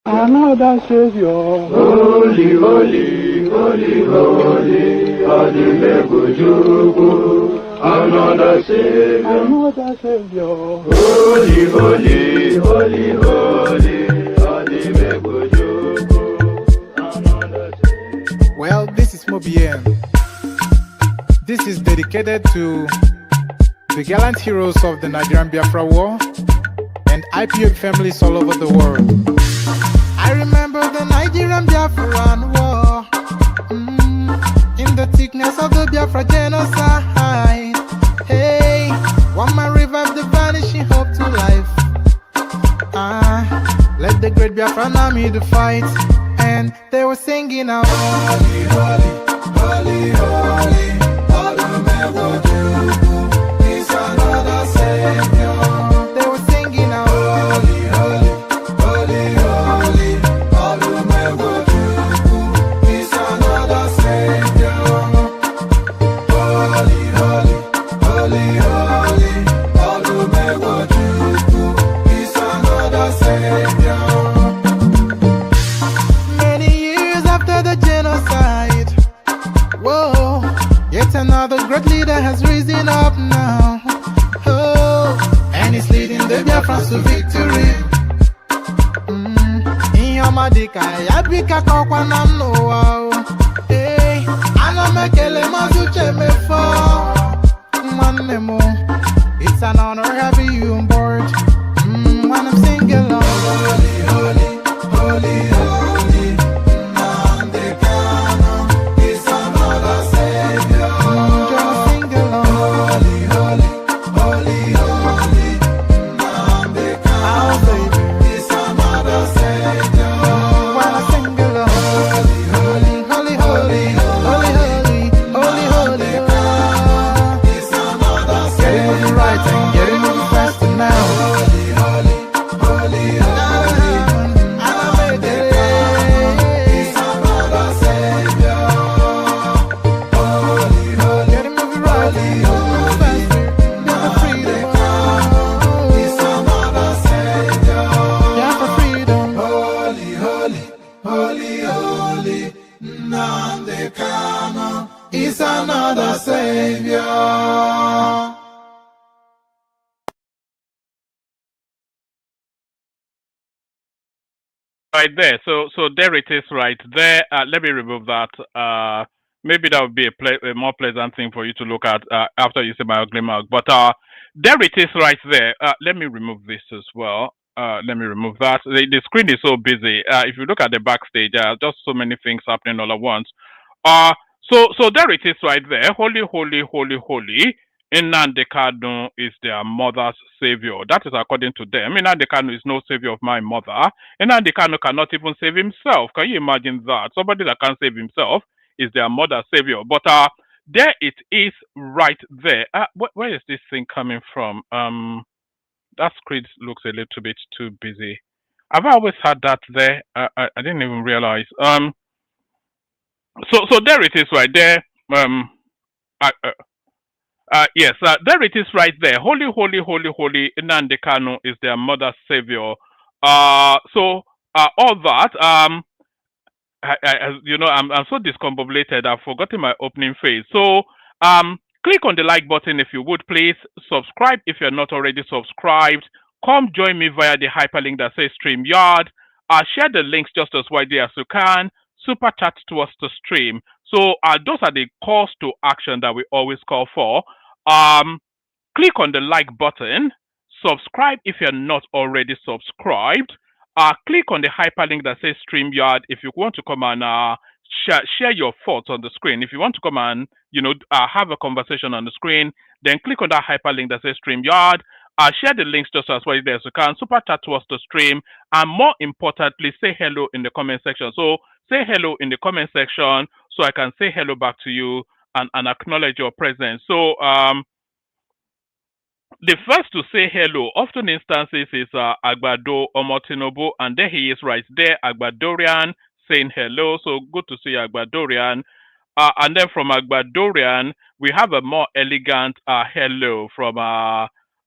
Another Savior. Holy, holy, holy, holy, Adimebujuku. Another Savior. Another Savior. Holy, holy, holy, holy, Adimebujuku. Another Savior. Well, this is Mobien. This is dedicated to the gallant heroes of the Nigerian Biafra War and IPO families all over the world. I remember the Nigerian Biafran War, in the thickness of the Biafra genocide. Hey, one man revived the vanishing hope to life. Let the great Biafran army to fight, and they were singing out, holy, holy, holy, holy, Olumegojuku is another Savior. They were singing out, holy, holy, holy, holy, Olumegojuku is another Savior. Holy, holy, holy, holy, Olumegojuku is another Savior. Many years after the genocide, whoa, yet another great leader has risen up now. Oh, and he's leading the Biafrans to victory. Inyamadika yabika kwa namno. Hey, anamekele mazuche mefo. Manemo, it's an honor having you on board. When I'm singing along, holy, holy, holy, holy, Nnamdi Kanu is another Savior. Just sing along, holy, holy, holy, holy, Nnamdi Kanu is another Savior. When I sing along, holy, holy, holy, holy, holy, holy, holy, holy, is another Savior. Getting moving right and getting moving faster now. Holy, holy, holy, holy, Nnamdi Kanu is another Savior. Holy, holy, getting moving right, moving faster, never freedom. Is another Savior. Yeah, for freedom. Holy, holy, holy, holy, Nnamdi Kanu is another Savior. Right there. So there it is right there. Let me remove that. Maybe that would be a more pleasant thing for you to look at after you see my ugly mug. But there it is right there. Let me remove this as well. Let me remove that. The screen is so busy. If you look at the backstage, just so many things happening all at once. Uh, so there it is right there. Holy, holy, holy, holy. Nnamdi Kanu is their mother's savior. That is according to them. Nnamdi Kanu is no savior of my mother. Nnamdi Kanu cannot even save himself. Can you imagine that? Somebody that can't save himself is their mother's savior. But there it is right there. Where is this thing coming from? That screen looks a little bit too busy. Have I always had that there? I didn't even realize. So there it is right there. Yes, there it is right there. Holy, holy, holy, holy. Nnamdi Kanu is their mother's savior. All that. I'm so discombobulated. I've forgotten my opening phrase. So, click on the like button if you would, please. Subscribe if you're not already subscribed. Come join me via the hyperlink that says StreamYard. Share the links just as widely as you can. Super chat to us to stream. So, those are the calls to action that we always call for. Click on the like button. Subscribe if you're not already subscribed. Click on the hyperlink that says StreamYard if you want to come and share your thoughts on the screen. If you want to come and have a conversation on the screen, then click on that hyperlink that says StreamYard. Share the links just as well as you can. Super chat to us to stream, and more importantly, say hello in the comment section. So say hello in the comment section so I can say hello back to you and acknowledge your presence. So the first to say hello, often instances, is Agbado Omotinobu, and there he is right there, Agbadorian, saying hello. So good to see you, Agbadorian. And then from Agbadorian, we have a more elegant hello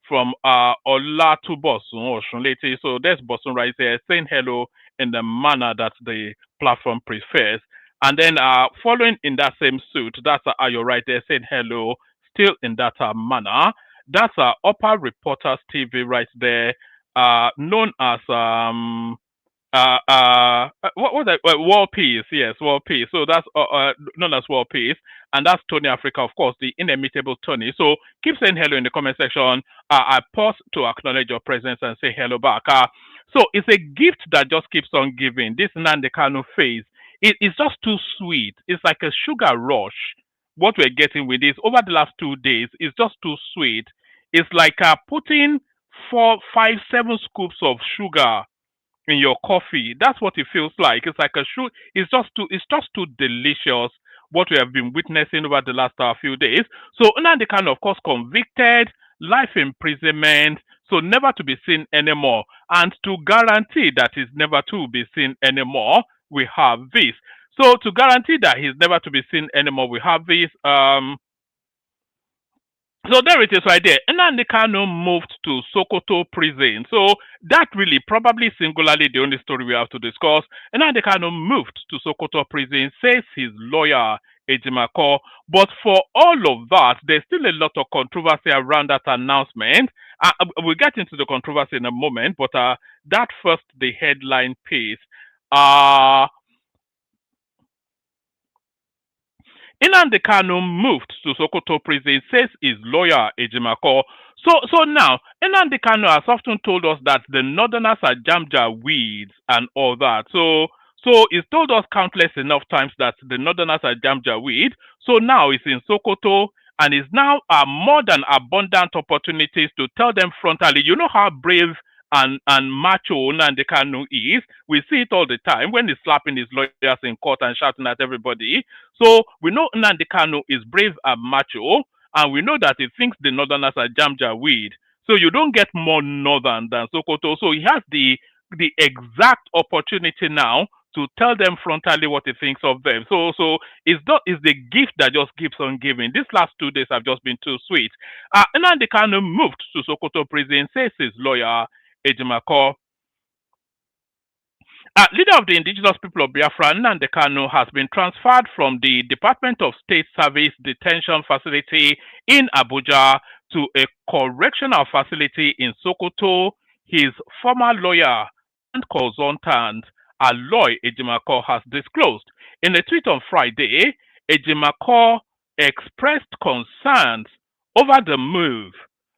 from Olatubosun Oshunleti. So there's Bosun right there saying hello in the manner that the platform prefers. And then following in that same suit, that's Ayo right there saying hello, still in that manner. That's Upper Reporters TV right there, known as what was that? World Peace, yes, World Peace. So that's known as World Peace, and that's Tony Africa, of course, the inimitable Tony. So keep saying hello in the comment section. I pause to acknowledge your presence and say hello back. So it's a gift that just keeps on giving. This Nnamdi Kanu phase, it's just too sweet. It's like a sugar rush. What we're getting with this over the last 2 days is just too sweet. It's like putting 4, 5, 7 scoops of sugar in your coffee. That's what it feels like. It's like a shoe. It's just too delicious. What we have been witnessing over the last few days. So Nnamdi Kanu, of course, convicted, life imprisonment, so never to be seen anymore. And to guarantee that he's never to be seen anymore, we have this. So to guarantee that he's never to be seen anymore, we have this. So there it is right there. Nnamdi Kanu moved to Sokoto prison. So that really probably singularly the only story we have to discuss. Nnamdi Kanu moved to Sokoto prison, says his lawyer Ejimako. But for all of that, there's still a lot of controversy around that announcement. We'll get into the controversy in a moment, but that first, the headline piece. Nnamdi Kanu moved to Sokoto prison, says his lawyer Ejimako. So now, Nnamdi Kanu has often told us that the Northerners are jamja weeds and all that. So he's told us countless enough times that the Northerners are jamja weed. So now he's in Sokoto, and it's now more than abundant opportunities to tell them frontally. You know how brave and macho Nnamdi Kanu is. We see it all the time when he's slapping his lawyers in court and shouting at everybody. So we know Nnamdi Kanu is brave and macho, and we know that he thinks the Northerners are jamja weed. So you don't get more northern than Sokoto. So he has the exact opportunity now to tell them frontally what he thinks of them. So it's the gift that just keeps on giving. These last 2 days have just been too sweet. Nnamdi Kanu moved to Sokoto prison, says his lawyer Ejimako. Leader of the indigenous people of Biafra, Nnamdi Kanu, has been transferred from the Department of State Service detention facility in Abuja to a correctional facility in Sokoto. His former lawyer and consultant, Aloy Ejimako, has disclosed. In a tweet on Friday, Ejimako expressed concerns over the move,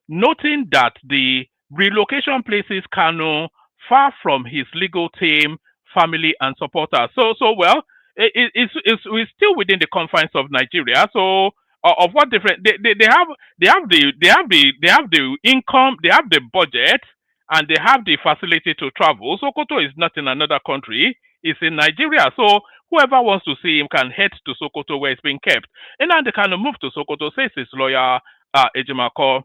noting that the relocation places Kanu far from his legal team, family, and supporters. Well, we're still within the confines of Nigeria. So of what different they have the income, they have the budget, and they have the facility to travel. Sokoto is not in another country; it's in Nigeria. So whoever wants to see him can head to Sokoto where it's being kept. And then they can move to Sokoto, says his lawyer Ejimako.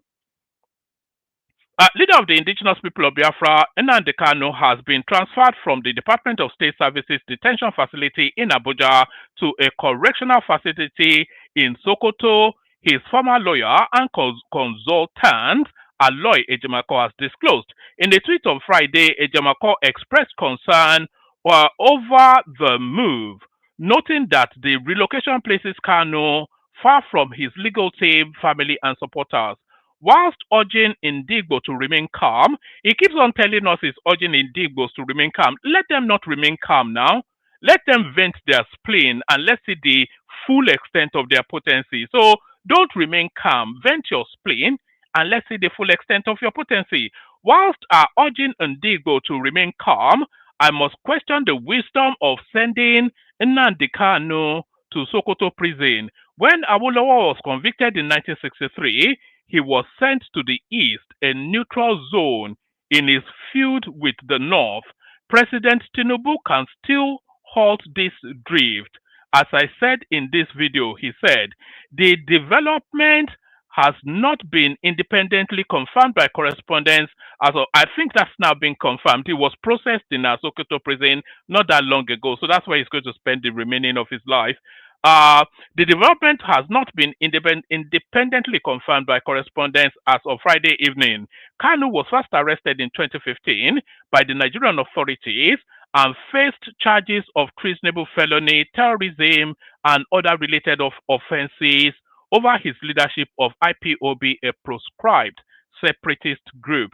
Leader of the indigenous people of Biafra, Nnamdi Kanu, has been transferred from the Department of State Services detention facility in Abuja to a correctional facility in Sokoto. His former lawyer and consultant, Aloy Ejimako, has disclosed. In a tweet on Friday, Ejimako expressed concern over the move, noting that the relocation places Kanu far from his legal team, family, and supporters. Whilst urging Indigbo to remain calm, he keeps on telling us he's urging Indigbos to remain calm. Let them not remain calm now. Let them vent their spleen and let's see the full extent of their potency. So don't remain calm. Vent your spleen and let's see the full extent of your potency. Whilst urging Indigbo to remain calm, I must question the wisdom of sending Nnamdi Kanu to Sokoto prison. When Awolowo was convicted in 1963, he was sent to the east, a neutral zone in his feud with the north. President Tinubu can still halt this drift. As I said in this video, he said, the development has not been independently confirmed by correspondence. I think that's now been confirmed. He was processed in a Sokoto prison not that long ago, so that's where he's going to spend the remaining of his life. The development has not been independently confirmed by correspondents as of Friday evening. Kanu was first arrested in 2015 by the Nigerian authorities and faced charges of treasonable felony, terrorism, and other related offenses over his leadership of IPOB, a proscribed separatist group.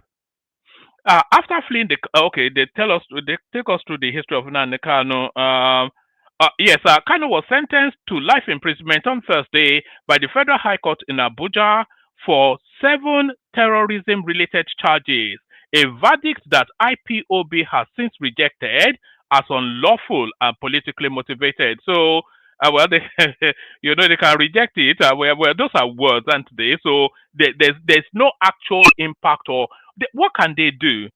After fleeing okay, they take us through the history of Nnamdi Kanu. Yes, Kanu was sentenced to life imprisonment on Thursday by the Federal High Court in Abuja for 7 terrorism-related charges, a verdict that IPOB has since rejected as unlawful and politically motivated. So, well, they, they can reject it. Well, those are words, aren't they? So there's no actual impact or what can they do?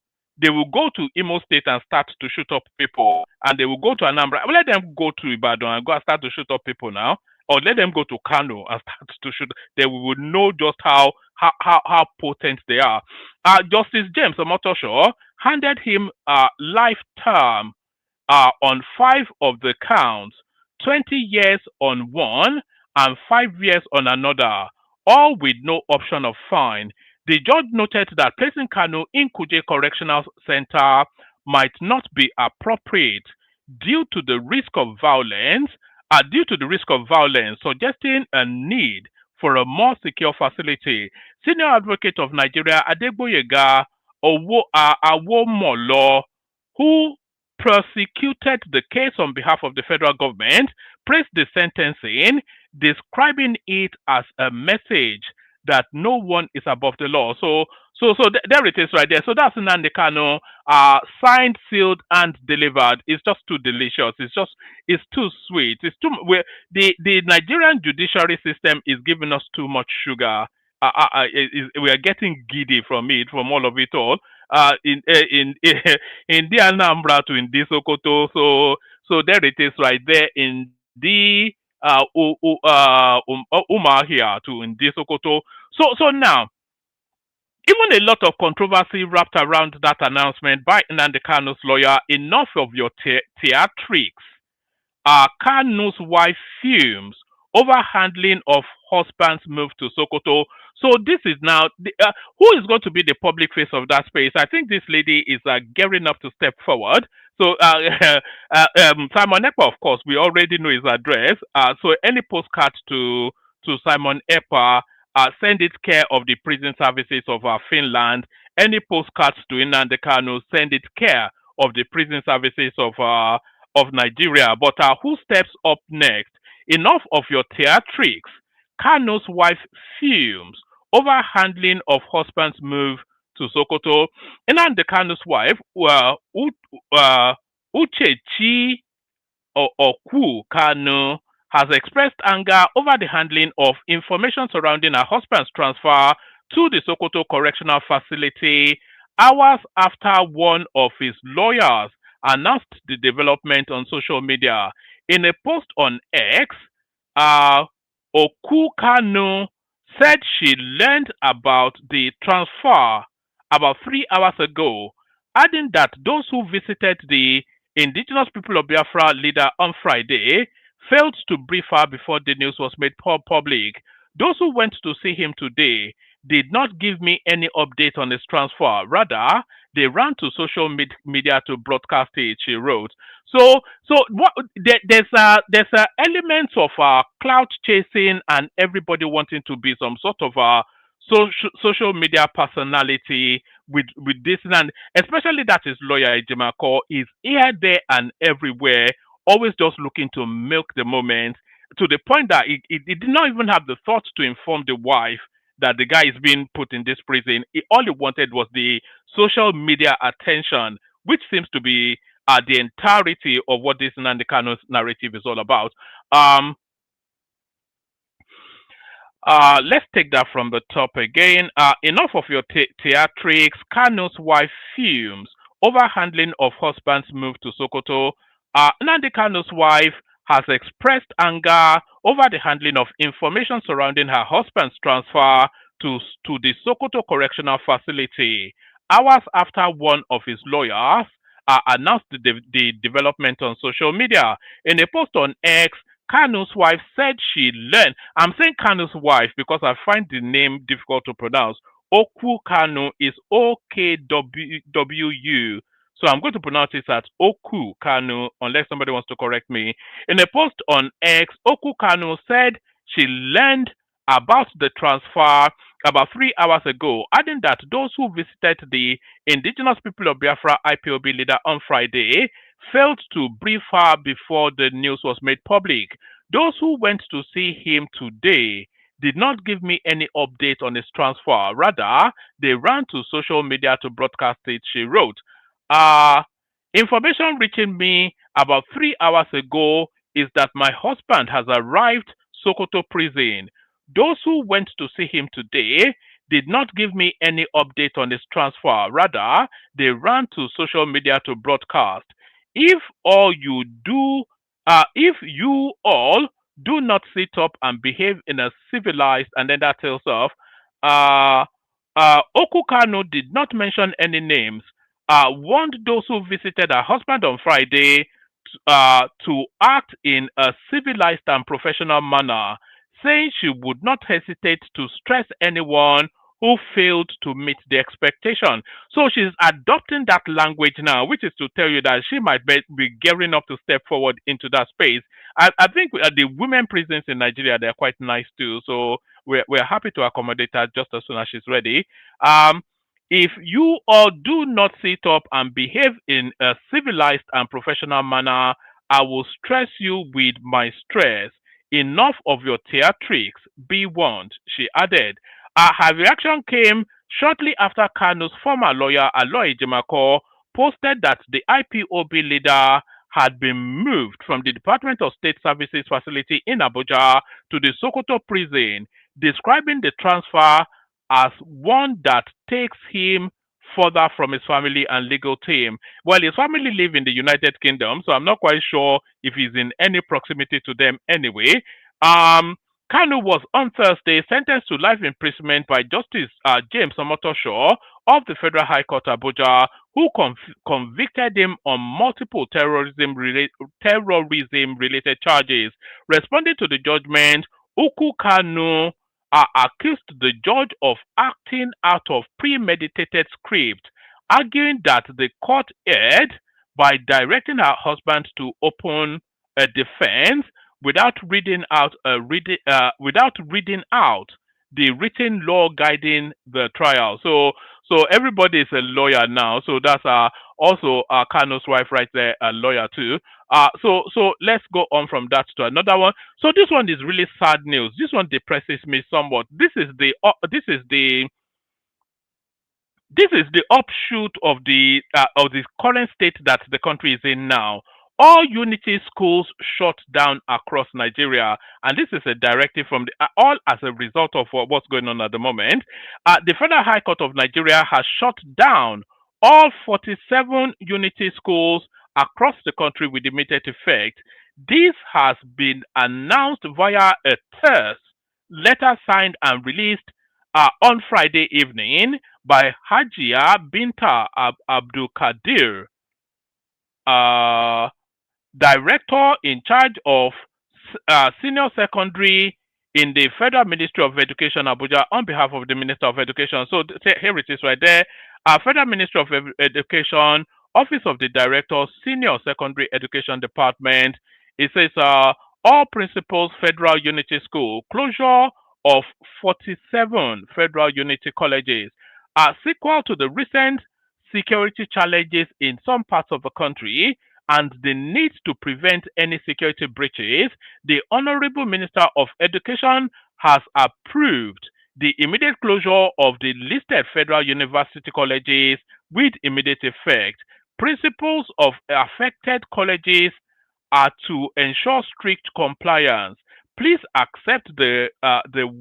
They will go to Imo State and start to shoot up people, and they will go to Anambra. Let them go to Ibadan and go and start to shoot up people now, or let them go to Kano and start to shoot. They will know just how potent they are. Justice James Omotosho handed him a life term on 5 of the counts, 20 years on one and 5 years on another, all with no option of fine. The judge noted that placing Kanu in Kuje Correctional Center might not be appropriate due to the risk of violence, suggesting a need for a more secure facility. Senior Advocate of Nigeria Adegboyega Awomolo, who prosecuted the case on behalf of the federal government, praised the sentencing, describing it as a message that no one is above the law. So there it is right there. So that's Nnamdi Kanu, signed, sealed, and delivered. It's just too delicious. It's too sweet. The Nigerian judiciary system is giving us too much sugar. We are getting giddy from all of it all. In the Anambra to in the Sokoto. So there it is right there in the Umar here to in the Sokoto. So now, even a lot of controversy wrapped around that announcement by Nnamdi Kanu's lawyer. Enough of your theatrics. Kanu's wife fumes over handling of husband's move to Sokoto. So this is now who is going to be the public face of that space? I think this lady is gearing up to step forward. So Simon Ekpa, of course, we already know his address. So any postcard to Simon Ekpa, send it care of the prison services of Finland. Any postcards to Nnamdi Kanu, send it care of the prison services of Nigeria. But who steps up next? Enough of your theatrics. Kanu's wife fumes over handling of husband's move to Sokoto. Nnamdi Kanu's wife, Uchechi Oku Kanu, has expressed anger over the handling of information surrounding her husband's transfer to the Sokoto Correctional Facility hours after one of his lawyers announced the development on social media. In a post on X, Oku Kanu said she learned about the transfer about 3 hours ago, adding that those who visited the indigenous people of Biafra leader on Friday failed to brief her before the news was made public. Those who went to see him today did not give me any update on his transfer. Rather, they ran to social media to broadcast it, she wrote. So there's a element of clout chasing and everybody wanting to be some sort of social media personality with this, and especially that his lawyer Ejimako is here, there, and everywhere, always just looking to milk the moment to the point that he did not even have the thought to inform the wife that the guy is being put in this prison. All he wanted was the social media attention, which seems to be the entirety of what this Nnamdi Kanu's narrative is all about. Let's take that from the top again. Enough of your theatrics. Kanu's wife fumes over handling of husband's move to Sokoto. Nnamdi Kanu's wife has expressed anger over the handling of information surrounding her husband's transfer to the Sokoto Correctional Facility hours after one of his lawyers announced the development on social media. In a post on X, Kanu's wife said she learned. I'm saying Kanu's wife because I find the name difficult to pronounce. Oku Kanu is OKWU. So I'm going to pronounce it as Oku Kanu unless somebody wants to correct me. In a post on X, Oku Kanu said she learned about the transfer about 3 hours ago, adding that those who visited the indigenous people of Biafra IPOB leader on Friday failed to brief her before the news was made public. Those who went to see him today did not give me any update on his transfer. Rather, they ran to social media to broadcast it, she wrote. Uh, Information reaching me about 3 hours ago is that my husband has arrived Sokoto prison. Those who went to see him today did not give me any update on his transfer. Rather, they ran to social media to broadcast. If all you do, if you all do not sit up and behave in a civilized, and then that tells off, uh, Okukano did not mention any names, warned those who visited her husband on Friday to act in a civilized and professional manner, saying she would not hesitate to stress anyone who failed to meet the expectation. So she's adopting that language now, which is to tell you that she might be gearing up to step forward into that space. I think the women prisons in Nigeria, they're quite nice too. So we're happy to accommodate her just as soon as she's ready. Um, if you all do not sit up and behave in a civilized and professional manner, I will stress you with my stress. Enough of your theatrics. Be warned, she added. Her reaction came shortly after Kanu's former lawyer, Aloy Jemako, posted that the IPOB leader had been moved from the Department of State Services facility in Abuja to the Sokoto prison, describing the transfer as one that takes him further from his family and legal team. Well, his family live in the United Kingdom, so I'm not quite sure if he's in any proximity to them anyway. Um, Kanu was on Thursday sentenced to life imprisonment by Justice James Omotosho of the Federal High Court Abuja, who convicted him on multiple terrorism-related charges. Responding to the judgment, Uku Kanu accused the judge of acting out of premeditated script, arguing that the court erred by directing her husband to open a defense without reading out the written law guiding the trial. So everybody is a lawyer now. So that's also Kano's wife right there, a lawyer too. So let's go on from that to another one. So this one is really sad news. This one depresses me somewhat. This is the offshoot of the current state that the country is in now. All unity schools shut down across Nigeria, and this is a directive from all as a result of what's going on at the moment. The Federal High Court of Nigeria has shut down all 47 unity schools across the country with immediate effect. This has been announced via a terse letter signed and released on Friday evening by Hajia Binta Abdul Kadir, uh, director in charge of senior secondary in the Federal Ministry of Education, Abuja, on behalf of the Minister of Education. So here it is right there. Federal Ministry of Education, Office of the Director, Senior Secondary Education Department. It says all principals, Federal Unity School, closure of 47 Federal Unity colleges are sequel to the recent security challenges in some parts of the country and the need to prevent any security breaches. The Honorable Minister of Education has approved the immediate closure of the listed federal university colleges with immediate effect. Principals of affected colleges are to ensure strict compliance. Please accept the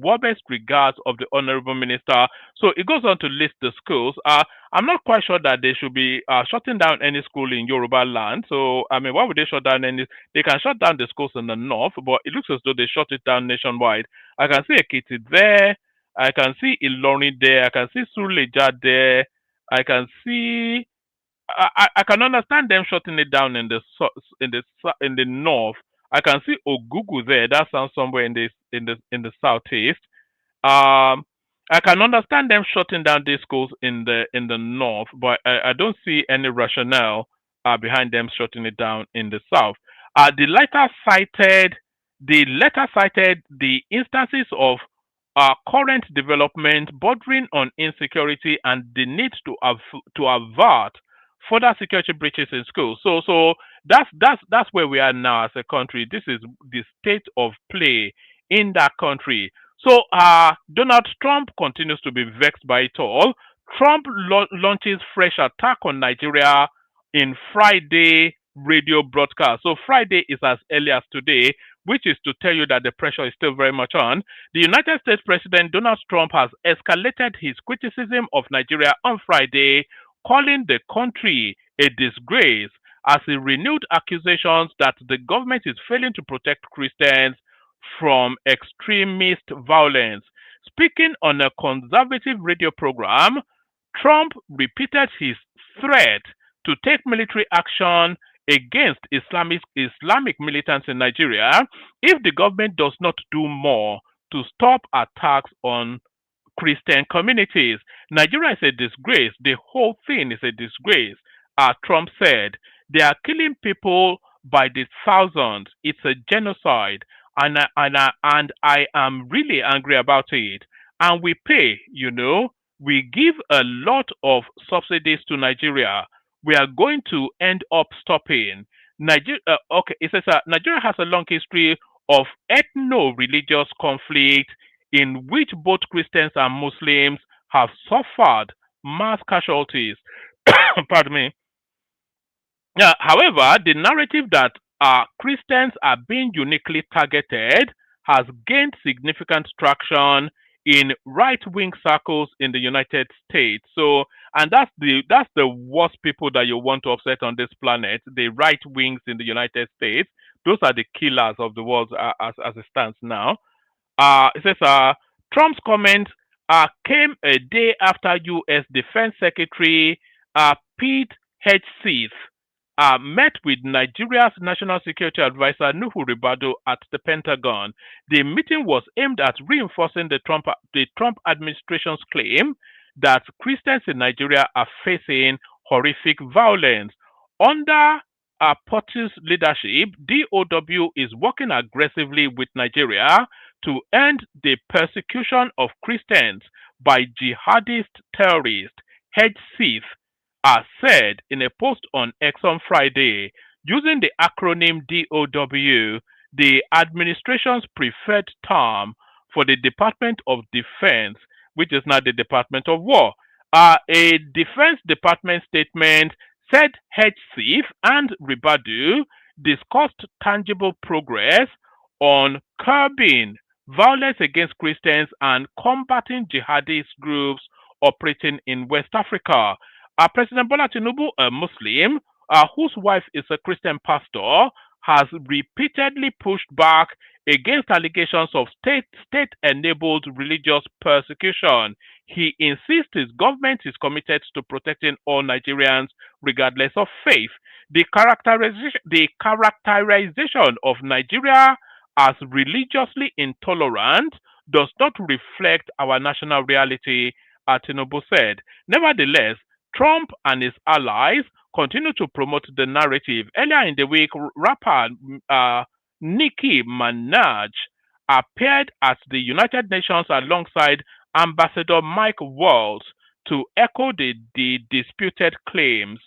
warmest regards of the Honorable Minister. So it goes on to list the schools. I'm not quite sure that they should be shutting down any school in Yoruba land. So, I mean, why would they shut down any? They can shut down the schools in the north, but it looks as though they shut it down nationwide. I can see Ekiti there. I can see Ilorin there. I can see Suleja there. I can see. I can understand them shutting it down in the north. I can see Ogugu there. That sounds somewhere in the southeast. Um, I can understand them shutting down these schools in the north, but I don't see any rationale behind them shutting it down in the south. The letter cited the instances of current development bordering on insecurity and the need to avert further security breaches in schools. So that's where we are now as a country. This is the state of play in that country. So Donald Trump continues to be vexed by it all. Trump launches fresh attack on Nigeria in Friday radio broadcast. So Friday is as early as today, which is to tell you that the pressure is still very much on. The United States President Donald Trump has escalated his criticism of Nigeria on Friday, calling the country a disgrace as he renewed accusations that the government is failing to protect Christians from extremist violence. Speaking on a conservative radio program, Trump repeated his threat to take military action against Islamic militants in Nigeria if the government does not do more to stop attacks on Christian communities. Nigeria is a disgrace. The whole thing is a disgrace. Trump said they are killing people by the thousands. It's a genocide, and I am really angry about it. And we pay, we give a lot of subsidies to Nigeria. We are going to end up stopping. Nigeria, okay, it says Nigeria has a long history of ethno-religious conflict in which both Christians and Muslims have suffered mass casualties. Pardon me. Yeah, however, the narrative that Christians are being uniquely targeted has gained significant traction in right-wing circles in the United States. So, and that's the worst people that you want to upset on this planet. The right wings in the United States. Those are the killers of the world as it stands now. It says Trump's comment came a day after U.S. Defense Secretary Pete Hegseth met with Nigeria's National Security Advisor Nuhu Ribadu at the Pentagon. The meeting was aimed at reinforcing the Trump administration's claim that Christians in Nigeria are facing horrific violence. Under Portil's leadership, DOW is working aggressively with Nigeria to end the persecution of Christians by jihadist terrorists. Hegseth said in a post on X on Friday, using the acronym DOW, the administration's preferred term for the Department of Defense, which is now the Department of War. A Defense Department statement said Hegseth and Ribadu discussed tangible progress on curbing violence against Christians and combating jihadist groups operating in West Africa. President Bola Tinubu, a Muslim whose wife is a Christian pastor, has repeatedly pushed back against allegations of state-enabled religious persecution. He insists his government is committed to protecting all Nigerians regardless of faith. The characterization of Nigeria as religiously intolerant does not reflect our national reality, Tinubu said. Nevertheless, Trump and his allies continue to promote the narrative. Earlier in the week, rapper Nicki Minaj appeared at the United Nations alongside Ambassador Mike Waltz to echo the disputed claims.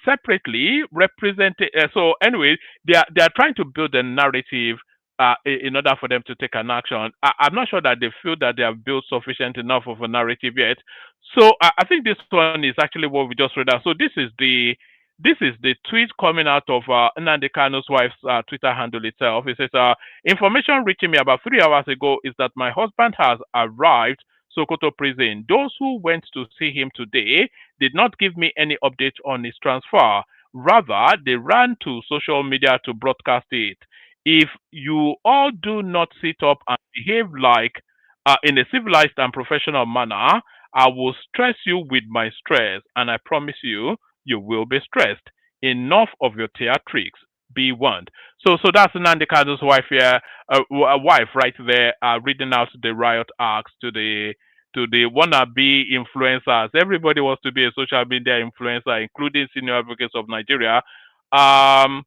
Separately represented. So anyway, they are trying to build a narrative in order for them to take an action. I'm not sure that they feel that they have built sufficient enough of a narrative yet. So I think this one is actually what we just read out. So this is the tweet coming out of Nnamdi Kanu's wife's Twitter handle itself. It says, information reaching me about 3 hours ago is that my husband has arrived Sokoto prison. Those who went to see him today did not give me any update on his transfer. Rather, they ran to social media to broadcast it. If you all do not sit up and behave like in a civilized and professional manner, I will stress you with my stress, and I promise you, you will be stressed. Enough of your theatrics. Be warned. So that's Nnamdi Kanu's wife here, a wife right there, reading out the riot acts to the wannabe influencers. Everybody wants to be a social media influencer, including senior advocates of Nigeria. Um,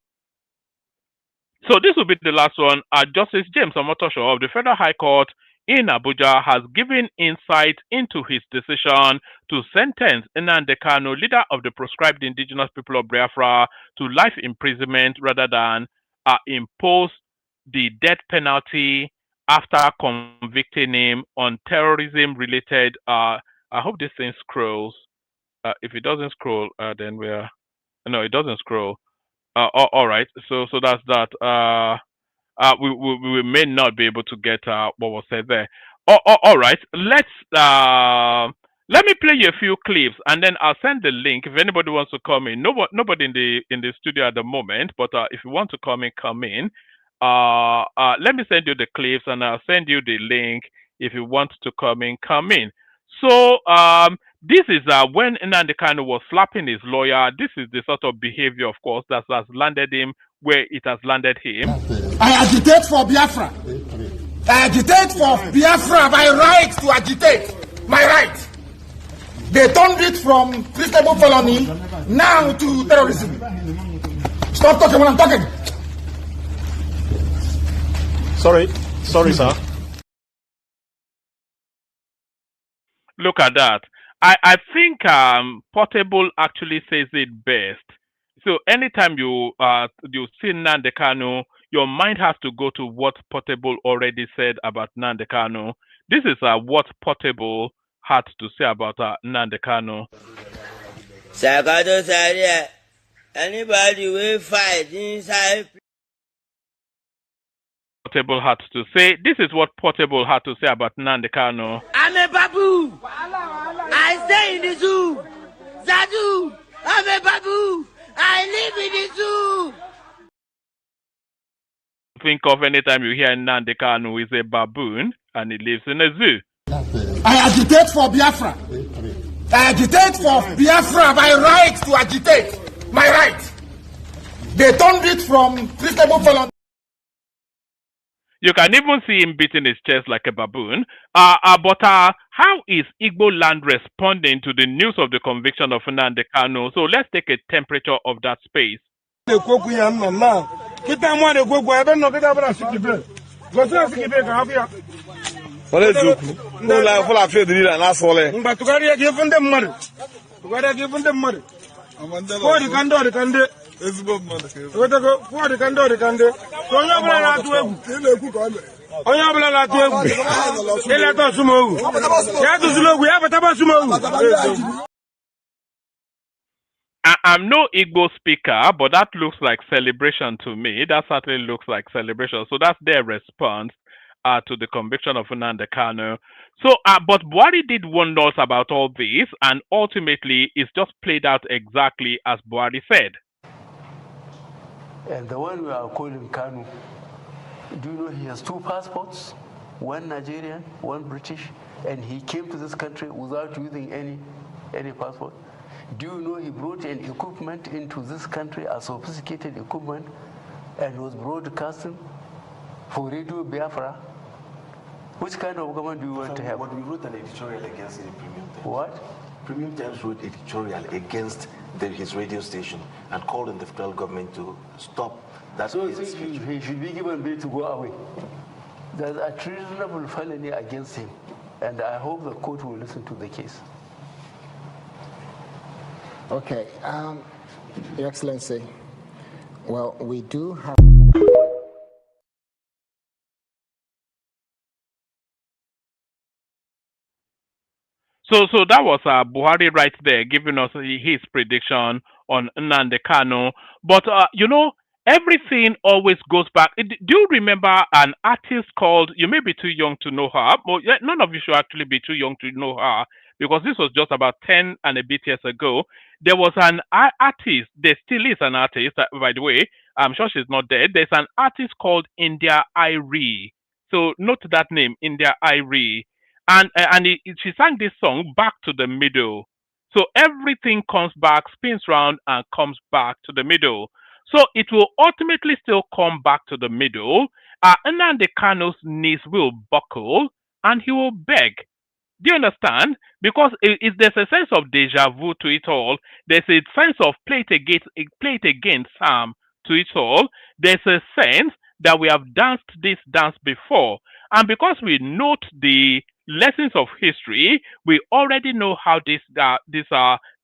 so this will be the last one. Justice James Omotosho of the Federal High Court in Abuja has given insight into his decision to sentence Nnamdi Kanu, leader of the proscribed indigenous people of Biafra, to life imprisonment rather than impose the death penalty after convicting him on terrorism-related. I hope this thing scrolls. If it doesn't scroll, then we're no, it doesn't scroll. All right. So that's that. We may not be able to get what was said there. All right. Let me play you a few clips, and then I'll send the link if anybody wants to come in. Nobody in the studio at the moment, but if you want to come in, come in. Let me send you the clips, and I'll send you the link if you want to come in, come in. So this is when Nnamdi Kanu was slapping his lawyer. This is the sort of behavior, of course, that has landed him where it has landed him. I agitate for Biafra. I agitate for Biafra. My right to agitate. My right. They turned it from treasonable felony now to terrorism. Stop talking when I'm talking. Sorry, sir. Look at that. I think Portable actually says it best. So anytime you see Nnamdi Kanu, your mind has to go to what Portable already said about Nnamdi Kanu. This is what Portable had to say about Nnamdi Kanu. Sokoto, anybody will fight inside. Portable had to say. This is what Portable had to say about Nnamdi Kanu. I'm a babu. I stay in the zoo. Zadu, I'm a babu. I live in the zoo. Think of anytime you hear Nnamdi Kanu is a baboon and he lives in a zoo. I agitate for Biafra. I agitate for Biafra. My right to agitate. My right. They turned it from treasonable felony. You can even see him beating his chest like a baboon. But how is Igbo land responding to the news of the conviction of Nnamdi Kanu? So let's take a temperature of that space. I'm no Igbo speaker, but that looks like celebration to me. That certainly looks like celebration. So that's their response to the conviction of Nnamdi Kanu. So, but Buhari did warn us about all this, and ultimately, it's just played out exactly as Buhari said. And the one we are calling Kanu, do you know he has two passports? One Nigerian, one British, and he came to this country without using any passport. Do you know he brought an equipment into this country, a sophisticated equipment, and was broadcasting for Radio Biafra? Which kind of government do you want to have? But we wrote an editorial against it in Premium Times. What? Premium Times wrote editorial against his radio station and called on the federal government to stop that. So he should be given bail to go away. There's a treasonable felony against him, and I hope the court will listen to the case. Okay, Your Excellency, well, we do have... So that was Buhari right there giving us his prediction on Nnamdi Kanu. But, everything always goes back. Do you remember an artist called, you may be too young to know her, but none of you should actually be too young to know her, because this was just about 10 and a bit years ago. There was an artist, there still is an artist, by the way, I'm sure she's not dead. There's an artist called India Irie. So note that name, India Irie. And she sang this song, Back to the Middle. So everything comes back, spins round, and comes back to the middle. So it will ultimately still come back to the middle. Nnamdi Kanu's knees will buckle and he will beg. Do you understand? Because there's a sense of deja vu to it all. There's a sense of play it again, Sam, to it all. There's a sense that we have danced this dance before. And because we note the lessons of history, we already know how this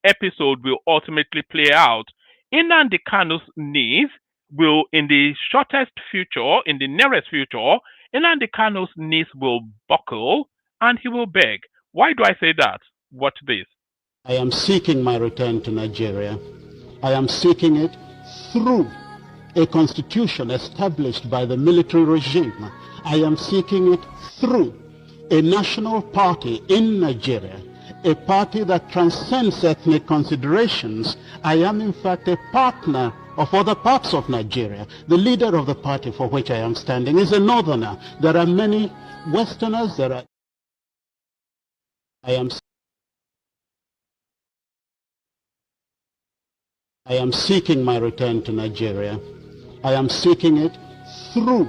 episode will ultimately play out. Nnamdi Kanu's knees will, in the shortest future, in the nearest future, Nnamdi Kanu's knees will buckle and he will beg. Why do I say that? Watch this. I am seeking my return to Nigeria. I am seeking it through a constitution established by the military regime. I am seeking it through a national party in Nigeria, a party that transcends ethnic considerations. I am in fact a partner of other parts of Nigeria. The leader of the party for which I am standing is a northerner. There are many Westerners, I am seeking my return to Nigeria. I am seeking it through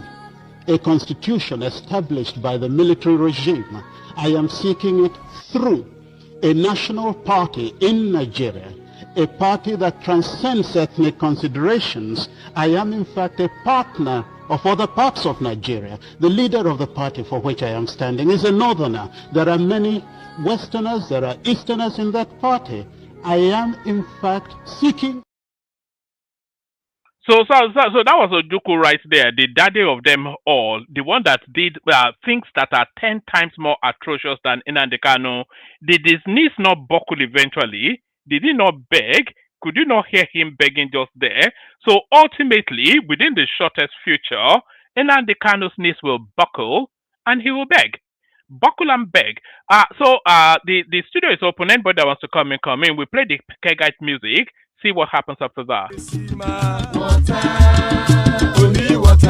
a constitution established by the military regime. I am seeking it through a national party in Nigeria, a party that transcends ethnic considerations. I am in fact a partner of other parts of Nigeria. The leader of the party for which I am standing is a northerner. There are many Westerners, there are Easterners in that party. I am in fact seeking. So that was Ojuku right there, the daddy of them all, the one that did things that are 10 times more atrocious than Nnamdi Kanu. Did his knees not buckle eventually? Did he not beg? Could you not hear him begging just there? So ultimately, within the shortest future, Nnamdi Kanu's knees will buckle and he will beg. Buckle and beg. The studio is open. Anybody that wants to come in. We play the Kegite music. See what happens after that. Only water,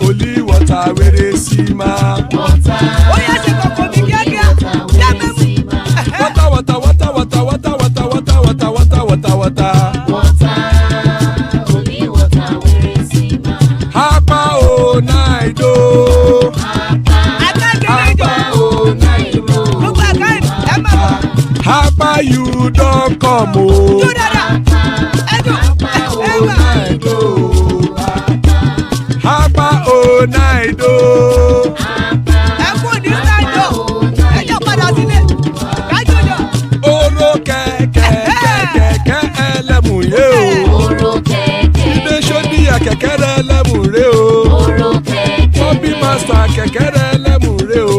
only water, where they see ma. Water, Hapa o naido. Hapa you don't come o. Hapa o naido. Oro kẹ̀kẹ́ ẹlẹ́mù yé o. Ilé sọ́dí àkẹ́kẹ́ ẹlẹ́mù ré o. Bobby master kẹ̀kẹ́ ẹlẹ́mù ré o.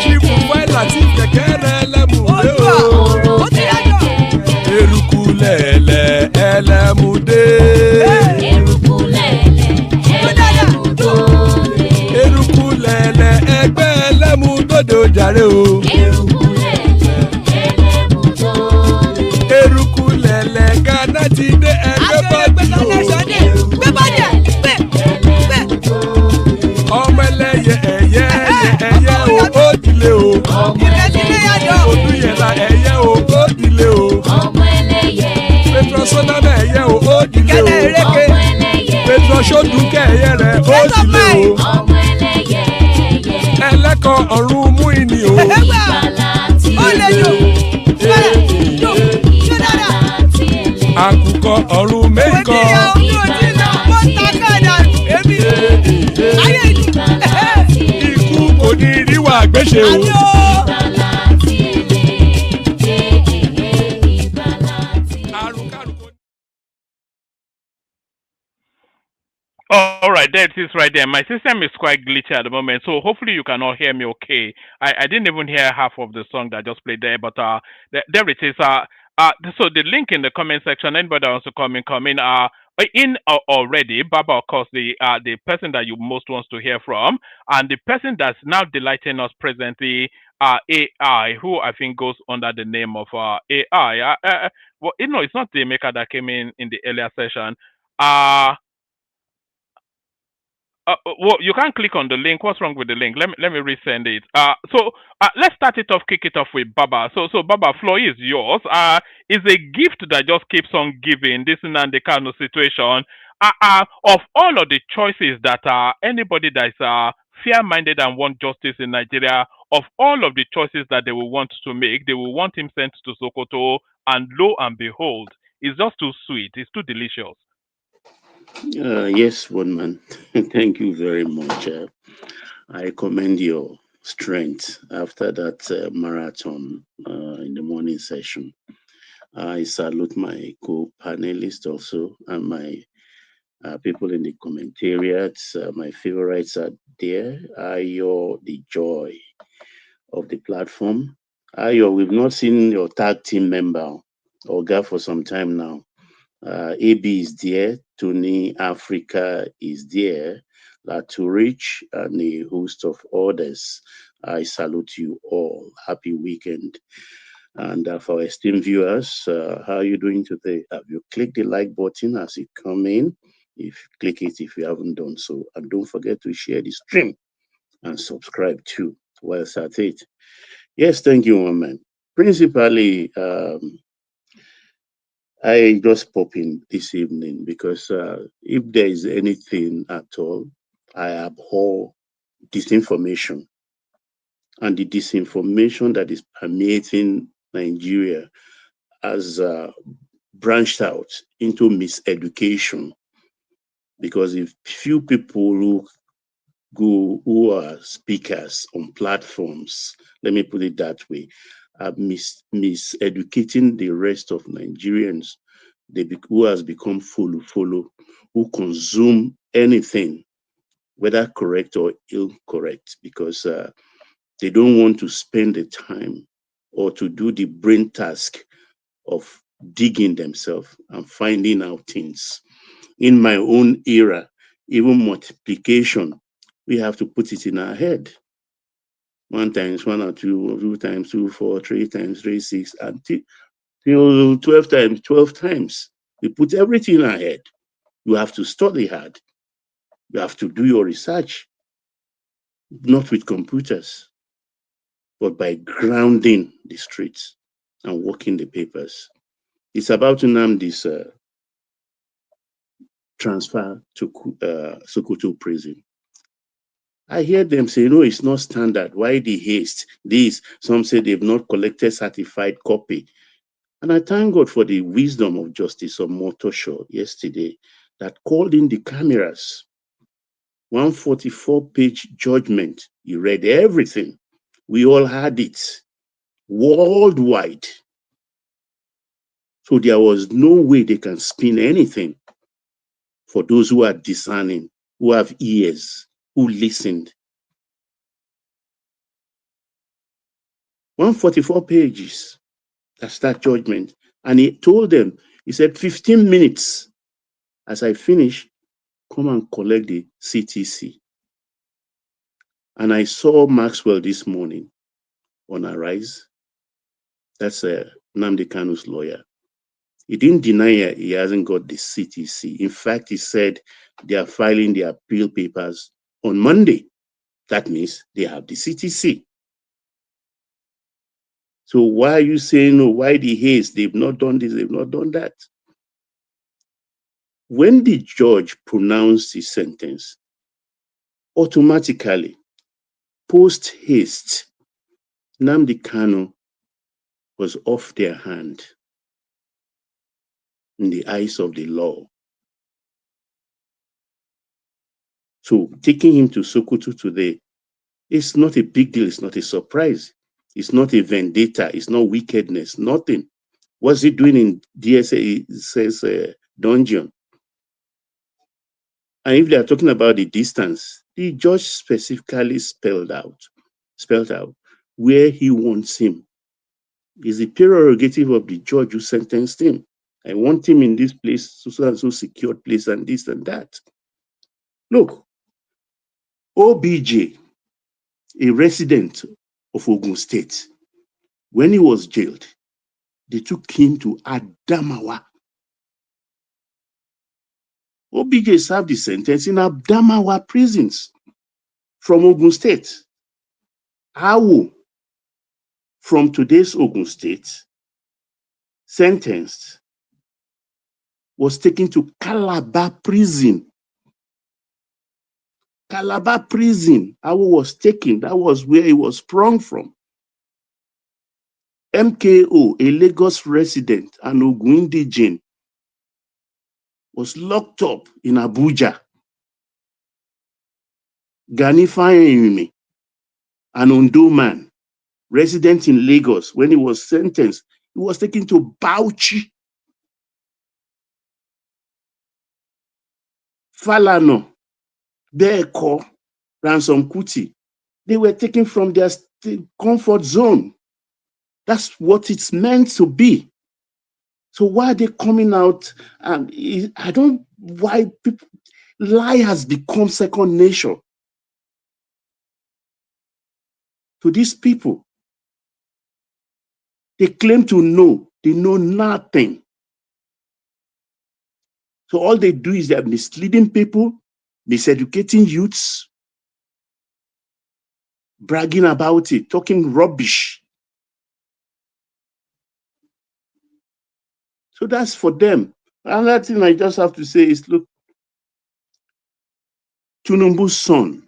Chief Wẹ́lá ti kẹ̀kẹ́ ẹlẹ́mù ré o. Eruku lẹ̀lẹ̀ ẹlẹ́mù dé. Eruku lẹ̀lẹ̀ ẹgbẹ́ ẹlẹ́mù dòde ojàre o. Eruku lẹ̀lẹ̀ Ghana ti dé ẹgbẹ́ bọ́ọ̀dì o. Ọmọ ẹlẹ́yẹ ẹyẹ o ó dilé o. Odúyẹ̀lá ẹyẹ o ó dilé o. Petrosonama ẹyẹ o ó dilé o. Petrosodúnkẹ́ ẹyẹ rẹ̀ ó dilé o. Ẹlẹ́kọ̀ ọ̀run mú ìní o. Àkùkọ ọ̀run méjìkọ. Ikú kò ní ríwà gbéṣe o. All right, there it is right there. My system is quite glitchy at the moment, so hopefully you can all hear me okay. I didn't even hear half of the song that I just played there, but there it is. So the link in the comment section. Anybody that wants to come in. Already, Baba, of course, the person that you most wants to hear from, and the person that's now delighting us presently, AI, who I think goes under the name of AI. Well, it's not the maker that came in the earlier session. Well, you can't click on the link. What's wrong with the link? Let me resend it. Let's start it off. Kick it off with Baba. So Baba, floor is yours. Is a gift that just keeps on giving. This Nnamdi Kanu situation. Of all of the choices that anybody that is fair-minded and want justice in Nigeria, of all of the choices that they will want to make, they will want him sent to Sokoto, and lo and behold, it's just too sweet. It's too delicious. Yes, Woodman. Thank you very much. I commend your strength after that marathon in the morning session. I salute my co-panelists also and my people in the commentariats. My favorites are there. Ayo, the joy of the platform. Ayo, we've not seen your tag team member, Oga, for some time now. AB is there, Tony Africa is there, Laturich, and a host of others. I salute you all. Happy weekend. And for our esteemed viewers, how are you doing today? Have you clicked the like button as you come in? If click it if you haven't done so. And don't forget to share the stream and subscribe too whilst at it. Yes, thank you, woman. Principally, I just pop in this evening because if there is anything at all, I abhor disinformation. And the disinformation that is permeating Nigeria has branched out into miseducation. Because if few people who are speakers on platforms, let me put it that way, are miseducating the rest of Nigerians, who has become follow, who consume anything, whether correct or incorrect, because they don't want to spend the time or to do the brain task of digging themselves and finding out things. In my own era, even multiplication, we have to put it in our head. 1 times 1 or 2, 2 times 2, 4, 3 times 3, 6, until 12 times 12 times. We put everything in our head. You have to study hard. You have to do your research, not with computers, but by grounding the streets and working the papers. It's about Nnamdi's transfer to Sokoto prison. I hear them say, no, it's not standard. Why the haste? This, some say they've not collected certified copy. And I thank God for the wisdom of Justice Omotosho yesterday that called in the cameras. 144-page judgment. He read everything. We all had it worldwide. So there was no way they can spin anything for those who are discerning, who have ears, who listened. 144 pages. That's that judgment. And he told them, he said, 15 minutes. As I finish, come and collect the CTC. And I saw Maxwell this morning on Arise. That's Nnamdi Kanu's lawyer. He didn't deny he hasn't got the CTC. In fact, he said they are filing their appeal papers on Monday. That means they have the CTC. So why are you saying, no, why the haste? They've not done this, they've not done that. When the judge pronounced his sentence, automatically, post haste, Nnamdi Kanu was off their hand in the eyes of the law. So taking him to Sokoto today, it's not a big deal, it's not a surprise. It's not a vendetta, it's not wickedness, nothing. What's he doing in DSA? It says dungeon. And if they are talking about the distance, the judge specifically spelled out where he wants him. It's the prerogative of the judge who sentenced him. I want him in this place, so and so secured place, and this and that. Look, OBJ, a resident of Ogun State, when he was jailed, they took him to Adamawa. OBJ served the sentence in Adamawa prisons from Ogun State. Awo from today's Ogun State, sentenced, was taken to Calabar prison. Calabar prison, Awo was taken. That was where he was sprung from. MKO, a Lagos resident, an Ogun indigene, was locked up in Abuja. Gani Fayemi, an Ondo man, resident in Lagos, when he was sentenced, he was taken to Bauchi. Falano, Beko, Ransom Kuti, they were taken from their comfort zone. That's what it's meant to be. So why are they coming out? And I don't, why people, lie has become second nature to these people. They claim to know, they know nothing. So all they do is they're misleading people, miseducating youths, bragging about it, talking rubbish. So that's for them. Another thing I just have to say is, look, Tinubu's son,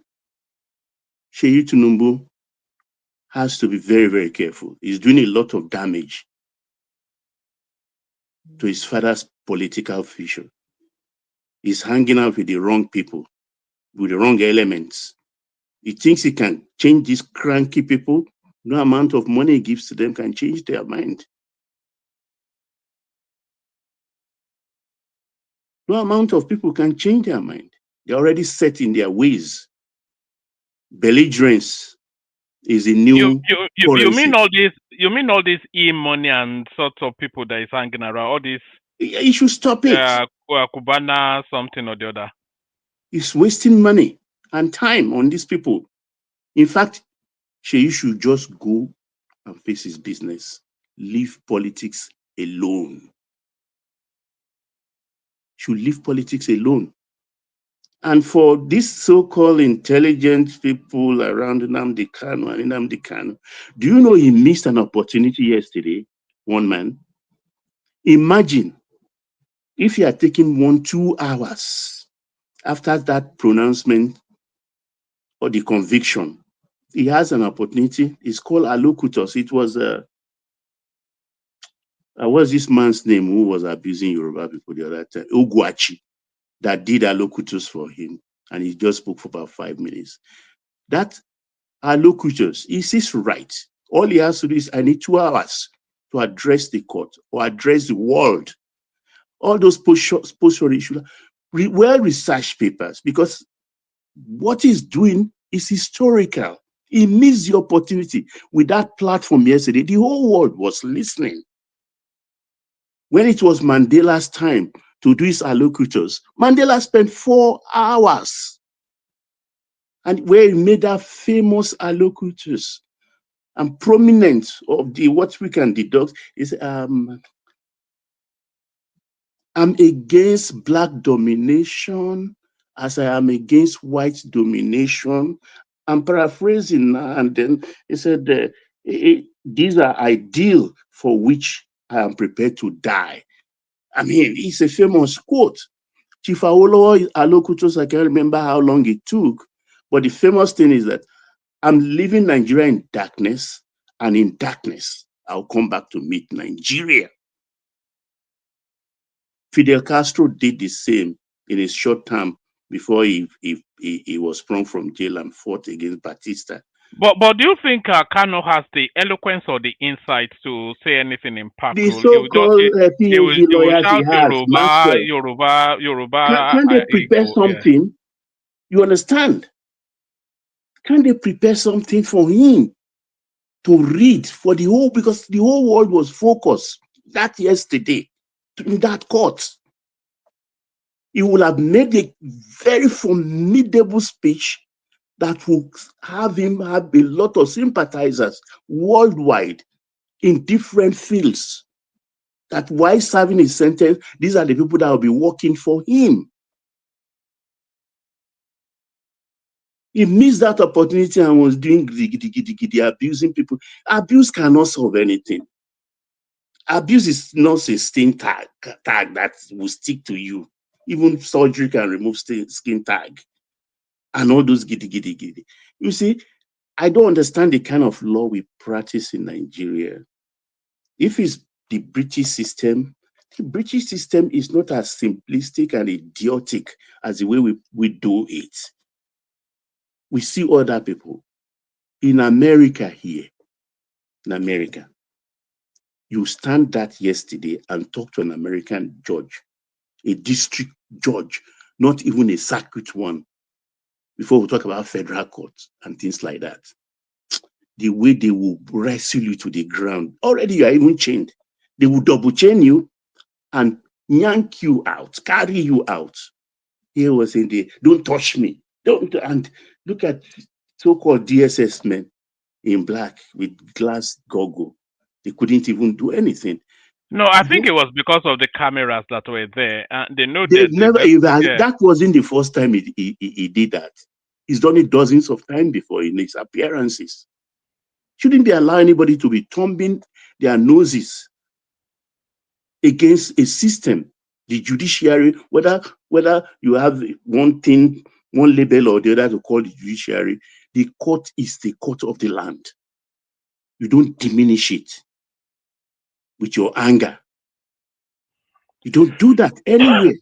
Seyi Tinubu, has to be very, very careful. He's doing a lot of damage to his father's political future. He's hanging out with the wrong people, with the wrong elements. He thinks he can change these cranky people. No amount of money he gives to them can change their mind. No amount of people can change their mind. They're already set in their ways. Belligerence is a new currency. You mean all these e-money and sorts of people that is hanging around, all these you should stop it. Kubana, something or the other. It's wasting money and time on these people. In fact, Seyi should just go and face his business. Leave politics alone. Should leave politics alone. And for these so-called intelligent people around Nnamdi Kanu, do you know he missed an opportunity yesterday? One man. Imagine if he had taken 1-2 hours after that pronouncement or the conviction. He has an opportunity. It's called allocutors. It was what's this man's name who was abusing Yoruba people the other time? Ogwachi, that did allocutors for him, and he just spoke for about 5 minutes. That allocutors is his right. All he has to do is, I need 2 hours to address the court or address the world. All those post-short issues, well-researched papers, because what he's doing is historical. He missed the opportunity with that platform yesterday. The whole world was listening. When it was Mandela's time to do his allocutors, Mandela spent 4 hours, and where he made that famous allocutors. And prominent of the what we can deduct is I'm against black domination as I am against white domination. I'm paraphrasing now, and then he said these are ideal for which I am prepared to die. I mean, it's a famous quote. Chief Awolowo allocutors, I can't remember how long it took, but the famous thing is that I'm leaving Nigeria in darkness, and in darkness, I'll come back to meet Nigeria. Fidel Castro did the same in his short term before he was sprung from jail and fought against Batista. But do you think Kanu has the eloquence or the insight to say anything impactful? The so-called PhD lawyers he has, Yoruba. Can they prepare something? Yeah. You understand? Can they prepare something for him to read for the whole, because the whole world was focused that yesterday in that court. He will have made a very formidable speech that will have him have a lot of sympathizers worldwide in different fields. That while serving his sentence, these are the people that will be working for him. He missed that opportunity and was doing giddy, abusing people. Abuse cannot solve anything. Abuse is not a skin tag that will stick to you. Even surgery can remove skin tag and all those giddy. You see, I don't understand the kind of law we practice in Nigeria. If it's the British system is not as simplistic and idiotic as the way we do it. We see other people. In America here, in America, you stand that yesterday and talk to an American judge, a district judge, not even a circuit one, before we talk about federal courts and things like that. The way they will wrestle you to the ground, already you are even chained. They will double chain you and yank you out, carry you out. Here was in the, don't touch me. Don't, and look at so-called DSS men in black with glass goggle. They couldn't even do anything. No, I think it was because of the cameras that were there. They know They that never, yeah. that wasn't the first time he did that. He's done it dozens of times before in his appearances. Shouldn't they allow anybody to be thumbing their noses against a system, the judiciary, whether you have one thing, one label or the other to call the judiciary, the court is the court of the land. You don't diminish it with your anger. You don't do that anywhere,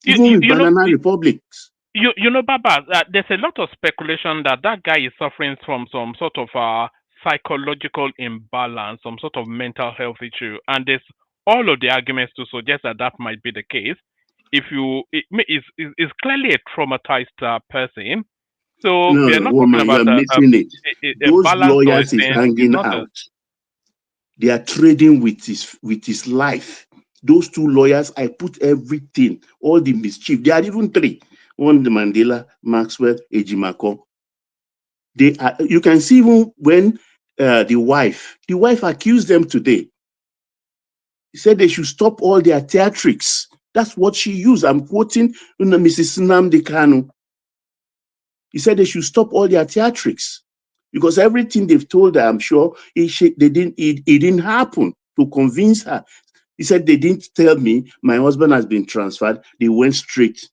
even with banana republics. You know, Baba, there's a lot of speculation that guy is suffering from some sort of psychological imbalance, some sort of mental health issue, and there's all of the arguments to suggest that might be the case. If you, is clearly a traumatized person. So we are No, not talking woman, you about are missing it. a Those balance or a lawyers is thing. It's hanging not a. out. They are trading with his life. Those two lawyers, I put everything, all the mischief. There are even three. One, the Mandela, Maxwell, Ejimako. They are, you can see even when the wife accused them today. He said they should stop all their theatrics. That's what she used. I'm quoting Mrs. Nnamdi Kanu. He said they should stop all their theatrics because everything they've told her, I'm sure, it didn't happen to convince her. He said they didn't tell me my husband has been transferred. They went straight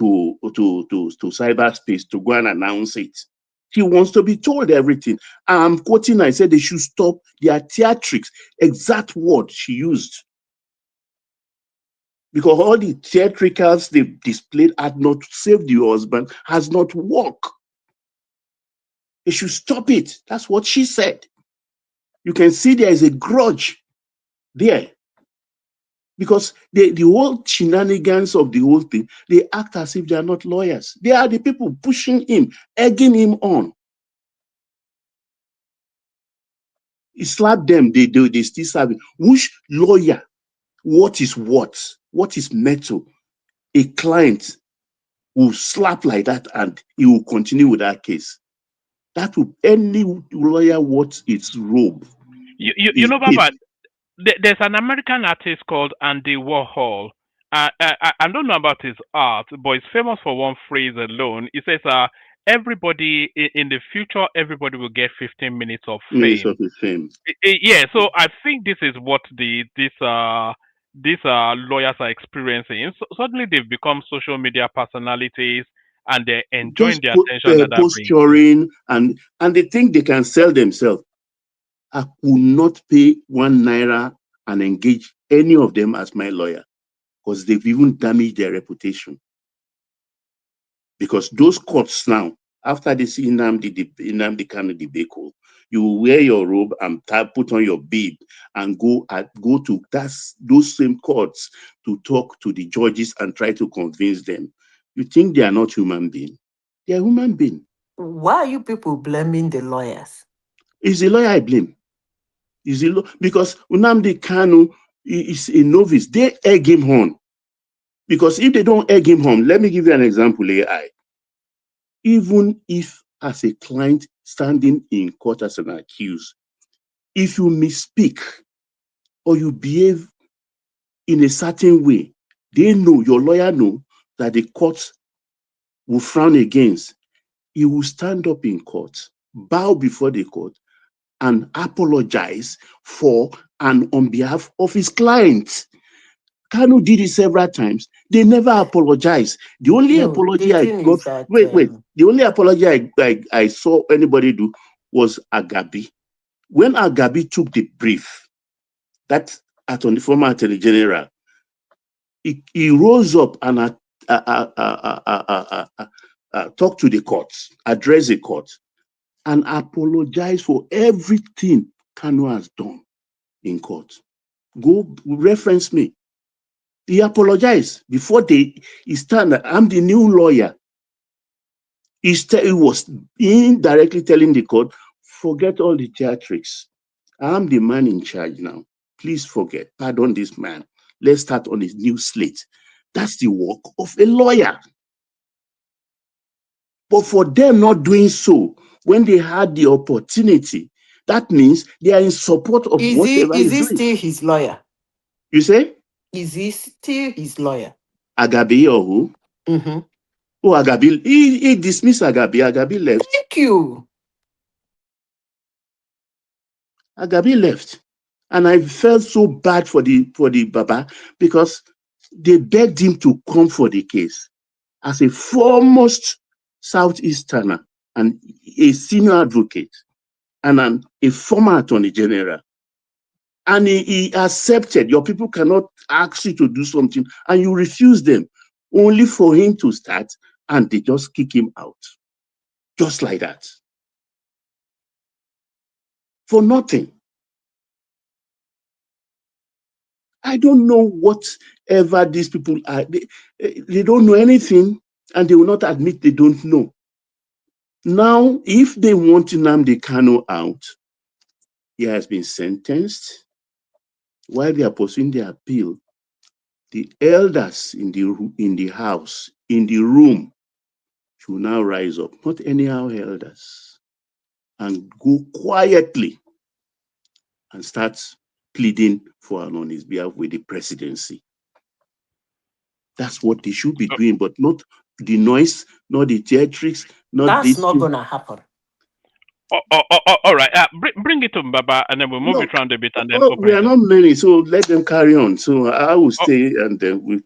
to cyberspace to go and announce it. She wants to be told everything. I'm quoting her. I said they should stop their theatrics. Exact word she used. Because all the theatricals they've displayed had not saved the husband, has not worked. They should stop it. That's what she said. You can see there is a grudge there. Because the whole shenanigans of the whole thing, they act as if they are not lawyers. They are the people pushing him, egging him on. He slapped them, they still serve him. Which lawyer, what is metal? A client will slap like that and he will continue with that case. That will, any lawyer what its robe. You know, Baba, there's an American artist called Andy Warhol. I don't know about his art, but he's famous for one phrase alone. He says, everybody in the future, everybody will get 15 minutes of fame. Minutes of his fame. Yeah, so I think this is what these lawyers are experiencing. So suddenly they've become social media personalities and they're enjoying the attention that brings. Posturing and they think they can sell themselves. I could not pay 1 naira and engage any of them as my lawyer because they've even damaged their reputation. Because those courts now, after this Nnamdi Kanu debacle, you wear your robe and put on your bib and go to those same courts to talk to the judges and try to convince them. You think they are not human beings? They are human beings. Why are you people blaming the lawyers? It's the lawyer I blame. Because Nnamdi Kanu is a novice. They egg him on. Because if they don't egg him on, let me give you an example, AI. Even if as a client standing in court as an accused, if you misspeak or you behave in a certain way, they know, your lawyer know that the court will frown against. he will stand up in court, bow before the court, and apologize for and on behalf of his client. Kanu did it several times. They never apologized. The only No, apology the I thing got, is that wait. The only apology I saw anybody do was Agabi. When Agabi took the brief, that former Attorney General, he rose up and talked to the courts, addressed the court, and apologized for everything Kanu has done in court. Go reference me. He apologized before he stand. I'm the new lawyer. He was indirectly telling the court, forget all the theatrics. I'm the man in charge now. Please forget. Pardon this man. Let's start on his new slate. That's the work of a lawyer. But for them not doing so, when they had the opportunity, that means they are in support of whatever is he's he doing. still his lawyer? You say? Is he still his lawyer? Agabi or who? Mm-hmm. Oh, Agabi. He dismissed Agabi. Agabi left. Thank you. Agabi left. And I felt so bad for the Baba because they begged him to come for the case as a foremost Southeasterner and a senior advocate and a former Attorney General. And he accepted. Your people cannot ask you to do something and you refuse them, only for him to start and they just kick him out. Just like that. For nothing. I don't know whatever these people are. They don't know anything and they will not admit they don't know. Now, if they want Nnamdi Kanu out, he has been sentenced. While they are pursuing the appeal, the elders in the house, in the room, should now rise up. Not anyhow elders. And go quietly and start pleading for and on his behalf with the presidency. That's what they should be doing, but not the noise, not the theatrics, not That's this. not gonna happen. All right. Bring it to Baba, and then we'll move it around a bit, and then open we it are up. not many, so let them carry on. So I will stay, and then we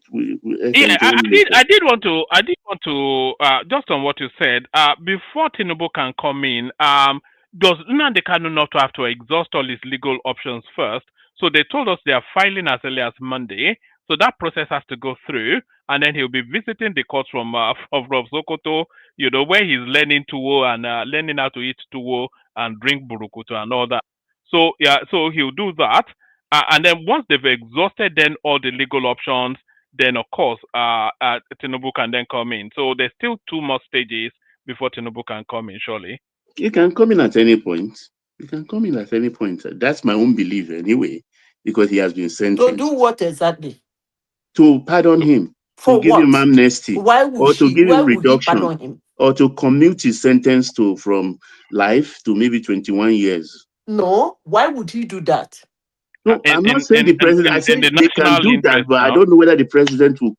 Yeah, can join later. I did want to just on what you said. Before Tinubu can come in, does Nnamdi Kanu not have to exhaust all his legal options first? So they told us they are filing as early as Monday. So that process has to go through, and then he'll be visiting the courts from Sokoto, where he's learning tuwo and learning how to eat tuwo and drink burukutu and all that. So yeah, so he'll do that, and then once they've exhausted then all the legal options, then of course Tinubu can then come in. So there's still 2 more stages before Tinubu can come in, surely. You can come in at any point. You can come in at any point. That's my own belief anyway, because he has been sentenced. To do what exactly? To pardon him, For to give him what? amnesty, Why would or to give why him would he reduction, pardon him? or to commute his sentence from life to maybe 21 years. No, why would he do that? No, I'm not saying the president. I said the they can national do that, interest but I now. don't know whether the president will.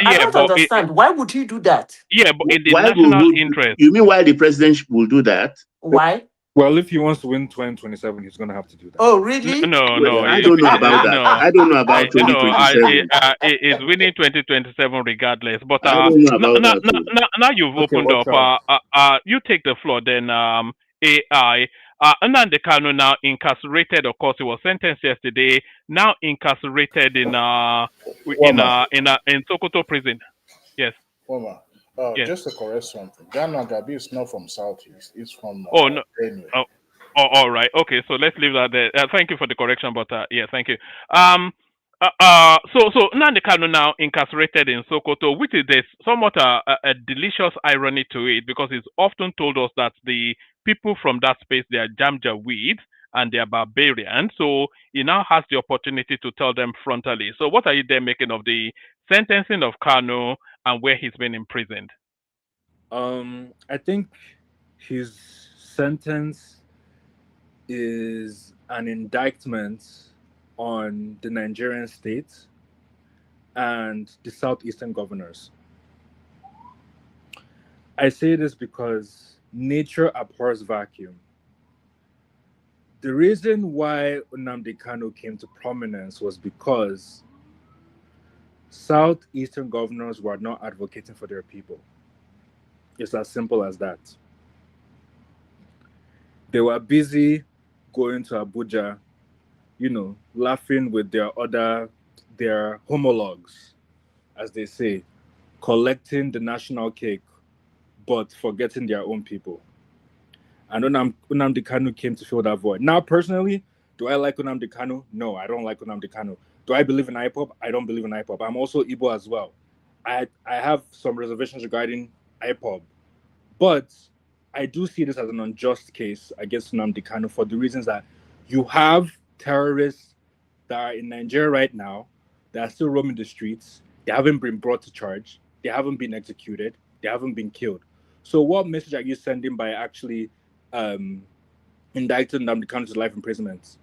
I don't understand. Why would he do that? Yeah, but in the Why national interest. You mean why the president will do that? Why? Well, if he wants to win 2027, he's going to have to do that. Oh, really? No. I don't know about that. No, I don't know about 2027. It's winning 2027 regardless. But I don't know about that. now you've opened up. You take the floor. Then AI. Nnamdi Kanu now incarcerated. Of course, he was sentenced yesterday. Now incarcerated in Sokoto prison. Yes. Woma, Yes. just to correct something, Ghana Gabi is not from Southeast. It's from No. Benue. Oh, all right. Okay, so let's leave that there. Thank you for the correction, but yeah, thank you. So Nnamdi Kanu now incarcerated in Sokoto, which is somewhat a delicious irony to it, because it's often told us that the people from that space, they are Janjaweeds and they are barbarians. So he now has the opportunity to tell them frontally. So what are you then making of the sentencing of Kanu and where he's been imprisoned? I think his sentence is an indictment on the Nigerian state and the southeastern governors. I say this because nature abhors vacuum. The reason why Nnamdi Kanu came to prominence was because southeastern governors were not advocating for their people. It's as simple as that. They were busy going to Abuja, laughing with their homologues, as they say, collecting the national cake, but forgetting their own people. And Nnamdi Kanu came to fill that void. Now, personally, do I like Nnamdi Kanu? No, I don't like Nnamdi Kanu. Do I believe in IPOB? I don't believe in IPOB. I'm also Igbo as well. I have some reservations regarding IPOB, but I do see this as an unjust case against Nnamdi Kanu for the reasons that you have terrorists that are in Nigeria right now that are still roaming the streets. They haven't been brought to charge. They haven't been executed. They haven't been killed. So what message are you sending by actually indicting Nnamdi Kanu to life imprisonment?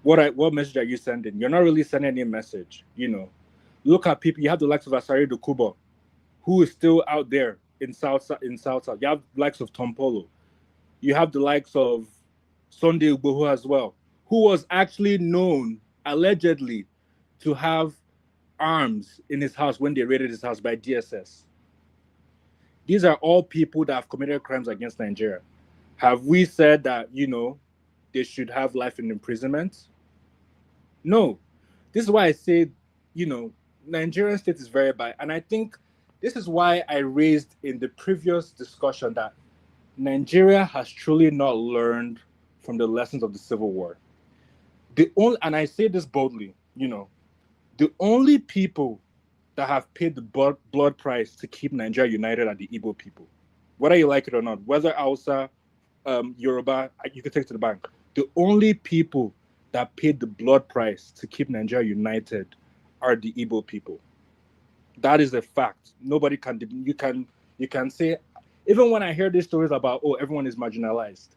What message are you sending? You're not really sending any message. Look at people. You have the likes of Asari Dokubo, who is still out there in South. You have the likes of Tom Polo. You have the likes of Sunday Ugboho as well, who was actually known allegedly to have arms in his house when they raided his house by DSS. These are all people that have committed crimes against Nigeria. Have we said that, they should have life in imprisonment? No. This is why I say, Nigerian state is very bad. And I think this is why I raised in the previous discussion that Nigeria has truly not learned from the lessons of the Civil War. And I say this boldly, the only people that have paid the blood price to keep Nigeria united are the Igbo people. Whether you like it or not, whether Hausa, Yoruba, you can take it to the bank. The only people that paid the blood price to keep Nigeria united are the Igbo people. That is a fact. Nobody can. You can say, even when I hear these stories about everyone is marginalized,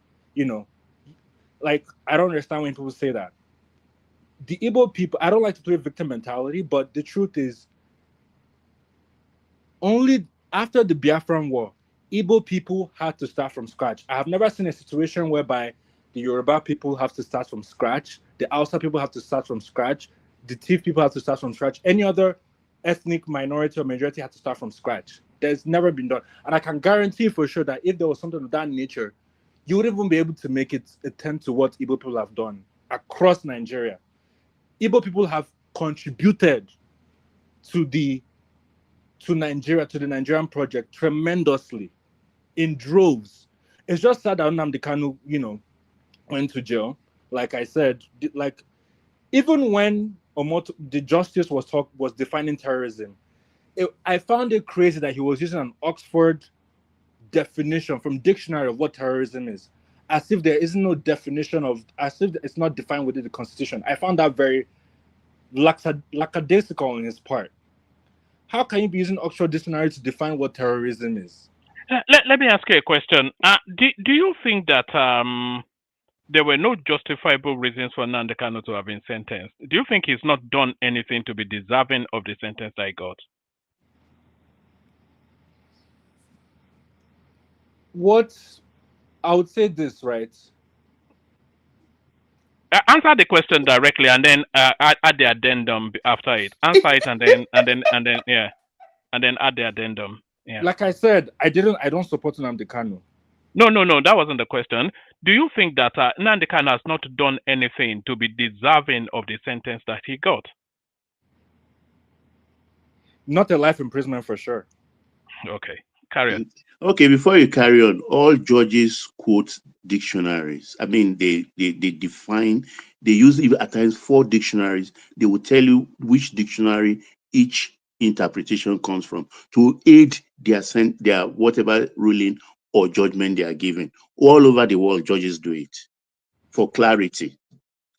like I don't understand when people say that. The Igbo people, I don't like to play victim mentality, but the truth is, only after the Biafran War, Igbo people had to start from scratch. I have never seen a situation whereby the Yoruba people have to start from scratch, the Hausa people have to start from scratch, the Tiv people have to start from scratch. Any other ethnic minority or majority had to start from scratch. There's never been done. And I can guarantee for sure that if there was something of that nature, you wouldn't even be able to make it attempt to what Igbo people have done across Nigeria. Igbo people have contributed to Nigeria, to the Nigerian project tremendously in droves. It's just sad that Nnamdi Kanu, went to jail. Like I said, even when the justice was defining terrorism, I found it crazy that he was using an Oxford definition from dictionary of what terrorism is, as if there is no definition as if it's not defined within the Constitution. I found that very lackadaisical on his part. How can you be using Oxford dictionary to define what terrorism is? Let me ask you a question. Do you think that there were no justifiable reasons for Nnamdi Kanu to have been sentenced? Do you think he's not done anything to be deserving of the sentence that he got? I would say this, right? Answer the question directly, and then add the addendum after it. Answer it, and then and then add the addendum. Yeah. Like I said, I don't support Nnamdi Kanu. No, that wasn't the question. Do you think that Nnamdi Kanu has not done anything to be deserving of the sentence that he got? Not a life imprisonment for sure. Okay, carry on. Okay, before you carry on, all judges quote dictionaries. I mean, they define, they use even at times 4 dictionaries. They will tell you which dictionary each interpretation comes from to aid their whatever ruling or judgment they are giving. All over the world, judges do it for clarity.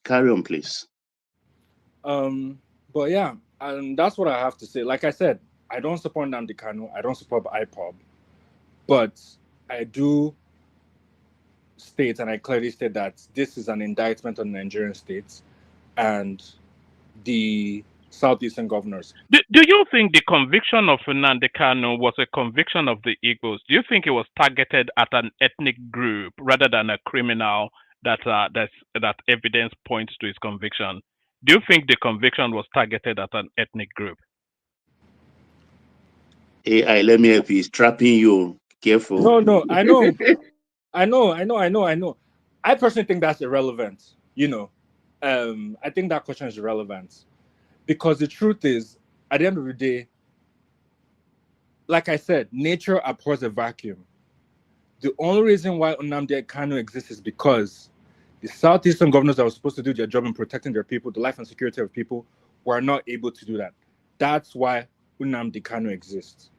Carry on, please. But yeah, and that's what I have to say. Like I said, I don't support Nnamdi Kanu. I don't support IPOB. But I do state, and I clearly state, that this is an indictment on the Nigerian state, and the southeastern governors. Do you think the conviction of Nnamdi Kanu was a conviction of the Igbos? Do you think it was targeted at an ethnic group rather than a criminal that evidence points to his conviction? Do you think the conviction was targeted at an ethnic group? AI, let me help you. He's trapping you. Careful. No, I know. I personally think that's irrelevant. I think that question is irrelevant. Because the truth is, at the end of the day, like I said, nature abhors a vacuum. The only reason why Nnamdi Kanu exists is because the southeastern governors that were supposed to do their job in protecting their people, the life and security of people, were not able to do that. That's why Nnamdi Kanu exists.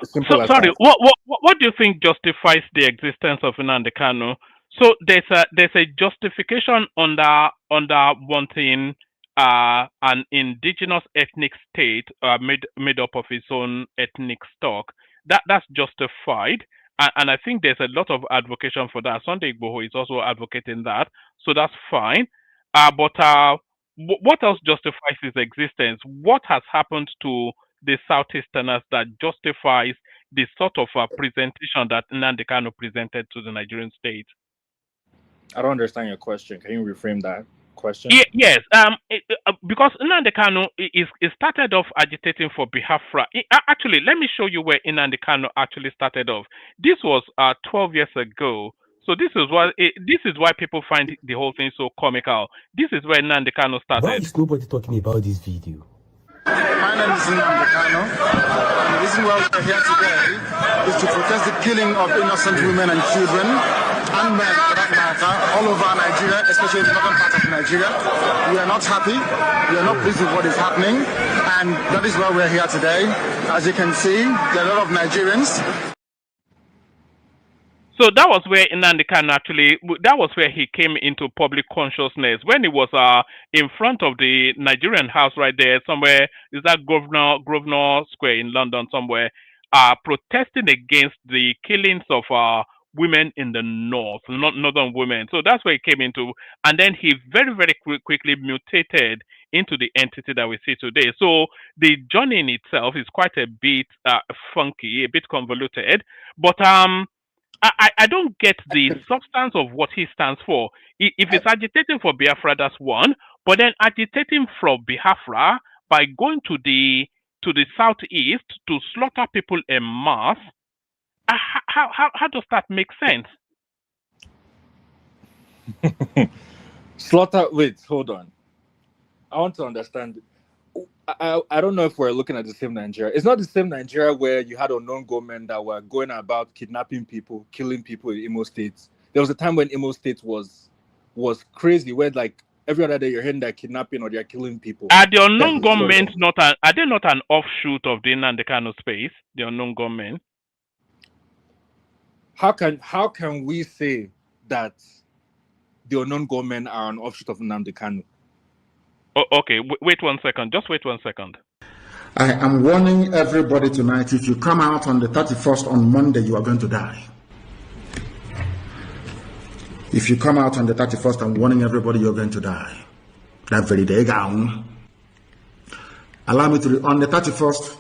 Sorry, what do you think justifies the existence of Nnamdi Kanu? So there's a justification under wanting an indigenous ethnic state made up of its own ethnic stock. That's justified, and I think there's a lot of advocacy for that. Sunday Igboho is also advocating that, so that's fine. But what else justifies his existence? What has happened to the Southeasterners that justifies the sort of presentation that Nnamdi Kanu presented to the Nigerian state? I don't understand your question. Can you reframe that question? Yes. Because Nnamdi Kanu is started off agitating for Biafra. Actually, let me show you where Nnamdi Kanu actually started off. This was 12 years ago. So this is why people find the whole thing so comical. This is where Nnamdi Kanu started. Why is nobody talking about this video? My name is Nnamdi Kanu, and the reason why we're here today is to protest the killing of innocent women and children, and men for that matter, all over Nigeria, especially in the northern part of Nigeria. We are not happy, we are not pleased with what is happening, and that is why we're here today. As you can see, there are a lot of Nigerians. So that was where Nnamdi Kanu that was where he came into public consciousness, when he was in front of the Nigerian house right there somewhere. Is that Grosvenor Square in London somewhere, protesting against the killings of women in the north, northern women. So that's where he came into, and then he very, very quickly mutated into the entity that we see today. So the journey in itself is quite a bit funky, a bit convoluted, but I don't get the substance of what he stands for. If he's agitating for Biafra, that's one. But then agitating for Biafra by going to the southeast to slaughter people en masse, how does that make sense? Slaughter. Wait, hold on. I want to understand. I don't know if we're looking at the same Nigeria. It's not the same Nigeria where you had unknown gunmen that were going about kidnapping people, killing people in Imo State. There was a time when Imo State was crazy, where like every other day you're hearing they're kidnapping or they're killing people. Are the unknown gunmen are they not an offshoot of the Nnamdi Kanu space? The unknown gunmen. How can we say that the unknown gunmen are an offshoot of Nnamdi Kanu? Oh, okay, wait 1 second. Just wait 1 second. I am warning everybody tonight, if you come out on the 31st on Monday, you are going to die. If you come out on the 31st, I'm warning everybody you're going to die. That very day, allow me to, on the 31st,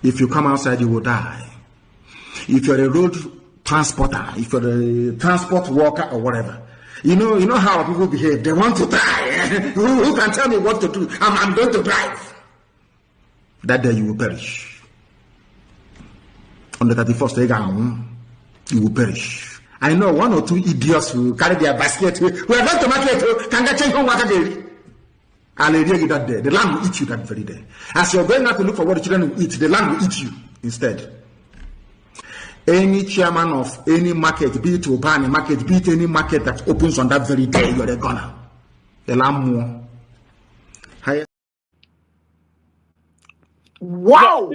if you come outside, you will die. If you're a road transporter, if you're a transport worker or whatever, you know how people behave. They want to die. Who can tell me what to do? I'm going to drive. That day you will perish. On the 31st, you will perish. I know one or two idiots who carry their basket. We are going to market. Can get change on what day? I'll hear you that day. The land will eat you that very day. As you're going out to look for what the children will eat, the land will eat you instead. Any chairman of any market, be it Obani market, be it any market that opens on that very day, you're a gunner. Wow!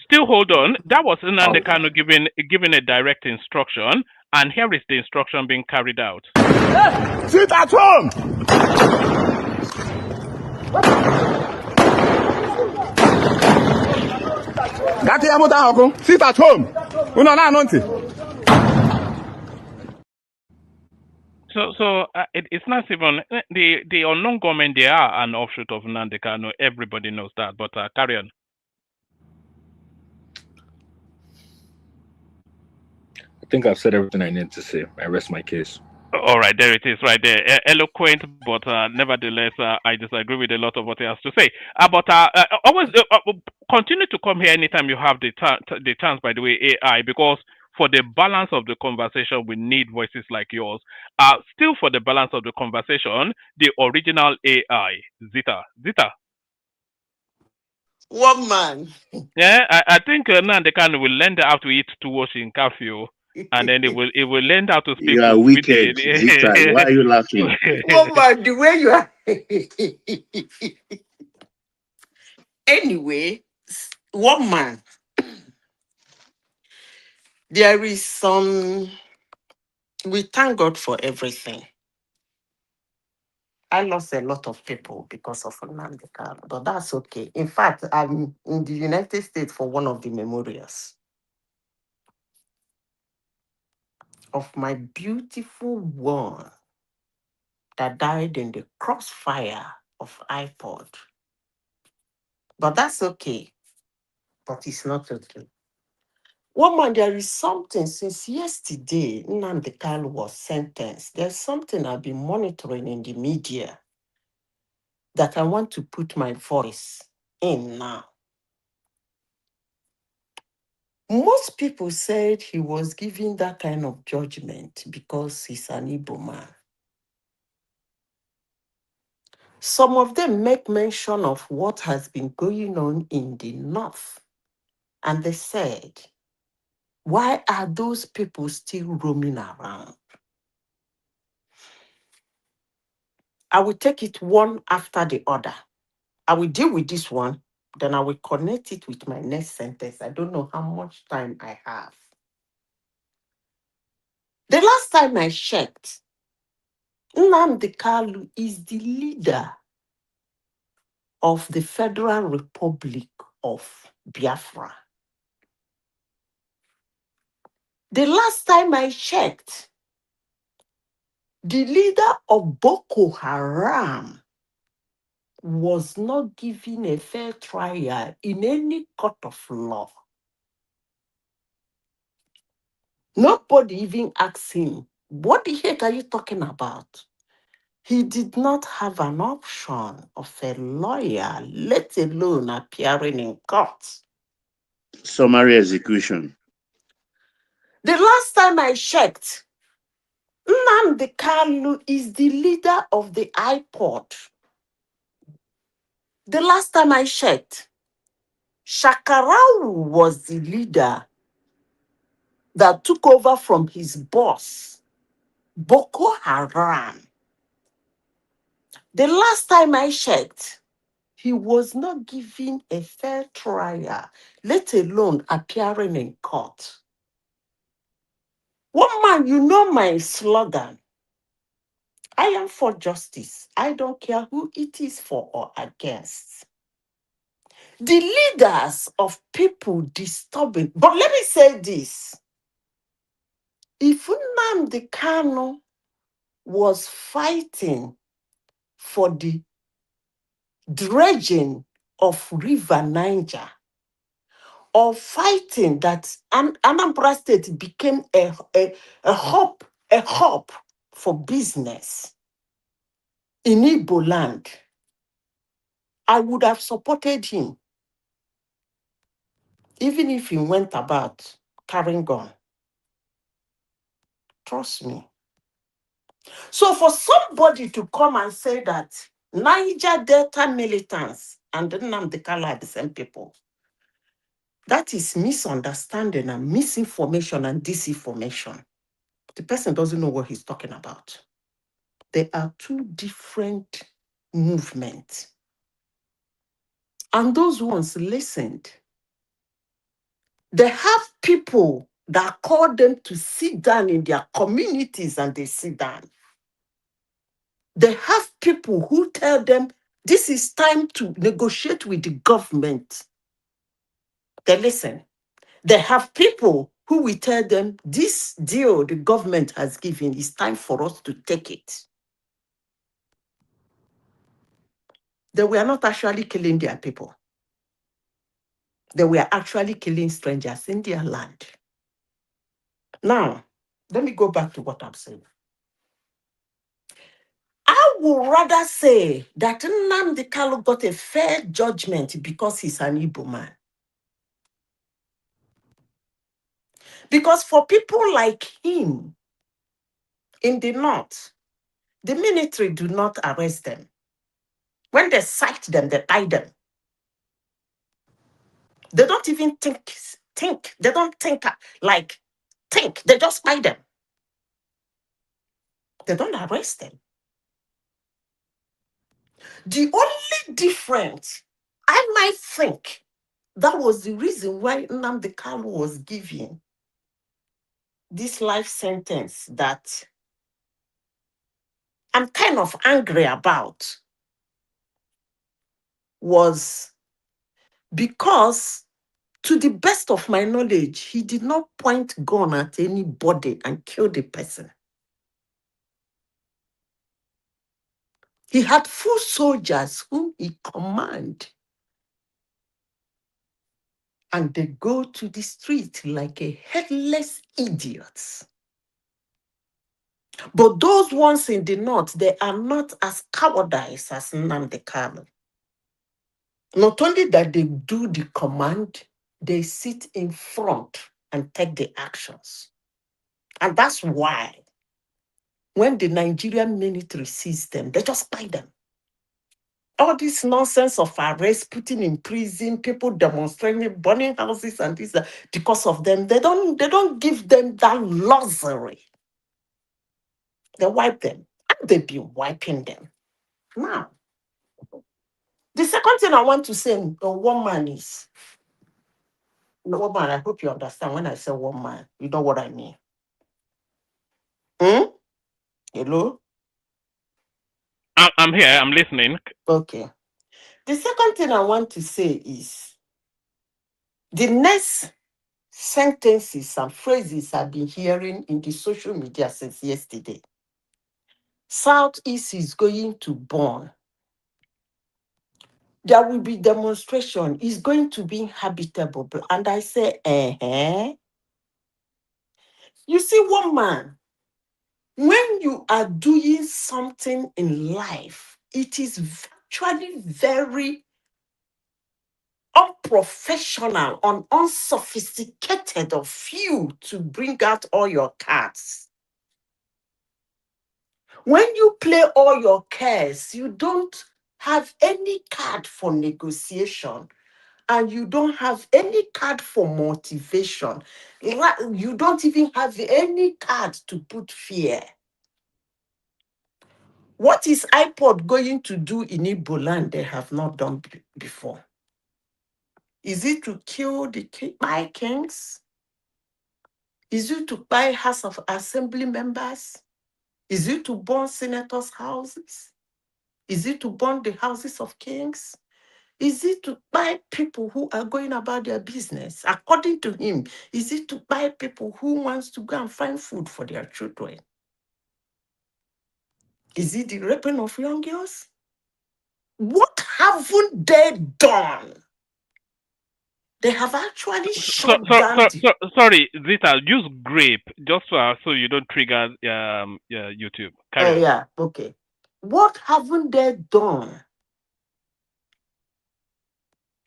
Still hold on. That was Nnamdi Kanu giving a direct instruction, and here is the instruction being carried out. Sit at home! Sit at home! It's not even the unknown government. They are an offshoot of Nnamdi Kanu. Everybody knows that. But carry on. I think I've said everything I need to say. I rest my case. All right, there it is, right there. Eloquent, but nevertheless, I disagree with a lot of what he has to say. But always continue to come here anytime you have the chance. By the way, AI, because for the balance of the conversation, we need voices like yours. Still for the balance of the conversation, the original AI, Zita. One man. Yeah, I think Nnamdi Kanu will learn how to eat tuwo in curfew, and then it will learn how to speak You are with wicked, Zita. Why are you laughing? One man, the way you are. Anyway, one man. There is some. We thank God for everything. I lost a lot of people because of Nnamdi Kanu, but that's okay. In fact, I'm in the United States for one of the memorials of my beautiful one that died in the crossfire of iPod. But that's okay. But it's not okay. One man, there is something since yesterday, Nnamdi Kanu was sentenced. There's something I've been monitoring in the media that I want to put my voice in now. Most people said he was giving that kind of judgment because he's an Igbo man. Some of them make mention of what has been going on in the north. And they said, why are those people still roaming around? I will take it one after the other. I will deal with this one, then I will connect it with my next sentence. I don't know how much time I have. The last time I checked, Nnamdi Kanu is the leader of the Federal Republic of Biafra. The last time I checked, the leader of Boko Haram was not given a fair trial in any court of law. Nobody even asked him, what the heck are you talking about? He did not have an option of a lawyer, let alone appearing in court. Summary execution. The last time I checked, Nnamdi Kanu is the leader of the iPod. The last time I checked, Shakarau was the leader that took over from his boss, Boko Haram. The last time I checked, he was not given a fair trial, let alone appearing in court. One man, you know my slogan. I am for justice. I don't care who it is for or against. The leaders of people disturbing. But let me say this. If Nnamdi Kanu was fighting for the dredging of River Niger, or fighting that Anambra State became a hub for business in Igbo land, I would have supported him, even if he went about carrying gun. Trust me. So for somebody to come and say that Niger Delta militants and Nnamdi Kanu are the same people, that is misunderstanding and misinformation and disinformation. The person doesn't know what he's talking about. They are two different movements. And those ones listened. They have people that call them to sit down in their communities and they sit down. They have people who tell them this is time to negotiate with the government. They listen. They have people who will tell them this deal the government has given, it's time for us to take it. They were not actually killing their people. They were actually killing strangers in their land. Now, let me go back to what I'm saying. I would rather say that Nnamdi Kanu got a fair judgment because he's an Igbo man. Because for people like him in the north, the military do not arrest them. When they cite them, they tie them. They don't even think. They don't think think. They just tie them. They don't arrest them. The only difference, I might think, that was the reason why Nnamdi Kanu was given this life sentence that I'm kind of angry about, was because, to the best of my knowledge, he did not point gun at anybody and kill the person. He had full soldiers whom he commanded, and they go to the street like a headless idiots. But those ones in the north, they are not as cowardice as Nnamdi Kanu. Not only that they do the command, they sit in front and take the actions. And that's why when the Nigerian military sees them, they just buy them. All this nonsense of arrest, putting in prison, people demonstrating, burning houses and this, because of them, they don't give them that luxury. They wipe them, and they've been wiping them. Now, the second thing I want to say on woman is, woman, I hope you understand when I say woman, you know what I mean. Hello? I'm here, I'm listening. Okay. The second thing I want to say is, the next sentences and phrases I've been hearing in the social media since yesterday. Southeast is going to burn. There will be demonstration. It's going to be inhabitable. And I say, You see, woman, when you are doing something in life, it is actually very unprofessional and unsophisticated of you to bring out all your cards. When you play all your cards, you don't have any card for negotiation, and you don't have any card for motivation. You don't even have any card to put fear. What is iPod going to do in Igbo land they have not done before? Is it to kill the kings? Is it to buy House of Assembly members? Is it to burn senators' houses? Is it to burn the houses of kings? Is it to buy people who are going about their business? According to him, is it to buy people who wants to go and find food for their children? Is it the raping of young girls? What haven't they done? They have actually shut down Sorry, Zita, use grape just so you don't trigger YouTube. Carry on. Yeah, okay. What haven't they done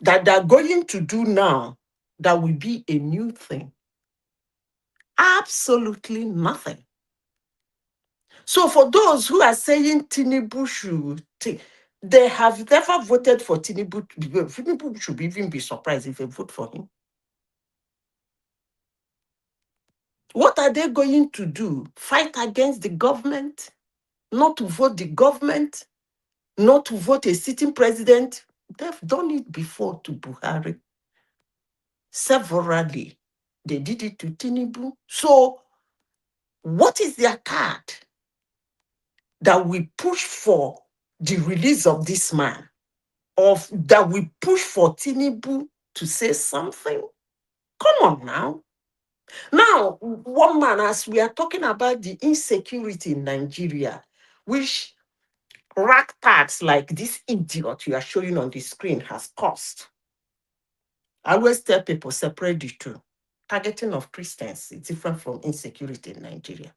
that they're going to do now that will be a new thing? Absolutely nothing. So for those who are saying Tinubu should take, they have never voted for Tinubu. Tinubu should even be surprised if they vote for him. What are they going to do? Fight against the government? Not to vote the government? Not to vote a sitting president? They've done it before to Buhari. Severally. They did it to Tinubu. So what is their card that we push for the release of this man? Or that we push for Tinubu to say something? Come on now. Now, one man, as we are talking about the insecurity in Nigeria, which ragtags like this idiot you are showing on the screen has caused. I always tell people separate the two. Targeting of Christians is different from insecurity in Nigeria.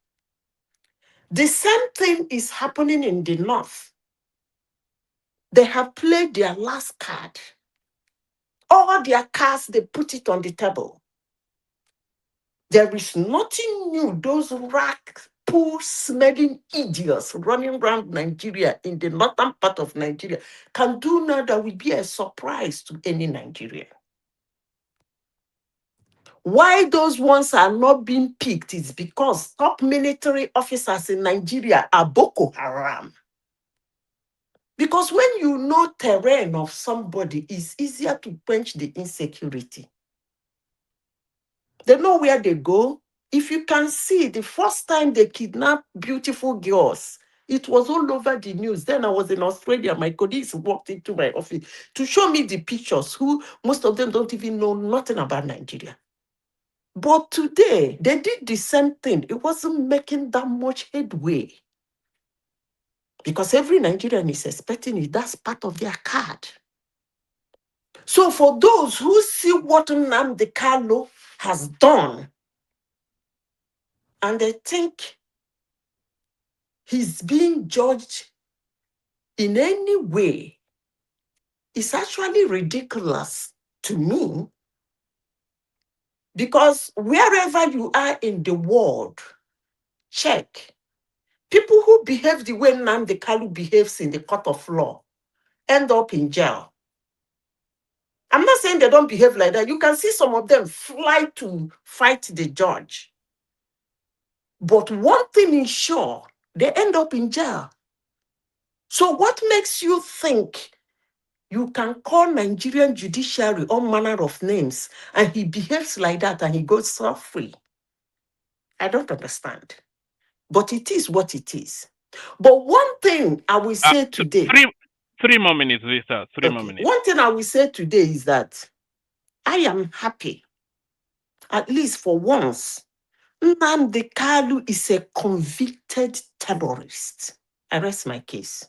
The same thing is happening in the north. They have played their last card. All their cards, they put it on the table. There is nothing new. Those rag poor smelling idiots running around Nigeria in the northern part of Nigeria can do now that will be a surprise to any Nigerian. Why those ones are not being picked is because top military officers in Nigeria are Boko Haram. Because when you know terrain of somebody, it's easier to quench the insecurity. They know where they go. If you can see, the first time they kidnapped beautiful girls, it was all over the news. Then I was in Australia. My colleagues walked into my office to show me the pictures, who most of them don't even know nothing about Nigeria. But today, they did the same thing. It wasn't making that much headway. Because every Nigerian is expecting it. That's part of their card. So for those who see what Nnamdi Kanu has done, and they think he's being judged in any way, it's actually ridiculous to me. Because wherever you are in the world, check. People who behave the way Nnamdi Kanu behaves in the court of law end up in jail. I'm not saying they don't behave like that. You can see some of them fly to fight the judge. But one thing is sure, they end up in jail. So what makes you think you can call Nigerian judiciary all manner of names and he behaves like that and he goes free? I don't understand. But it is what it is. But one thing I will say today. Three more minutes, Lisa. Three more minutes. One thing I will say today is that I am happy, at least for once, Nnamdi Kanu is a convicted terrorist. I rest my case.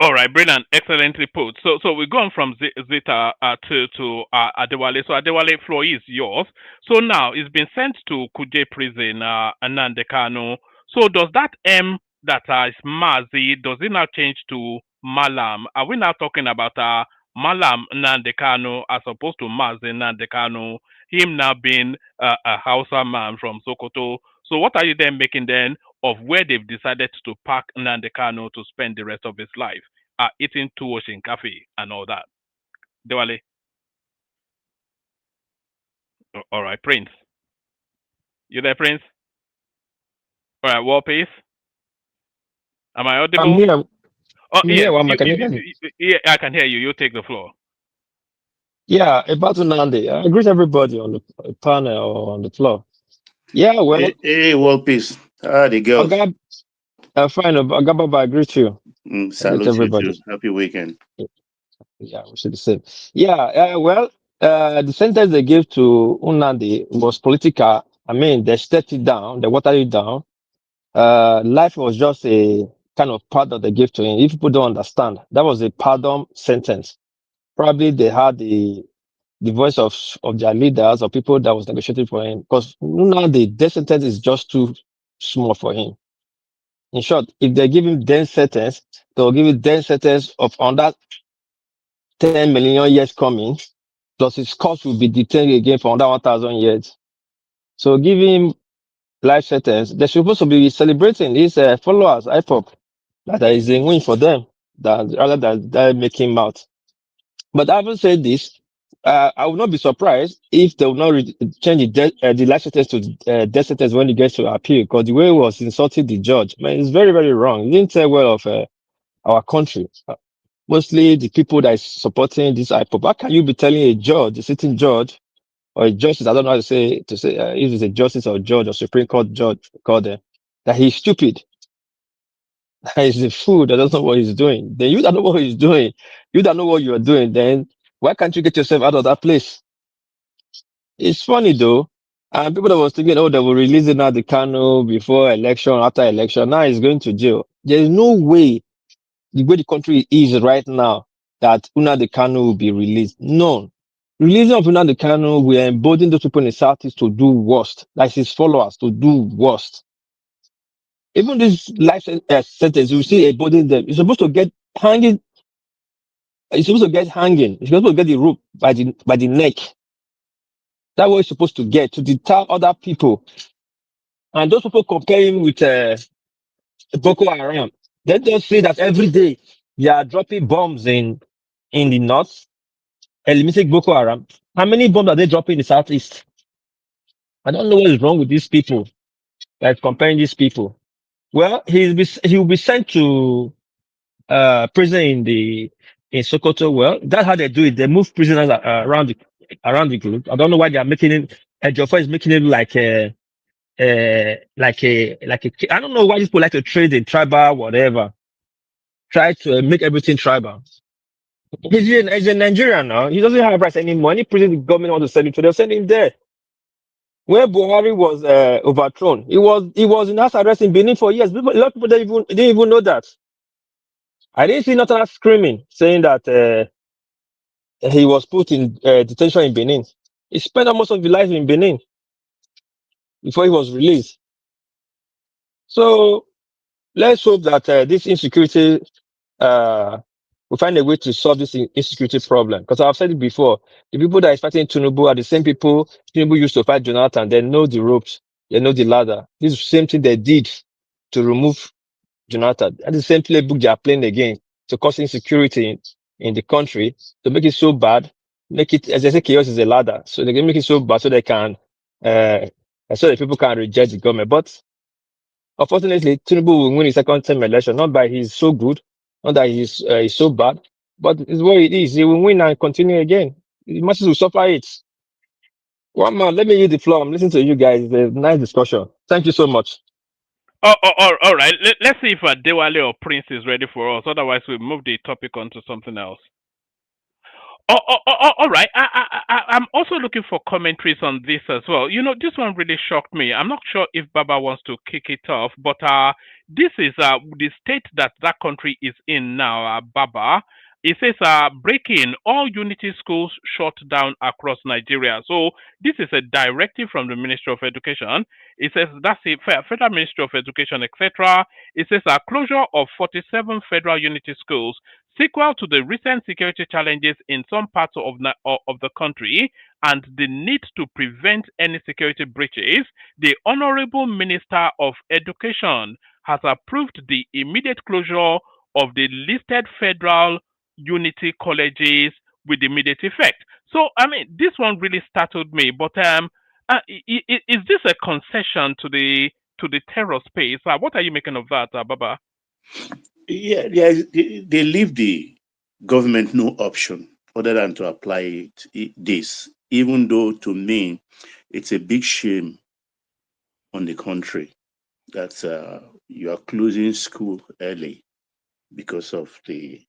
All right, brilliant, excellently put. So we're going from Zita to Adewale. So Adewale, floor is yours. So now it's been sent to Kuje prison, Nnamdi Kanu. So does that M that is Mazi, does it now change to Malam? Are we now talking about Malam Nnamdi Kanu as opposed to Mazi Nnamdi Kanu? Him now being a Hausa man from Sokoto. So what are you then making then of where they've decided to park Nnamdi Kanu to spend the rest of his life, eating tuwo cafe and all that? Dewale. All right, Prince. You there, Prince? All right, War Peace. Am I audible? I'm here. Oh, I'm yes. here. Wama, can you hear me? Yeah, I can hear you. You take the floor. Yeah, about Nnamdi. I greet everybody on the panel or on the floor. Yeah, well. Hey, World Peace. The girls. Fine. Agababa, I greet you. Salute everybody. You too. Happy weekend. Yeah, we should be safe. Yeah, well, the sentence they gave to Nnamdi was political. I mean, they stepped it down, they watered it down. Life was just a kind of pardon they gave to him. If people don't understand, that was a pardon sentence. Probably they had the voice of their leaders or people that was negotiating for him, because now the death sentence is just too small for him. In short, if they give him death sentence, they'll give him death sentence of under 10 million years coming, plus his cost will be detained again for under 1,000 years. So give him life sentence. They're supposed to be celebrating his followers, IPOP. That is a win for them, rather than they make him out. But having said this, I would not be surprised if they will not change the life sentence to death sentence when it gets to appeal, because the way he was insulting the judge, man, it's very, very wrong. He didn't say well of our country. Mostly the people that is supporting this IPOP. How can you be telling a judge, a sitting judge, or a justice, I don't know how to say if it's a justice or judge or Supreme Court judge, call them, that he's stupid? That he's a fool that doesn't know what he's doing. Then you don't know what he's doing. You don't know what you're doing. Then why can't you get yourself out of that place? It's funny though. And people that was thinking, oh, they will release Nnamdi Kanu before election, after election. Now he's going to jail. There is no way the way the country is right now that Nnamdi Kanu will be released. No. Releasing of Nnamdi Kanu will embolden those people in the Southeast to do worst, like his followers to do worst. Even this life sentence, you see embolden them. You're supposed to get hanging. You're supposed to get hanging. You're supposed to get the rope by the neck. That's what you're supposed to get to deter other people. And those people compare him with Boko Haram. They just say that every day they are dropping bombs in the north, eliminating Boko Haram. How many bombs are they dropping in the southeast? I don't know what is wrong with these people. Like comparing these people. Well, he will be sent to prison in Sokoto. Well, that's how they do it. They move prisoners around the globe. I don't know why they are making it. Ejiofor is making it I don't know why people like to trade in tribal whatever. Try to make everything tribal. He's a Nigerian now. He doesn't have rights anymore. Any prison the government wants to send him to, they'll send him there. Where Buhari was overthrown, he was in house arrest in Benin for years. A lot of people didn't even know that. I didn't see nothing screaming saying that he was put in detention in Benin. He spent almost of his life in Benin before he was released. So let's hope that this insecurity we find a way to solve this insecurity problem. Because I've said it before, the people that is fighting Tinubu are the same people Tinubu used to fight Jonathan. They know the ropes, they know the ladder. This is the same thing they did to remove Jonathan. And the same playbook they are playing again to cause insecurity in the country, to make it so bad, make it, as I say, chaos is a ladder. So they can make it so bad so they can, so that people can reject the government. But unfortunately, Tinubu will win his second term election, not by he's so good, not that he's so bad, but it's what it is. He will win and continue again. The masses will suffer it. One man, let me use the floor. I'm listening to you guys. It's a nice discussion. Thank you so much. All right. Let's see if Dewale or Prince is ready for us. Otherwise, we'll move the topic on to something else. All right. I'm also looking for commentaries on this as well. You know, this one really shocked me. I'm not sure if Baba wants to kick it off, but this is the state that country is in now, Baba. It says breaking all unity schools shut down across Nigeria. So this is a directive from the Ministry of Education. It says that's the Federal Ministry of Education, etc. It says a closure of 47 federal unity schools sequel to the recent security challenges in some parts of the country and the need to prevent any security breaches, the Honorable Minister of Education has approved the immediate closure of the listed federal unity colleges with immediate effect. So, I mean, this one really startled me. But is this a concession to the terror space? What are you making of that, Baba? Yeah, they leave the government no option other than to apply this, even though to me, it's a big shame on the country that you are closing school early because of the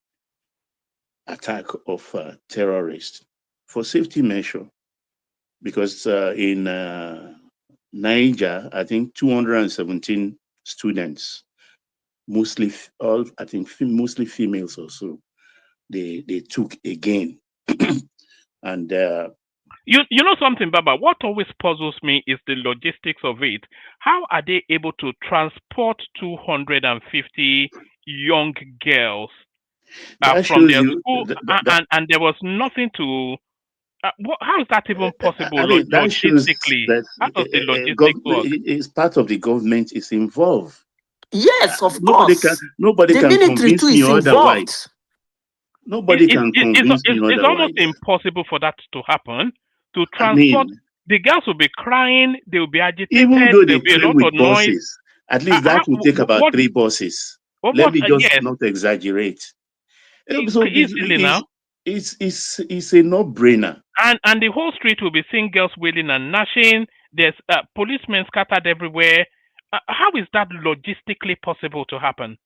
attack of terrorists for safety measure. Because in Niger, I think 217 students, mostly all I think mostly females or so, they took again. And you know something, Baba? What always puzzles me is the logistics of it. How are they able to transport 250 young girls that from shows their you school, and there was nothing to? How is that even possible I mean, that shows logistically? that How does the logistics work? is part of the government is involved. Yes, of Nobody course. nobody The can military too convince me is otherwise. involved. Nobody can convince me It's almost otherwise. impossible for that to happen. To I transport, mean, the girls will be crying, they will be even agitated, though there they will be a train lot with of noise. buses, at least that will take about What 3 buses. what Let me just yes, not exaggerate. So easily now. it's a no-brainer. And the whole street will be seeing girls wailing and gnashing. There's policemen scattered everywhere. How is that logistically possible to happen?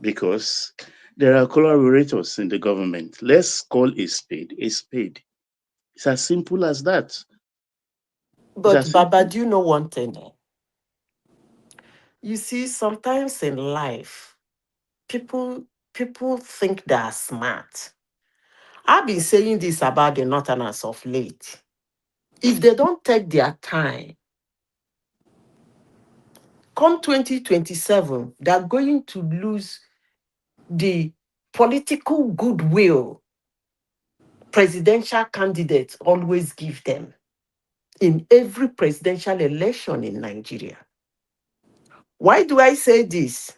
Because there are collaborators in the government. Let's call a spade a spade. It's as simple as that. But Baba, do you know one thing? You see, sometimes in life, people think they are smart. I've been saying this about the Northerners of late. If they don't take their time, come 2027, they're going to lose the political goodwill presidential candidates always give them in every presidential election in Nigeria. Why do I say this?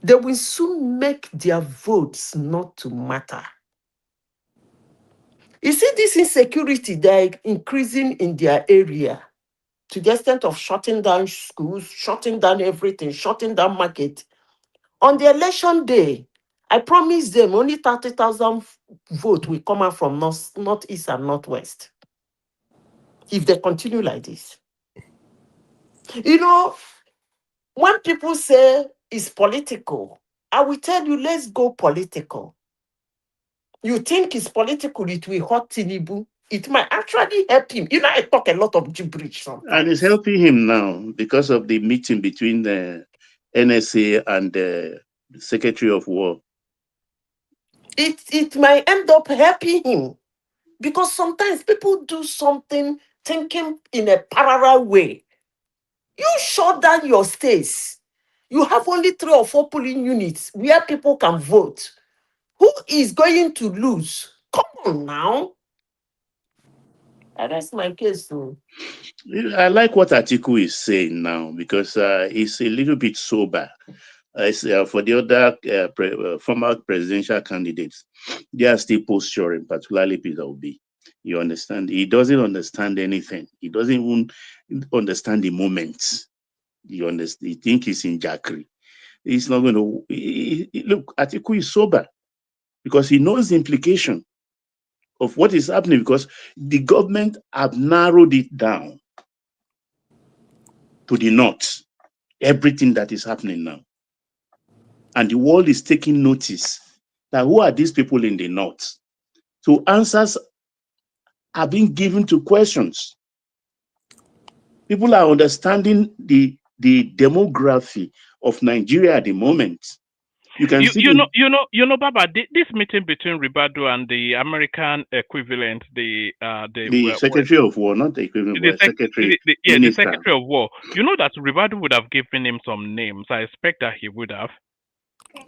They will soon make their votes not to matter. You see, this insecurity, they're increasing in their area to the extent of shutting down schools, shutting down everything, shutting down market. On the election day, I promise them only 30,000 votes will come out from northeast and northwest if they continue like this. You know, when people say it's political, I will tell you, let's go political. You think it's political, it will hurt Tinubu. It might actually help him. You know, I talk a lot of gibberish sometimes. And it's helping him now because of the meeting between the NSA and the Secretary of War. It might end up helping him because sometimes people do something thinking in a parallel way. You shut down your states. You have only 3 or 4 polling units where people can vote. Who is going to lose? Come on now. That's my case too. I like what Atiku is saying now because he's a little bit sober. For the other former presidential candidates, they are still posturing, particularly Peter Obi. You understand? He doesn't understand anything. He doesn't even understand the moments. You understand? He thinks he's in Jackery. He's not going to look. Atiku is sober because he knows the implication of what is happening because the government have narrowed it down to the north. Everything that is happening now. And the world is taking notice that who are these people in the north? So answers are being given to questions. People are understanding the demography of Nigeria at the moment. You can see Baba, this meeting between Ribadu and the American equivalent, the Secretary of War, not the equivalent, but Secretary, the Secretary of War. You know that Ribadu would have given him some names. I expect that he would have.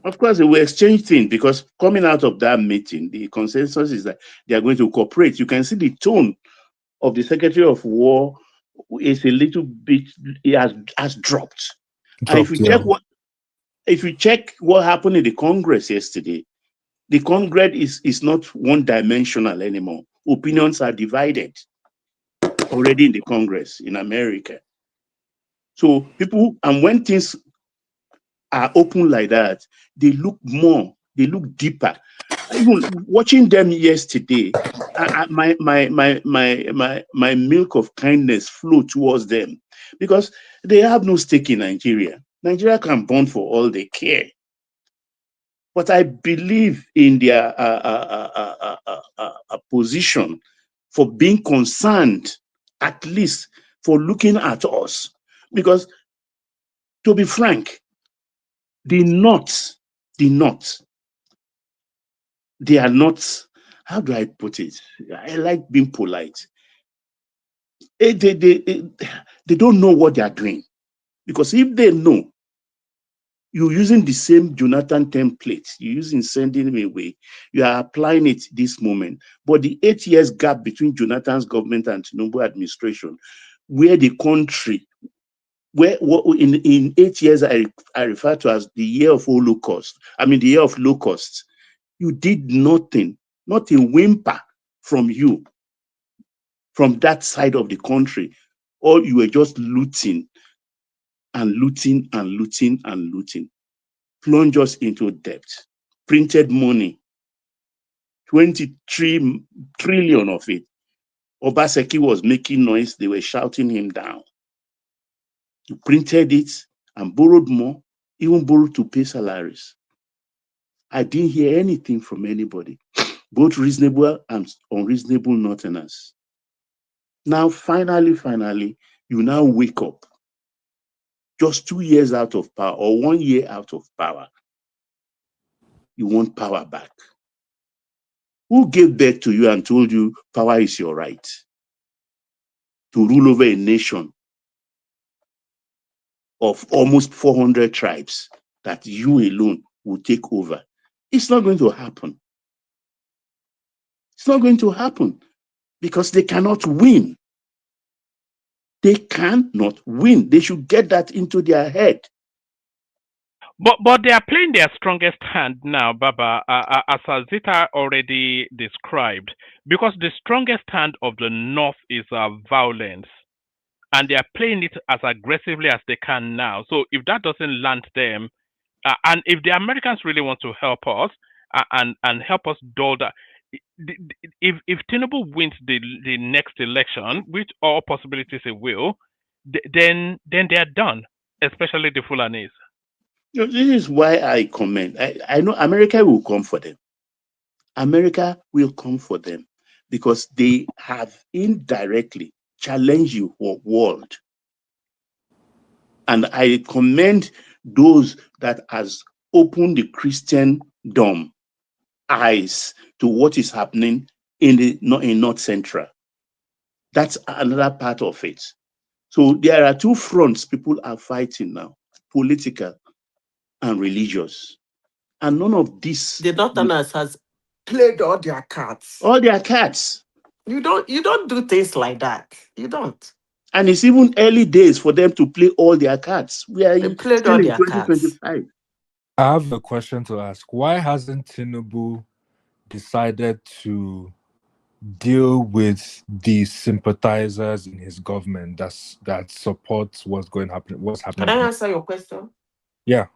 Of course, they will exchange things because coming out of that meeting, the consensus is that they are going to cooperate. You can see the tone of the Secretary of War is a little bit, it has dropped. And if you check what happened in the Congress yesterday, the Congress is not one-dimensional anymore. Opinions are divided already in the Congress in America. So people, and when things are open like that, they look more, they look deeper. Even watching them yesterday, my milk of kindness flow towards them because they have no stake in Nigeria. Nigeria can burn for all they care. But I believe in their position for being concerned, at least for looking at us. Because to be frank, they are not, how do I put it? I like being polite. They don't know what they are doing. Because if they know, you're using the same Jonathan template, you're using sending him away, you are applying it this moment. But the 8 years gap between Jonathan's government and Tinubu administration, where the country, where in 8 years I refer to as the year of Holocaust, the year of locusts, you did nothing, not a whimper from you, from that side of the country. Or you were just looting and looting and looting and looting. Plunge us into debt. Printed money, 23 trillion of it. Obaseki was making noise, they were shouting him down. You printed it and borrowed more, even borrowed to pay salaries. I didn't hear anything from anybody, both reasonable and unreasonable Northerners. Now, finally, you now wake up. Just 2 years out of power or 1 year out of power, you want power back. Who gave birth to you and told you power is your right to rule over a nation of almost 400 tribes that you alone will take over? It's not going to happen. It's not going to happen because they cannot win. They cannot win. They should get that into their head. But they are playing their strongest hand now, Baba, as Azita already described, because the strongest hand of the North is violence, and they are playing it as aggressively as they can now. So if that doesn't land them, and if the Americans really want to help us and help us dull that, if Tinubu wins the next election, which all possibilities it will, then they are done, especially the Fulanis. You know, this is why I comment. I know America will come for them. America will come for them because they have indirectly challenged your world. And I commend those that has opened the Christendom eyes to what is happening in North Central. That's another part of it. So there are two fronts people are fighting now: political and religious. And none of this. The Northerners has played all their cards. All their cards. You don't do things like that. You don't. And it's even early days for them to play all their cards. We are still in 2025. I have a question to ask. Why hasn't Tinubu decided to deal with the sympathizers in his government that support what's happening? Can I answer your question? Yeah.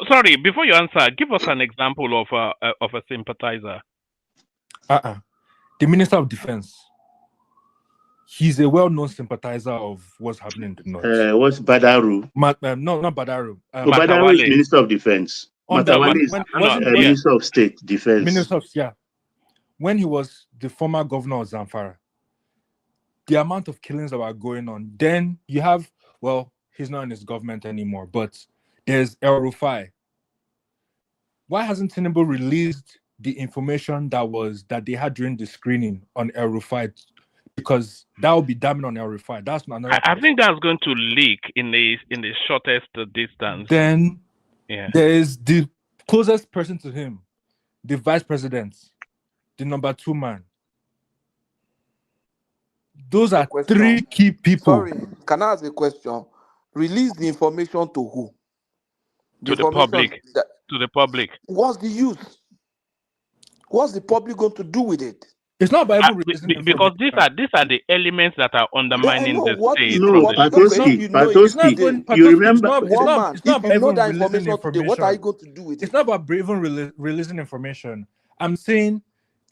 Sorry, before you answer, give us an example of a sympathizer. The Minister of Defense. He's a well-known sympathizer of what's happening in the North. What's Badaru? No, not Badaru. Badaru is Minister of Defense. Matawale is Minister of State Defense. Minister of, yeah. When he was the former governor of Zamfara, the amount of killings that were going on, then you have, well, he's not in his government anymore, but there's El Rufai. Why hasn't Tinubu released the information that they had during the screening on El Rufai? Because that would be damning on El Rufai. That's not another. I think that's going to leak in the shortest distance. Then there is the closest person to him, the vice president, the number 2 man. Those are 3 key people. Sorry, can I ask a question? Release the information to who? To the public. To the public. What's the use? What's the public going to do with it? It's not about even releasing because these are the elements that are undermining the state. No, Patoski, you remember? It's not if you know that information today, what are you going to do with it? It's not about even releasing information. I'm saying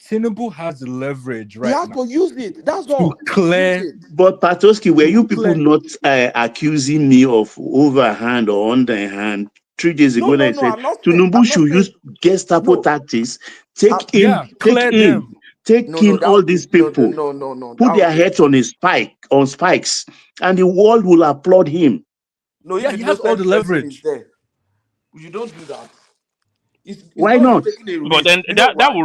Tinubu has the leverage right now. He has to use it. That's all. To clear. But Patoski, were you people not accusing me of overhand or underhand? 3 days ago, I said Tinubu should use Gestapo tactics. Take in all these people. Put their heads on spikes, and the world will applaud him. No, he has all the leverage. You don't do that. Why not? But then that will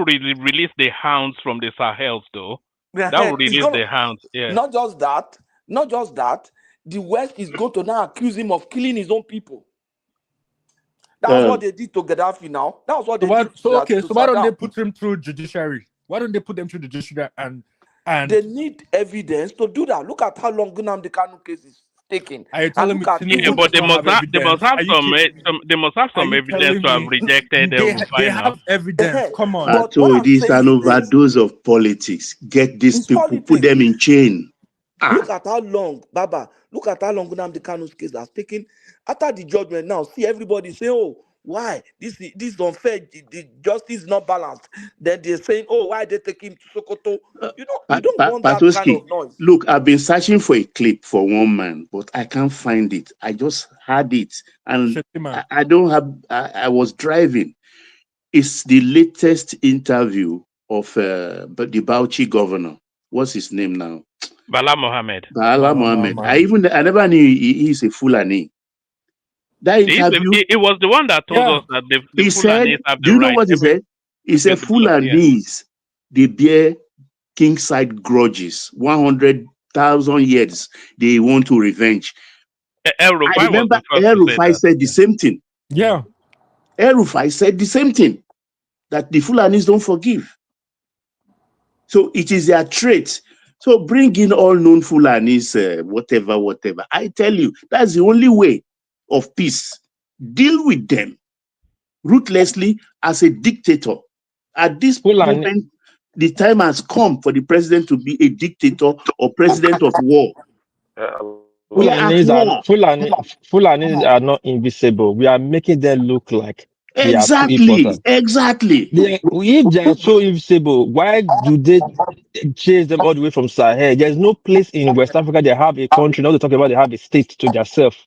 release the hounds from the Sahels, though. That will release the hounds. Yeah. Not just that. The West is going to now accuse him of killing his own people. That's what they did to Gaddafi now. That's what they did. So why don't they put him through judiciary? Why don't they put them through the judiciary and they need evidence to do that? Look at how long Nnamdi Kanu case is taking. Are you telling me? But they must have some evidence to have rejected. They have evidence. Come on. I told you, this an overdose of politics. Get these people, put them in chain. Look at how long, Baba. Look at how long Nnamdi Kanu's case has taken. After the judgment now, see everybody say, oh, why? This is unfair. The justice is not balanced. Then they're saying, oh, why they take him to Sokoto? You don't want that kind of noise. Look, I've been searching for a clip for one man, but I can't find it. I just had it. And I don't have, I was driving. It's the latest interview of the Bauchi governor what's his name now? Bala Mohammed. Bala Mohammed. I never knew he's a Fulani. That interview. It was the one that told us that the He said, Fulanis have do the you know right. what he said? He said Fulanese, they bear king-side grudges, 100,000 years they want to revenge. El I Rufai was remember the first El to say Rufai that. said the same thing. Yeah. El Rufai said the same thing, that the Fulanis don't forgive. So it is their trait. So bring in all known Fulanis, whatever. I tell you, that's the only way of peace. Deal with them ruthlessly as a dictator. At this moment, the time has come for the president to be a dictator or president of war. We are at war. Fulanis are not invisible. We are making them look like they are too important. Exactly. If they are so invisible, why do they chase them all the way from Sahel? There's no place in West Africa they have a country. Now they talk about they have a state to themselves.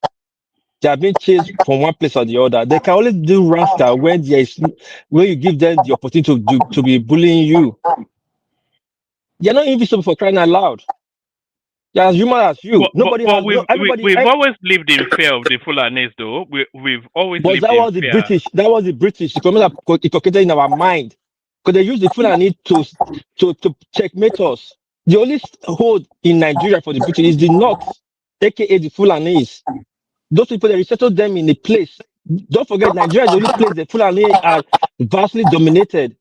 They are being chased from one place or the other. They can only do rascal when you give them the opportunity to be bullying you. They're not invisible for crying out loud. They're as human as you. We've always lived in fear of the Fulanis, though. We've always lived that in was the fear. British. That was the British. The communist inculcated in our mind because they use the Fulani to checkmate us. The only hold in Nigeria for the British is the North, aka the Fulanis. Those people, they resettled them in a place. Don't forget, Nigeria is the only place the Fulani are vastly dominated.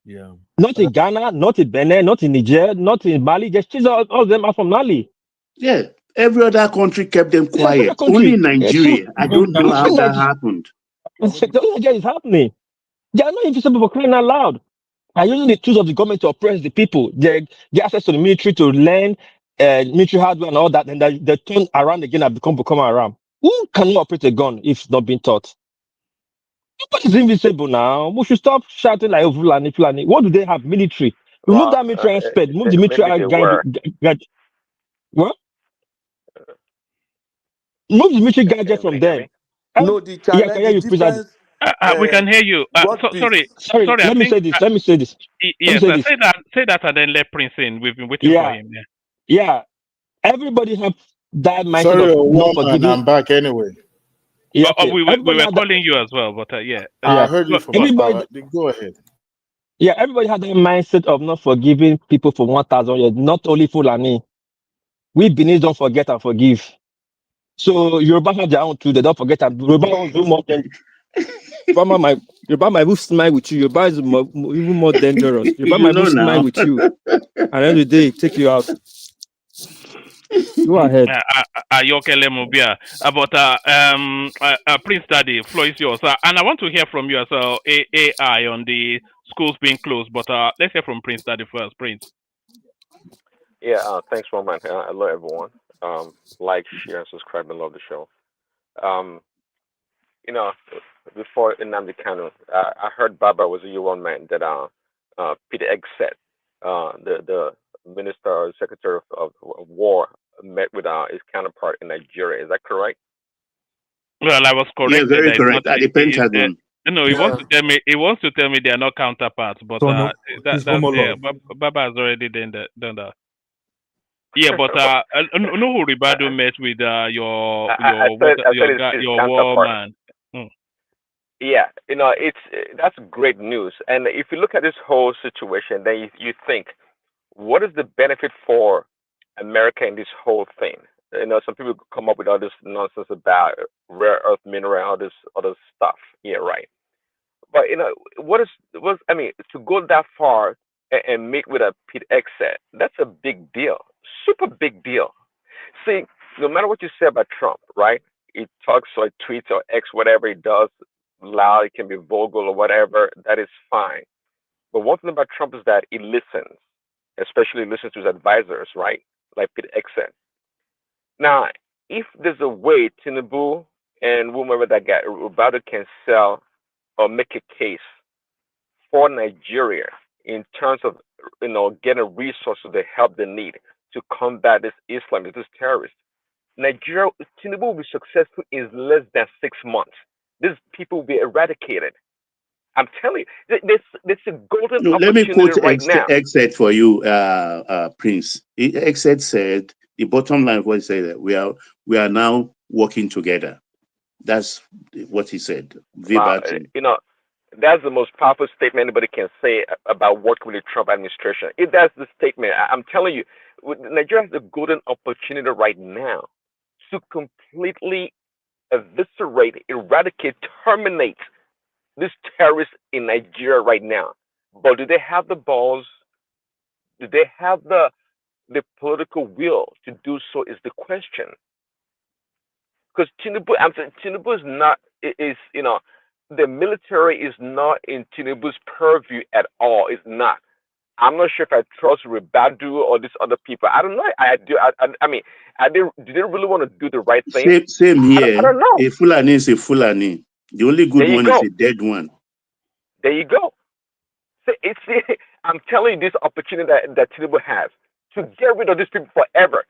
Yeah. Not in Ghana, not in Benin, not in Niger, not in Mali. Just all of them are from Mali. Yeah. Every other country kept them quiet. Only Nigeria. I don't know how that happened. Nigeria is happening. They are not invisible for crying out loud. Are using the tools of the government to oppress the people. They get access to the military to learn military hardware and all that, and they turn around again and become around. Who cannot operate a gun if not being taught? Nobody's invisible now. We should stop shouting like Fulani. What do they have? Military. Remove that military aspect. Move the military what? Remove the military gadget from them. No, the challenge, the difference. We can hear you. Sorry. Let me say this. Yes, say that and then let Prince in. We've been waiting for him. Yeah. Everybody have that mindset Sorry, of not forgiving. I'm back anyway. Yeah, we were calling you as well, but yeah. I heard you from afar. Go ahead. Yeah, everybody had that mindset of not forgiving people for 1,000 years, not only Fulani. We Benin don't forget and forgive. So Yoruba have their own too. They don't forget and Yoruba will do more than Yoruba might smile with you. Yoruba is even more dangerous. Yoruba might smile with you. At the end of the day, take you out. Go ahead. Ayokele Mubia. About Prince Daddy, floor is yours. And I want to hear from you as well, AI on the schools being closed. But let's hear from Prince Daddy first. Prince. Yeah, thanks, Roman. Hello, everyone. Like, share, and subscribe. I love the show. Before Nnamdi Kanu, I heard Baba was a Yuan man that Peter Egg said, the Minister or Secretary of War met with his counterpart in Nigeria. Is that correct? Well, I was correct. Yeah, very correct. At the Pentagon. No, he wants to tell me. He wants to tell me they are not counterparts, but so that's there. Baba has already done that. Yeah, but Nuhu Ribadu met with your war man. Yeah, that's great news. And if you look at this whole situation, then you think, what is the benefit for America in this whole thing? Some people come up with all this nonsense about rare earth mineral, all this other stuff. Yeah, right. But to go that far and meet with a Pete Exet, that's a big deal, super big deal. See, no matter what you say about Trump, right? He talks or tweets or X, whatever he does, loud, it can be vocal or whatever, that is fine. But one thing about Trump is that he listens, especially listens to his advisors, right? Like Pete Exet. Now, if there's a way Tinubu and whomever that guy, Rubado, can sell or make a case for Nigeria in terms of getting resources to help the need to combat this Islam, this terrorist, Nigeria, Tinubu will be successful in less than 6 months. These people will be eradicated. I'm telling you, there's a golden No, let me opportunity quote right now. excerpt for you, Prince. Excerpt said the bottom line of what he said that we are now working together. That's what he said verbatim. You know, that's the most powerful statement anybody can say about working with the Trump administration. If that's the statement, I'm telling you, Nigeria has a golden opportunity right now to completely eviscerate, eradicate, terminate these terrorists in Nigeria right now. But do they have the balls? Do they have the political will to do so? Is the question. Because Tinubu, I'm saying Tinubu is not is the military is not in Tinubu's purview at all. It's not. I'm not sure if I trust Ribadu or these other people. I don't know. I do. I mean, do they really want to do the right thing? Same here. I don't know. A Fulani is a Fulani. The only good one is a dead one. There you go. So I'm telling you, this opportunity that Tinubu has to get rid of these people forever.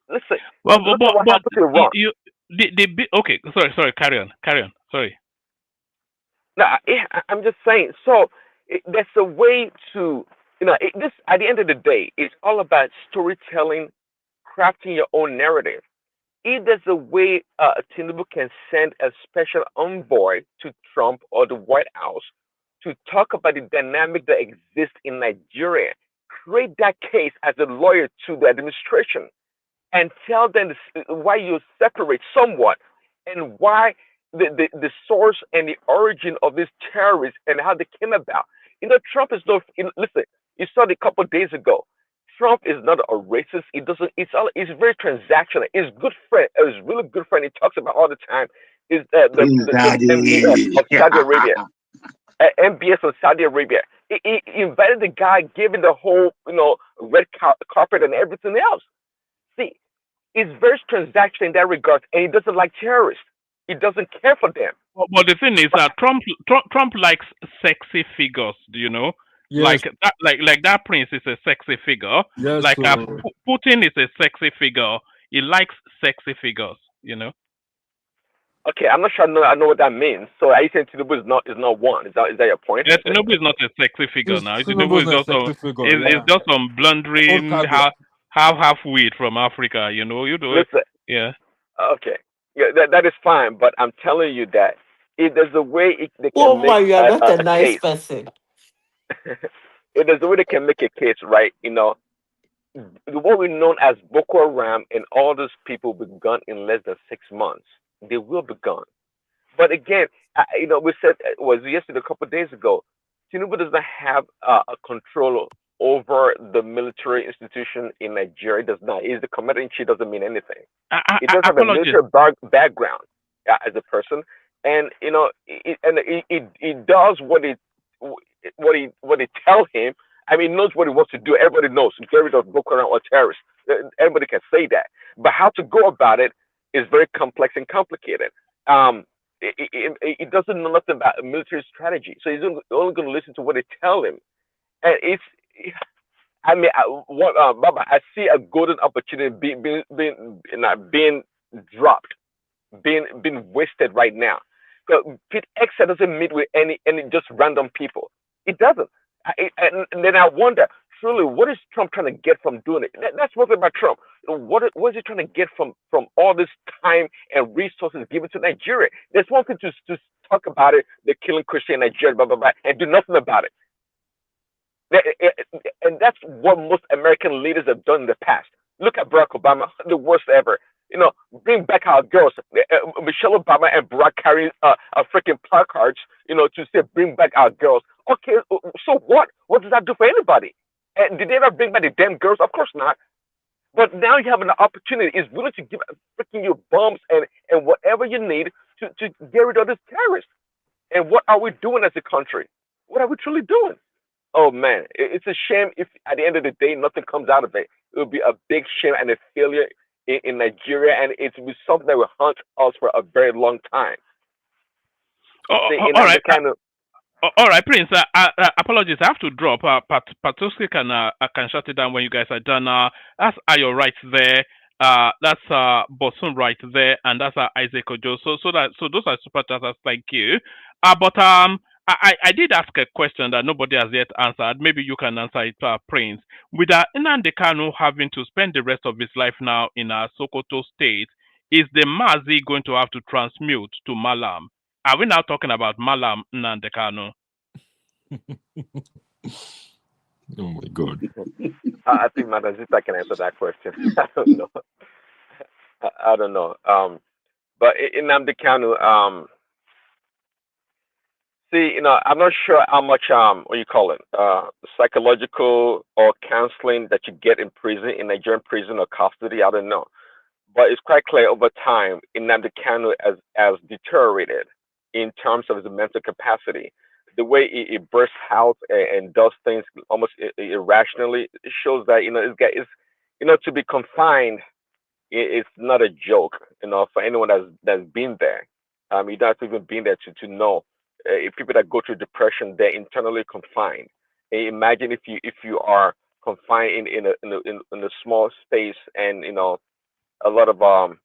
Listen, Well, look at what happened to Iran. Okay, sorry, carry on, sorry. No, I'm just saying. So there's a way to, this at the end of the day, it's all about storytelling, crafting your own narrative. If there's a way Tinubu can send a special envoy to Trump or the White House to talk about the dynamic that exists in Nigeria, create that case as a lawyer to the administration and tell them why you separate somewhat and why the source and the origin of these terrorists and how they came about. Trump is no. Listen, you saw it a couple of days ago. Trump is not a racist. He doesn't. It's very transactional. His good friend, his really good friend, he talks about all the time. Is the MBS of Saudi Arabia, MBS of Saudi Arabia. He invited the guy, giving the whole red carpet and everything else. See, it's very transactional in that regard, and he doesn't like terrorists. He doesn't care for them. But the thing is that Trump likes sexy figures. Do you know? Yes. Like that prince is a sexy figure. Yes, like Putin is a sexy figure. He likes sexy figures. Okay, I'm not sure I know what that means. So are you saying Tinubu is not one? Is that your point? Yeah, Tinubu is not a sexy figure now. Tinubu is just just some blundering half-wit from Africa. Listen, yeah. Okay, yeah, that is fine. But I'm telling you that if there's a way they can Oh make my, you are not a nice case. person. If there's a way they can make a case, right? What we known as Boko Haram and all those people will be gone in less than 6 months. They will be gone. But again, we said it was yesterday, a couple of days ago. Tinubu does not have a control over the military institution in Nigeria. It does not. He's the commander in chief. Doesn't mean anything. He doesn't have a military background as a person, and he does what they tell him. I mean, he knows what he wants to do. Everybody knows. Get rid of Boko Haram or terrorists. Everybody can say that. But how to go about it is very complex and complicated. He doesn't know nothing about military strategy, so he's only going to listen to what they tell him. And Baba, I see a golden opportunity being dropped, being wasted right now. Pete X doesn't meet with any just random people. It doesn't. And then I wonder, truly, what is Trump trying to get from doing it? That's one thing about Trump. What is he trying to get from all this time and resources given to Nigeria? There's one thing to talk about it, they're killing Christian in Nigeria, blah, blah, blah, and do nothing about it. And that's what most American leaders have done in the past. Look at Barack Obama, the worst ever. Bring back our girls. Michelle Obama and Barack carry freaking placards, to say bring back our girls. Okay, so what? What does that do for anybody? And did they ever bring back the damn girls? Of course not. But now you have an opportunity. It's willing to give freaking you bombs and whatever you need to get rid of these terrorists. And what are we doing as a country? What are we truly doing? Oh man, it's a shame if at the end of the day nothing comes out of it. It will be a big shame and a failure in Nigeria, and it will be something that will haunt us for a very long time. All right. All right, Prince. Apologies, I have to drop. Patoski can shut it down when you guys are done. That's Ayo right there. That's Bosun right there, and that's Isaac Ojo. So those are super chatters. Thank you. But I did ask a question that nobody has yet answered. Maybe you can answer it, Prince. With Nnamdi Kanu having to spend the rest of his life now in Sokoto State, is the Mazi going to have to transmute to Malam? Are we now talking about Malam Nnamdi Kanu? Oh my God. I think Madam Zita can answer that question. I don't know. I don't know. But in Nnamdi Kanu, see, I'm not sure how much what you call it, psychological or counseling that you get in prison, in Nigerian prison or custody. I don't know, but it's quite clear over time Nnamdi Kanu has deteriorated in terms of his mental capacity. The way he bursts out and does things almost irrationally, it shows that this guy is, to be confined. It's not a joke, for anyone that's been there. You don't have to even been there to know. If people that go through depression, they're internally confined. Imagine if you are confined in a small space, and a lot of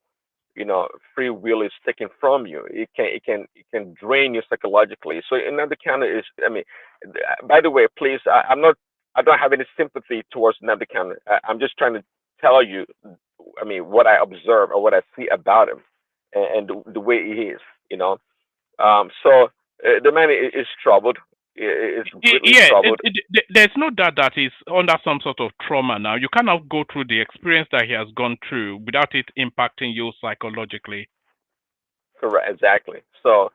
free will is taken from you. It can drain you psychologically. So another kind of is, I mean, by the way, please, I don't have any sympathy towards Nnamdi Kanu. I'm just trying to tell you, I mean, what I observe or what I see about him, and the way he is, So the man is troubled. Is greatly Yeah, troubled. there's no doubt that he's under some sort of trauma now. You cannot go through the experience that he has gone through without it impacting you psychologically. Correct, exactly. So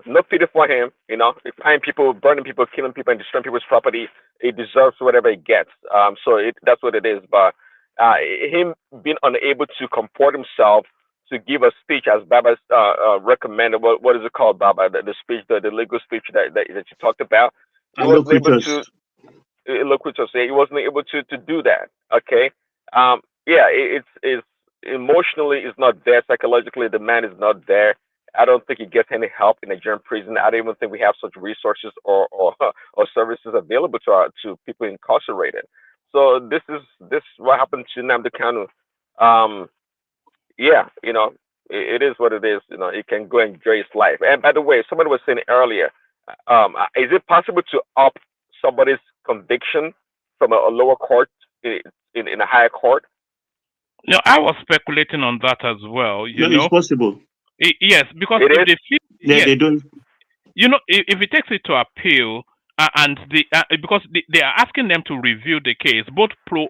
no pity for him. If find people, burning people, killing people, and destroying people's property, he deserves whatever he gets. That's what it is. But him being unable to comport himself to give a speech as Baba recommended. What is it called, Baba? The speech, the legal speech that you talked about. He wasn't able to. Loquitous. He wasn't able to do that. Okay. Yeah, it's emotionally is not there. Psychologically, the man is not there. I don't think he gets any help in a Nigerian prison. I don't even think we have such resources or or services available to people incarcerated. So this what happened to Nnamdi Kanu. Yeah, it is what it is. He can go and enjoy his life. And by the way, somebody was saying earlier, is it possible to up somebody's conviction from a lower court in a higher court? I was speculating on that as well. No, it's possible. Yes, because It if is? they feel, Yeah, yes, they don't. if it takes it to appeal, and because they are asking them to review the case, both pros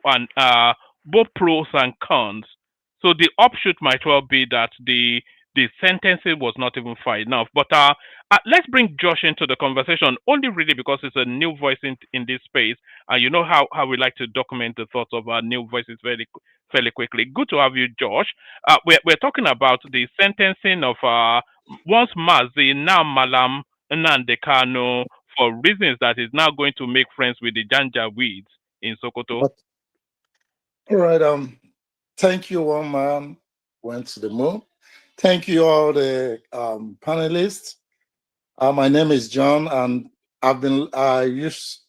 and cons. So the offshoot might well be that the sentencing was not even far enough. But let's bring Josh into the conversation, only really because it's a new voice in this space, and you know how we like to document the thoughts of our new voices fairly quickly. Good to have you, Josh. We're talking about the sentencing of once Mazi, now Malam Nnamdi Kanu, for reasons that is now going to make friends with the Janja weeds in Sokoto. All right. Thank you, one man went to the moon. Thank you, all the panelists. My name is John, and I used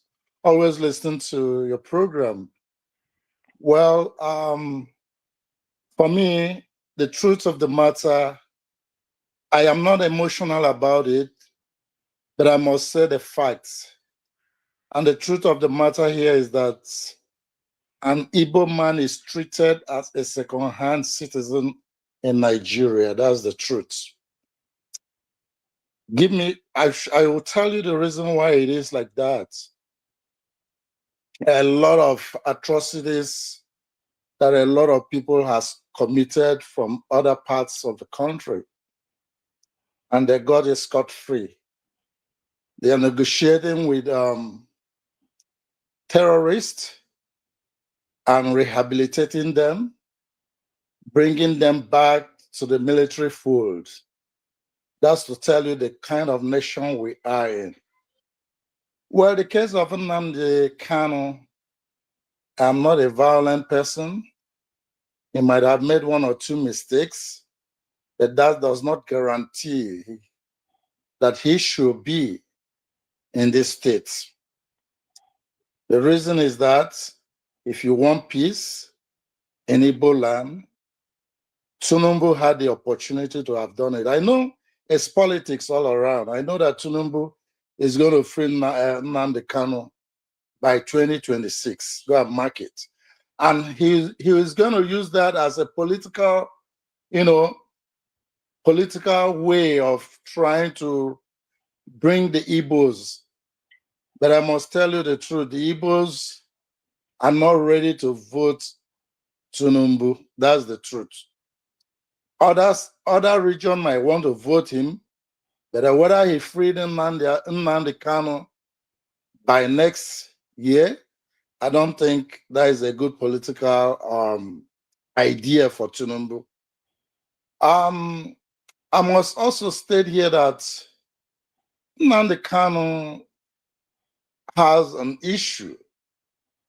always listen to your program. Well, for me, the truth of the matter, I am not emotional about it, but I must say the facts. And the truth of the matter here is that an Igbo man is treated as a second-hand citizen in Nigeria. That's the truth. I will tell you the reason why it is like that. A lot of atrocities that a lot of people has committed from other parts of the country, and they got it scot-free. They are negotiating with terrorists and rehabilitating them, bringing them back to the military fold. That's to tell you the kind of nation we are in. Well, the case of Nnamdi Kanu, I'm not a violent person. He might have made one or two mistakes, but that does not guarantee that he should be in this state. The reason is that if you want peace in Igbo land, Tinubu had the opportunity to have done it. I know it's politics all around. I know that Tinubu is going to free Nnamdi Kanu by 2026. Go and mark it. And he is going to use that as a political, political way of trying to bring the Igbos. But I must tell you the truth, the Igbos are not ready to vote Tinubu. That's the truth. Other region might want to vote him, but whether he freed Nnamdi Kanu by next year, I don't think that is a good political idea for Tinubu. I must also state here that Nnamdi Kanu has an issue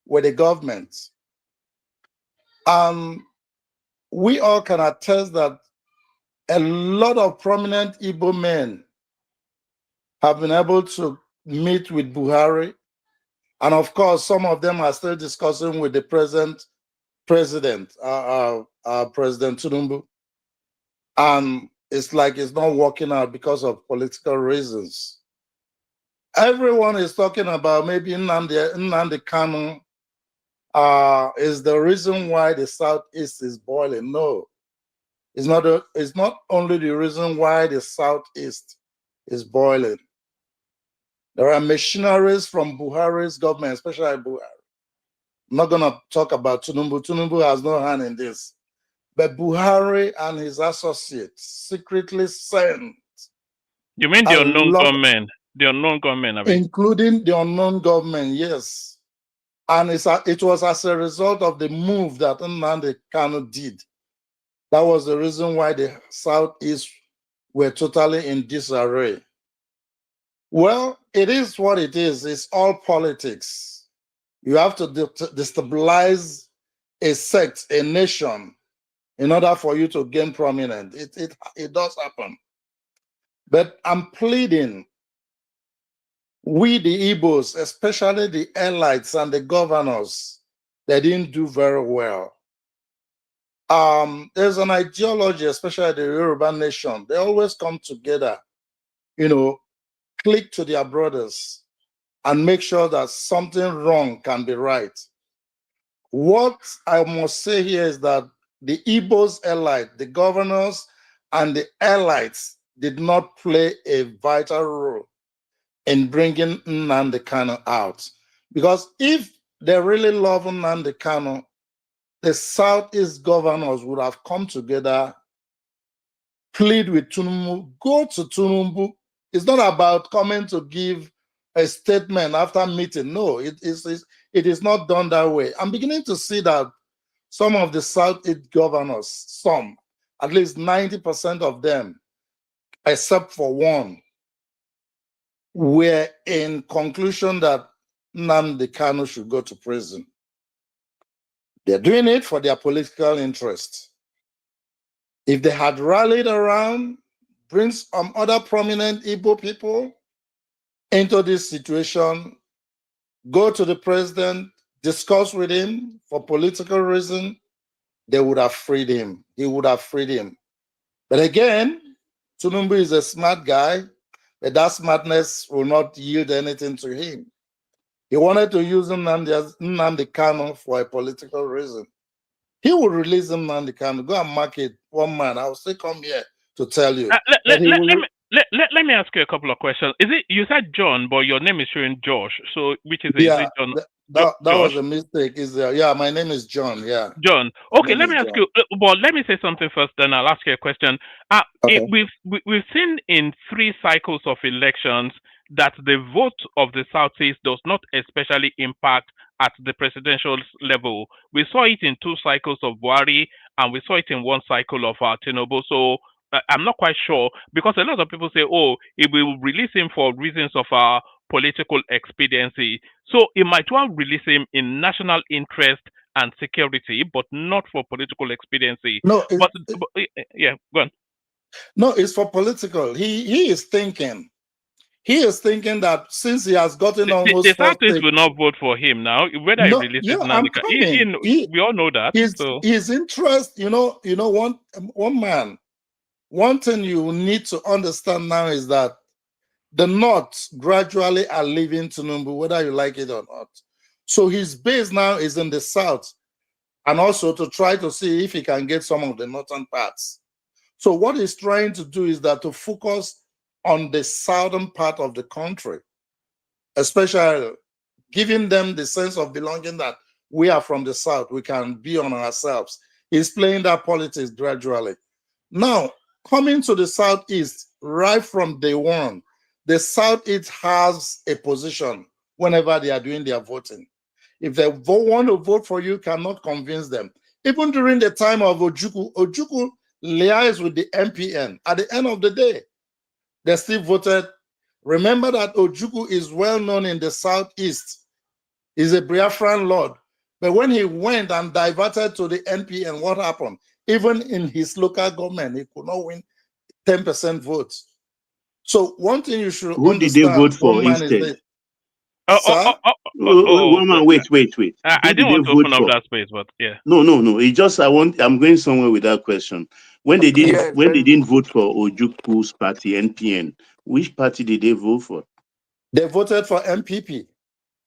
with the government. We all can attest that a lot of prominent Igbo men have been able to meet with Buhari. And of course, some of them are still discussing with the present president, President Tinubu. And it's like it's not working out because of political reasons. Everyone is talking about maybe Nnamdi Kanu is the reason why the Southeast is boiling. No, it's not only the reason why the Southeast is boiling. There are machineries from Buhari's government, especially Buhari. I'm not going to talk about Tinubu. Tinubu has no hand in this. But Buhari and his associates secretly sent. You mean the unknown government? The unknown government, I mean. Including the unknown government, yes. And it was as a result of the move that Nnamdi Kanu did. That was the reason why the Southeast were totally in disarray. Well, it is what it is. It's all politics. You have to destabilize a sect, a nation, in order for you to gain prominence. It does happen. But I'm pleading, we the Igbos, especially the elites and the governors, they didn't do very well. There's an ideology, especially the Yoruba nation. They always come together, click to their brothers and make sure that something wrong can be right. What I must say here is that the Igbos elite, the governors and the elites did not play a vital role in bringing Nnamdi Kanu out. Because if they really love Nnamdi Kanu, the Southeast governors would have come together, plead with Tinubu, go to Tinubu. It's not about coming to give a statement after meeting. No, it is not done that way. I'm beginning to see that some of the Southeast governors, at least 90% of them, except for one, were in conclusion that Nnamdi Kanu should go to prison. They're doing it for their political interest. If they had rallied around, bring some other prominent Igbo people into this situation, go to the president, discuss with him for political reason, they would have freed him. He would have freed him. But again, Tinubu is a smart guy, but that smartness will not yield anything to him. He wanted to use Nnamdi Kanu for a political reason. He will release Nnamdi Kanu. Go and mark it, one man. I will still come here to tell you. Let me ask you a couple of questions. Is it, you said John, but your name is showing Josh. So which is it? Yeah, is it John? that was a mistake. Yeah, my name is John. Yeah. John. Okay, let me ask you. Well, let me say something first, then I'll ask you a question. Okay. We've seen in 3 cycles of elections that the vote of the Southeast does not especially impact at the presidential level. We saw it in 2 cycles of Buhari, and we saw it in 1 cycle of Tinubu. So I'm not quite sure, because a lot of people say, oh, it will release him for reasons of political expediency. So it might well release him in national interest and security, but not for political expediency. No, yeah, go on. No, it's for political. He is thinking. He is thinking that since he has gotten almost the Southeast will not vote for him now, whether he releases Nnamdi. We all know that. His interest, one man. One thing you need to understand now is that the North gradually are leaving Tinubu, whether you like it or not. So his base now is in the South, and also to try to see if he can get some of the northern parts. So what he's trying to do is that to focus on the southern part of the country, especially giving them the sense of belonging that we are from the South, we can be on ourselves. He's playing that politics gradually. Now, coming to the Southeast, right from day one, the Southeast has a position whenever they are doing their voting. If they want to vote for you, cannot convince them. Even during the time of Ojukwu liaised with the MPN. At the end of the day, they still voted. Remember that Ojukwu is well known in the Southeast. He's a Biafran lord. But when he went and diverted to the NPN, what happened? Even in his local government, he could not win 10% votes. So one thing you should Who did they understand, vote for instead? Sir? One man, wait. I Who didn't did they want to vote open up for? that space, but yeah. No. It just I'm going somewhere with that question. When they didn't vote for Ojukwu's party, NPN, which party did they vote for? They voted for MPP.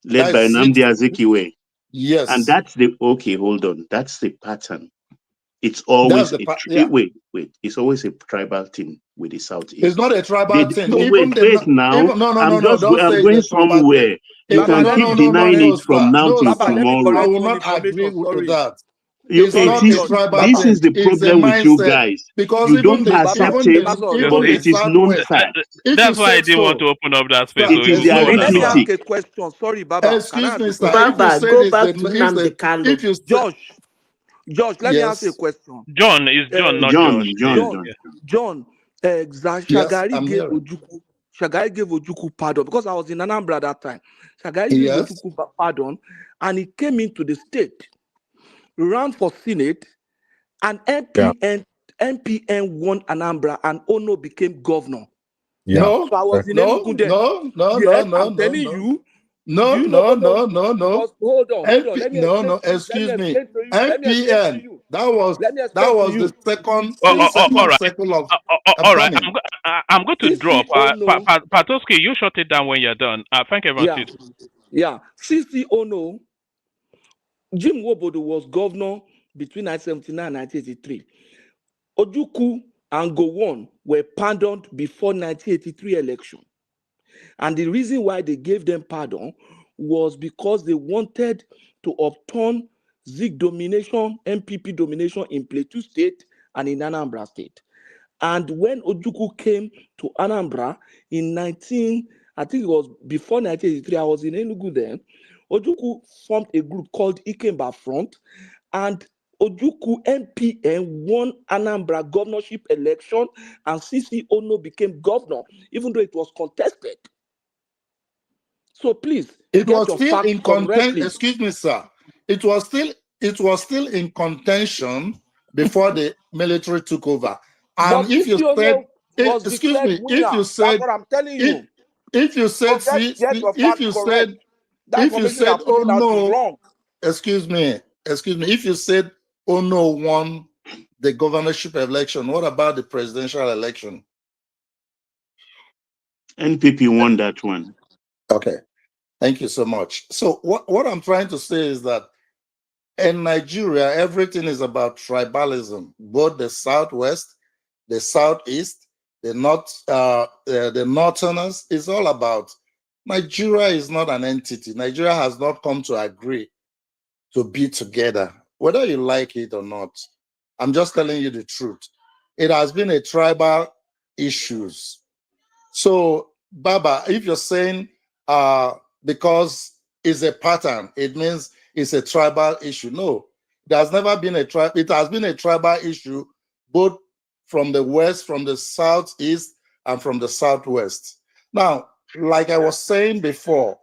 Led by Nnamdi Azikiwe. Yes. And that's hold on. That's the pattern. It's always wait. It's always a tribal thing with the Southeast. It's not a tribal thing. I'm going somewhere. You can keep denying it from now till tomorrow. I will not agree with that. This is the problem with you guys. Because you don't accept it, but it is known fact. That's why I didn't want to open up that space. It is the Let me ask arithmetic. a question. Sorry, Baba. Excuse me, sir. Baba, go back to Nnamdi Kanu. If you Josh, let me ask you a question. John is John, not John. Shagari gave Ojukwu pardon because I was in Anambra that time. Shagari gave Ojukwu pardon, and he came into the state, ran for Senate, and MPN won Anambra, and Ono became governor. Yeah. No, so I was in Enugu then. I'm telling you. No. Hold on. Excuse me. MPN. That was the second cycle of. All right. I'm going to drop. Patoski, you shut it down when you're done. Thank everyone. Yeah. CC Ono. Jim Wobodo was governor between 1979 and 1983. Ojukwu and Gowon were pardoned before 1983 election. And the reason why they gave them pardon was because they wanted to overturn Zik domination, MPP domination in Plateau State and in Anambra State. And when Ojukwu came to Anambra in I think it was before 1983, I was in Enugu then, Ojukwu formed a group called Ikemba Front, and Ojukwu MPN won Anambra governorship election, and CC Ono became governor, even though it was contested. So please, it was still in contention. Excuse me, sir. It was still in contention before the military took over. And if you said, excuse me, if you said, that's what I'm telling you. If you said, oh no, excuse me, if you said, oh no, won the governorship election, what about the presidential election? NPP won that one. Okay, thank you so much. So what I'm trying to say is that in Nigeria, everything is about tribalism, both the Southwest, the Southeast, the Northerners. It's all about Nigeria is not an entity. Nigeria has not come to agree to be together, whether you like it or not. I'm just telling you the truth. It has been a tribal issues. So, Baba, if you're saying because it's a pattern, it means it's a tribal issue. No, there has never been a tribe. It has been a tribal issue, both from the West, from the Southeast, and from the Southwest. Now, like I was saying before,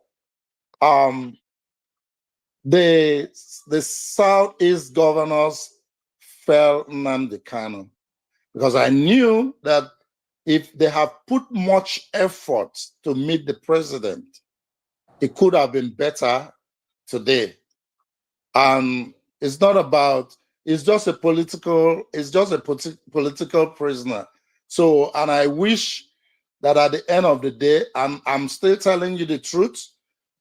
the Southeast governors fell Nnamdi Kanu because I knew that if they have put much effort to meet the president, it could have been better today. And it's not about, it's just a political prisoner. So, and I wish that at the end of the day, I'm still telling you the truth,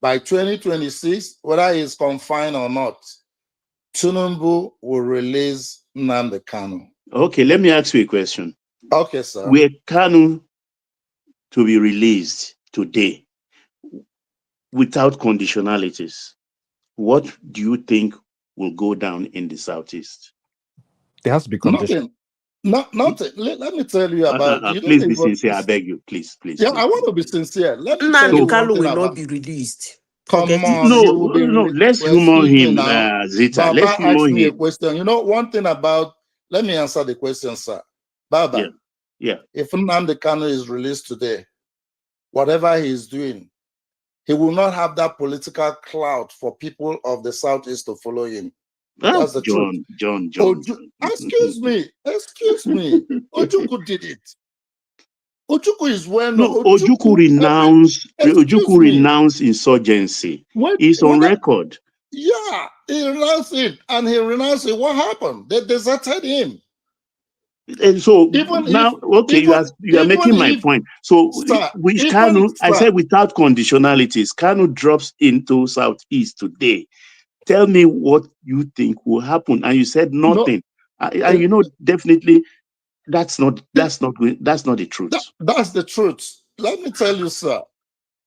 by 2026, whether he's confined or not, Tinubu will release Nnamdi Kanu. Okay, let me ask you a question. Okay, sir. Were Kanu to be released today without conditionalities, what do you think will go down in the Southeast? There has to be condition. Nothing. Let me tell you about. You please don't be even, sincere. I beg you, please. Yeah, I want to be sincere. Let me tell you one Nnamdi thing will about. not be released. Come Forget on, it. he will be. Let's Well, humor excuse me him, now. Zita. Baba Let's humor asked me a him. question. You know, one thing about. Let me answer the question, sir. Baba. Yeah. If Nnamdi Kanu is released today, whatever he is doing, he will not have that political clout for people of the Southeast to follow him. That's the truth. John. Excuse me. Ojukwu did it. Ojukwu is well known. No, Ojukwu renounced insurgency. It's on record. Yeah, he renounced it, and he renounced it. What happened? They deserted him. And so now, you are making my point. So with Kanu, I said without conditionalities, Kanu drops into Southeast today. Tell me what you think will happen, and you said nothing. And you know, definitely, that's not the truth. That's the truth. Let me tell you, sir.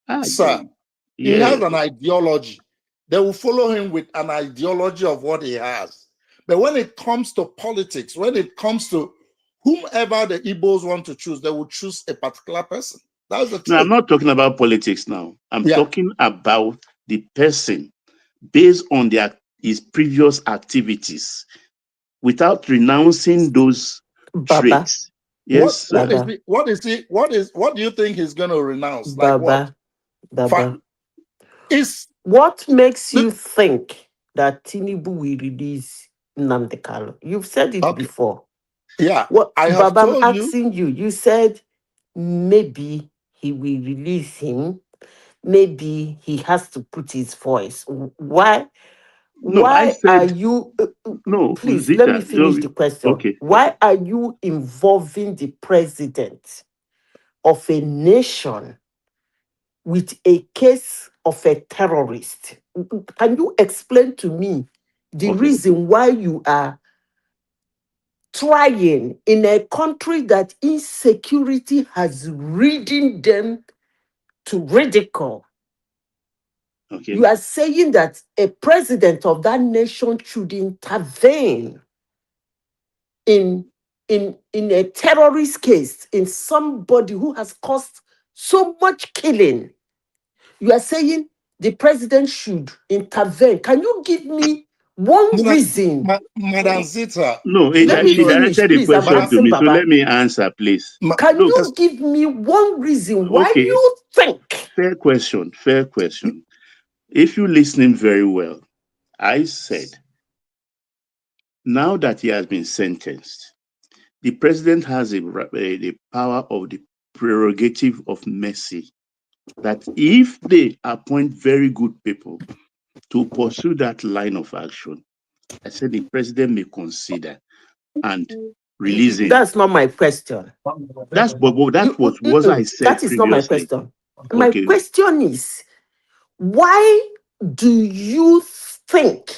John. He has an ideology. They will follow him with an ideology of what he has. But when it comes to politics, when it comes to whomever the Igbos want to choose, they will choose a particular person. That's the truth. No, I'm not talking about politics now. I'm talking about the person based on his previous activities without renouncing those traits. Yes. What do you think he's going to renounce? Baba. What makes you think that Tinubu will release Nnamdi Kanu? You've said it before. Yeah. Baba, I'm asking you. You said maybe he will release him. Maybe he has to put his voice. Why? No, Are you? No, please Zita, let me finish the question. Okay. Why are you involving the president of a nation with a case of a terrorist? Can you explain to me the reason why you are trying in a country that insecurity has ridden them to ridicule? You are saying that a president of that nation should intervene in a terrorist case, in somebody who has caused so much killing. You are saying the president should intervene. Can you give me one reason? Madam Zita. No, let me she finish, directed the please. question to me, Baba. so let me answer, please. Can you give me one reason why you think? Fair question. If you're listening very well, I said, now that he has been sentenced, the president has the power of the prerogative of mercy, that if they appoint very good people to pursue that line of action, I said the president may consider and release him. That's not my question. That was I said. That is not my previously. question. My question is, why do you think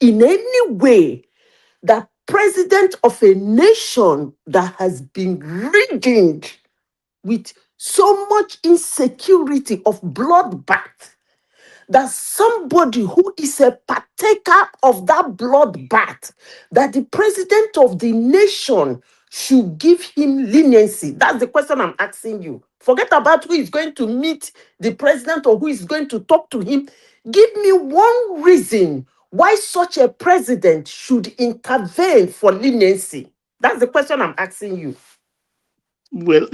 in any way that president of a nation that has been ridden with so much insecurity of bloodbath, that somebody who is a partaker of that bloodbath, that the president of the nation should give him leniency? That's the question I'm asking you. Forget about who is going to meet the president or who is going to talk to him. Give me one reason why such a president should intervene for leniency. That's the question I'm asking you. Well,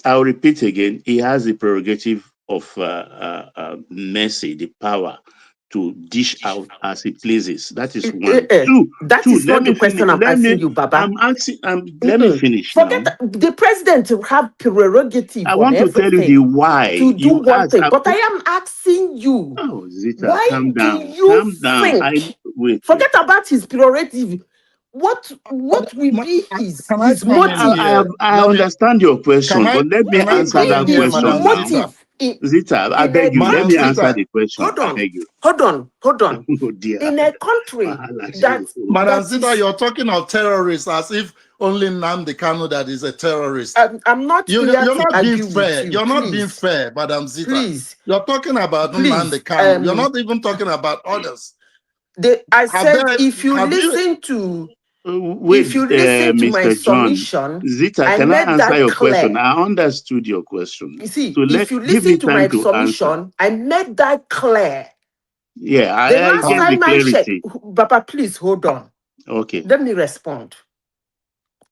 I'll repeat again. He has the prerogative of mercy, the power to dish out as he pleases. That is one. That is not the question I'm asking you, Baba. I'm asking. Let me finish. Forget the president to have prerogative. I want to tell you the why. To do one thing, but I am asking you. Oh, Zita, why calm down. do you think? Wait. Forget about his prerogative. what will be Can I his come in motive? here? I understand your question, but let me What will answer be that here, his question Madam now. Zita? motive in Zita, I a beg you, let Madam me country? answer Zita. the question. Hold I on, beg you. hold on. Oh dear. In a country Wahala that show. Madam that Zita, is, you're talking of terrorists as if only Nnamdi Kanu that is a terrorist. I'm not here You're to not being argue with fair. you. You're not being Please, fair, Madam Zita. please, You're talking about please. Nnamdi Kanu. You're not even talking about others. I Have said there, if you have you? listen to Wait, my Mr. John. submission, Zita, I can I made answer that your question? clear. I understood your question. You see, So if you give me listen to time my to answer. submission, I made that clear. Yeah, The I last get the time I checked, clarity. Papa, please hold on. Okay. Let me respond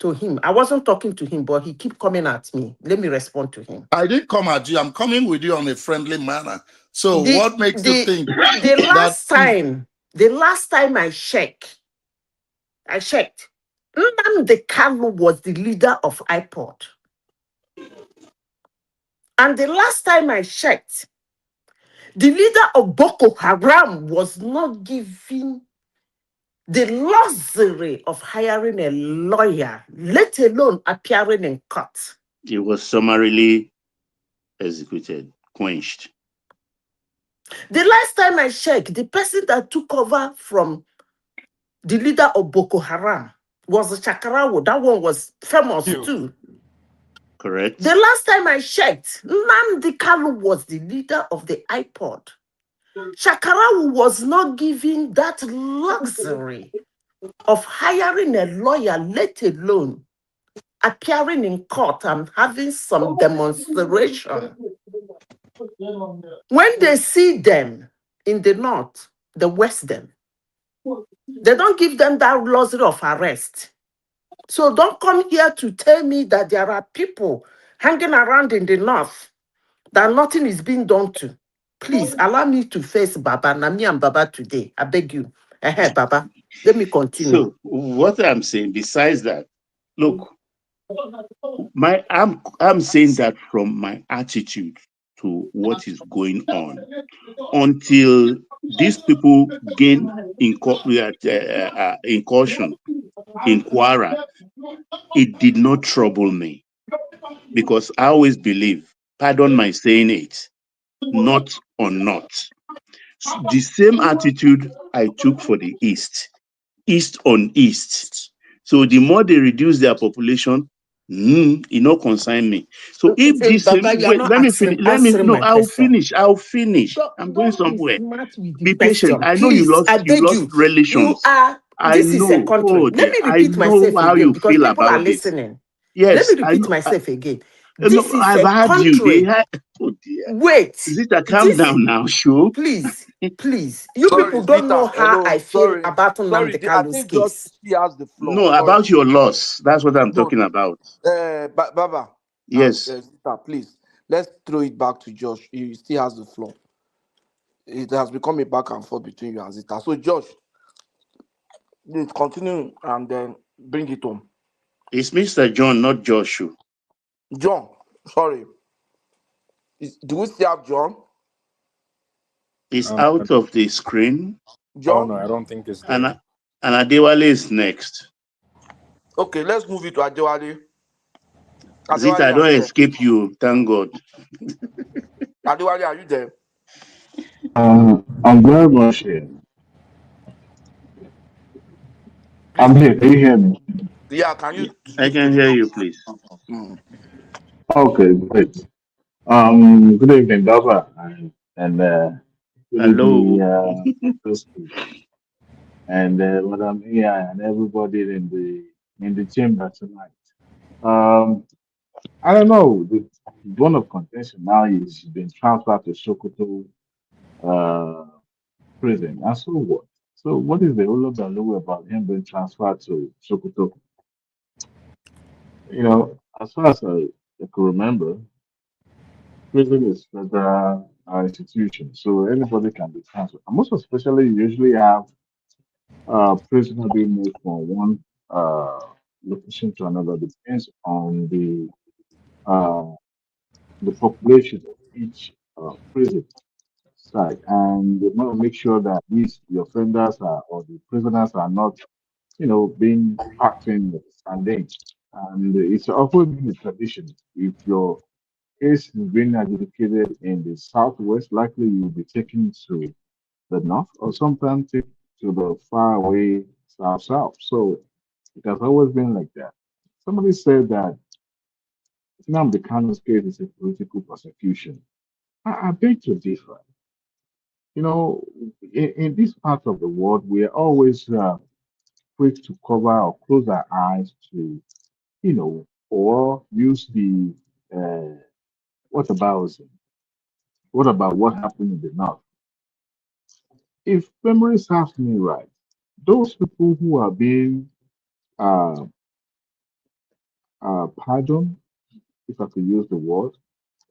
to him. I wasn't talking to him, but he keep coming at me. Let me respond to him. I didn't come at you. I'm coming with you on a friendly manner. So The what makes you think the that last time I checked, Nnamdi Kanu was the leader of IPOD. And the last time I checked, the leader of Boko Haram was not given the luxury of hiring a lawyer, let alone appearing in court? It was summarily executed, quenched. The last time I checked, the person that took over from the leader of Boko Haram was Chakarawo. That one was famous too. Correct. The last time I checked, Nnamdi Kanu was the leader of the IPOD. Chakarawo was not given that luxury of hiring a lawyer, let alone appearing in court and having some demonstration. When they see them in the north, they west them. They don't give them that luxury of arrest. So don't come here to tell me that there are people hanging around in the north that nothing is being done to. Please allow me to face Baba, Nami and Baba today. I beg you. Baba, let me continue. So what I'm saying, besides that, look, I'm saying that from my attitude to what is going on until these people gain incursion in Kwara, it did not trouble me because I always believe, pardon my saying it, not on not. The same attitude I took for the East on East. So the more they reduce their population, it not concern me. So if this Baba, same you're wait, not let me finish. answering No, my I'll question. finish. I'm going Don't be somewhere. smart with the Be patient. question. I know Please, I you beg lost you. relations. I This is a know. country. Oh Let dear. me I repeat know myself how again you because feel people are about this. listening. Let Yes, me I repeat know. myself again. No, This is I've a had you. country. Oh dear. Wait. Zita, calm down now, sure. Please. You Sorry, people don't know Zita. how Hello. I feel Sorry. about Sorry. Nnamdi I Kanu's think Josh case. still has the floor. No, Sorry. about your loss. That's what I'm No. talking about. Baba and Yes. Zita, please. Let's throw it back to Josh. He still has the floor. It has become a back and forth between you and Zita. So, Josh, please continue and then bring it home. It's Mr. John, not Joshua. John, sorry. Do we still have John? It's out of the screen. John? Oh no, I don't think it's And there. Adewale is next. Okay, let's move it to Adewale. Zita, I Are don't you there? escape you, thank God. Adewale, are you there? I'm very much here. I'm here. Can you hear me? Yeah, can you I speak to can the hear you, please. Okay, great. Good evening, Baba, and good Hello. evening, Toski, and Madam AI, and everybody in the chamber tonight. Um, I don't know. The bone of contention now is being transferred to Sokoto prison. And so what? So what is the whole baloo about him being transferred to Sokoto? As far as I can remember, prison is federal institution, so anybody can be transferred. And most especially, you usually have prisoner being moved from one location to another. Depends on the population of each prison site, and they want to make sure that these the offenders are or the prisoners are not being packed in with sardines. And it's often been a tradition. If your case has been adjudicated in the southwest, likely you'll be taken to the north or sometimes take to the far away south. So it has always been like that. Somebody said that Nnamdi Kanu's case is a political persecution. I beg to differ. You know, in this part of the world, we are always quick to cover or close our eyes to, or use the uh, what about what happened in the north? If memory serves me right, those people who are being uh, pardoned, if I could use the word,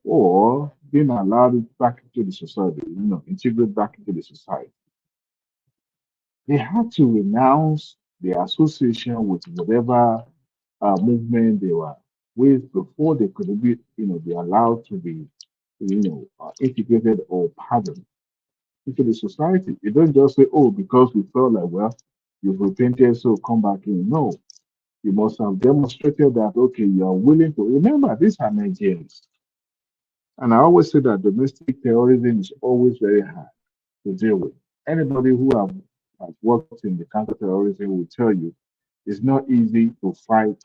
or being allowed back into the society, integrate back into the society, they had to renounce their association with whatever movement they were with before they could be allowed to be, integrated or pardoned into the society. You don't just say, oh, because we felt like, well, you've repented, so come back in. No, you must have demonstrated that, okay, you're willing to. Remember, these are Nigerians. And I always say that domestic terrorism is always very hard to deal with. Anybody who has worked in the counterterrorism will tell you it's not easy to fight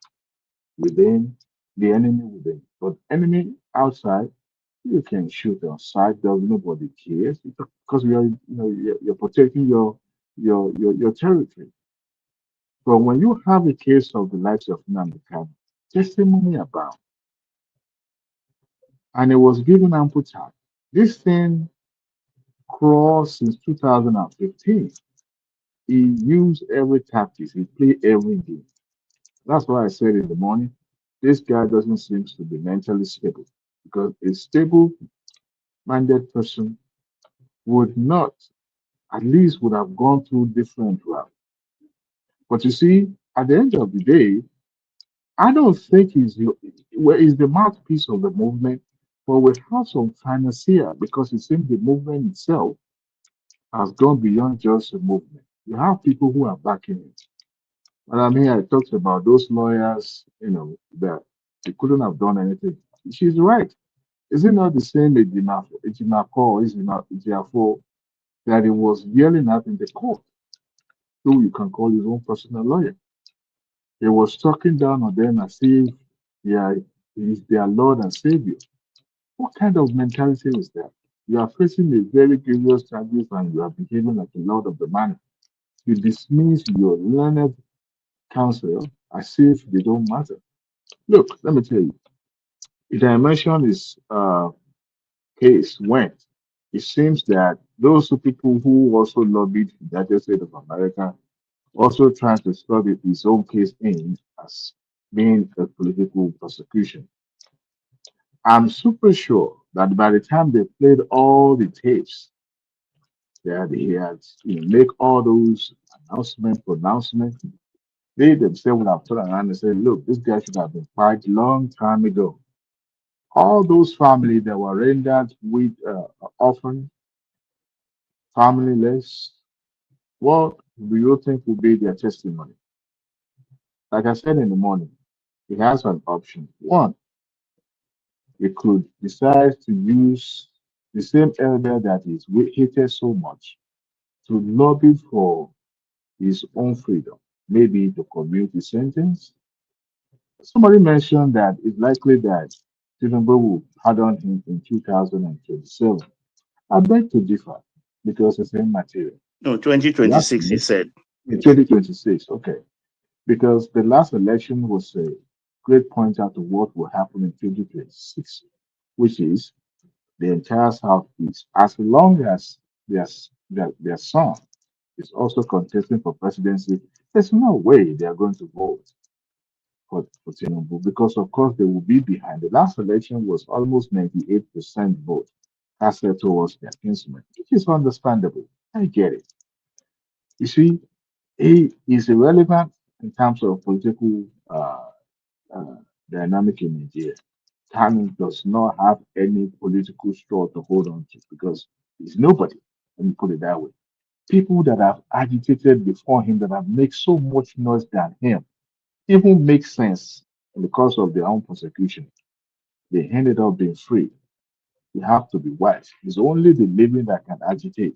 within the enemy within. But enemy outside, you can shoot on sight. Does nobody cares because you're protecting your territory. But when you have a case of the likes of Nnamdi Kanu, testimony about, and it was given ample time. This thing crawled since 2015. He used every tactics. He played every game. That's why I said in the morning, this guy doesn't seem to be mentally stable because a stable-minded person would not, at least would have gone through different routes. But you see, at the end of the day, I don't think he's the mouthpiece of the movement, but we have some financier because it seems the movement itself has gone beyond just a movement. You have people who are backing it. And I mean, I talked about those lawyers, that they couldn't have done anything. She's right. Is it not the same Ejimako or Ejiafo that he was yelling at in the court, who you can call his own personal lawyer? He was talking down on them as if yeah, he is their Lord and Savior. What kind of mentality is that? You are facing a very grievous charges and you are behaving like a Lord of the Manor. You dismiss your learned counsel as if they don't matter. Look, let me tell you, the dimension is case went. It seems that those people who also lobbied the United States of America also trying to study his own case in as being a political persecution. I'm super sure that by the time they played all the tapes that he had, make all those pronouncements, they themselves would have turned around and said, look, this guy should have been fired long time ago. All those families that were rendered with orphan, familyless, what do you think will be their testimony? Like I said in the morning, he has an option. One, he could decide to use the same elder that is hated so much to lobby for his own freedom, maybe to commute the sentence. Somebody mentioned that it's likely that Tinubu will pardon him in 2027. I beg to differ because it's immaterial. No, You have to 2026, he make said. in 2026, okay. Because the last election was a great pointer to what will happen in 2026, which is the entire Southeast. As long as their son is also contesting for presidency, there's no way they are going to vote for Tinubu because, of course, they will be behind. The last election was almost 98% vote casted towards their kinsman, which is understandable. I get it. You see, he is irrelevant in terms of political uh, dynamic in Nigeria. Kanu does not have any political straw to hold on to because he's nobody. Let me put it that way. People that have agitated before him, that have made so much noise than him, even make sense because of their own persecution. They ended up being free. You have to be wise. It's only the living that can agitate.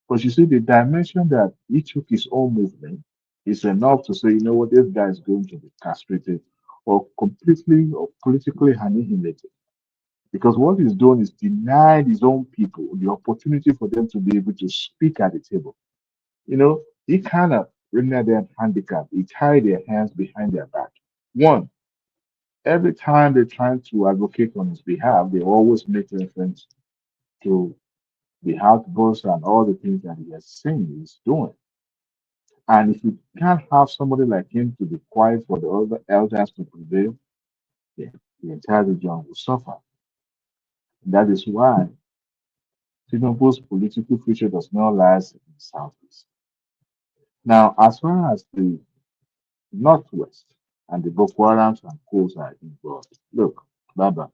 Because you see, the dimension that he took his own movement is enough to say, you know what, this guy is going to be castrated or completely or politically annihilated. Because what he's doing is denied his own people the opportunity for them to be able to speak at the table. You know, he kind of rendered them handicapped. He tied their hands behind their back. One, every time they're trying to advocate on his behalf, they always make reference to the outbursts and all the things that he has seen he's doing. And if you can't have somebody like him to be quiet for the other elders to prevail, then the entire region will suffer. And that is why Tinubu's political future does not lie in the southeast. Now, as far as the northwest and the Boko Harams and Coals are involved, look, Baba,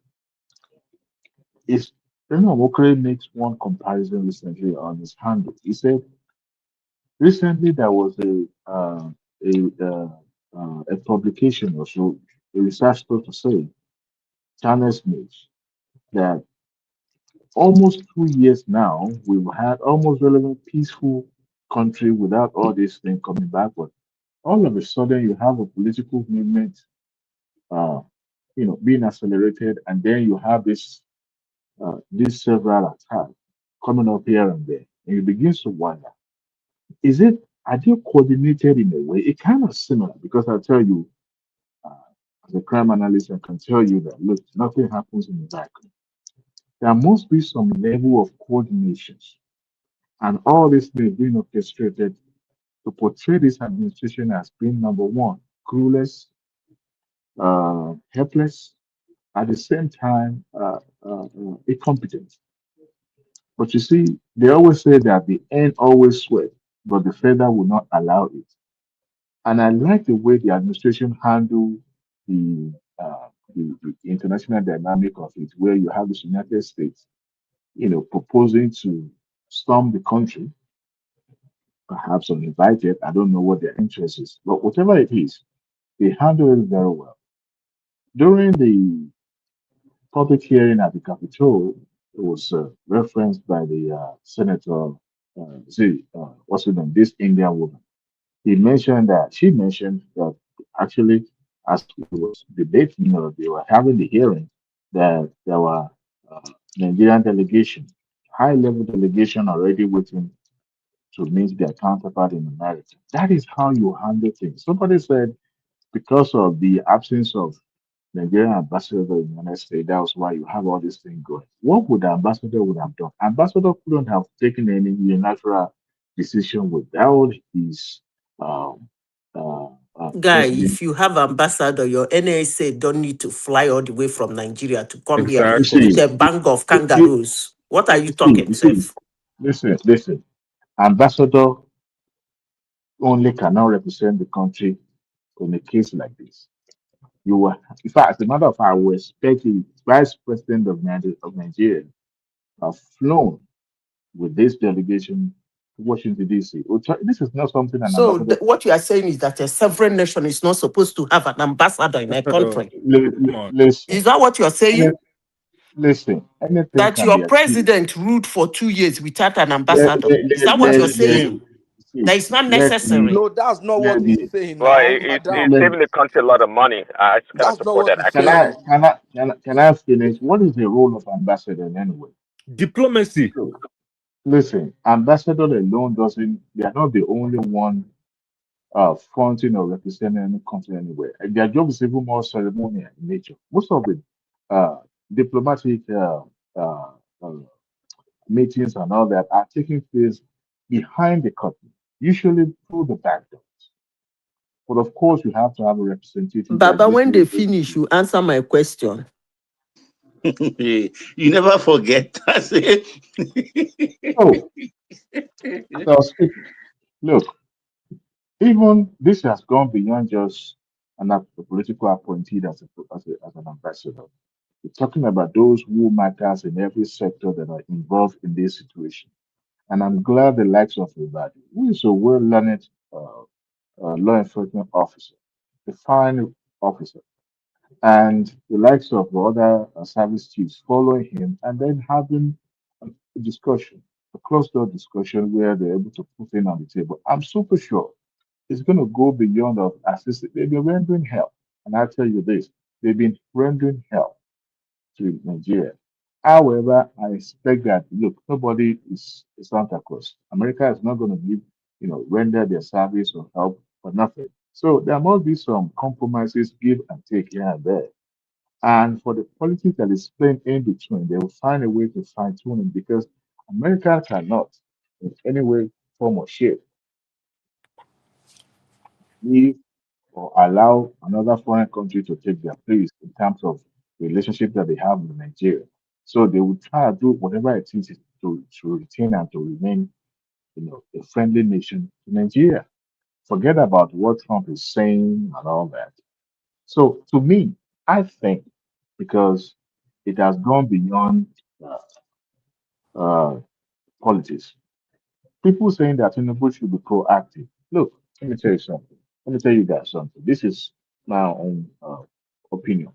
is Okere makes one comparison recently on his handle. He said recently there was a publication or so, a research paper to say, China's News, that almost 2 years now, we've had almost relevant peaceful country without all this thing coming back. But all of a sudden, you have a political movement, uh, being accelerated, and then you have this several attacks coming up here and there, and you begin to wonder: is it? Are they coordinated in a way? It kind of similar because I tell you, as a crime analyst, I can tell you that look, nothing happens in the vacuum. There must be some level of coordination. And all this thing being orchestrated to portray this administration as being number one, clueless, helpless, at the same time, incompetent. But you see, they always say that the end always sweat, but the feather will not allow it. And I like the way the administration handle the, the international dynamic of it, where you have the United States, proposing to storm the country, perhaps uninvited. I don't know what their interest is, but whatever it is, they handle it very well. During the public hearing at the Capitol, it was referenced by the Senator, what's her name, this Indian woman. She mentioned that actually, as it was debating, they were having the hearing, that there were uh, Nigerian delegation, high level delegation already waiting to meet their counterpart in America. That is how you handle things. Somebody said because of the absence of Nigerian ambassador in the United States, that was why you have all this thing going. What would the ambassador would have done? Ambassador couldn't have taken any unilateral decision without his um, uh, Guy, president. if you have ambassador, your NSA don't need to fly all the way from Nigeria to come here You Exactly. with see, a bang of you, you, kangaroos. What are you you see, talking, you see. Seth? Listen. Ambassador only cannot represent the country in a case like this. You were, in fact, as a matter of fact, I would expect the vice president of Nigeria have flown with this delegation to Washington, D.C. This is not something an So ambassador. what you are saying is that a sovereign nation is not supposed to have an ambassador in a country. Come on. Is Listen, that what you're saying? any- listen, anything That can your be achieved. president ruled for 2 years without an Let, ambassador? let, Is that let, what let, you're It's a let, saying? shame. see, That it's not let me, necessary. No, that's not let what he's me, saying Well, now, it's madam. let saving the country a lot of money. I kind of That's not support what that he's can actually. I, saying. can I finish? What is the role of ambassador in anyway? Diplomacy. Look, listen, ambassador alone doesn't, they are not the only one fronting or representing any country anywhere. And their job is even more ceremonial in nature. Most of the uh, diplomatic uh, uh, meetings and all that are taking place behind the curtain, usually through the back door. But of course, you have to have a representative that Baba, goes when to they those finish, meetings. you answer my question. You never forget. I say, So, as I was speaking, look, even this has gone beyond just a political appointee as an ambassador. We're talking about those who matters in every sector that are involved in this situation. And I'm glad the likes of everybody, who is a well learned law enforcement officer, a fine officer, and the likes of the other service chiefs following him and then having a discussion, a closed door discussion where they're able to put in on the table. I'm super sure it's going to go beyond of assistance. They've been rendering help. And I tell you this, they've been rendering help to Nigeria. However, I expect that look, nobody is Santa Claus. America is not going to give, render their service or help for nothing. So there must be some compromises, give and take here and there. And for the politics that is playing in between, they will find a way to fine tune it because America cannot, in any way, form or shape, give or allow another foreign country to take their place in terms of the relationship that they have with Nigeria. So they will try to do whatever it is to retain and to remain, a friendly nation to Nigeria. Forget about what Trump is saying and all that. So to me, I think because it has gone beyond uh, uh, politics. People saying that Tinubu should be proactive. Look, let me tell you something. Let me tell you guys something. This is my own opinion.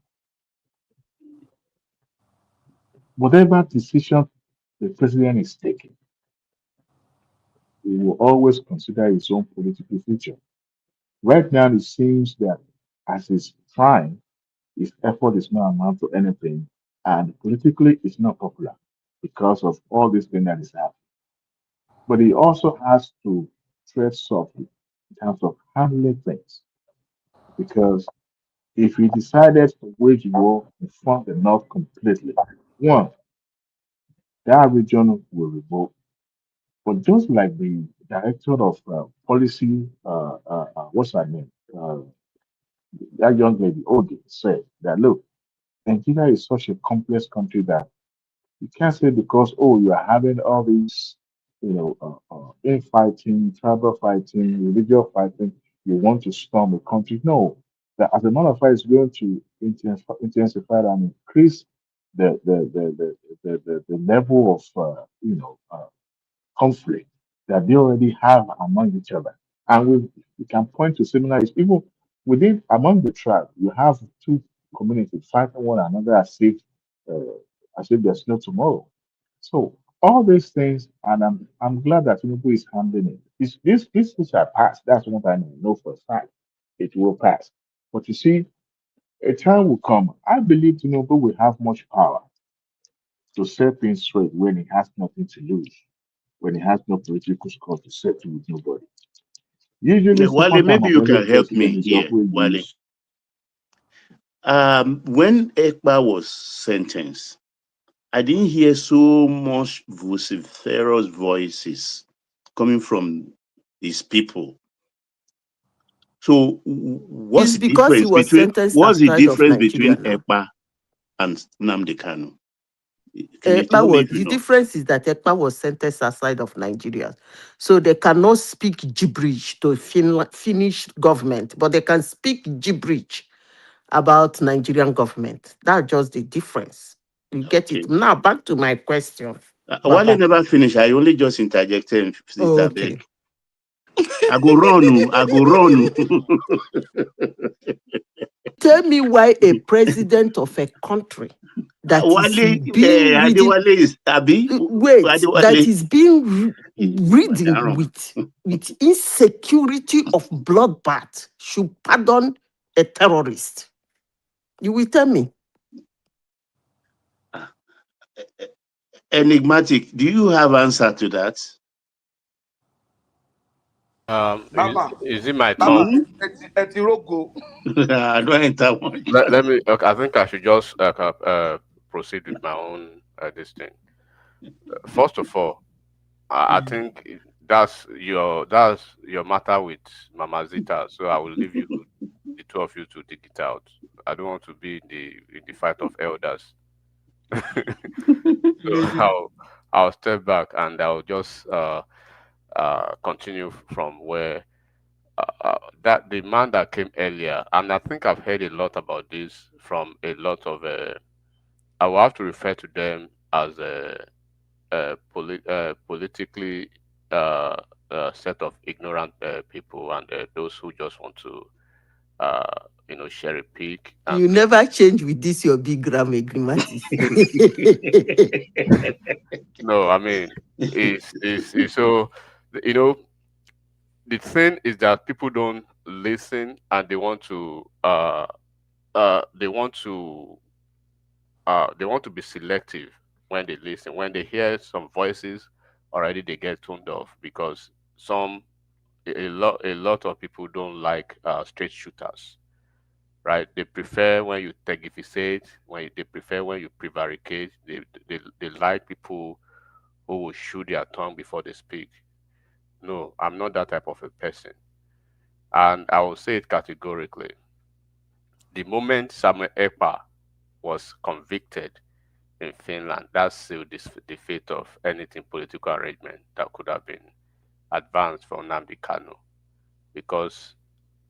Whatever decision the president is taking, he will always consider his own political future. Right now, it seems that as he's trying, his effort is not amount to anything, and politically, it's not popular because of all this thing that is happening. But he also has to tread softly in terms of handling things because if he decided to wage war and front the North completely, one, that region will revolt. But just like the director of policy, what's her name? That young lady, Oge, said that look, Nigeria is such a complex country that you can't say because oh you are having all these infighting, tribal fighting, religious fighting, you want to storm a country. No, that as a matter of fact, it's going to intensify and increase the level of conflict that they already have among each other. And we can point to similar issues. Even within among the tribe, you have two communities fighting one another as if there's no tomorrow. So all these things, and I'm glad that Tinubu is handling it. This which are passed, that's what I know for a fact. It will pass. But you see, a time will come. I believe Tinubu will have much power to set things straight when he has nothing to lose, when he has no political score to settle with nobody. Usually, Wale, second time maybe of you every can help me president is here, always Wale. used. When Ekpa was sentenced, I didn't hear so much vociferous voices coming from his people. So, It's because he was sentenced what's the outside of difference between Nigeria now. Ekpa and Nnamdi Kanu? Can you tell me if you The know? difference is that Ekpa was sentenced outside of Nigeria. So they cannot speak gibberish to Finnish government, but they can speak gibberish about Nigerian government. That's just the difference. You get Okay. it? Now back to my question. Wale Baba. never finished. I only just interjected, Oh, Sister okay. Beg. I go run. I go run. Tell me why a president of a country that is Wale, being reading Adewale is Abi. wait, that Adewale. is being reading Madam. with insecurity of bloodbath should pardon a terrorist. You will tell me. Enigmatic. Do you have answer to that? Is, Baba, is it my turn? Baba, Hmm? Etirogo. I don't enter one. Let me. Okay, I think I should just proceed with my own this thing. First of all, I think that's your matter with Mama Zita. So I will leave you, the two of you, to dig it out. I don't want to be in the fight of elders. So I'll step back and I'll just continue from where that the man that came earlier, and I think I've heard a lot about this from a lot of. I will have to refer to them as politically set of ignorant people and those who just want to cherry pick and You never change with this your big grammar grammatis. no, I mean, it's so you know the thing is that people don't listen and they want to they want to be selective when they listen. When they hear some voices, already they get tuned off because some a lot of people don't like straight shooters, right? They prefer when you tegifisate, they prefer when you prevaricate. They like people who will shoot their tongue before they speak. No, I'm not that type of a person, and I will say it categorically. The moment Samuel Ekpa was convicted in Finland, that sealed the fate of anything political arrangement that could have been advanced from Nnamdi Kanu, because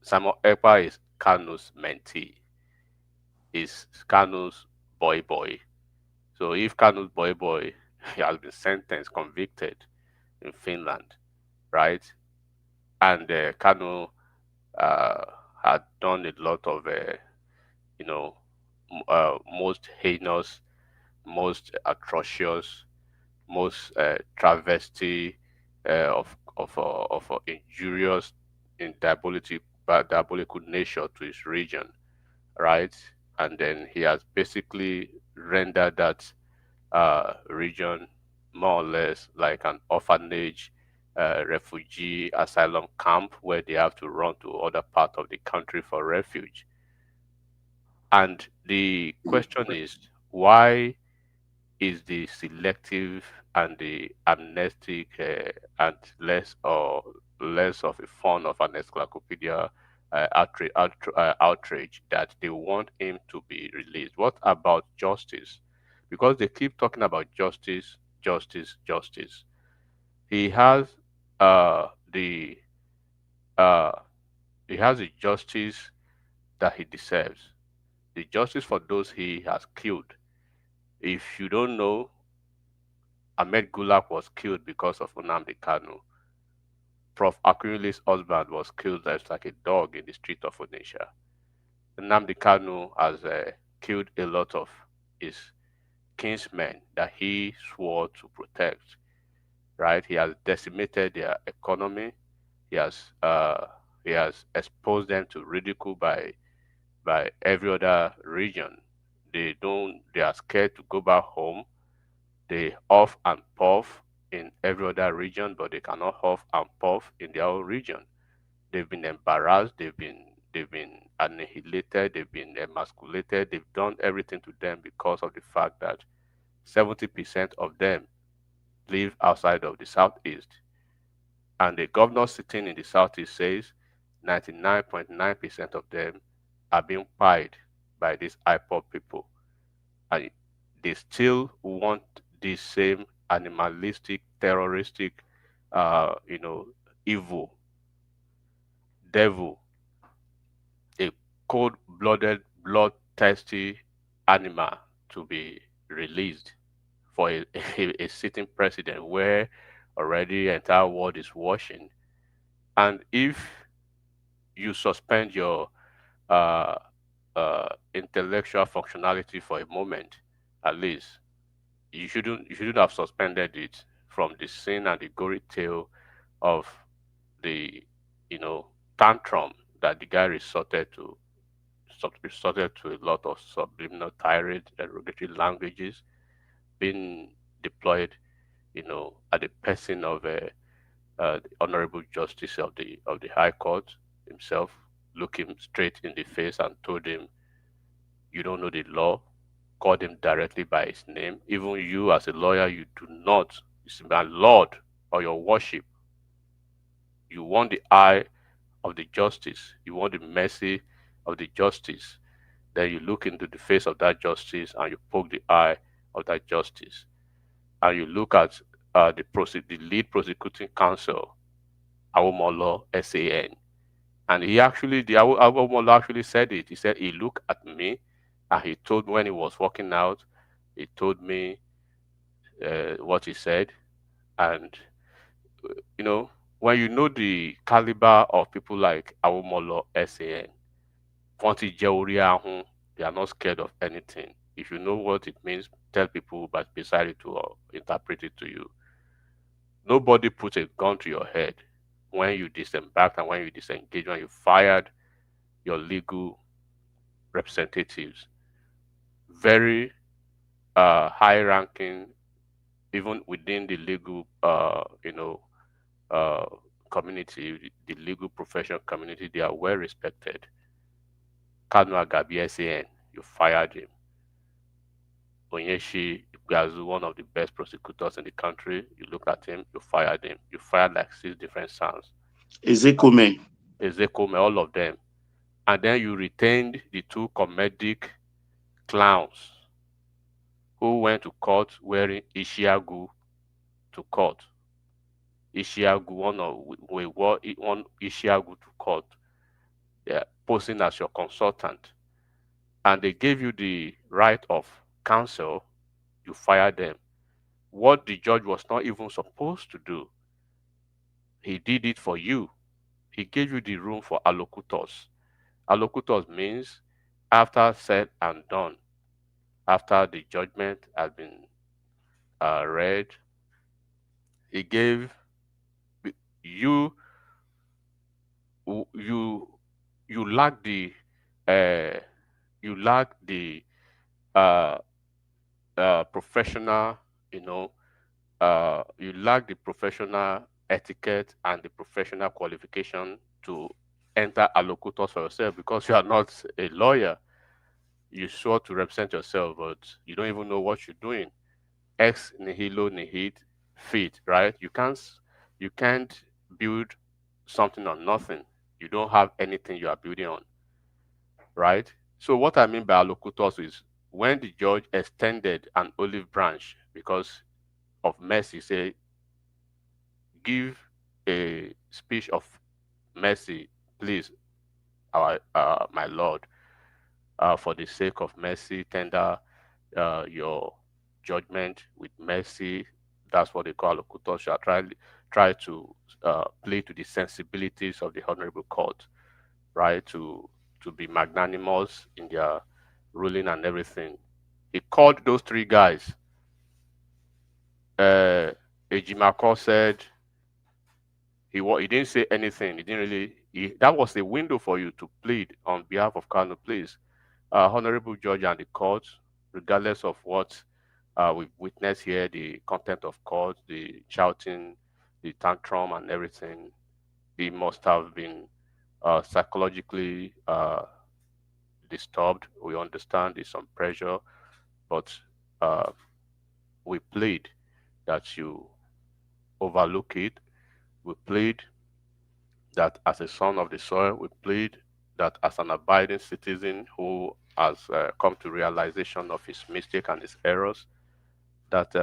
Samuel Ekpa is Kanu's mentee, is Kanu's boy. So if Kanu's boy he has been sentenced, convicted in Finland, right? And Kanu uh, had done a lot of, most heinous, most atrocious, most travesty of injurious in diabolical nature to his region, right? And then he has basically rendered that region more or less like an orphanage, refugee asylum camp where they have to run to other part of the country for refuge. And the question is, why is the selective and the amnestic and less of a fun of an encyclopedia outrage that they want him to be released? What about justice? Because they keep talking about justice, justice, justice. He has the uh, he has the justice that he deserves, the justice for those he has killed. If you don't know, Ahmed Gulak was killed because of Nnamdi Kanu. Prof. Akunyele's husband was killed just like a dog in the street of Onitsha. Nnamdi Kanu has killed a lot of his kinsmen that he swore to protect, right? He has decimated their economy. He has uh, he has exposed them to ridicule by every other region. They are scared to go back home. They off and puff in every other region, but they cannot huff and puff in their own region. They've been embarrassed, they've been annihilated, they've been emasculated, they've done everything to them because of the fact that 70% of them live outside of the southeast. And the governor sitting in the southeast says 99.9% of them are being pied by these IPOP people. And they still want the same animalistic, terroristic, evil, devil, a cold-blooded, bloodthirsty animal to be released for a sitting president where already the entire world is watching. And if you suspend your uh, intellectual functionality for a moment, at least you shouldn't have suspended it from the sin and the gory tale of the tantrum that the guy resorted to a lot of subliminal tirade, derogatory languages being deployed, at the person of the Honorable Justice of the High Court himself, looked him straight in the face and told him, "You don't know the law." Called him directly by his name. Even you, as a lawyer, you do not. You say, "My Lord," or your worship. You want the eye of the justice. You want the mercy of the justice. Then you look into the face of that justice and you poke the eye of that justice. And you look at the lead prosecuting counsel, Awomolo SAN. And Awomolo actually said it. He said he looked at me and he told me when he was walking out, he told me, what he said, and you know, when you know the caliber of people like Awomolo, SAN, Fonti Jeuriahun, they are not scared of anything. If you know what it means, tell people, but beside it to interpret it to you. Nobody put a gun to your head when you disembarked and when you disengaged, when you fired your legal representatives. Very high ranking, even within the legal, uh, community, the legal profession community, they are well respected. Kanu Agabi SAN, you fired him. Onyeshi Igazu, one of the best prosecutors in the country, you look at him, you fired him. You fired like 6 different sons. Ezekome. Ezekome, all of them. And then you retained the 2 comedic clowns who went to court wearing Ishiagu to court. Ishiagu, we wore one Ishiagu to court, posing as your consultant. And they gave you the right of counsel, you fired them. What the judge was not even supposed to do, he did it for you. He gave you the room for allocutors. Allocutors means after said and done, after the judgment has been read, he gave you you lack the uh, uh, professional, you lack the professional etiquette and the professional qualification to enter allocutors for yourself because you are not a lawyer. You swore to represent yourself, but you don't even know what you're doing. Ex nihilo nihil fit, right? You can't build something on nothing. You don't have anything you are building on, right? So what I mean by allocutors is when the judge extended an olive branch because of mercy, say, give a speech of mercy, please, my Lord, for the sake of mercy, tender your judgment with mercy. That's what they call allocutors. Shall try to play to the sensibilities of the honorable court, right? To be magnanimous in their ruling and everything. He called those 3 guys. Ejimako said he didn't say anything. He didn't really. That was a window for you to plead on behalf of Kanu. Please, honorable judge and the court, regardless of what we've witnessed here, the content of court, the shouting, the tantrum, and everything, he must have been psychologically disturbed. We understand there's some pressure, but we plead that you overlook it. We plead that as a son of the soil, we plead that as an abiding citizen who has come to realization of his mistake and his errors, that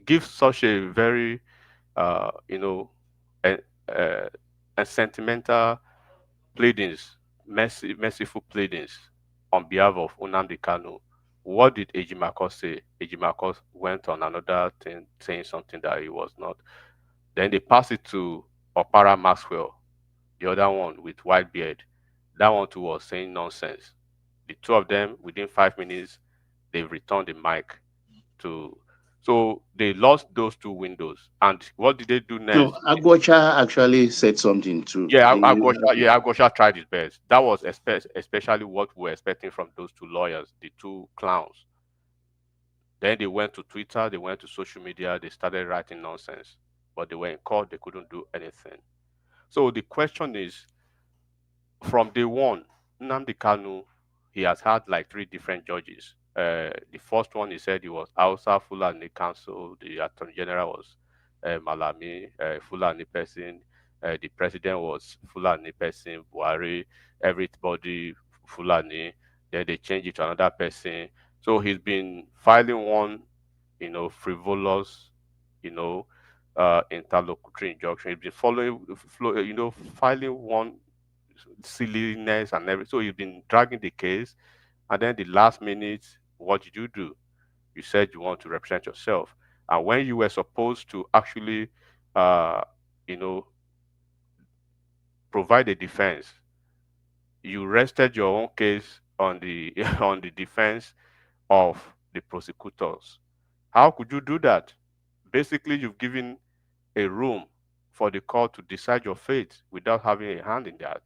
give such a very, you know, a, a, a sentimental pleadings, merciful pleadings on behalf of Nnamdi Kanu. What did Ejimako say? Ejimako went on another thing, saying something that he was not. Then they passed it to Opara Maxwell, the other one with white beard. That one too was saying nonsense. The 2 of them, within 5 minutes, they've returned the mic to. So they lost those 2 windows. And what did they do No, next? Agbocha actually said something too. Yeah, Agosha tried his best. That was especially what we were expecting from those 2 lawyers, the 2 clowns. Then they went to Twitter, they went to social media, they started writing nonsense. But they were in court, they couldn't do anything. So the question is, from day one, Nnamdi Kanu, he has had like 3 different judges. The first one, he said he was Hausa Fulani Council. The Attorney General was Malami, Fulani person. The president was Fulani person, Buhari, everybody Fulani. Then they changed it to another person. So he's been filing one, frivolous, interlocutory injunction. He's been filing one silliness and everything. So you've been dragging the case, and then the last minute, what did you do? You said you want to represent yourself, and when you were supposed to actually, you know, provide a defense, you rested your own case on the on the defense of the prosecutors. How could you do that? Basically, you've given a room for the court to decide your fate without having a hand in that.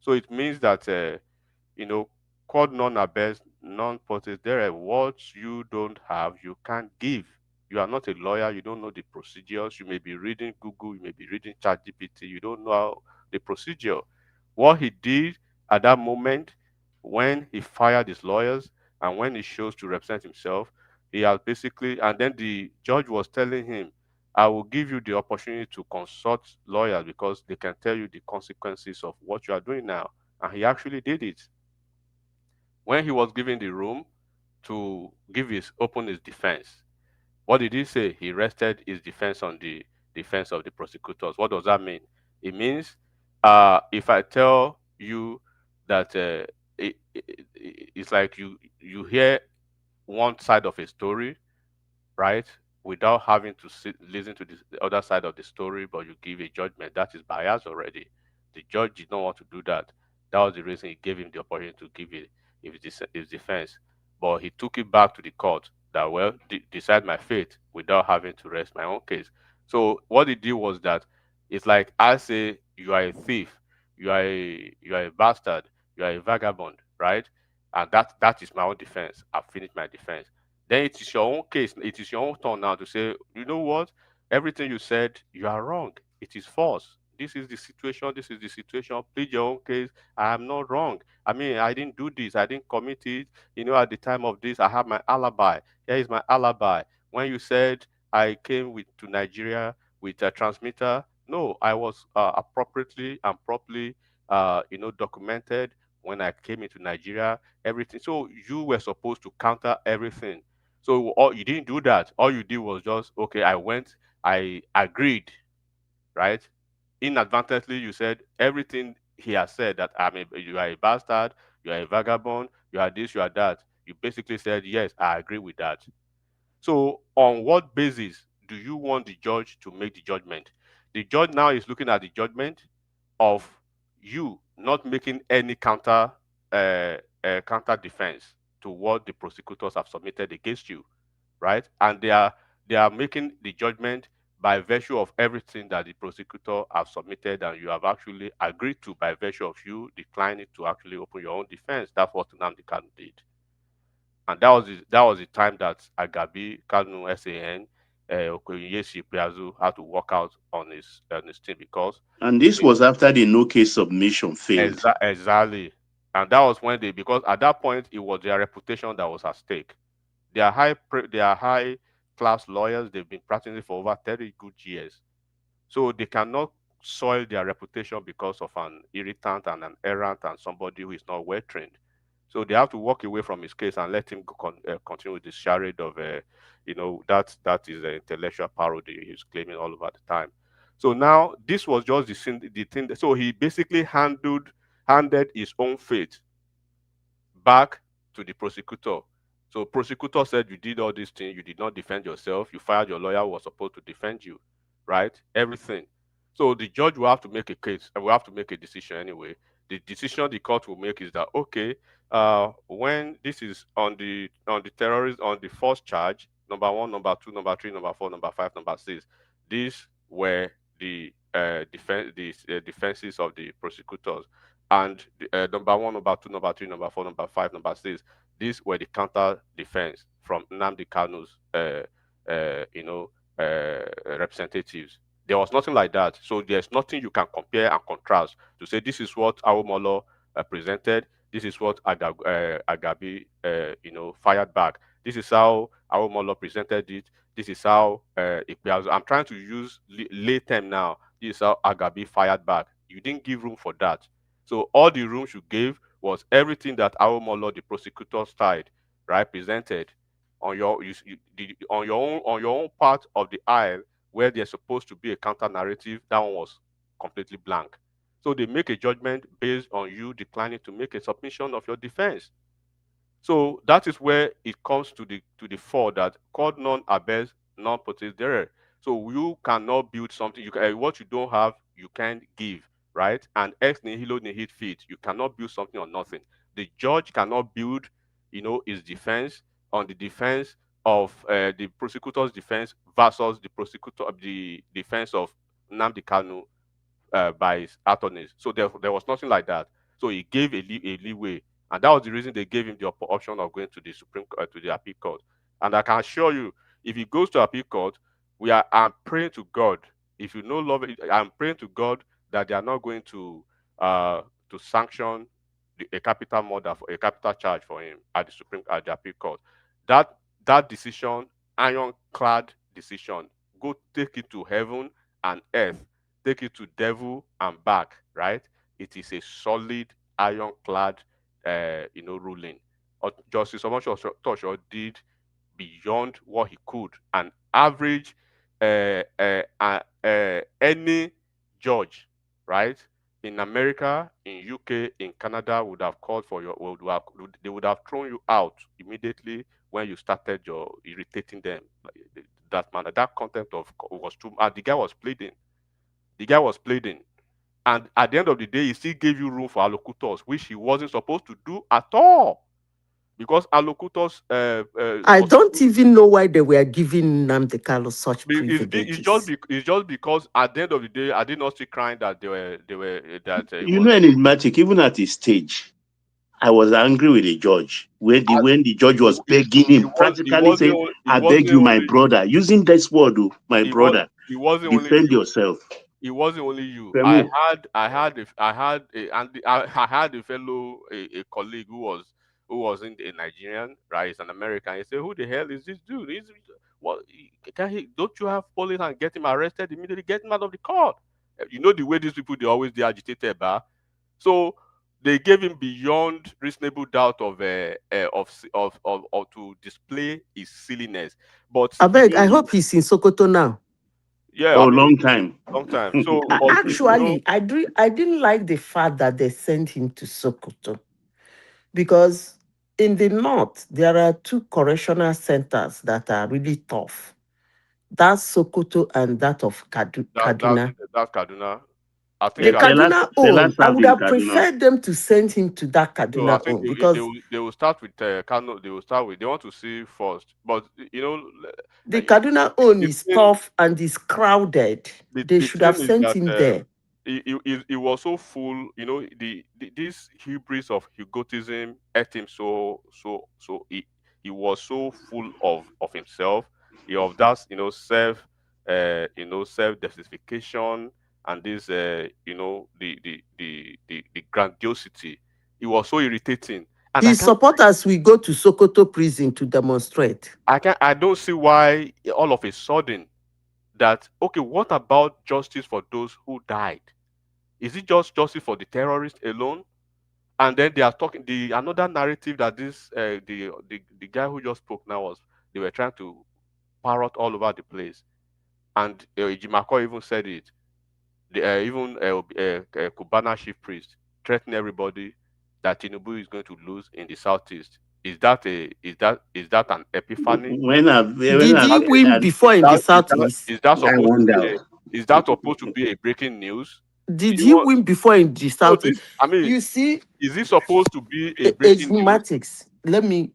So it means that you know, quod non abest, non potest. There are words you don't have, you can't give. You are not a lawyer, you don't know the procedures. You may be reading Google, you may be reading ChatGPT, you don't know the procedure. What he did at that moment when he fired his lawyers and when he chose to represent himself, he has basically, and then the judge was telling him, I will give you the opportunity to consult lawyers because they can tell you the consequences of what you are doing now. And he actually did it. When he was given the room to open his defense, what did he say? He rested his defense on the defense of the prosecutors. What does that mean? It means if I tell you that it's like you hear one side of a story, right? Without having to listen to the other side of the story, but you give a judgment. That is bias already. The judge did not want to do that. That was the reason he gave him the opportunity to give it his defense. But he took it back to the court that, well, decide my fate without having to rest my own case. So what he did was that it's like I say you are a thief, you are a bastard, you are a vagabond, right? And that is my own defense. I've finished my defense. Then it is your own case. It is your own turn now to say, you know what? Everything you said, you are wrong. It is false. This is the situation. This is the situation. Plead your own case. I am not wrong. I mean, I didn't do this. I didn't commit it. You know, at the time of this, I have my alibi. Here is my alibi. When you said I came to Nigeria with a transmitter, no, I was appropriately and properly, documented when I came into Nigeria. Everything. So you were supposed to counter everything. So you didn't do that. All you did was just, okay, I went, I agreed, right? Inadvertently, you said everything he has said that you are a bastard, you are a vagabond, you are this, you are that. You basically said, yes, I agree with that. So on what basis do you want the judge to make the judgment? The judge now is looking at the judgment of you not making any counter defense to what the prosecutors have submitted against you, right? And they are making the judgment by virtue of everything that the prosecutor have submitted and you have actually agreed to by virtue of you declining to actually open your own defense. That's what Nnamdi Kanu did. And that was the time that Agabi Kanu SAN Okoyesi Piazu had to walk out on his team because And this was after the no case submission failed. Exactly. And that was when because at that point it was their reputation that was at stake. They are high class lawyers. They've been practicing for over 30 good years. So they cannot soil their reputation because of an irritant and an errant and somebody who is not well trained. So they have to walk away from his case and let him continue with this charade of, that is an intellectual parody he's claiming all over the time. So now this was just the thing. So he basically handed his own fate back to the prosecutor. So prosecutor said you did all these things, you did not defend yourself, you fired your lawyer who was supposed to defend you, right? Everything. So the judge will have to make a case and will have to make a decision anyway. The decision the court will make is that okay, when this is on the terrorist on the first charge, number one, number two, number three, number four, number five, number six, these were the defenses of the prosecutors. And number one, number two, number three, number four, number five, number six, these were the counter defense from Nnamdi Kanu's, representatives. There was nothing like that. So there's nothing you can compare and contrast to say this is what Awomolo presented. This is what Agabi, fired back. This is how Awomolo presented it. This is how I'm trying to use lay term now. This is how Agabi fired back. You didn't give room for that. So all the rooms you gave was everything that Awomolo, the prosecutor side, right, presented on on your own part of the aisle where there's supposed to be a counter narrative. That one was completely blank. So they make a judgment based on you declining to make a submission of your defense. So that is where it comes to the fore that quod non habes non potestere. So you cannot build something. You can, what you don't have, you can't give, right? And ex nihilo nihil fit. You cannot build something on nothing. The judge cannot build, his defense on the defense of the prosecutor's defense versus the prosecutor the defense of Nnamdi Kanu by his attorneys. So there was nothing like that. So he gave a leeway, and that was the reason they gave him the option of going to the to the appeal court. And I can assure you, if he goes to appeal court, I'm praying to God. If you know love, I'm praying to God that they are not going to sanction a capital murder for a capital charge for him at the appeal court. That decision, ironclad decision, go take it to heaven and earth, take it to devil and back, right? It is a solid, ironclad, ruling. Justice Omotosho did beyond what he could. An average, any judge, right, in America, in UK, in Canada would have called for they would have thrown you out immediately when you started your irritating them. That manner, that contempt of was too. The guy was pleading. The guy was pleading. And at the end of the day, he still gave you room for allocutors, which he wasn't supposed to do at all. Because allocutors. I don't even know why they were giving Nnamdi Kanu such privileges. It's just because at the end of the day, I did not see crying that they were that. Enigmatic, even at his stage, I was angry with the judge when the judge was begging him, practically saying, "I beg you, my brother," using this word, my brother, defend yourself. It wasn't only you. Remo. I had a fellow a colleague who wasn't a Nigerian, right? He's an American. He said, "Who the hell is this dude? What can he? Don't you have police and get him arrested immediately? Get him out of the court." You know the way these people they agitated, bah. So they gave him beyond reasonable doubt of to display his silliness. But I beg, I hope he's in Sokoto now. yeah, Long time. Long time. So actually, I didn't like the fact that they sent him to Sokoto, because in the north there are two correctional centers that are really tough. That's Sokoto and that of Kaduna. That's Kaduna. I The think Kaduna own, I would have preferred them to send him to that So I Kaduna think own, because they will start with Kano. They want to see first, but the Kaduna own is tough and is crowded. They the should have thing is sent that him there. he was so full. This hubris of egotism ate him so he was so full of himself, of that self justification and this the grandiosity. It was so irritating. And His supporters will go to Sokoto prison to demonstrate. I don't see why all of a sudden that, okay, what about justice for those who died? Is it just justice for the terrorists alone? And then they are talking another narrative that this the guy who just spoke now was they were trying to parrot all over the place. And Ejimako even said it. Even Kubana chief priest threatened everybody that Tinubu is going to lose in the southeast. Is that an epiphany? Did he win before in the southeast? Is that supposed to be a breaking news? Did he win before in the southeast? You see, is it supposed to be a breaking news? Enigmatics. Let me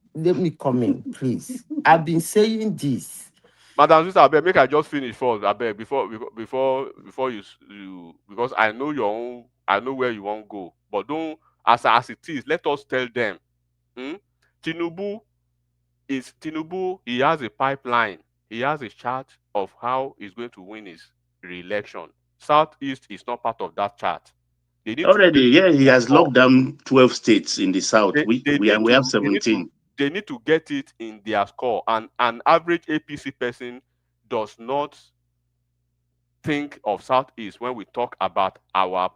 come in, please. I've been saying this. Madam Sister, I beg, make I just finish first. I beg before you because I know your own. I know where you want to go, but don't as it is. Let us tell them. Tinubu. He has a pipeline. He has a chart of how he's going to win his re-election. Southeast is not part of that chart. He has locked down 12 states in the south. We have 17. They need to get it in their score. And an average APC person does not think of Southeast when we talk about our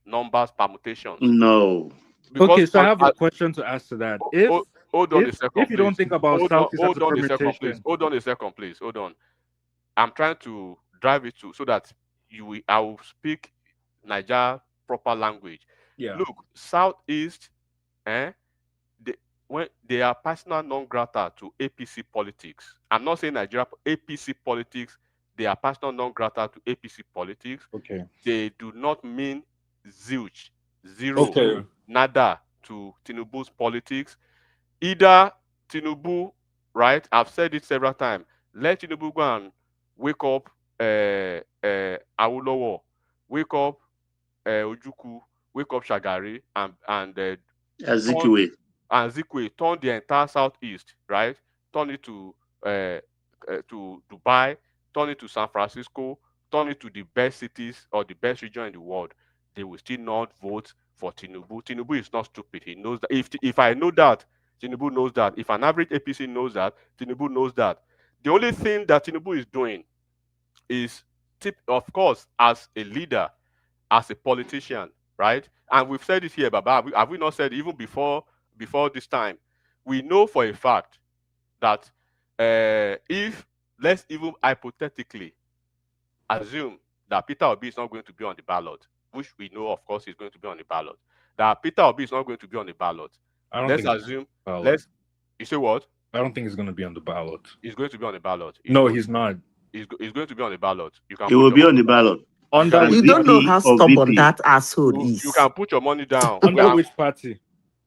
numbers permutations. No. Okay, so I have a question to ask to that. Hold on a second, if you don't think about Southeast as a permutation. Hold on a second, please. Hold on. I'm trying to drive it to so that I will speak Niger proper language. Yeah. Look, Southeast, when they are persona non grata to APC politics. I'm not saying Nigeria APC politics. They are persona non grata to APC politics. Okay. They do not mean zilch, zero, Okay. nada to Tinubu's politics. Either Tinubu, right? I've said it several times. Let Tinubu go and wake up Awolowo, wake up Ojuku, wake up Shagari, and Azikiwe. turn the entire southeast, right? Turn it to Dubai, turn it to San Francisco, turn it to the best cities or the best region in the world. They will still not vote for Tinubu. Tinubu is not stupid. He knows that. If I know that, Tinubu knows that. If an average APC knows that, Tinubu knows that. The only thing that Tinubu is doing is, of course, as a leader, as a politician, right? And we've said it here, Baba. Have we not said even before this time? We know for a fact that if, let's even hypothetically assume that Peter Obi is not going to be on the ballot, which we know, of course, is going to be on the ballot, that Peter Obi is not going to be on the ballot. I don't Let's think assume. ballot. You say what? I don't think he's going to be on the ballot. He's going to be on the ballot. He's not. He's going to be on the ballot. You can. He will be on the ballot. You don't know how stubborn that asshole is. You can put your money down. Under which party?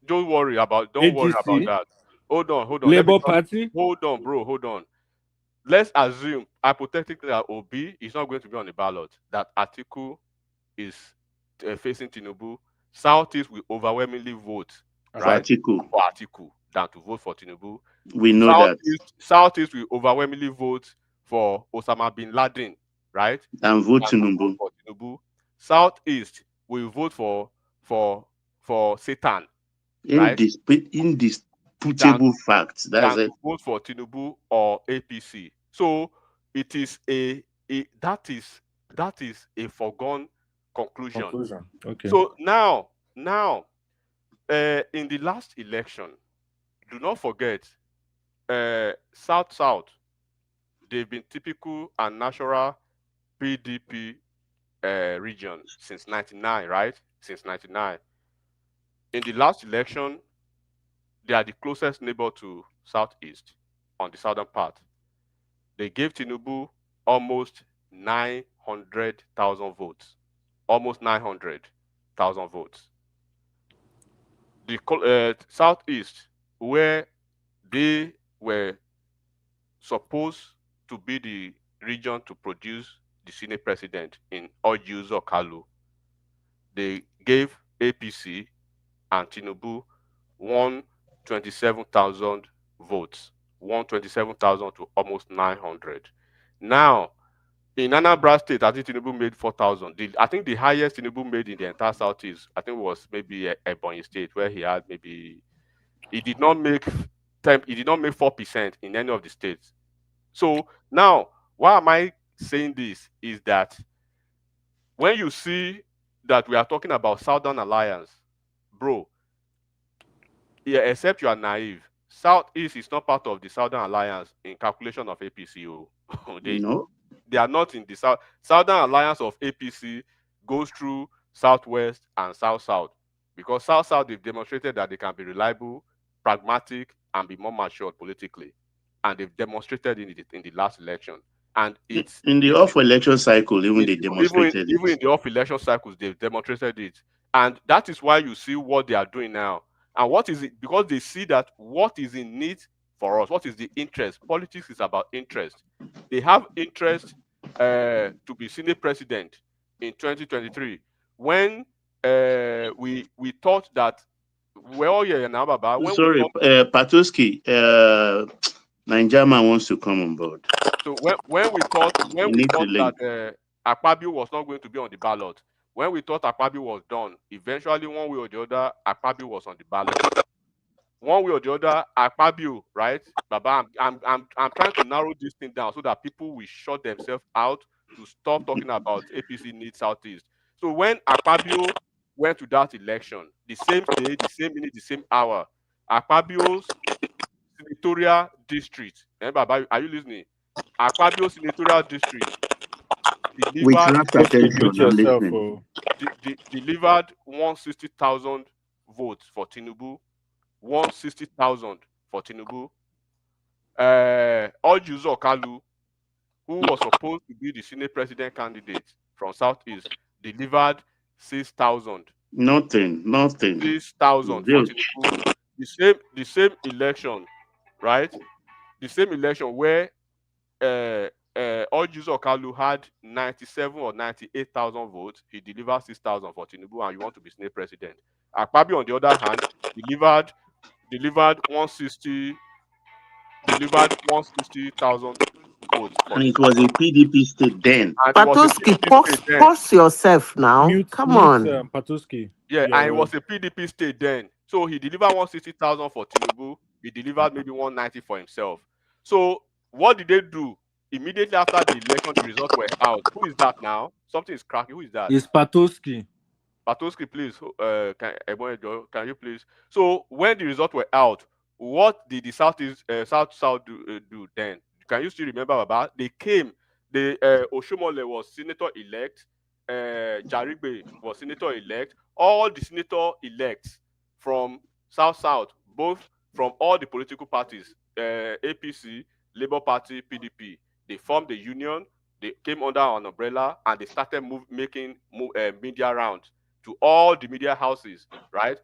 Don't worry about that. Hold on. Labour Party? Hold on, bro. Hold on. Let's assume hypothetically that Obi is not going to be on the ballot. That Atiku is facing Tinubu. Southeast will overwhelmingly vote For Atiku. Than to vote for Tinubu. We know that. Southeast will overwhelmingly vote for Osama bin Laden, right? And vote Tinubu. For Tinubu. Southeast will vote for Satan. Indisputable facts. That's it. Vote for Tinubu or APC. So it is that is a foregone conclusion. Okay. So now in the last election, do not forget South, they've been typical and natural PDP region since 99, right? Since 99. In the last election, they are the closest neighbor to Southeast on the southern part. They gave Tinubu almost 900,000 votes. Almost 900,000 votes. The Southeast, where they were supposed to be the region to produce the Senate president in Ojuzo Kalu, they gave APC and Tinubu 127,000 votes, 127,000 to almost 900. Now, in Anambra State, I think Tinubu made 4,000. I think the highest Tinubu made in the entire Southeast, I think, was maybe Ebonyi State, where he had maybe he did not make 4% in any of the states. So now, why am I saying this? Is that when you see that we are talking about Southern Alliance, bro, yeah, except you are naive, Southeast is not part of the Southern Alliance in calculation of APCO. They are not in the South. Southern Alliance of APC goes through Southwest and South-South, because South-South, they've demonstrated that they can be reliable, pragmatic, and be more mature politically. And they've demonstrated in the last election. And it's in the off-election cycle, they demonstrated even in the off-election cycles, they've demonstrated it. And that is why you see what they are doing now. And what is it? Because they see that what is in need for us, what is the interest? Politics is about interest. They have interest to be Senate president in 2023. When we thought that, well, yeah, now, Baba. Sorry, Patoski, Ninjaman wants to come on board. So when we thought that Akpabio was not going to be on the ballot, when we thought Akpabio was done, eventually one way or the other, Akpabio was on the ballot. One way or the other, Akpabio, right? Baba, I'm trying to narrow this thing down so that people will shut themselves out to stop talking about APC needs Southeast. So when Akpabio went to that election, the same day, the same minute, the same hour, Akpabio's senatorial district, Baba, are you listening? Akpabio senatorial district delivered 160,000 votes for Tinubu, won 60,000 for Tinubu. Ojuzo Kalu, who was supposed to be the Senate president candidate from Southeast, delivered 6,000. Nothing. 6,000 for Tinubu. The same election, right? The same election where Ojuzo Kalu had 97 or 98,000 votes. He delivered 6,000 for Tinubu, and you want to be Senate president. Akpabio, on the other hand, delivered 160,000 votes for And it Tinubu. was a PDP state then. And it was a Patoski, PDP state then. pause yourself now. Come on. Patuski. Yeah, and it was a PDP state then. So he delivered 160,000 for Tinubu. He delivered maybe 190 for himself. So what did they do? Immediately after the election, the results were out. Who is that now? Something is cracking. Who is that? It's Patuski. Patoski, please. Can you please? So when the results were out, what did the South do then? Can you still remember about? They came. The Oshomole was senator elect. Jarigbe was senator elect. All the senator elects from South, both from all the political parties, APC, Labour Party, PDP. They formed a union. They came under an umbrella and they started making media rounds to all the media houses, right?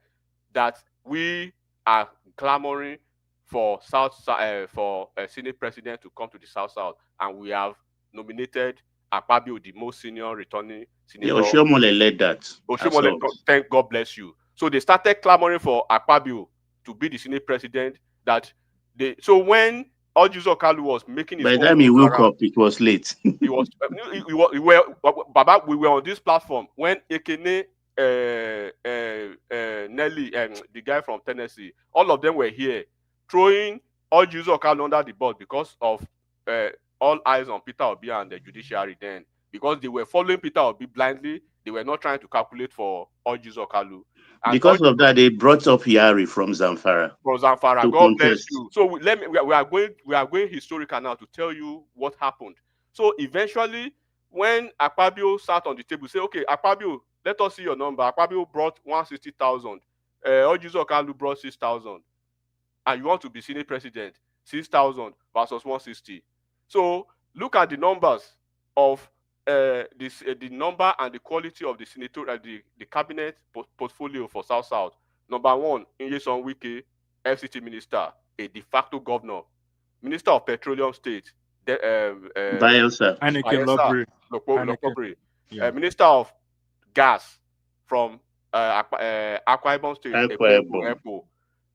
That we are clamoring for Senate president to come to the South, and we have nominated Akpabio, the most senior returning senator. Yeah, Oshomole led that. Oshomole, thank God bless you. So they started clamoring for Akpabio to be the Senate president. So when Ojuzo Kalu was making his by own the time he woke around, up, it was late. we were on this platform when Ekene, Nelly, and the guy from Tennessee, all of them were here throwing Ojuzo Kalu under the bus because of all eyes on Peter Obi and the judiciary then, because they were following Peter Obi blindly. They were not trying to calculate for Ojuzo Kalu. Because of that, they brought up Yari from Zamfara. God bless you. So we are going historical now to tell you what happened. So eventually, when Akpabio sat on the table, say, okay, Akpabio, let us see your number. Akpabio brought 160,000. Ojuzo Kalu brought 6,000. And you want to be Senate president, 6,000 versus 160. So look at the numbers of the number and the quality of the senator, the cabinet portfolio for South. Number one, Nyesom Wike, FCT minister, a de facto governor, minister of petroleum state, Bayelsa. Lokobri, minister of gas from Akwa Ibom state, Ekpo,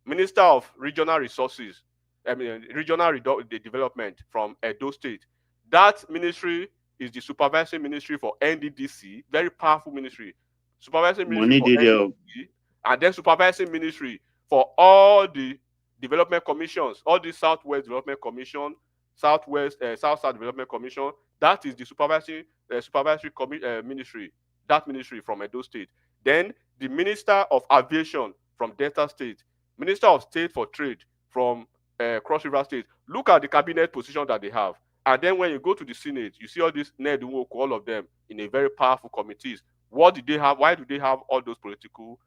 minister of regional resources, regional development from Edo state. That ministry is the supervising ministry for NDDC, very powerful ministry. Supervising ministry for NDDC, and then supervising ministry for all the development commissions, all the Southwest Development Commission, South South Development Commission. That is the supervisory ministry. That ministry from Edo State. Then the Minister of Aviation from Delta State, Minister of State for Trade from Cross River State. Look at the cabinet position that they have. And then when you go to the Senate, you see all these Ned Nwoko, all of them in a very powerful committees. What did they have? Why do they have all those political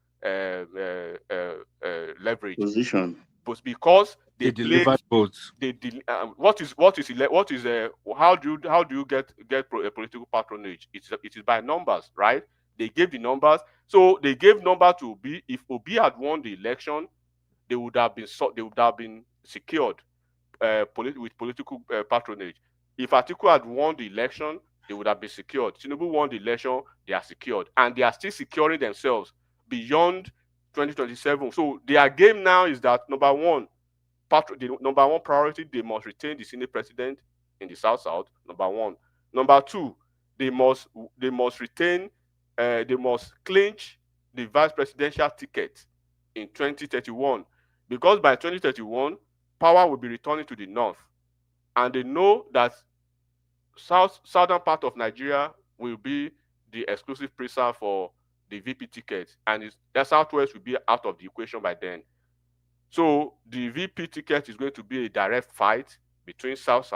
leverage? Position. But because they delivered votes. How do you get a political patronage? It is by numbers, right? They gave the numbers. So they gave number to Obi. If Obi had won the election, they would have been secured with political patronage. If Atiku had won the election, they would have been secured. Tinubu won the election, they are secured. And they are still securing themselves beyond 2027. So their game now is that number one priority, they must retain the Senate president in the South. Number one. Number two, they must clinch the vice presidential ticket in 2031. Because by 2031, power will be returning to the north. And they know that southern part of Nigeria will be the exclusive preserve for the VP ticket. And the Southwest will be out of the equation by then. So the VP ticket is going to be a direct fight between South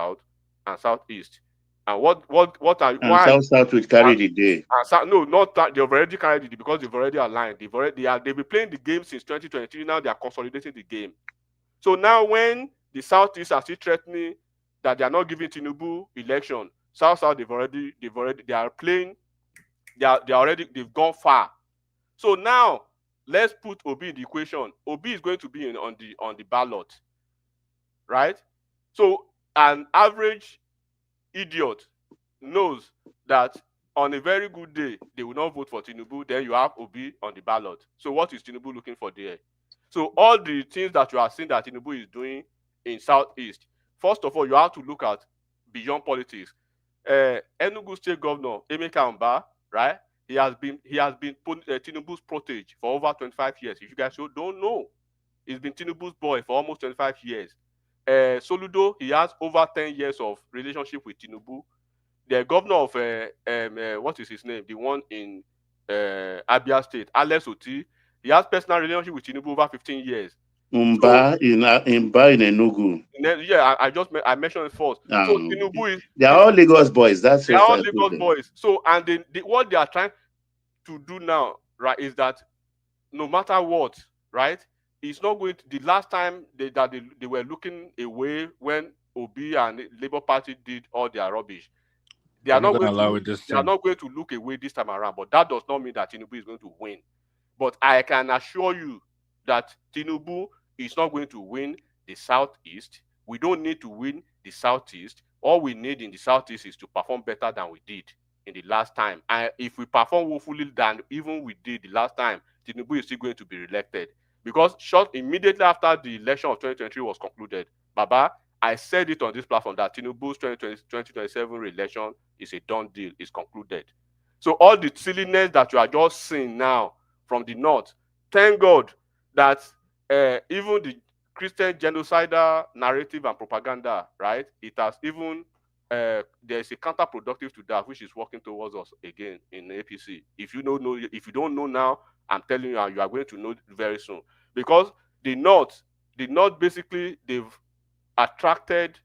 and Southeast. And what are And why? South will carry the day. No, not that they've already carried it because they've already aligned. They've been playing the game since 2023. Now they are consolidating the game. So now when the Southeast are still threatening that they are not giving Tinubu election, South they are playing. They've gone far. So now let's put Obi in the equation. Obi is going to be on the ballot, right? So an average idiot knows that on a very good day they will not vote for Tinubu. Then you have Obi on the ballot. So what is Tinubu looking for there? So all the things that you are seeing that Tinubu is doing in Southeast, first of all, you have to look at beyond politics. Enugu State Governor Emeka Mba, right? He has been Tinubu's protege for over 25 years. If you guys don't know, he's been Tinubu's boy for almost 25 years. Soludo, he has over 10 years of relationship with Tinubu. The governor of what is his name? The one in Abia State, Alex Oti, he has personal relationship with Tinubu over 15 years. Mba in Enugu. Yeah, I mentioned it first. So Tinubu is they are all Lagos boys. That's they are just all Lagos boys. So and what they are trying to do now, right, is that no matter what, right, it's not going to. The last time they were looking away when Obi and the Labour Party did all their rubbish. They are not going to look away this time around, but that does not mean that Tinubu is going to win. But I can assure you that Tinubu is not going to win the Southeast. We don't need to win the Southeast. All we need in the Southeast is to perform better than we did in the last time. And if we perform woefully than even we did the last time, Tinubu is still going to be reelected. Because immediately after the election of 2023 was concluded, Baba, I said it on this platform that Tinubu's 2027 re-election is a done deal, is concluded. So all the silliness that you are just seeing now from the north, thank God that even the Christian genocidal narrative and propaganda, right? It has even there's a counterproductive to that, which is working towards us again in APC. If you don't know now, I'm telling you, you are going to know very soon. Because the north basically they've attracted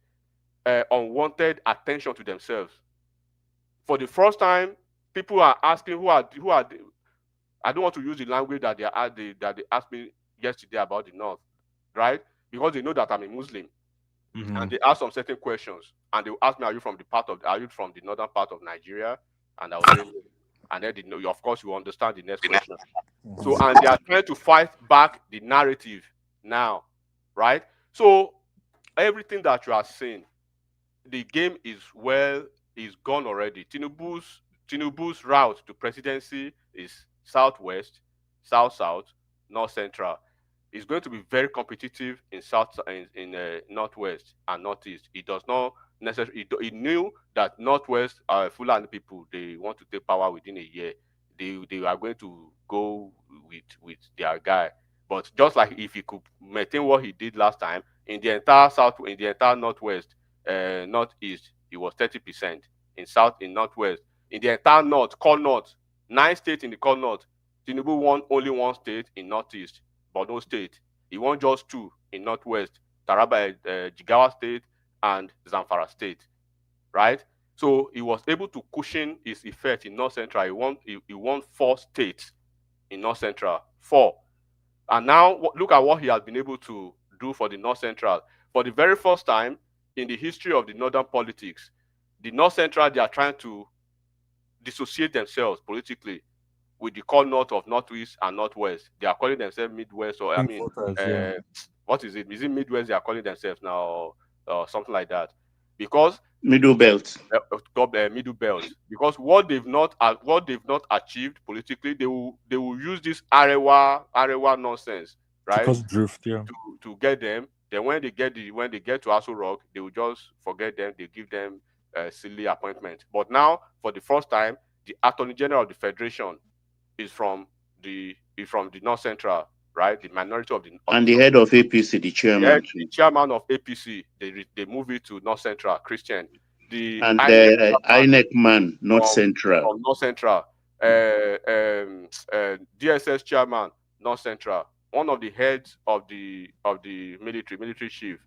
unwanted attention to themselves. For the first time, people are asking who are they? I don't want to use the language that they asked me yesterday about the North, right? Because they know that I'm a Muslim, and they ask some certain questions, and they will ask me, are you from the northern part of Nigeria? And I will say, and then of course you understand the next question. So, and they are trying to fight back the narrative now, right? So everything that you are saying, the game is gone already. Tinubu's route to presidency is southwest, south, north central. It's going to be very competitive in northwest and northeast. It does not necessarily. It knew that northwest Fulani people, they want to take power within a year. They are going to go with their guy. But just like if he could maintain what he did last time in the entire northwest, northeast, he was 30%. In northwest, in the entire core north, 9 states in the core north, Tinubu won only 1 state in northeast, Borno State. He won just 2 in northwest, Taraba, Jigawa State, and Zamfara State, right? So he was able to cushion his effect in north central. He won 4 states in north central, 4. And now look at what he has been able to do for the north central. For the very first time in the history of the northern politics, the north central, they are trying to dissociate themselves politically with the core north of northeast and northwest. They are calling themselves Midwest, or what is it? Is it Midwest they are calling themselves now, or something like that? Because middle belt. Middle belt. Because what they've not achieved politically, they will use this Arewa nonsense, right? To get them. Then when they get to Aso Rock, they will just forget them. They give them a silly appointment. But now, for the first time, the Attorney General of the Federation is from the North Central, right? The minority of the and the head of APC, the chairman. The chairman of APC, they move it to North Central, Christian. And the INEC man, North Central. From North Central. DSS chairman, North Central. One of the heads of the military chief,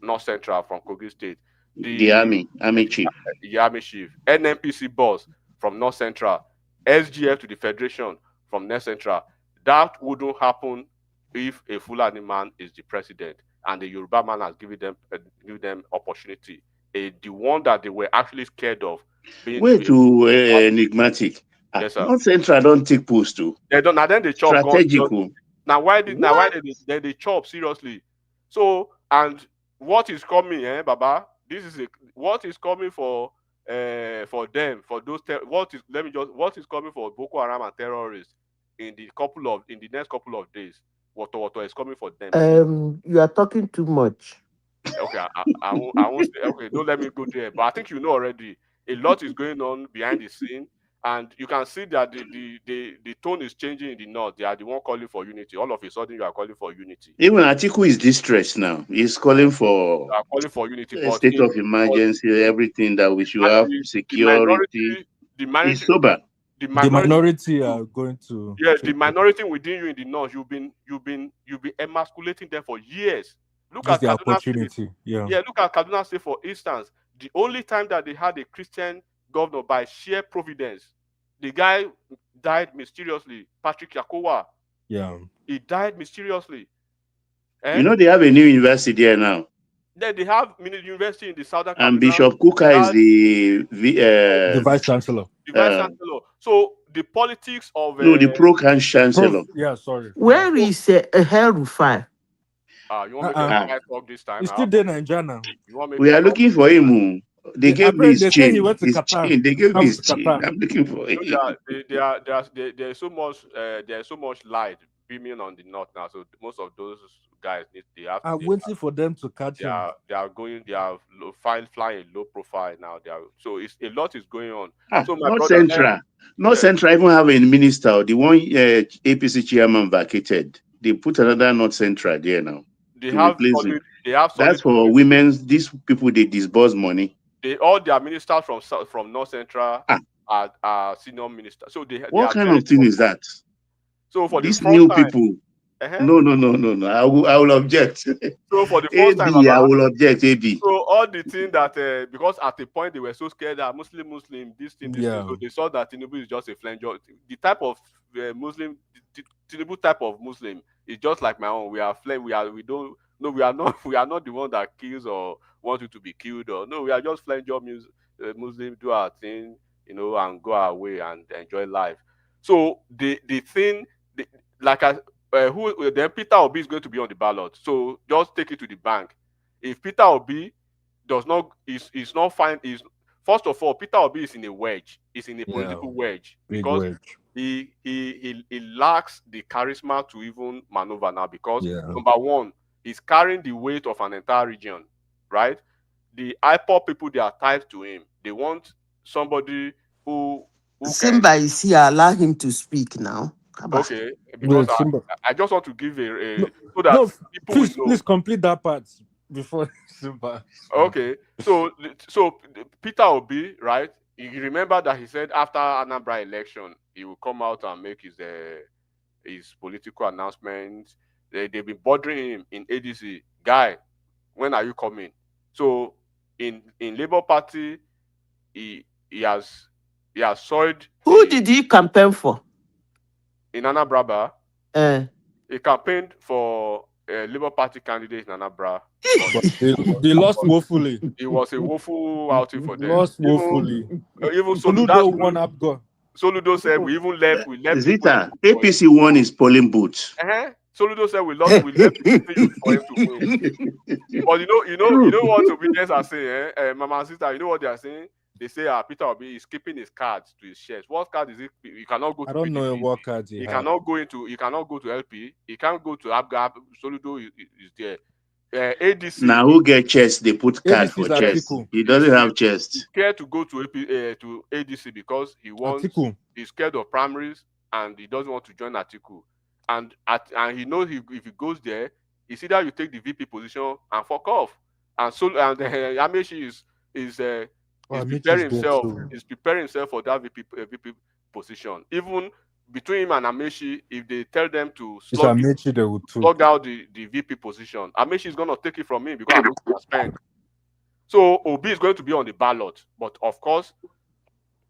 North Central from Kogi State. The army chief. The army chief, NNPC boss from North Central, SGF to the Federation from North Central. That wouldn't happen if a Fulani man is the president and the Yoruba man has given them opportunity. The one that they were actually scared of being. Way too enigmatic. Yes, sir. North Central don't take post too. They don't. Now then they chop strategical. Now why they chop seriously? So and what is coming, Baba? This is what is coming for them, for those what is coming for Boko Haram and terrorists in the next couple of days. What is coming for them? You are talking too much. Okay, I won't say, okay, don't let me go there. But I think you know already. A lot is going on behind the scene, and you can see that the tone is changing in the north. They are the one calling for unity. All of a sudden, you are calling for unity. Even Atiku is distressed now. He's calling for unity, a state of emergency, everything that we should have security. It's sober. The minority are going to. Yes, the minority within you in the north. You've been emasculating them for years. Look at the Kaduna opportunity. State. Yeah, Look at Kaduna State, for instance. The only time that they had a Christian governor by sheer providence, the guy died mysteriously. Patrick Yakowa. Yeah. He died mysteriously. You know, they have a new university there now. Then they have university in the southern And Kaduna. Bishop Kuka is the vice chancellor. The vice chancellor. So the politics of the pro-can chancellor. Yeah, sorry. Where is El Rufai? You want me to talk this time? He's still there in Nigeria. We are looking for him. They gave me his chain. He went to Qatar. They gave me his chain. I'm looking for him. There's so much light beaming on the north now. So most of those guys I'm waiting for them to catch him. They are flying low profile now. So a lot is going on. So North Central even have a minister. The one APC chairman vacated. They put another North Central there now. They have that's for women's. These people, they disburse money. All their ministers from North Central are senior ministers. So what kind of thing is that? So for these new people. No. I will object. So for the first time, I will object. AB. So all the thing that because at the point they were so scared that Muslim, this thing, so they saw that Tinubu is just a flanger. The type of Muslim, Tinubu type of Muslim is just like my own. We are flame. We are not the one that kills or want you to be killed, or no. We are just flanger Muslim, do our thing, and go our way and enjoy life. So the thing, then Peter Obi is going to be on the ballot. So just take it to the bank. If Peter Obi is not fine, first of all, Peter Obi is in a wedge. He's in a political wedge because he lacks the charisma to even maneuver now. Because number one, he's carrying the weight of an entire region, right? The IPOP people, they are tied to him. They want somebody who Simba is here. Allow him to speak now. Okay, because I just want to give so that people please, will know. Please complete that part before Simba. Okay, so Peter Obi, right? You remember that he said after Anambra election he will come out and make his political announcements. They've been bothering him in ADC. Guy, when are you coming? So in Labour Party, he has soiled. Who did he campaign for? In Anambra, he campaigned for a Labour Party candidate in Anambra. They lost woefully. It was a woeful outing for them. Lost woefully. Even Soludo won up go. Soludo said we even left. Zita, APC won his polling booth. Soludo said we left for him to win. But you know what obedience are saying, Mama and sister, you know what they are saying? They say Peter Obi is keeping his cards to his shares. What card is it? You cannot go to I don't PDP. know what card he cannot go to LP. He can't go to Abga. Soludo is there. ADC. Now who get chest? They put card for chest. He doesn't have chest. He's scared to go to ADC because he wants. He's scared of primaries and he doesn't want to join Atiku. And he knows if he goes there, it's either you take the VP position and fuck off. And Amechi is preparing himself for that VP position. Even between him and Amechi, if they tell them to slug out the VP position, Amechi is going to take it from him because Amechi has spent. So Obi is going to be on the ballot, but of course,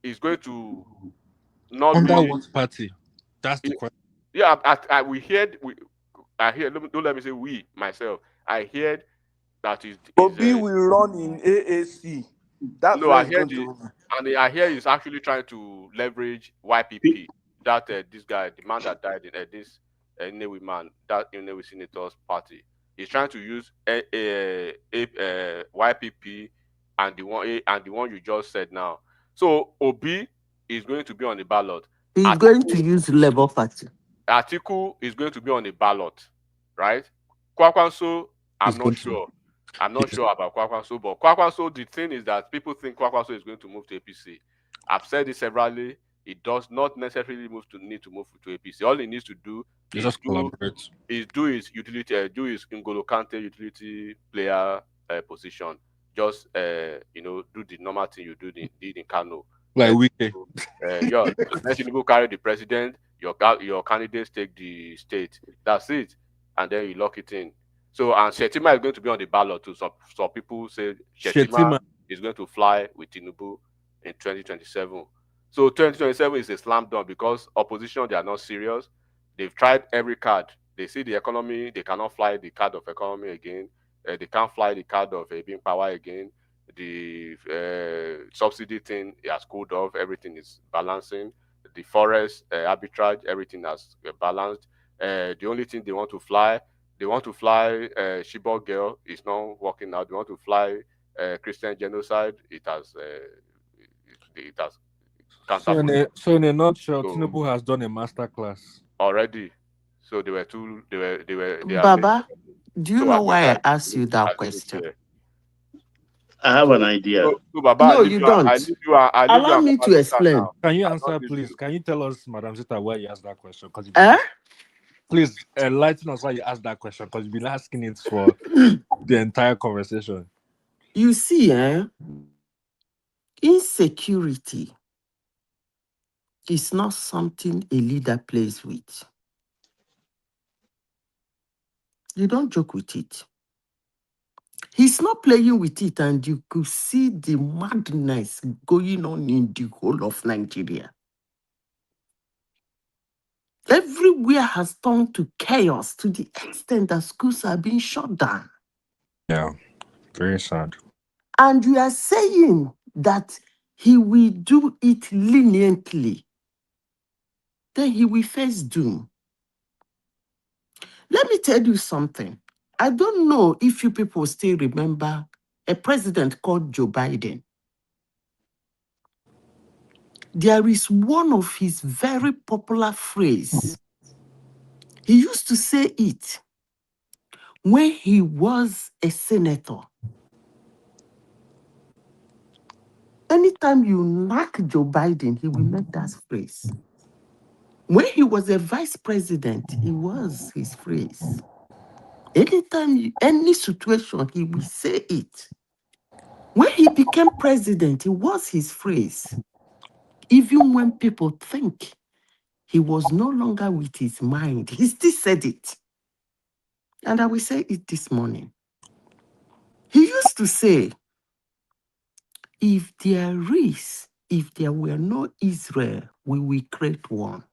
he's going to not Under really. what party? That's the question. Yeah, I hear. Don't let me say we myself. I heard that is Obi will run in AAC. That's no. where I he's heard going to it, run. and I hear he's actually trying to leverage YPP. That this guy, the man that died in this Inewi man, that Inewi senator's party, he's trying to use YPP and the one you just said now. So Obi is going to be on the ballot. He's going to use Labour Party. Atiku is going to be on the ballot, right? Kwakwanso, I'm not sure. I'm not sure about Kwakwanso, but Kwakwanso, the thing is that people think Kwakwanso is going to move to APC. I've said this severally. It does not necessarily need to move to APC. All he needs to do You just collaborate. do his utility, do his N'Golo Kante utility player position. Just do the normal thing you did in Kano. Like Wike. Yeah, let Tinubu carry the president. Your candidates take the state. That's it, and then you lock it in. So, and Shetima is going to be on the ballot too. Some people say Shetima is going to fly with Tinubu in 2027. So 2027 is a slam dunk because opposition, they are not serious. They've tried every card. They see the economy, they cannot fly the card of economy again. They can't fly the card of being power again. The subsidy thing has cooled off. Everything is balancing. The forest arbitrage, everything has balanced. The only thing they want to fly Shibok girl is not working out. They want to fly Christian genocide. It has So in a nutshell, Tinubu has done a master class already. So they are Baba, do you know why I asked you that question? I have an idea. So Baba, No, you don't. Allow me to explain. Can you answer, please? Can you tell us, Madam Zita, why you asked that question? Please enlighten us why you asked that question, because you've been asking it for the entire conversation. You see, insecurity is not something a leader plays with. You don't joke with it. He's not playing with it, and you could see the madness going on in the whole of Nigeria. Everywhere has turned to chaos to the extent that schools are being shut down. Yeah, very sad. And you are saying that he will do it leniently. Then he will face doom. Let me tell you something. I don't know if you people still remember a president called Joe Biden. There is one of his very popular phrases. He used to say it when he was a senator. Anytime you knock Joe Biden, he will make that phrase. When he was a vice president, it was his phrase. Anytime, any situation, he will say it. When he became president, it was his phrase. Even when people think he was no longer with his mind, he still said it. And I will say it this morning. He used to say, if there were no Israel, we will create one.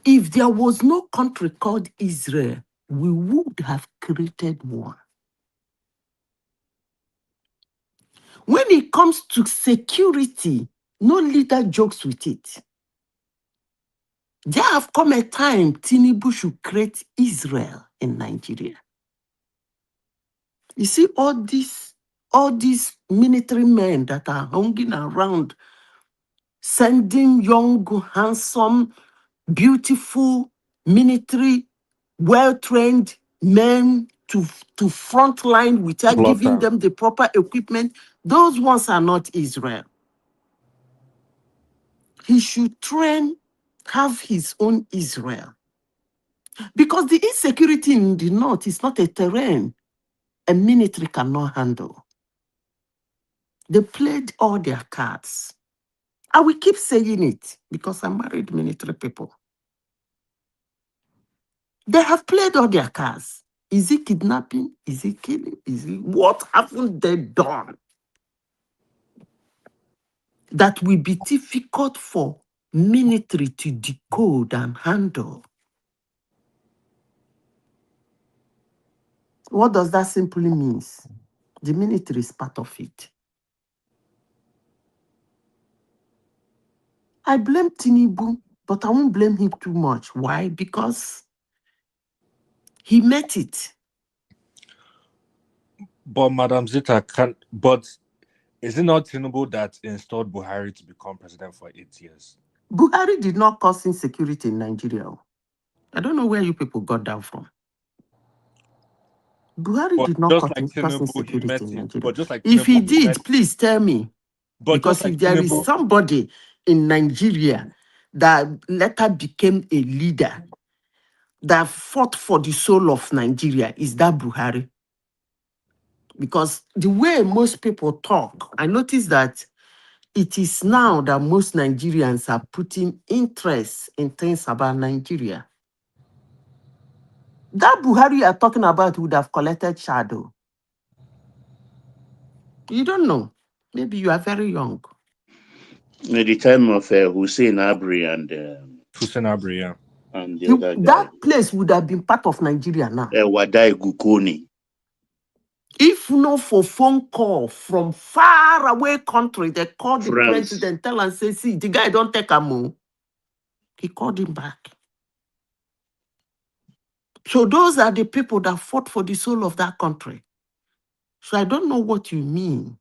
If there was no country called Israel, we would have created one. When it comes to security, no leader jokes with it. There have come a time Tinubu should create Israel in Nigeria. You see, all these military men that are hanging around, sending young, handsome, beautiful, military, well-trained men to front line without giving them the proper equipment, those ones are not Israel. He should have his own Israel. Because the insecurity in the north is not a terrain a military cannot handle. They played all their cards. I will keep saying it because I married military people. They have played all their cards. Is it kidnapping? Is it killing? What haven't they done that will be difficult for military to decode and handle? What does that simply mean? The military is part of it. I blame Tinubu, but I won't blame him too much. Why? Because he met it. But Madam Zita can. But is it not Tinubu that installed Buhari to become president for 8 years? Buhari did not cause insecurity in Nigeria. I don't know where you people got that from. Buhari But did not just cause like Tinubu, he insecurity met in it. Nigeria. But just like If Tinubu, he he met. did, please tell me. But just Because like if there is Tinubu, somebody in Nigeria that later became a leader that fought for the soul of Nigeria, is that Buhari. Because the way most people talk, I noticed that it is now that most Nigerians are putting interest in things about Nigeria. That Buhari you are talking about would have collected shadow. You don't know. Maybe you are very young. At the time of Hussein Abri and Hussein Abri, yeah. And the other guy, that place would have been part of Nigeria now. Wadai Gukoni. If not for phone call from far away country, they called the France. president, tell and say, see, the guy don't take a move. He called him back. So those are the people that fought for the soul of that country. So I don't know what you mean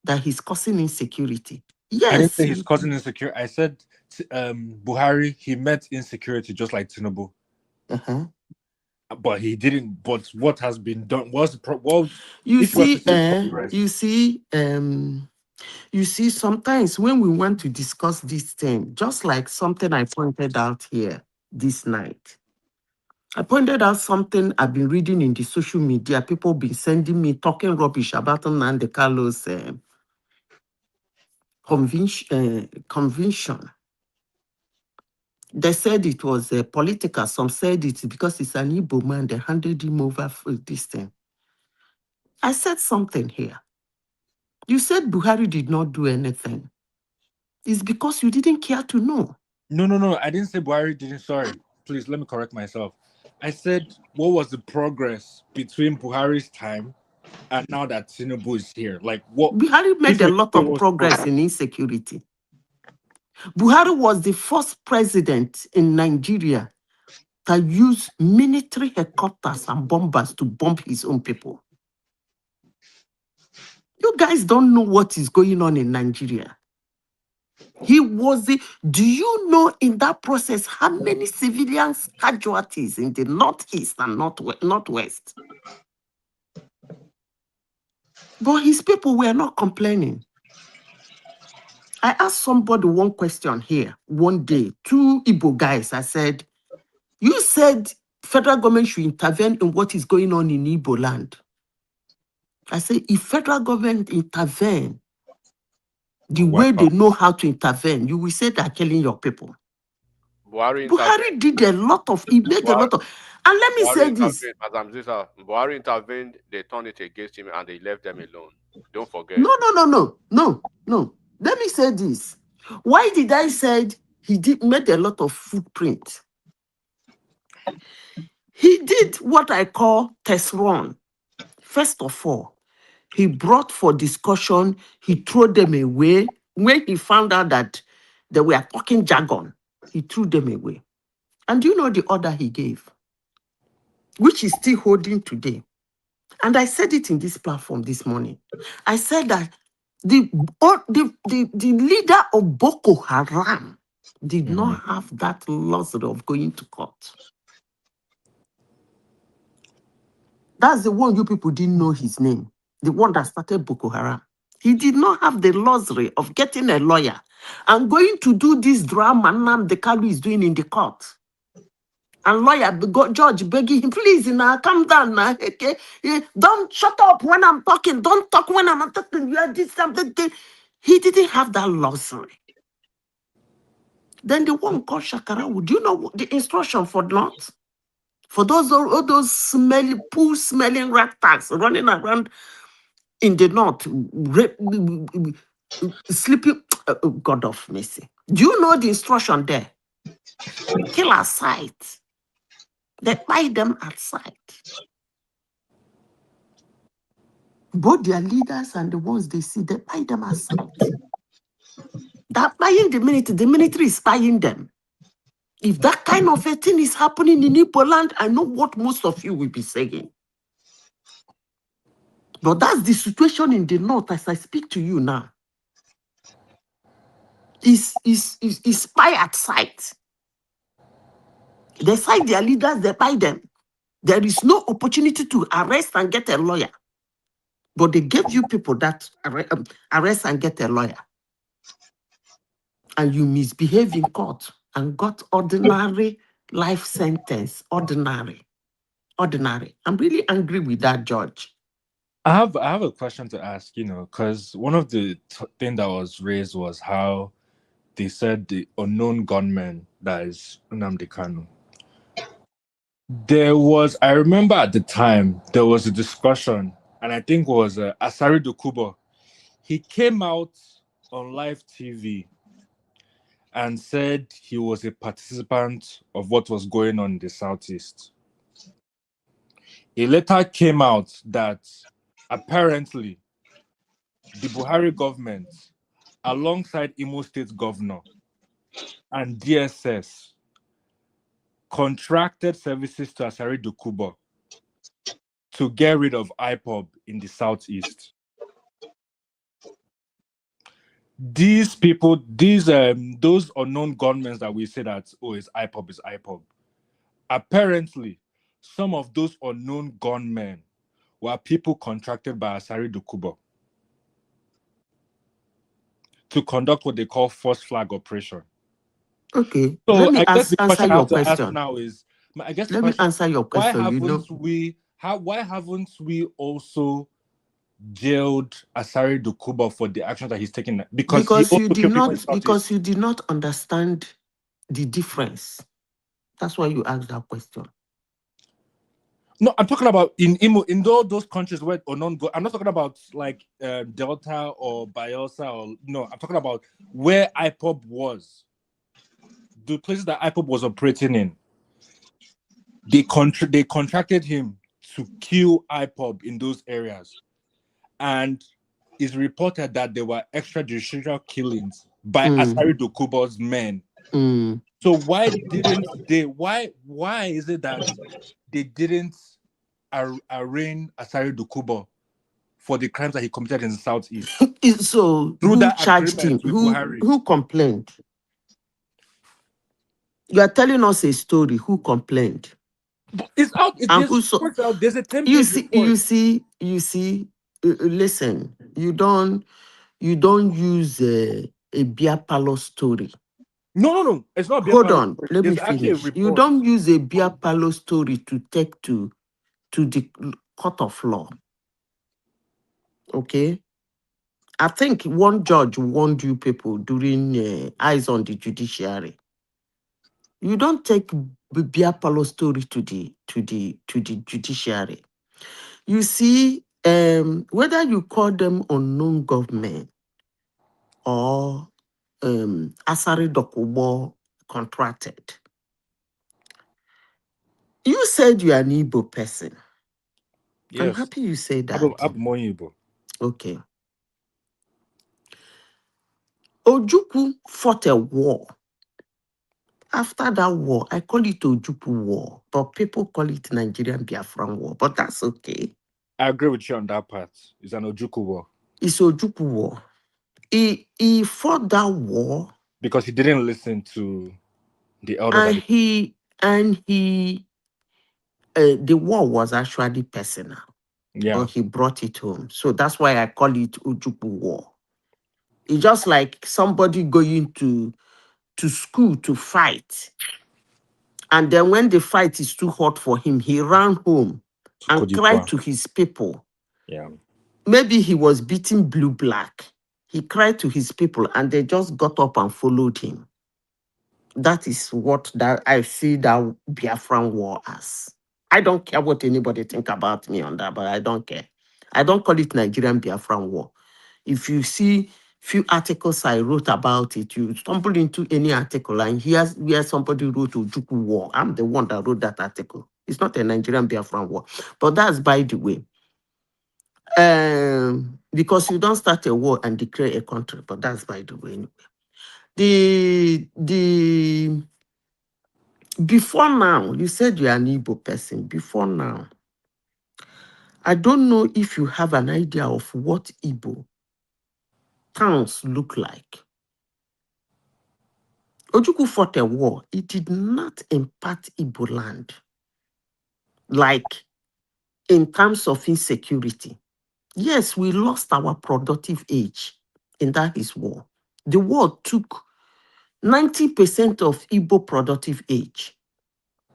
that he's causing insecurity. Yes. I didn't say he's causing insecurity. I said Buhari, he met insecurity just like Tinubu. Uh-huh. But he didn't. But what has been done? You see, sometimes when we want to discuss this thing, just like something I pointed out here this night, I pointed out something I've been reading in the social media. People been sending me talking rubbish about Nnamdi Kanu's convention. They said it was political. Some said it's because it's an Igbo man. They handed him over for this thing. I said something here. You said Buhari did not do anything. It's because you didn't care to know. No. I didn't say Buhari didn't. Sorry. Please, let me correct myself. I said, what was the progress between Buhari's time and now that Tinubu is here? Like, what? Buhari made a lot of progress in insecurity. Buhari was the first president in Nigeria that used military helicopters and bombers to bomb his own people. You guys don't know what is going on in Nigeria. He was the. Do you know in that process how many civilians casualties in the northeast and northwest? But his people were not complaining. I asked somebody one question here one day, two Igbo guys. I said, you said federal government should intervene in what is going on in Igbo land. I say, if federal government intervene the way they know how to intervene, you will say they're killing your people. Buhari did a lot of, he made a lot of, and let me say this. Madam Zita, Buhari intervened, they turned it against him and they left them alone. Don't forget. No. Let me say this. Why did I say he made a lot of footprint? He did what I call test run. First of all, he brought for discussion, he threw them away. When he found out that they were talking jargon, he threw them away. And do you know the order he gave? Which is still holding today. And I said it in this platform this morning. I said that the leader of Boko Haram did not have that luxury of going to court. That's the one you people didn't know his name. The one that started Boko Haram. He did not have the luxury of getting a lawyer and going to do this drama Nnamdi Kanu is doing in the court. And lawyer, judge begging him, please, now calm down now. Okay? Don't shut up when I'm talking. Don't talk when I'm not talking. You are this something. He didn't have that luxury. Then the one called Shakara, do you know the instruction for For all those smelly, poo-smelling ratags running around in the north, sleeping, God of mercy. Do you know the instruction there? Kill at sight. They buy them at sight. Both their leaders and the ones they see, they buy them at sight. They're buying the military is buying them. If that kind of a thing is happening in Igbo land, I know what most of you will be saying. But that's the situation in the north as I speak to you now. Is spy at sight. They fight their leaders, they buy them. There is no opportunity to arrest and get a lawyer. But they gave you people that arrest and get a lawyer. And you misbehave in court and got ordinary life sentence. Ordinary. I'm really angry with that judge. I have a question to ask, because one of the thing that was raised was how they said the unknown gunman that is Nnamdi Kanu. I remember at the time, there was a discussion, and I think it was Asari Dokubo. He came out on live TV and said he was a participant of what was going on in the Southeast. It later came out that apparently the Buhari government, alongside Imo State governor and DSS, contracted services to Asari Dokubo to get rid of IPOB in the Southeast. These people, those unknown gunmen that we say that, it's IPOB. Apparently, some of those unknown gunmen were people contracted by Asari Dokubo to conduct what they call false flag operation. Okay, So let me I guess the answer question I your have to ask question. now is, Let me answer your question. Why haven't we also jailed Asari Dokubo for the action that he's taking? Because you did not understand the difference. That's why you asked that question. No, I'm talking about in all those countries where unknown go. I'm not talking about like Delta or Bayelsa or no. I'm talking about where IPOB was. The places that IPOB was operating in. They contracted him to kill IPOB in those areas, and it's reported that there were extrajudicial killings by Asari Dokubo's men. So why didn't they? Why is it that they didn't arraign Asari Dokubo for the crimes that he committed in the Southeast? So through who that charged him? Who complained? You are telling us a story. Who complained? It's out. There's a 10-page report. You see. Listen, you don't use a beer parlor story. No. It's not. Hold on. Let me finish. You don't use a beer parlor story to take to the court of law. Okay. I think one judge warned you people during Eyes on the Judiciary. You don't take beer parlor story to the judiciary. You see, whether you call them unknown government or Asari Dokubo contracted. You said you are an Igbo person. Yes. I'm happy you say that. I'm more Igbo. Okay. Ojukwu fought a war. After that war, I call it Ojukwu War, but people call it Nigerian Biafran War, but that's okay. I agree with you on that part. It's an Ojukwu War. It's Ojukwu War. He fought that war because he didn't listen to the elders. The war was actually personal. Yeah. But he brought it home. So that's why I call it Ojukwu War. It's just like somebody going to school to fight. And then when the fight is too hot for him, he ran home and cried to his people. Yeah. Maybe he was beating blue-black. He cried to his people and they just got up and followed him. That is what I see that Biafran war as. I don't care what anybody think about me on that, but I don't care. I don't call it Nigerian Biafran War. If you see few articles I wrote about it, you stumble into any article and here's where somebody wrote Ojuku War. I'm the one that wrote that article. It's not a Nigerian Biafran War. But that's by the way. Because you don't start a war and declare a country, but that's by the way. Anyway. Before now, you said you're an Igbo person. Before now, I don't know if you have an idea of what Igbo towns look like. Ojukwu fought a war. It did not impact Igbo land. Like, in terms of insecurity. Yes, we lost our productive age in that his war. The war took 90% of Igbo productive age.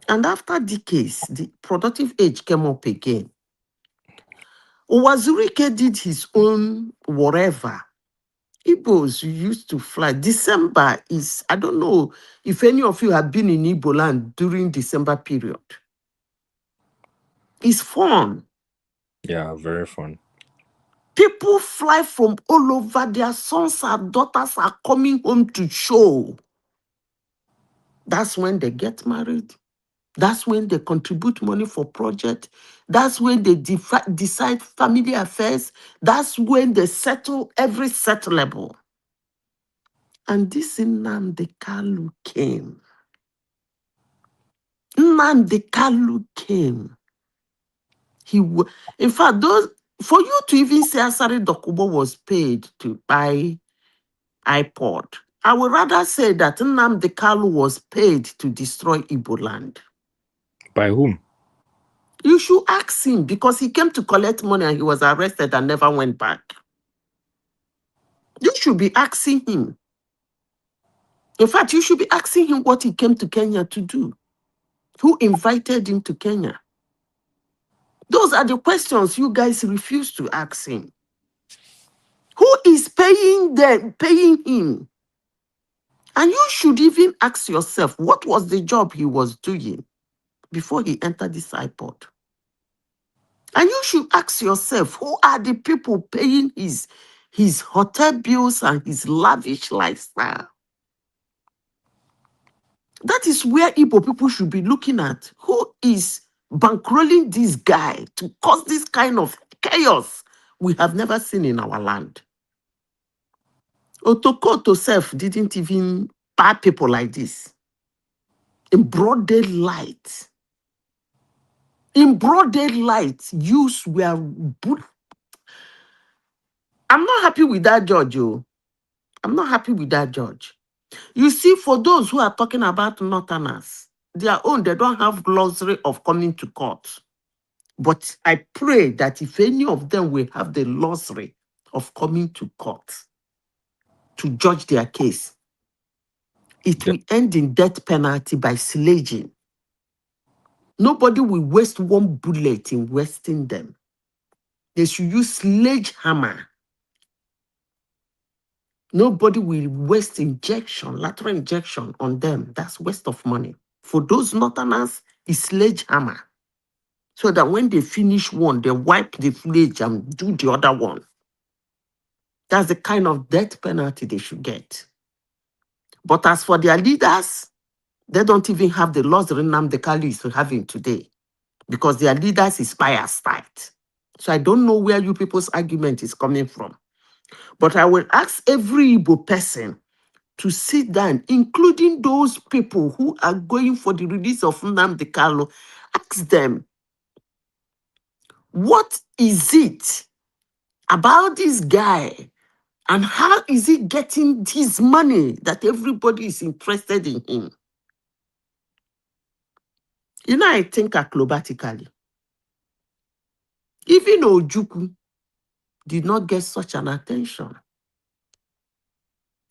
And after decades, the productive age came up again. Uwazurike did his own whatever. Igbos used to fly. December is, I don't know if any of you have been in Igbo land during December period. It's fun. Yeah, very fun. People fly from all over. Their sons and daughters are coming home to show. That's when they get married. That's when they contribute money for project. That's when they decide family affairs. That's when they settle every settleable. And this Nnamdi Kanu came. Nnamdi Kanu came. In fact, for you to even say Asari Dokubo was paid to buy iPod, I would rather say that Nnamdi Kanu was paid to destroy Igbo land. By whom? You should ask him because he came to collect money and he was arrested and never went back. You should be asking him. In fact, you should be asking him what he came to Kenya to do. Who invited him to Kenya? Those are the questions you guys refuse to ask him. Who is paying him? And you should even ask yourself, what was the job he was doing before he entered this iPod? And you should ask yourself, who are the people paying his hotel bills and his lavish lifestyle? That is where Igbo people should be looking at. Who is bankrolling this guy to cause this kind of chaos we have never seen in our land? Sokoto self didn't even buy people like this. In broad daylight. In broad daylight, youths were... I'm not happy with that judge, oh. I'm not happy with that judge. You see, for those who are talking about Northerners, their own, they don't have luxury of coming to court. But I pray that if any of them will have the luxury of coming to court to judge their case, it will end in death penalty by sledging. Nobody will waste one bullet in wasting them. They should use sledgehammer. Nobody will waste lateral injection on them. That's waste of money. For those Northerners, it's sledgehammer. So that when they finish one, they wipe the sledge and do the other one. That's the kind of death penalty they should get. But as for their leaders, they don't even have the laws Nnamdi Kanu is having today because their leaders is biased. So I don't know where you people's argument is coming from. But I will ask every Igbo person to sit down, including those people who are going for the release of Nnamdi Kanu. Ask them, what is it about this guy and how is he getting this money that everybody is interested in him? You know, I think acrobatically. Even Ojukwu did not get such an attention.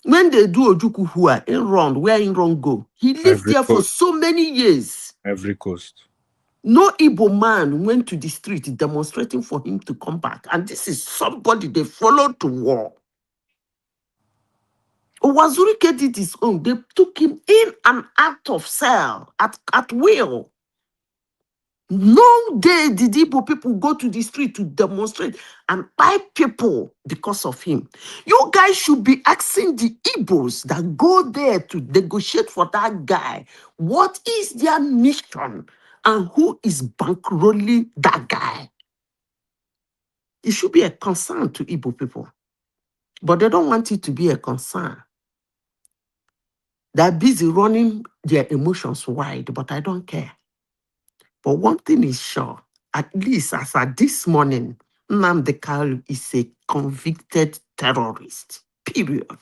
When they do Ojukwu Hua, Enron, where Enron go, he lived there for so many years. Every coast. No Igbo man went to the street demonstrating for him to come back. And this is somebody they followed to war. Owazurike did his own. They took him in and out of cell at will. No day did Igbo people go to the street to demonstrate and buy people because of him. You guys should be asking the Igbos that go there to negotiate for that guy, what is their mission and who is bankrolling that guy? It should be a concern to Igbo people, but they don't want it to be a concern. They're busy running their emotions wide, but I don't care. But one thing is sure, at least as at this morning, Nnamdi Kanu is a convicted terrorist. Period.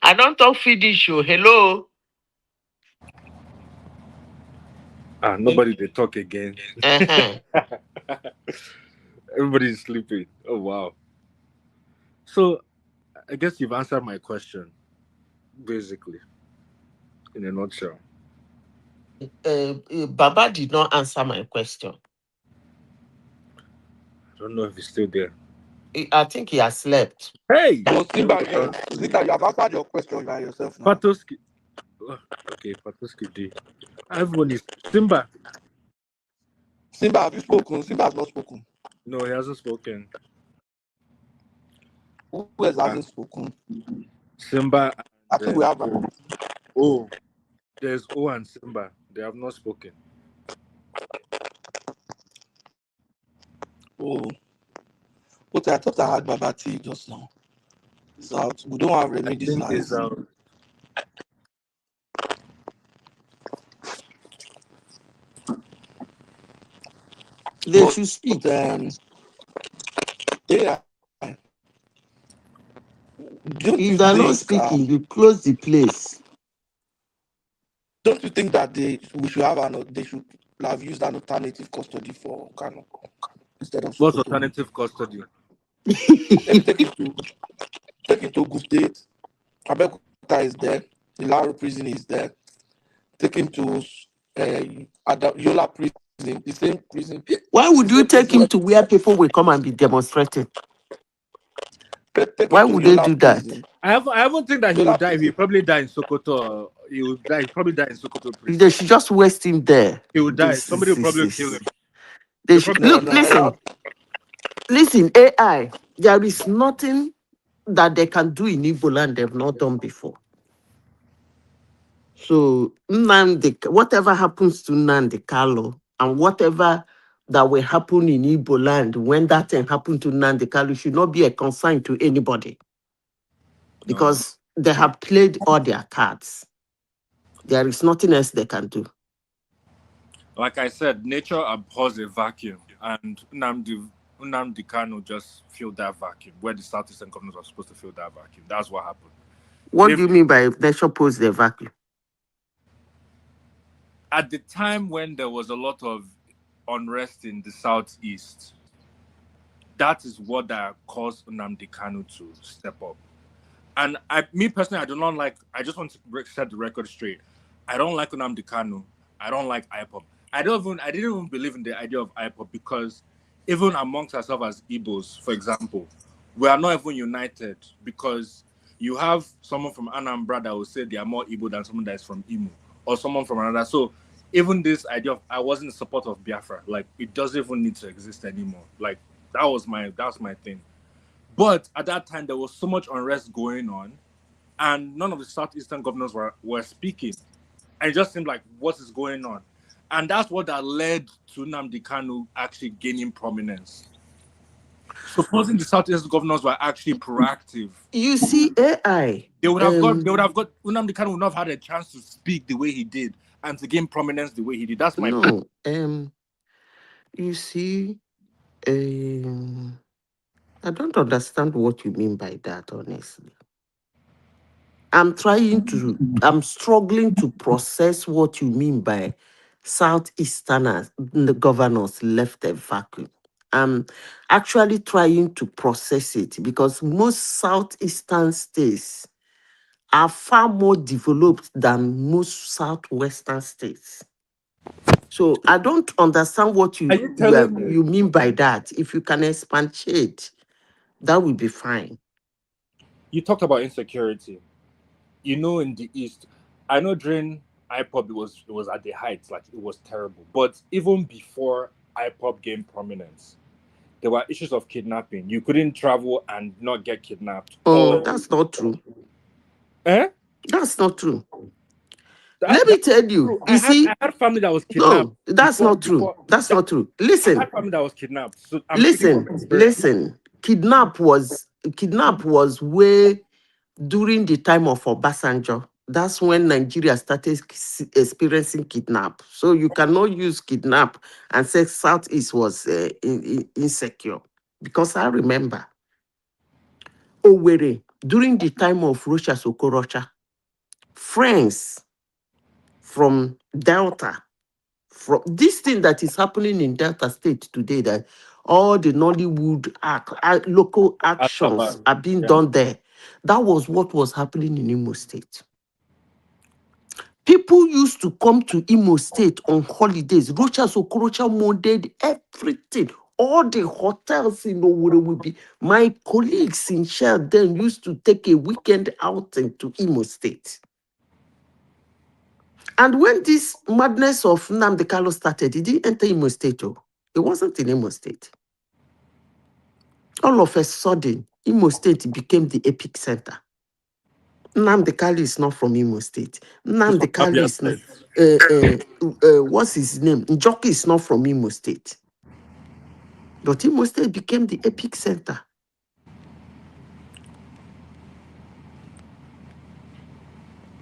I don't talk finish you. Hello. Nobody they talk again. Uh-huh. Everybody's sleeping. Oh wow. So I guess you've answered my question, basically, in a nutshell. Baba did not answer my question. I don't know if he's still there. I think he has slept. Hey! Simba, Zita, you have answered your question by yourself now. Patoski. Oh, okay, Patoski D. Everyone is Simba. Simba, have you spoken? Simba has not spoken. No, he hasn't spoken. Who else hasn't spoken? Simba. I think we have. Oh, there's O and Simba. They have not spoken. Oh, but I thought I had Baba T just now. It's out. We don't have remedies now. It's out. They should speak. Yeah. If they're not speaking, you close the place. Don't you think that they should have used an alternative custody for Kanu instead of What Sokoto? alternative custody? Maybe take it to Ogun State. Abeokuta is there. Ilaro prison is there. Take him to Yola prison, the same prison. Why would you take him to where people will come and be demonstrating? Why would they do that? I haven't think that he will die. He probably die in Sokoto. He will die. He probably die in Sokoto prison. They should just waste him there. He will die. Somebody will probably kill him. They should look. Listen. AI. There is nothing that they can do in Igbo land they've not done before. So whatever happens to Nnamdi Kanu and whatever that will happen in Igbo land when that thing happened to Nnamdi Kanu should not be a concern to anybody. Because they have played all their cards. There is nothing else they can do. Like I said, nature abhors a vacuum, and Nnamdi Kanu just filled that vacuum where the Southeastern governors are supposed to fill that vacuum. That's what happened. What do you mean by nature posed the vacuum? At the time when there was a lot of unrest in the Southeast, that is what that caused Nnamdi Kanu to step up. And me personally, I do not like. I just want to set the record straight. I don't like Nnamdi Kanu. I don't like IPOB. I didn't even believe in the idea of IPOB because even amongst ourselves as Igbos, for example, we are not even united because you have someone from Anambra that will say they are more Igbo than someone that is from Imo or someone from another. So even this idea of I wasn't in support of Biafra, like it doesn't even need to exist anymore. Like that was my thing. But at that time, there was so much unrest going on, and none of the Southeastern governors were speaking. And it just seemed like, what is going on? And that's what that led to Nnamdi Kanu actually gaining prominence. Supposing the Southeast governors were actually proactive, You see, AI. they would have got. Nnamdi Kanu would not have had a chance to speak the way he did and to gain prominence the way he did. That's my point. No. You see, I don't understand what you mean by that, honestly. I'm struggling to process what you mean by Southeasterners, the governors left a vacuum. I'm actually trying to process it because most Southeastern states are far more developed than most Southwestern states. So I don't understand what Are you telling me? you mean by that. If you can expatiate, that will be fine. You talked about insecurity. You know, in the East, I know during IPOP it was at the heights, like it was terrible. But even before IPOP gained prominence, there were issues of kidnapping. You couldn't travel and not get kidnapped. That's not true. Eh? That's not true. Let me tell you. I had family that was kidnapped. No, that's not true. That's not true. Listen. I had family that was kidnapped. So I'm speaking from experience. Listen. Kidnap was way during the time of Obasanjo. That's when Nigeria started experiencing kidnap. So you cannot use kidnap and say Southeast was insecure. Because I remember Owerri, during the time of Rocha Sokorocha, friends from Delta, from this thing that is happening in Delta State today, that all the Nollywood local actions are being done there. That was what was happening in Imo State. People used to come to Imo State on holidays. Rocha Sokorocha molded everything. All the hotels in Owerri will be. My colleagues in Shell then used to take a weekend outing to Imo State. And when this madness of Nnamdi Kanu started, he didn't enter Imo State. It wasn't in Imo State. All of a sudden, Imo State became the epic center. Nnamdi Kanu is not from Imo State. Nnamdi Kanu is not. What's his name? Njoku is not from Imo State. But Imo State became the epic center.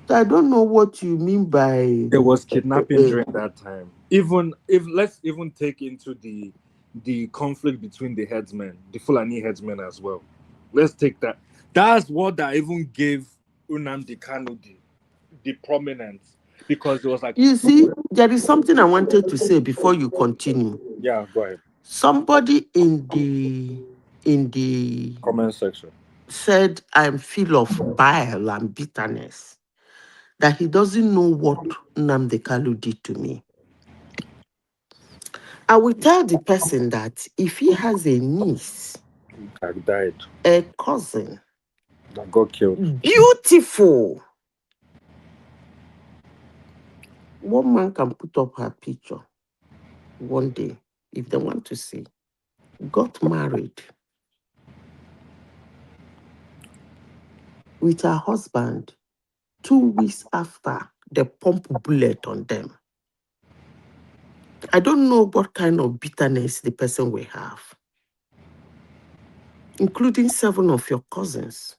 I don't know what you mean by there was kidnapping during that time. Even if let's even take into the conflict between the headsmen, the Fulani headsmen as well. Let's take that. That's what that even gave Nnamdi Kanu the prominence, because it was like, you see, there is something I wanted to say before you continue. Yeah, go ahead. Somebody in the comment section said, I'm full of bile and bitterness, that he doesn't know what Nnamdi Kanu did to me. I will tell the person that if he has a niece, that died, a cousin that got killed, beautiful, one man can put up her picture one day if they want to see, got married with her husband 2 weeks after they pump bullet on them. I don't know what kind of bitterness the person will have, including 7 of your cousins.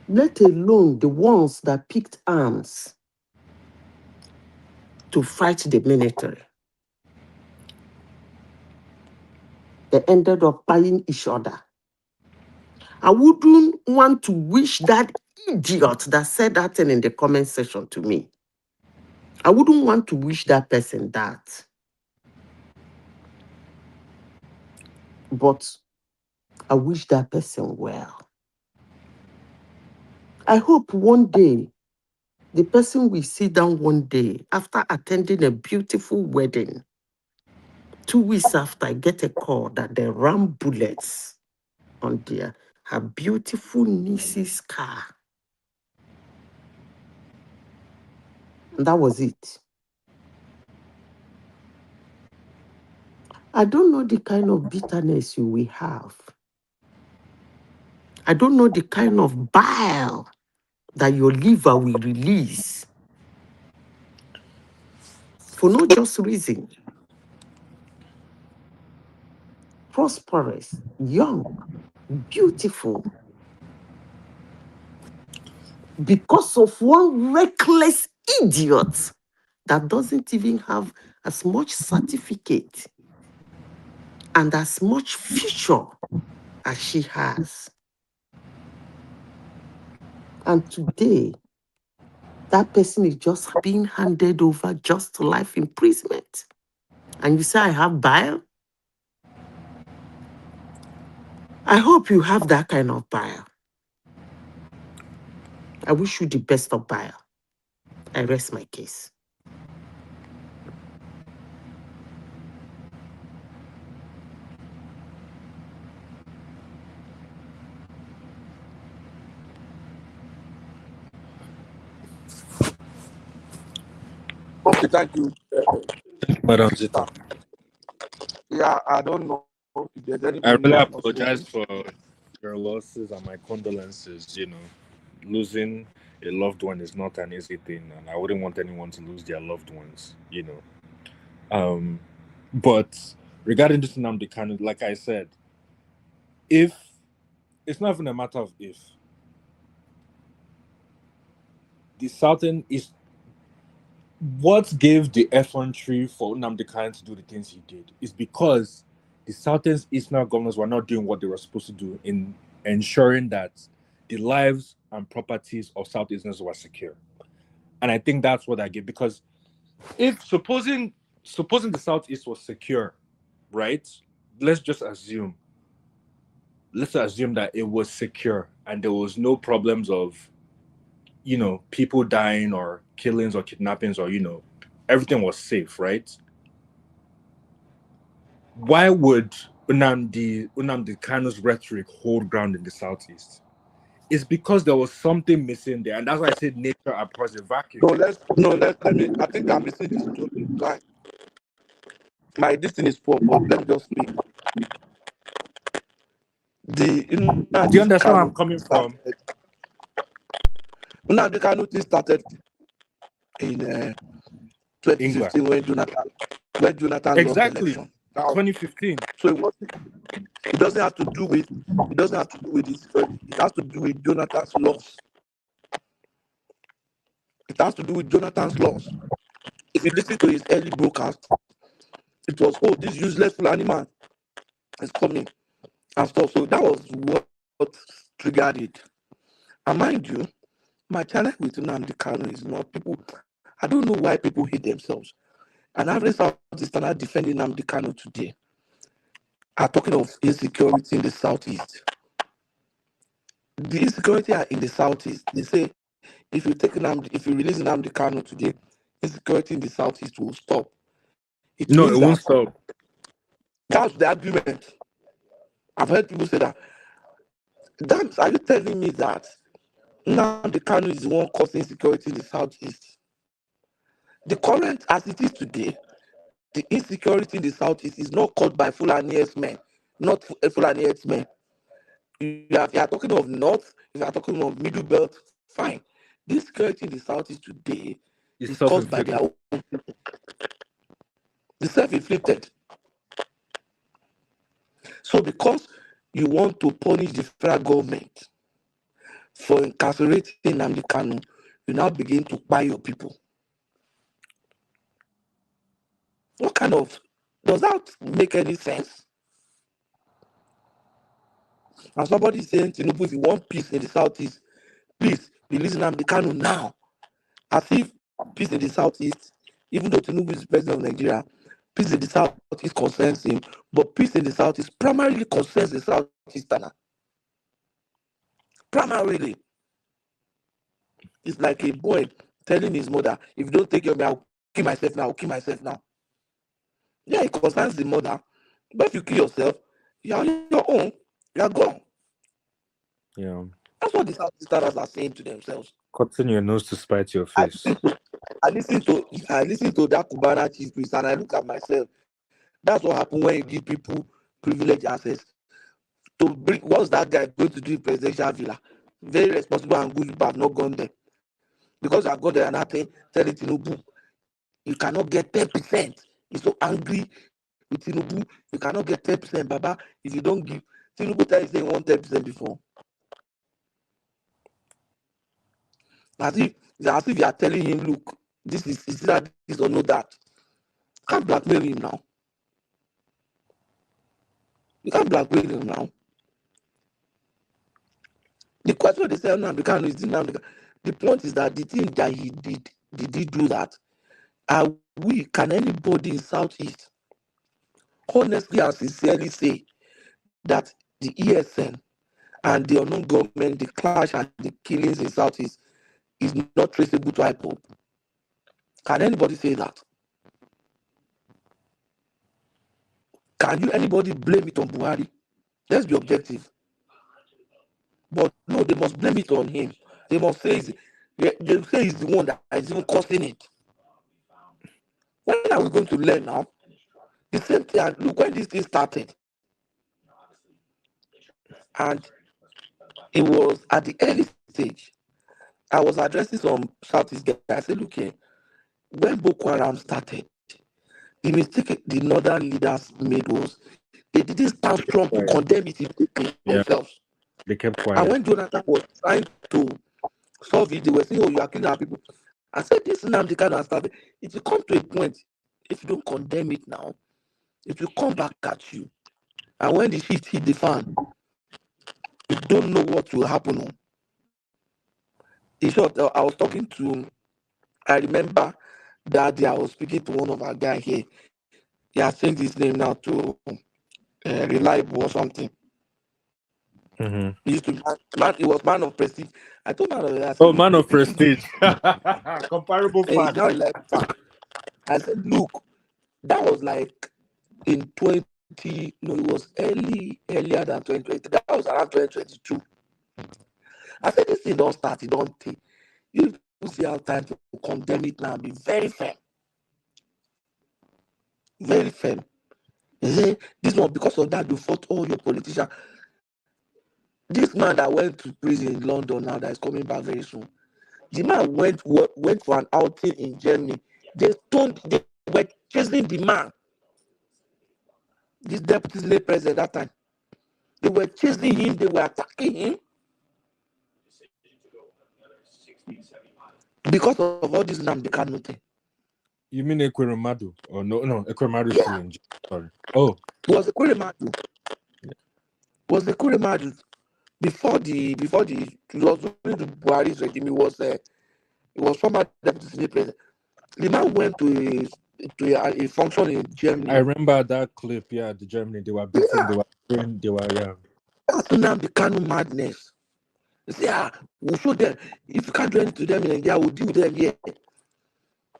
Let alone the ones that picked arms to fight the military. They ended up buying each other. I wouldn't want to wish that idiot that said that thing in the comment section to me. I wouldn't want to wish that person that. But I wish that person well. I hope one day the person will sit down one day after attending a beautiful wedding. 2 weeks after, I get a call that they ram bullets on her beautiful niece's car. And that was it. I don't know the kind of bitterness you will have. I don't know the kind of bile that your liver will release for no just reason. prosperous, young, beautiful, because of one reckless idiot that doesn't even have as much certificate and as much future as she has. And today, that person is just being handed over just to life imprisonment. And you say, I have bile? I hope you have that kind of bile. I wish you the best of bile. I rest my case. Okay, thank you. Madam Zita. Yeah, I don't know if there's I anybody really who has not apologize spoken. for your losses and my condolences. Losing a loved one is not an easy thing, and I wouldn't want anyone to lose their loved ones. But regarding this Nnamdi Kanu, like I said, if it's not even a matter of if the Southern is what gave the effrontery for Nnamdi Kanu to do the things he did is because the Southern's Eastern governors were not doing what they were supposed to do in ensuring that the lives and properties of Southeasterners were secure. And I think that's what I get, because if supposing the Southeast was secure, right? Let's just assume that it was secure and there was no problems of people dying or killings or kidnappings, or everything was safe, right? Why would Nnamdi Kanu's rhetoric hold ground in the Southeast? It's because there was something missing there, and that's why I said nature abhors a vacuum. Let me. I think I'm missing this too. Like, this thing is poor, but let me just speak. Do you understand where I'm coming from? Nnamdi Kanu thing started in 2015 when Jonathan lost the election. Now, 2015. So it doesn't have to do with this. It has to do with Jonathan's loss. It has to do with Jonathan's loss. If you listen to his early broadcast, it was, this useless Fulani man is coming and stuff. So that was what triggered it. And mind you, my challenge with Nnamdi Kanu is not people. I don't know why people hate themselves. And average Southeasterner defending Nnamdi Kanu today are talking of insecurity in the Southeast. The insecurity are in the Southeast. They say if you release Nnamdi Kanu today, insecurity in the Southeast will stop. It won't stop. That's the argument. I've heard people say that. Are you telling me that Nnamdi Kanu is the one causing insecurity in the Southeast? The current, as it is today, the insecurity in the Southeast is not caused by Fulani men, not Fulani men. If you are talking of North, if you are talking of Middle Belt, fine. The insecurity in the Southeast today is caused by their own people. The self-inflicted. So because you want to punish the federal government for incarcerating Nnamdi Kanu, you now begin to buy your people. What kind of, does that make any sense? And somebody is saying, Tinubu, if you want peace in the Southeast, please release Nnamdi Kanu now. As if peace in the Southeast, even though Tinubu is president of Nigeria, peace in the Southeast concerns him, but peace in the Southeast primarily concerns the Southeasterner. Primarily. It's like a boy telling his mother, if you don't take care of me, I'll kill myself now, I'll kill myself now. Yeah, it concerns the mother, but if you kill yourself, you're on your own, you're gone. Yeah. That's what the Southeasterners are saying to themselves. Cutting your nose to spite your face. I listen to that Cubana chief priest and I look at myself. That's what happens when you give people privilege access to bring. What's that guy going to do in presidential villa? Very responsible and good, but I've not gone there because I've got there and nothing. Tell it Tinubu, you cannot get 10%. He's so angry with Tinubu, you cannot get 10%, Baba, if you don't give. Tinubu tell you say you want 10% before. As if you are telling him, look, this is that this or no that. You can't blackmail him now. You can't blackmail him now. The question they say Nnamdi Kanu is Nnamdi Kanu. The point is that the thing that he did he do that? Can anybody in Southeast honestly and sincerely say that the ESN and the unknown government, the clash and the killings in Southeast is not traceable to IPOB? Can anybody say that? Can anybody blame it on Buhari? Let's be objective. But no, they must blame it on him. They must say he's the one that is even causing it. When are we going to learn now? The same thing. Look, when this thing started, and it was at the early stage, I was addressing some Southeast guys. I said, look here, when Boko Haram started, the mistake the northern leaders made was they didn't stand strong to condemn it themselves. They kept quiet. And when Jonathan was trying to solve it, they were saying, oh, you are killing our people. I said, this Nnamdi Kanu has started. It will come to a point, if you don't condemn it now, it will come back at you. And when the shit hit the fan, you don't know what will happen. In short, I was talking to, I remember that day I was speaking to one of our guys here. He has changed his name now to Reliable or something. Mm-hmm. He used to he was Man of Prestige. I told Man of Prestige. Oh, Man of Prestige. Comparable He's fan. now like fan. I said, look, that was like in 20, no, it was earlier than 2020. That was around 2022. I said, this thing don't start, it don't take. You see how time to condemn it now and be very firm. Very firm. You say, this one, because of that, you fought all your politicians. This man that went to prison in London now that is coming back very soon. The man went for an outing in Germany. They were chasing the man. This deputy state president at that time. They were chasing him, they were attacking him. Because of all this Nnamdi Kanu thing. You mean Ekweremadu? Oh, no, Ekweremadu is still in jail. Sorry. Oh. It was Ekweremadu. Was Ekweremadu. Before it was during the Buhari's regime, it was former deputy state president. The man went to a function in Germany. I remember that clip, the Germany, they were beating, yeah. That's Nnamdi Kanu madness. They say, we'll show them. If you can't do anything to them in India, we'll deal with them here.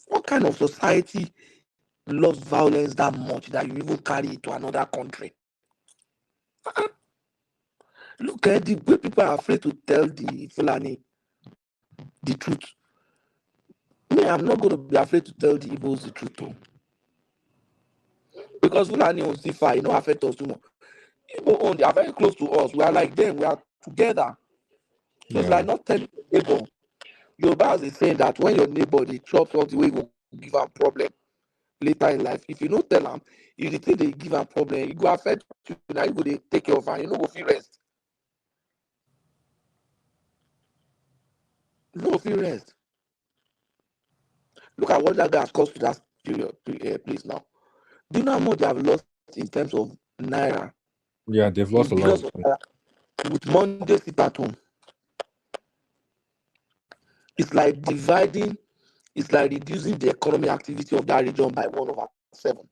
What kind of society loves violence that much that you even carry it to another country? Look at the way people are afraid to tell the Fulani the truth. I'm not going to be afraid to tell the Igbos the truth too. Because Fulani on C5, affect us too much. Igbo they are very close to us. We are like them. We are together. So it's like not telling your neighbor. Yoruba is saying that when your neighbor they chop something, we will give a problem later in life. If you don't tell them, if you think they give a problem, it go affect you. Now you go they take care of her. You know go feel rest. No feel rest. Look at what that guy has cost to that place now. Do you know how much they have lost in terms of naira? Yeah, they've lost a lot. With Monday sit at home. It's like dividing, it's like reducing the economic activity of that region by 1/7.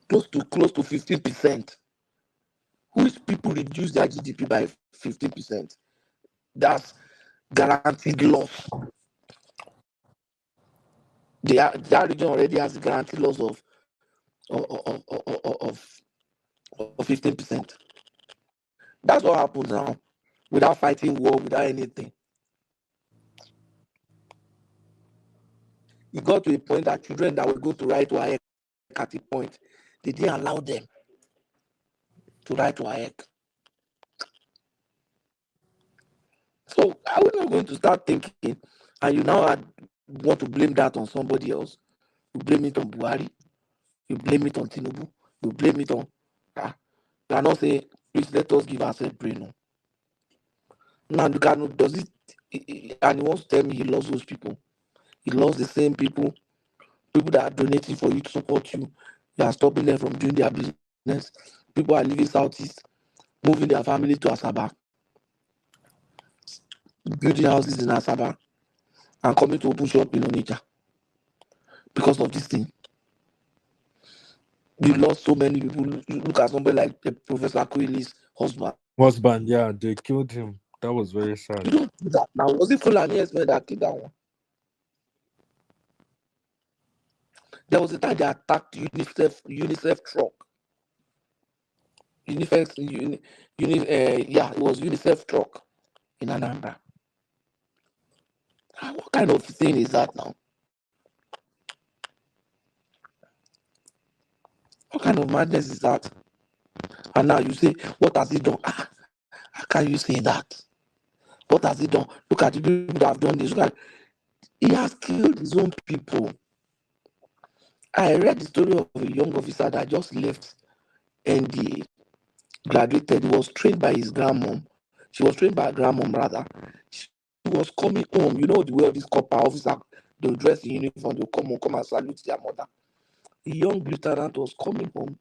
Close to 15%. Which people reduce their GDP by 15%? That's guaranteed loss. That region already has a guaranteed loss of 15%. That's what happens now, without fighting war, without anything. It got to a point that children that were going to write WAEC at a point, they didn't allow them to write WAEC. So are we not going to start thinking And you now want to blame that on somebody else. You blame it on Buhari. You blame it on Tinubu. You blame it on. You are not saying, please let us give ourselves brain. No. Now, Kanu does it, and he wants to tell me he loves those people. He loves the same people that are donating for you to support you. You are stopping them from doing their business. People are leaving Southeast, moving their family to Asaba, building houses in Asaba, and coming to open shop in Onitsha because of this thing. We lost so many people. Look at somebody like Professor Kwili's husband. Yeah, they killed him. That was very sad. You don't do that. Now, was it Fulani men that killed that one? There was a time they attacked UNICEF truck. It was UNICEF truck in Anambra. What kind of thing is that now? What kind of madness is that? And now you say, what has he done? How can you say that? What has he done? Look at the people that have done this. He has killed his own people. I read the story of a young officer that just left NDA, graduated. He was trained by his grandmom. She was trained by her grandmom, rather. She was coming home. You know the way of this copper officer, they'll dress in uniform, they'll come and salute their mother. The young lieutenant was coming home,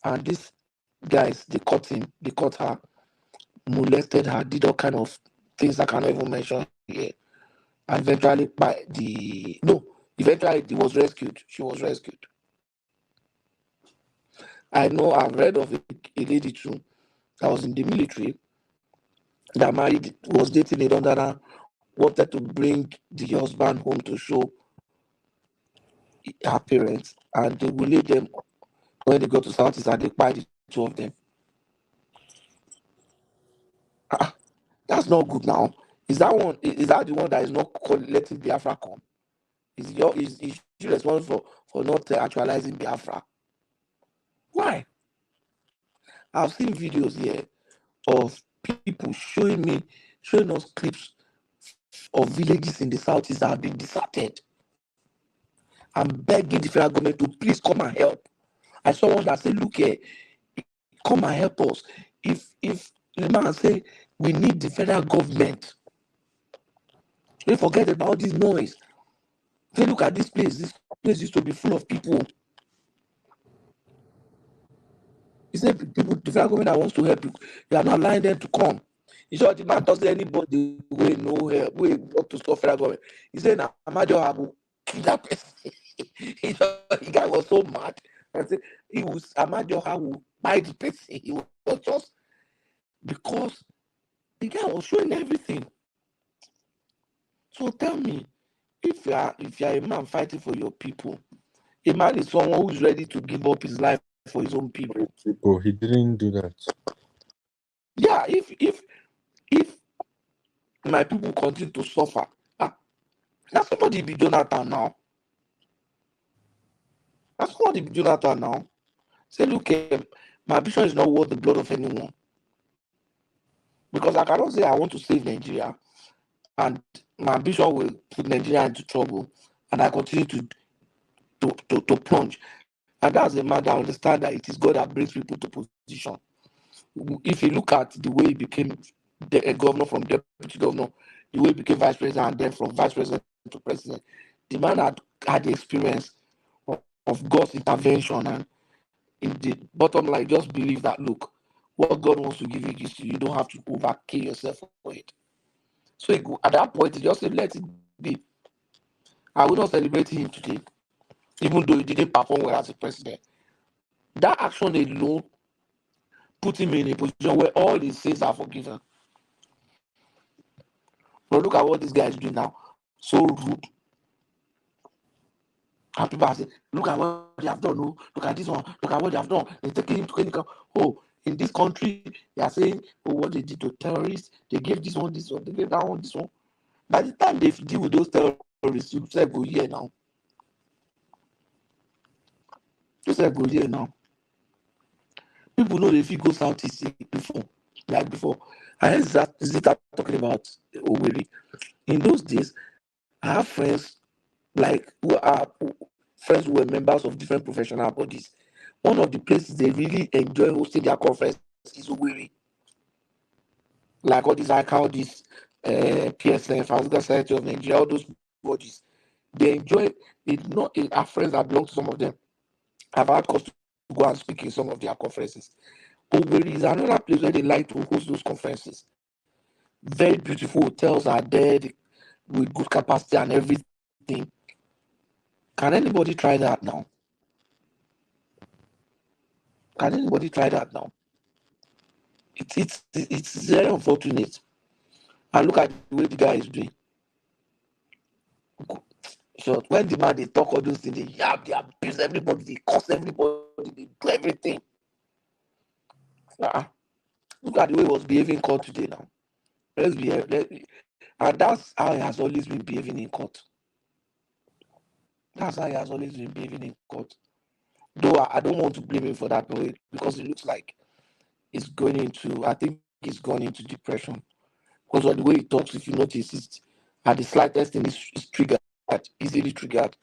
and these guys, they caught him, they caught her, molested her, did all kind of things I cannot even mention here. And eventually, eventually, he was rescued. She was rescued. I know I've read of a lady too that was in the military that was dating a Londoner, wanted to bring the husband home to show her parents, and they will leave them when they go to Southeast and they buy the two of them. That's not good now. Is that the one that is not letting Biafra come? Is you responsible for not actualizing Biafra? Why? I've seen videos here of people showing us clips of villages in the Southeast that have been deserted. I'm begging the federal government to please come and help. I saw one that said, look here, come and help us. If the man say we need the federal government, don't forget about this noise. Say, look at this place. This place used to be full of people. He said the federal government that wants to help you, they are not allowing them to come. He said the man doesn't anybody way no help, we want to stop federal government. He said, now Amadio Abu kill that person. The guy was so mad. I said he was Amadio Abu by the person. He was just because the guy was showing everything. So tell me, if you are a man fighting for your people, a man is someone who is ready to give up his life for his own people. He didn't do that. Yeah, if my people continue to suffer, now somebody be Jonathan now. That's somebody be Jonathan now. Say, look, my ambition is not worth the blood of anyone. Because I cannot say I want to save Nigeria, and my ambition will put Nigeria into trouble, and I continue to plunge. And that's a man that understands that it is God that brings people to position. If you look at the way he became a governor from deputy governor, the way he became vice president, and then from vice president to president, the man had the experience of God's intervention. And in the bottom line, just believe that, look, what God wants to give you gives you. You don't have to overkill yourself for it. So at that point, he just said, let it be. I will not celebrate him today, even though he didn't perform well as a president. That action alone put him in a position where all his sins are forgiven. But look at what this guy is doing now. So rude. And people are saying, look at what they have done. Oh, look at this one. Look at what they have done. They're taking him to clinical. Oh, in this country, they are saying, oh, what they did to terrorists. They gave this one, they gave that one, this one. By the time they deal with those terrorists, you say, go here now. You say, go here now. People know if you go Southeast before, like before. And is it talking about Owerri? In those days, I have friends like friends who were members of different professional bodies. One of the places they really enjoy hosting their conference is Owerri. Like all these ICAO, this PSF, African Society of Nigeria, all those bodies. They enjoy it. Not our friends that belong to some of them. I've had cause to go and speak in some of their conferences. Owerri is another place where they like to host those conferences. Very beautiful hotels are there with good capacity and everything. Can anybody try that now? Can anybody try that now? It's very unfortunate. And look at the way the guy is doing. So when the man they talk all those things, they yap, they abuse everybody, they curse everybody, they do everything. Look at the way he was behaving in court today now. Let's behave. And that's how he has always been behaving in court. That's how he has always been behaving in court. Though I don't want to blame him for that because it looks like I think he's gone into depression. Because of the way he talks, if you notice, it's at the slightest thing is triggered, easily triggered.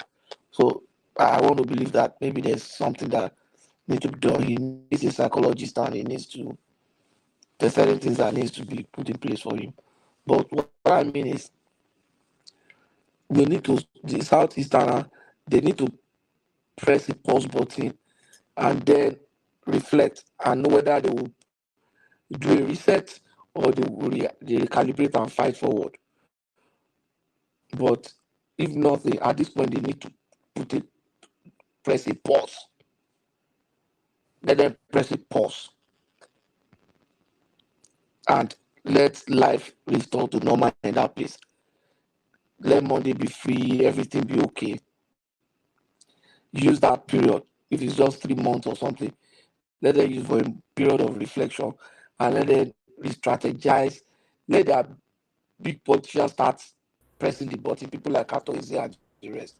So I want to believe that maybe there's something that needs to be done. He needs a psychologist and there's certain things that needs to be put in place for him. But what I mean is the Southeasterner, they need to press the pause button and then reflect and know whether they will do a reset or they recalibrate and fight forward. But if nothing, at this point, they need to press a pause. Let them press a pause and let life restore to normal in that place. Let Monday be free, everything be okay. Use that period. If it's just 3 months or something, let them use for a period of reflection and let them re-strategize. Let their big politicians start pressing the button. People like Kato Eze and the rest.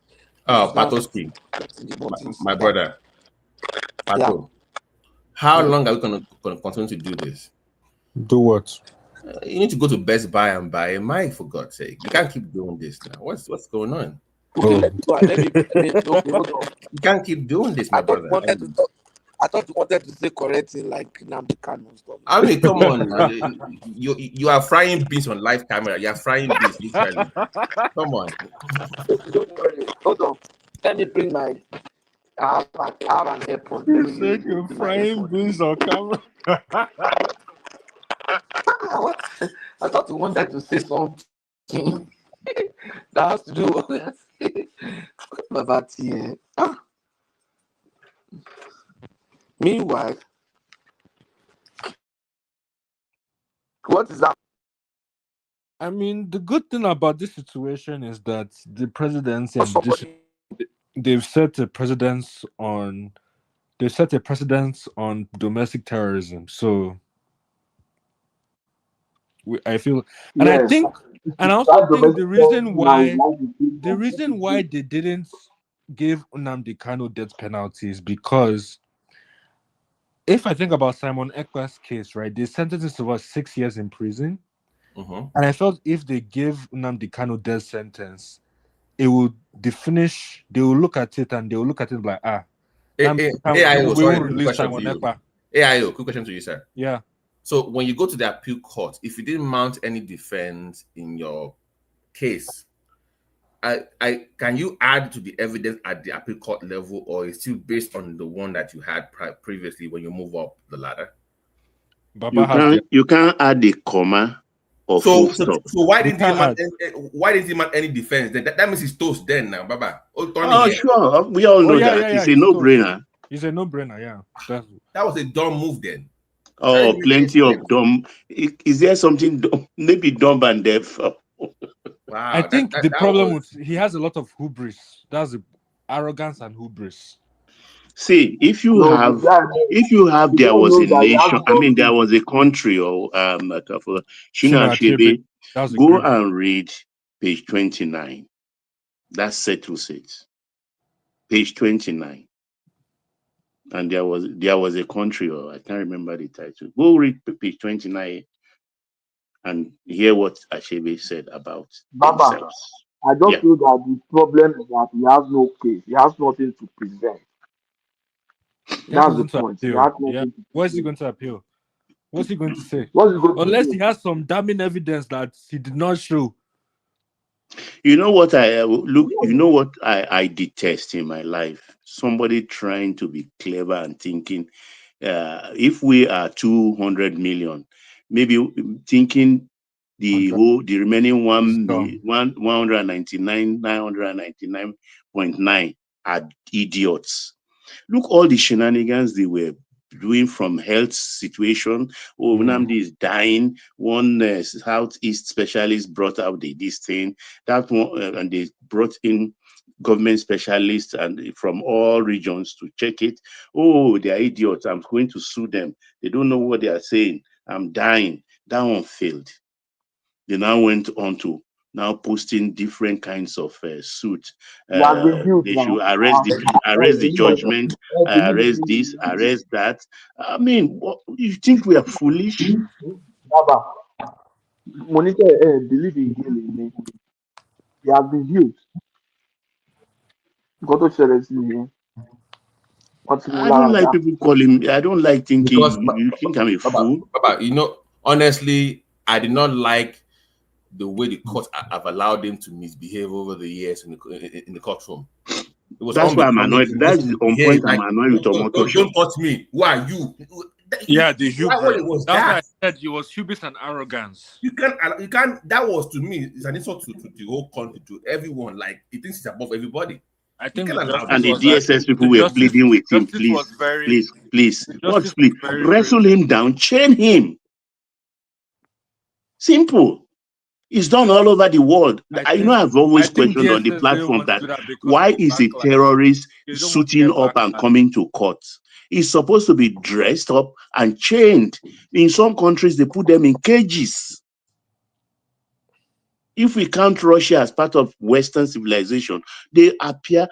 Oh, Patoski, my brother. Pato, how long are we going to continue to do this? Do what? You need to go to Best Buy and buy a mic, for God's sake. You can't keep doing this now. What's going on? Okay, let me hold on. You can't keep doing this, my brother. I thought you wanted to say correcting like Nnamdi Kanu stuff. I mean, come on. You are frying beans on live camera. You are frying beans, literally. Come on. Don't worry. Hold on. Let me bring my. I have an airport. You said you're frying beans on camera. I thought you wanted to say something that has to do with Babati. Meanwhile, what is that? I mean, the good thing about this situation is that the presidency and they've set a precedence on domestic terrorism. So I feel, and Yes. I think, and I also think the reason why they didn't give Nnamdi Kanu death penalty is because if I think about Simon Ekpa's case, right, they sentenced him to about 6 years in prison. Mm-hmm. And I felt if they give Nnamdi Kanu death sentence, it would they will look at it and they will look at it like, AIO, we sorry, will quick release question to Simon you. Ekpa. AIO, quick question to you, sir. Yeah. So when you go to the appeal court, if you didn't mount any defense in your case, can you add to the evidence at the appeal court level, or is it still based on the one that you had previously when you move up the ladder? You can't add a comma or full stop. So why didn't he mount any defense? Then that means he's toast then now, Baba. Oh, sure. We all know that. It's a no-brainer. It's a no-brainer, yeah. That was a dumb move then. Oh, plenty of dumb. Is there something dumb? Maybe dumb and deaf? Wow. I think the problem with he has a lot of hubris. That's the arrogance and hubris. See, there was a nation, there was a country, or Shina Achebe, go and read page 29. That settles it. Page 29. And there was a country, or I can't remember the title. Go read page 29 and hear what Achebe said about themselves. I just feel that the problem is that he has no case. He has nothing to present. He has That's the nothing to point. He appeal. has Yeah. nothing to What is he present. going to appeal? What's he going to say? What's he going to Unless do? he has some damning evidence that he did not show. You know what I look? You know what I detest in my life? Somebody trying to be clever and thinking, if we are 200 million, maybe thinking the remaining It's dumb. 999.9 are idiots. Look, all the shenanigans they were doing from health situation. Oh, Nnamdi is dying. One Southeast specialist brought out this thing. That one, and they brought in government specialists and from all regions to check it. Oh, they are idiots. I'm going to sue them. They don't know what they are saying. I'm dying. That one failed. They now went on to now posting different kinds of suit. He has been built They should now. arrest the judgment, arrest this, arrest that. I mean, you think we are foolish? Baba, Monica believe in healing. He has been healed. Got to share this here. I don't like people calling. I don't like thinking. Because You think I'm a fool? Baba, you know, honestly, I did not like the way the court have allowed him to misbehave over the years in the courtroom. It was That's why I'm unbecoming annoyed. to That's just on misbehave. point. I'm annoyed with Omotosho. Don't touch me. Who are you? Yeah, the hubris. What it was That's why I that. said it was hubris and arrogance. You can't. That was to me. It's an insult to the whole country, to everyone. Like he thinks he's above everybody. I think You can't allow And the that. DSS people were pleading with him, please, please. What's please? Wrestle him down, chain him. Simple. It's done all over the world. I've always questioned on the platform that why is a terrorist suiting up and coming to court? He's supposed to be dressed up and chained. In some countries, they put them in cages. If we count Russia as part of Western civilization, they appear,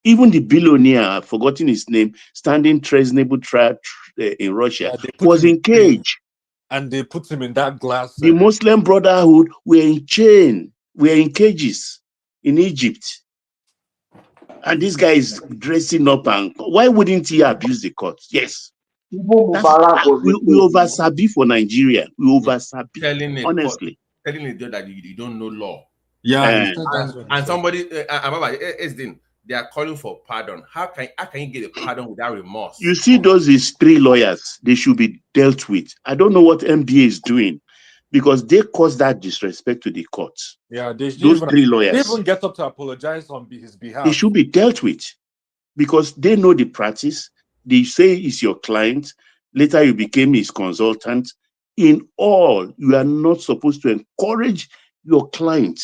even the billionaire, I've forgotten his name, standing treasonable trial in Russia, was in cage. And they put him in that glass. The Muslim Brotherhood were in chain, were in cages in Egypt. And this guy is dressing up, and why wouldn't he abuse the court? Yes. We over-sabi for Nigeria. We over-sabi, honestly. Telling the judge that you don't know law. Yeah, and somebody, they are calling for pardon. How can you get a pardon without remorse? You see, those is 3 lawyers. They should be dealt with. I don't know what MBA is doing, because they caused that disrespect to the courts. Yeah, those 3 lawyers. They even get up to apologize on his behalf. They should be dealt with, because they know the practice. They say it's your client. Later, you became his consultant. In all, you are not supposed to encourage your client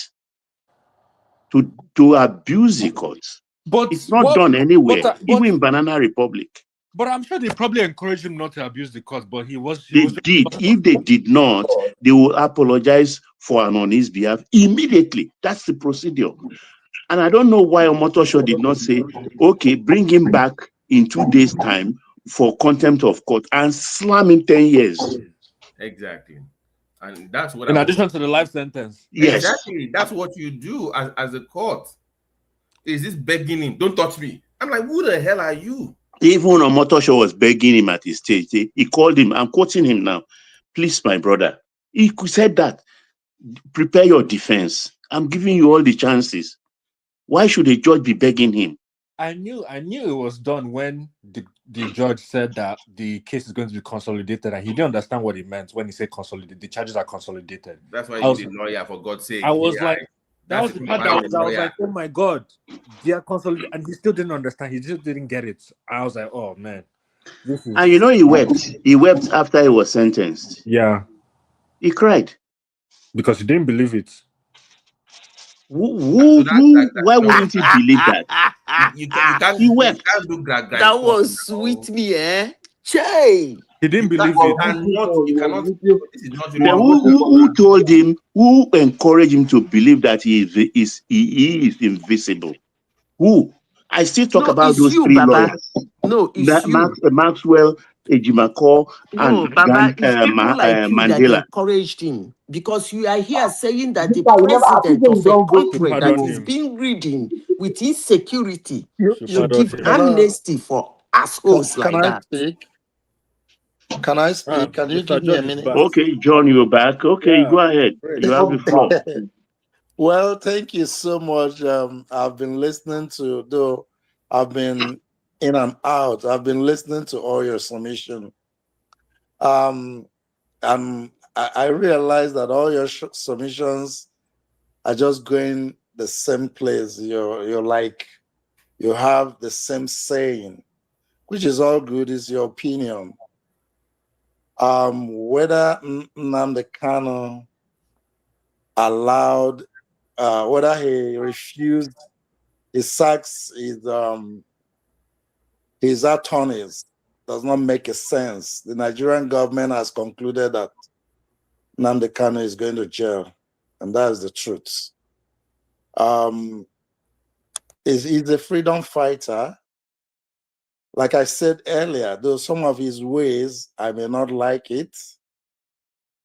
to abuse the courts. But it's not done anywhere, even in Banana Republic. But I'm sure they probably encouraged him not to abuse the court, but he was. If they did not, they will apologize for and on his behalf immediately. That's the procedure. And I don't know why Omotosho did not say, okay, bring him back in 2 days' time for contempt of court and slam him 10 years. Exactly. And that's what in addition to the life sentence. Yes. Exactly. That's what you do as a court. Is this begging him? Don't touch me. I'm like, who the hell are you? Even Omotosho was begging him at his stage. He called him, I'm quoting him now. Please, my brother. He said that, prepare your defense. I'm giving you all the chances. Why should a judge be begging him? I knew it was done when the judge said that the case is going to be consolidated, and he didn't understand what he meant when he said consolidated. The charges are consolidated. That's why you did lawyer, for God's sake. I was like, that was the part that I was like, oh my God, they are consolidated, and he still didn't understand. He just didn't get it. I was like, oh man, this is. And you know, he wept. He wept after he was sentenced. Yeah, he cried because he didn't believe it. Why wouldn't he believe that? You can't, he wept. You can't do gra-gra. That was sweet me, eh? Che! He didn't believe it. You cannot. This is not Then who told him? Who encouraged him to believe that he is invisible? Who? I still talk about those 3 lawyers. No, it's Maxwell, Ejimako, No, and Baba, it's people like you that Mandela. encouraged him because you are here saying that the Peter, you never, I think president you of a don't vote country Tinubu. that is being ridden with insecurity should Pardon give him. amnesty for assholes Can like I that. speak? Can I speak? Can you Mr. give me a John is minute? back. Okay, John, you're back. Okay, Yeah, go ahead. great. You have the floor. Well, thank you so much. I've been listening to, though I've been in and out, I've been listening to all your submission. And I realize that all your submissions are just going the same place. You're like, you have the same saying, which is all good, is your opinion. Whether Nnamdi Kanu allowed, whether he refused, he sacks his attorneys, does not make a sense. The Nigerian government has concluded that Nnamdi Kanu is going to jail, and that is the truth. He's a freedom fighter. Like I said earlier, though some of his ways I may not like it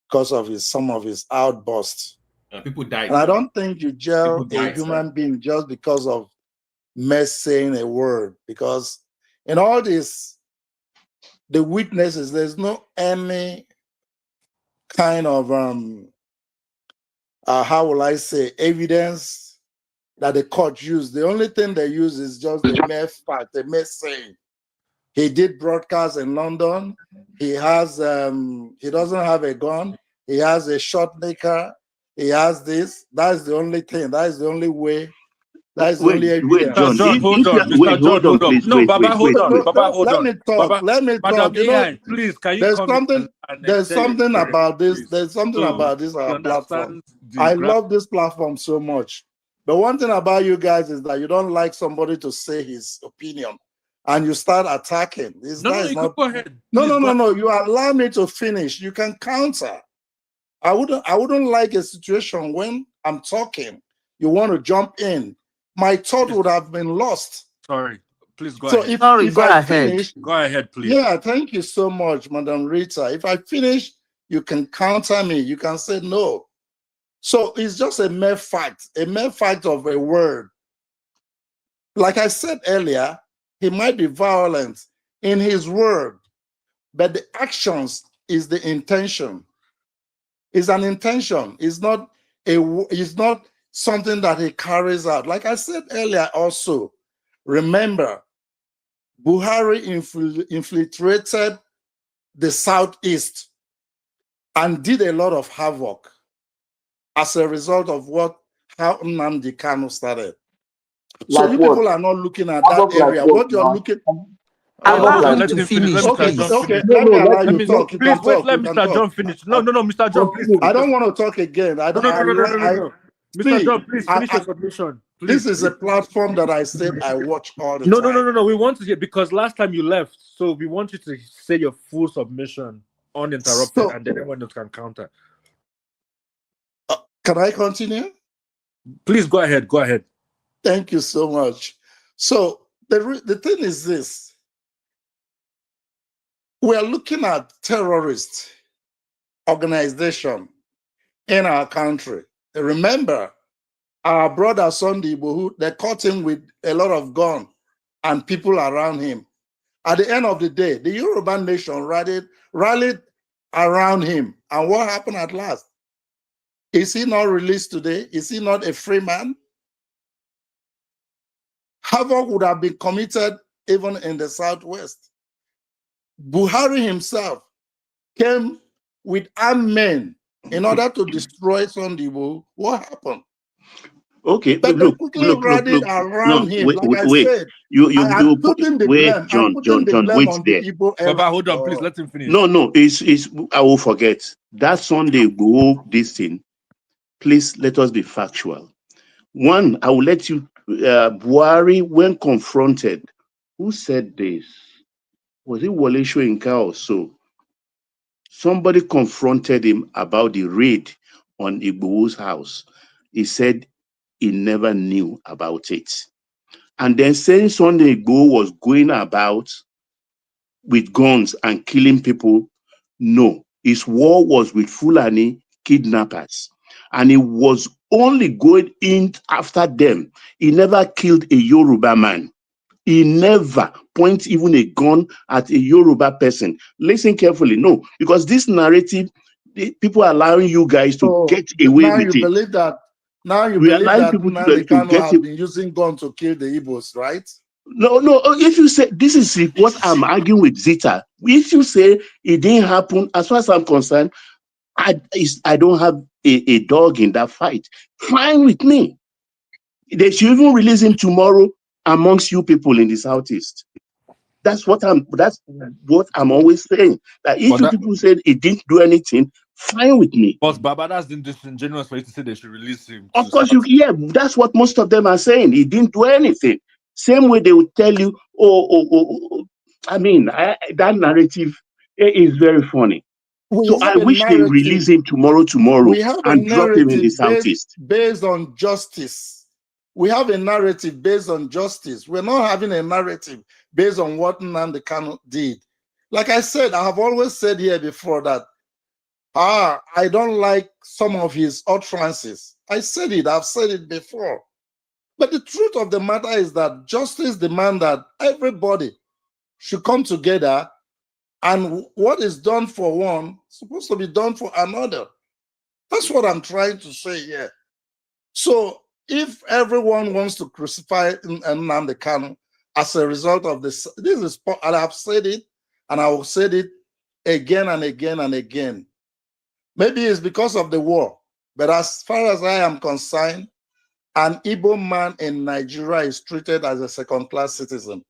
because of some of his outbursts. People died. And I don't think you jail People died, a human being just because of saying a word. Because in all this, the witnesses, there's no any kind of how will I say, evidence that the court used. The only thing they use is just the mere fact, the mere saying. He did broadcast in London. He has he doesn't have a gun. He has a shot maker. He has this. That's the only thing. That is the only way. That is the only Wait, evidence. John. Hold on. Wait, Mr. John, hold on, hold on. please. No, Wait, Baba, wait, hold wait, on. wait. Baba, hold Let on. me talk. Baba, Let me Madam talk. You know, AI, please, can you there's come in something. and There's share your something experience, about this. please? There's something So about this you platform. understand the I graph. love this platform so much. But one thing about you guys is that you don't like somebody to say his opinion, and you start attacking. No, That no, is you can not. go ahead. No, Please no, go no, ahead. no. You allow me to finish. You can counter. I wouldn't like a situation when I'm talking, you want to jump in. My thought would have been lost. Sorry. Please go So ahead. if I finish, Go ahead, please. yeah, thank you so much, Madam Rita. If I finish, you can counter me. You can say no. So it's just a mere fact of a word. Like I said earlier, he might be violent in his word, but the actions is the intention. It's an intention. It's not something that he carries out. Like I said earlier also, remember, Buhari infiltrated the Southeast and did a lot of havoc as a result of how Nnamdi Kanu started. So Like you what? people are not looking at Havoc that like area. what What you're now? looking Havoc Hold Allow on, like him let what? to him finish. Let finish, Mr. Okay, John please. finish. let me allow Let you me talk. You please can wait. talk. Let You can Mr. talk. John finish. No, no, no, Mr. John, please I finish. don't want to talk again. No, no, no, no, no, no, no, no. Mr. See. John, please finish your submission. This Please, is a please. platform that I said I watch all the No, no, no, time. no, no. We want to hear because last time you left, so we want you to say your full submission uninterrupted, and then everyone else can counter. Can I continue? Please go ahead. Go ahead. Thank you so much. So the thing is this: we are looking at terrorist organization in our country. Remember, our brother Sunday Igboho, they caught him with a lot of gun and people around him. At the end of the day, the Yoruba nation rallied around him. And what happened at last? Is he not released today? Is he not a free man? Havoc would have been committed even in the Southwest. Buhari himself came with armed men in order to destroy Sunday Igboho. What happened? Okay, But they quickly rallied No, around him. wait, Like I wait. said, You I'm do putting the wait, blame. I'm John, putting the blame wait on the there. Igbo Baba, hold on, please. Let him finish. No, it's I will forget. That Sunday go this thing. Please let us be factual. One, I will let you Buhari, when confronted, who said this? Was it Wole Soyinka or so? Somebody confronted him about the raid on Igbo's house. He said he never knew about it. And then saying Sunday Igboho was going about with guns and killing people. No, his war was with Fulani kidnappers. And he was only going in after them. He never killed a Yoruba man. He never points even a gun at a Yoruba person. Listen carefully. No, because this narrative, people are allowing you guys to get away now with you it. believe that We are allowing people Nnamdi to Kanu get have it. been using guns to kill the Igbos, right? No. If you say this is what I'm arguing with Zita, if you say it didn't happen, as far as I'm concerned, I don't have a dog in that fight. Fine with me. They should even release him tomorrow amongst you people in the southeast. That's what I'm always saying. That if you people said it didn't do anything, fine with me. But Baba, that's disingenuous for you to say they should release him. Of course, that's what most of them are saying. He didn't do anything. Same way they would tell you, I mean, that narrative is very funny. So I wish they release him tomorrow We have a and drop him in the narrative southeast. based on justice. We have a narrative based on justice. We're not having a narrative based on what Nnamdi Kanu did. Like I said, I have always said here before that I don't like some of his utterances. I said it, I've said it before. But the truth of the matter is that justice demands that everybody should come together, and what is done for one is supposed to be done for another. That's what I'm trying to say here. So if everyone wants to crucify Nnamdi Kanu as a result of this, and I've said it, and I will say it again and again and again. Maybe it's because of the war, but as far as I am concerned, an Igbo man in Nigeria is treated as a second-class citizen.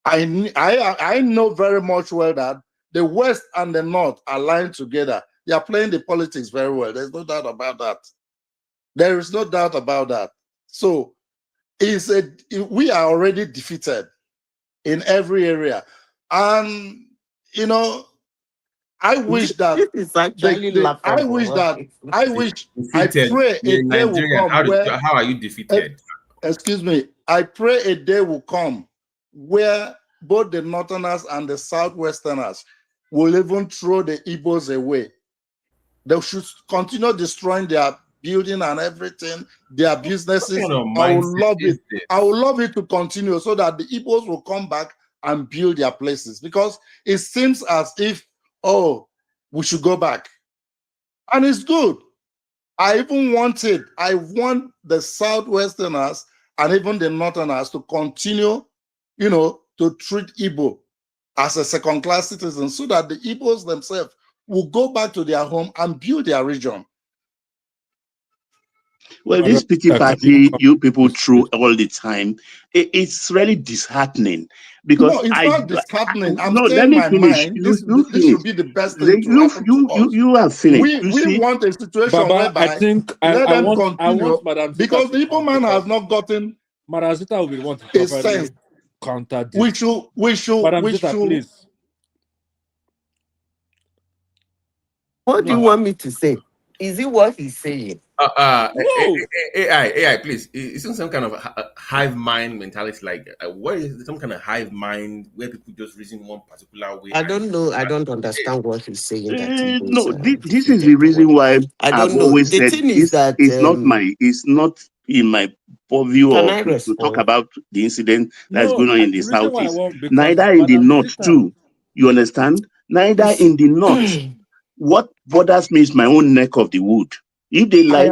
I know very much well that the West and the North are lying together. They are playing the politics very well. There's no doubt about that. There is no doubt about that. So we are already defeated in every area. And, you know, I wish that it's actually laughable. I pray a day will come where how are you defeated? Excuse me. I pray a day will come where both the Northerners and the Southwesterners will even throw the Igbos away. They should continue destroying their building and everything, their businesses. I would love it. I would love it to continue so that the Igbos will come back and build their places, because it seems as if, we should go back. And it's good. I want the Southwesterners and even the Northerners to continue, to treat Igbo as a second-class citizen, so that the Igbos themselves will go back to their home and build their region. Well, this pity party you people throw all the time, it's really disheartening. Because no, it's not disheartening. I'm saying let me my finish. mind. This should be the best thing to happen to us. You have finished. We want a situation Baba, whereby I continue, Madam because the Igbo man has not gotten Madam Zita will want to a sense. Counter this. Madam Zita, please. What do you want me to say? Is it what he's saying? AI, please. Isn't some kind of hive mind mentality, like what is some kind of hive mind where people just reason one particular way? I don't know. I don't understand what he's saying. This is the reason why I've always said is that it's not in my purview to talk about the incident that's going on in the southeast. Neither in the north too. You understand? Neither in the north. What bothers me is my own neck of the wood. If they like,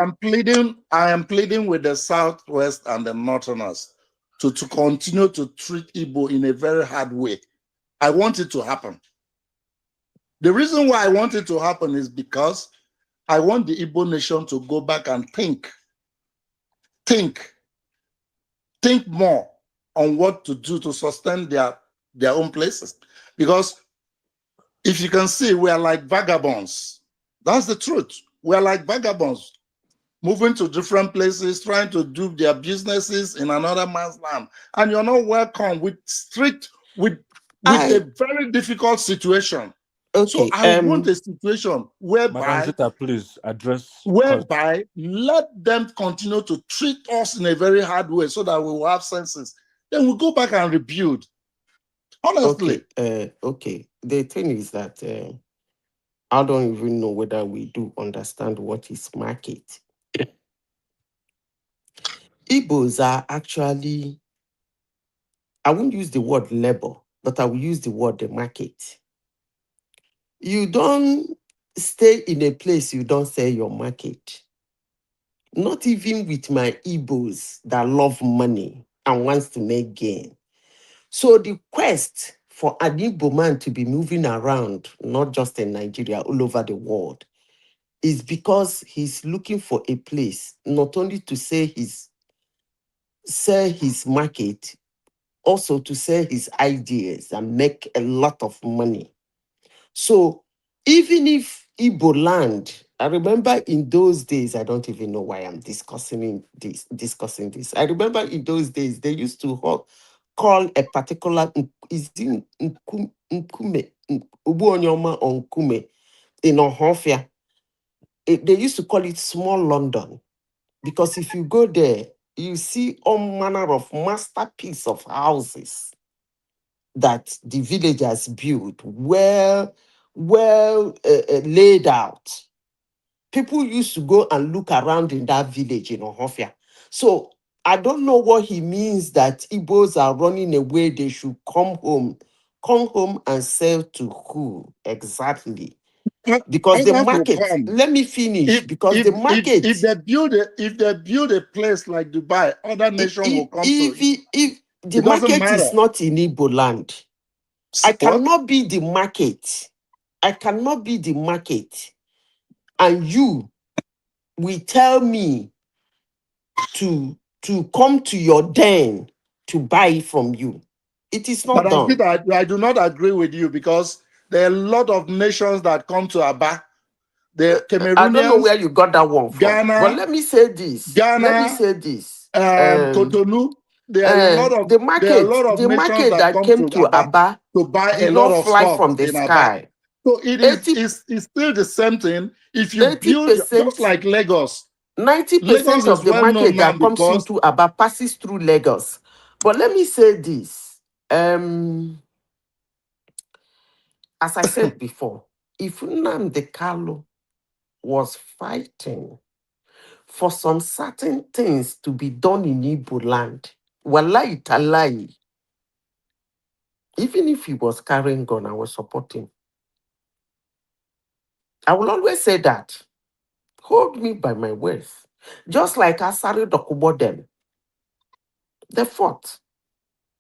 I am pleading with the Southwest and the Northerners to continue to treat Igbo in a very hard way. I want it to happen. The reason why I want it to happen is because I want the Igbo nation to go back and think more on what to do to sustain their own places. Because if you can see, we are like vagabonds. That's the truth. We are like vagabonds, moving to different places, trying to do their businesses in another man's land. And you're not welcome with a very difficult situation. Okay, so I want a situation whereby, Madam Zita, please address. Whereby let them continue to treat us in a very hard way so that we will have senses. Then we'll go back and rebuild. Honestly. Okay. The thing is that I don't even know whether we do understand what is market. Igbos are actually, I won't use the word labor, but I will use the word the market. You don't stay in a place you don't sell your market. Not even with my Igbos that love money and wants to make gain. So the quest for an Igbo man to be moving around, not just in Nigeria, all over the world, is because he's looking for a place not only to sell his market, also to sell his ideas and make a lot of money. So even if Igbo land, I remember in those days, I don't even know why I'm discussing this. I remember in those days, they used to call a particular Nkume, Ubuonyoma or Nkume in Ohofia. They used to call it small London, because if you go there, you see all manner of masterpiece of houses that the villagers built, well laid out. People used to go and look around in that village in Ohofia. So I don't know what he means that Igbos are running away. They should come home and sell to who exactly? Because the Others will market, come. let me finish, because the market, If they build a place like Dubai, other nations will come to it. if the It doesn't market matter. is not in Igbo land, I cannot be the market. I cannot be the market. And you will tell me to come to your den to buy from you. It is not But done. I do not agree with you, because there are a lot of nations that come to Aba. The I don't know where Cameroonians, you got that one from. Ghana, But let me say this. Cotonou. There are a lot of The nations market that that come came to to Aba Aba to buy a did lot not of fly stuff from the in Aba. sky. So it's still the same thing. If you build, just like Lagos. 90% Lagos of is the well known market now that comes because into Aba passes through Lagos. But let me say this. As I said before, if Nnamdi Kanu was fighting for some certain things to be done in Igbo land, wallahi talahi, even if he was carrying gun, I was supporting. I will always say that. Hold me by my words. Just like Asari Dokubo them, they fought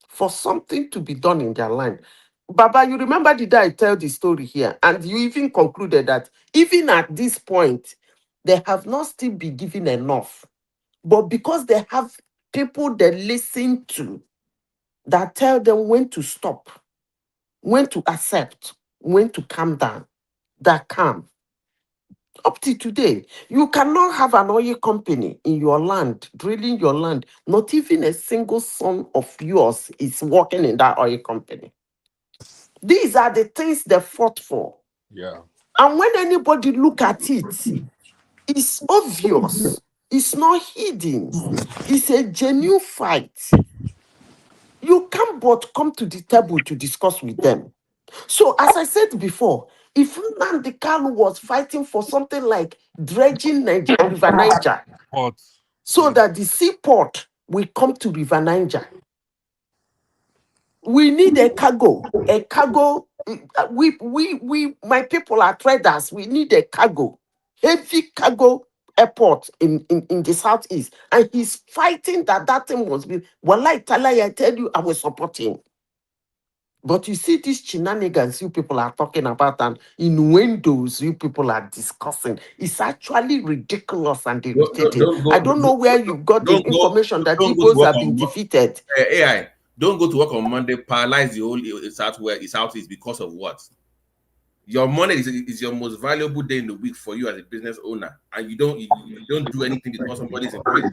for something to be done in their land. Baba, you remember the day I tell the story here, and you even concluded that even at this point, they have not still been given enough. But because they have people they listen to that tell them when to stop, when to accept, when to calm down, that calm. Up to today, you cannot have an oil company in your land, drilling your land. Not even a single son of yours is working in that oil company. These are the things they fought for. Yeah. And when anybody look at it, it's obvious. It's not hidden. It's a genuine fight. You can't but come to the table to discuss with them. So, as I said before, if Nnamdi Kanu was fighting for something like dredging River Niger, so that the seaport will come to River Niger, we need a cargo. A cargo. My people are traders. We need a cargo, heavy cargo airport in the southeast, and he's fighting that thing must be. Wallahi Talai, I tell you, I will support him. But you see these shenanigans you people are talking about, and in windows you people are discussing. It's actually ridiculous and irritating. I don't know where you got the information that don't go to Igbos work have been on defeated. AI. Don't go to work on Monday. Paralyze the whole southeast because of what? Your money is your most valuable day in the week for you as a business owner, and you don't do anything because somebody's in prison.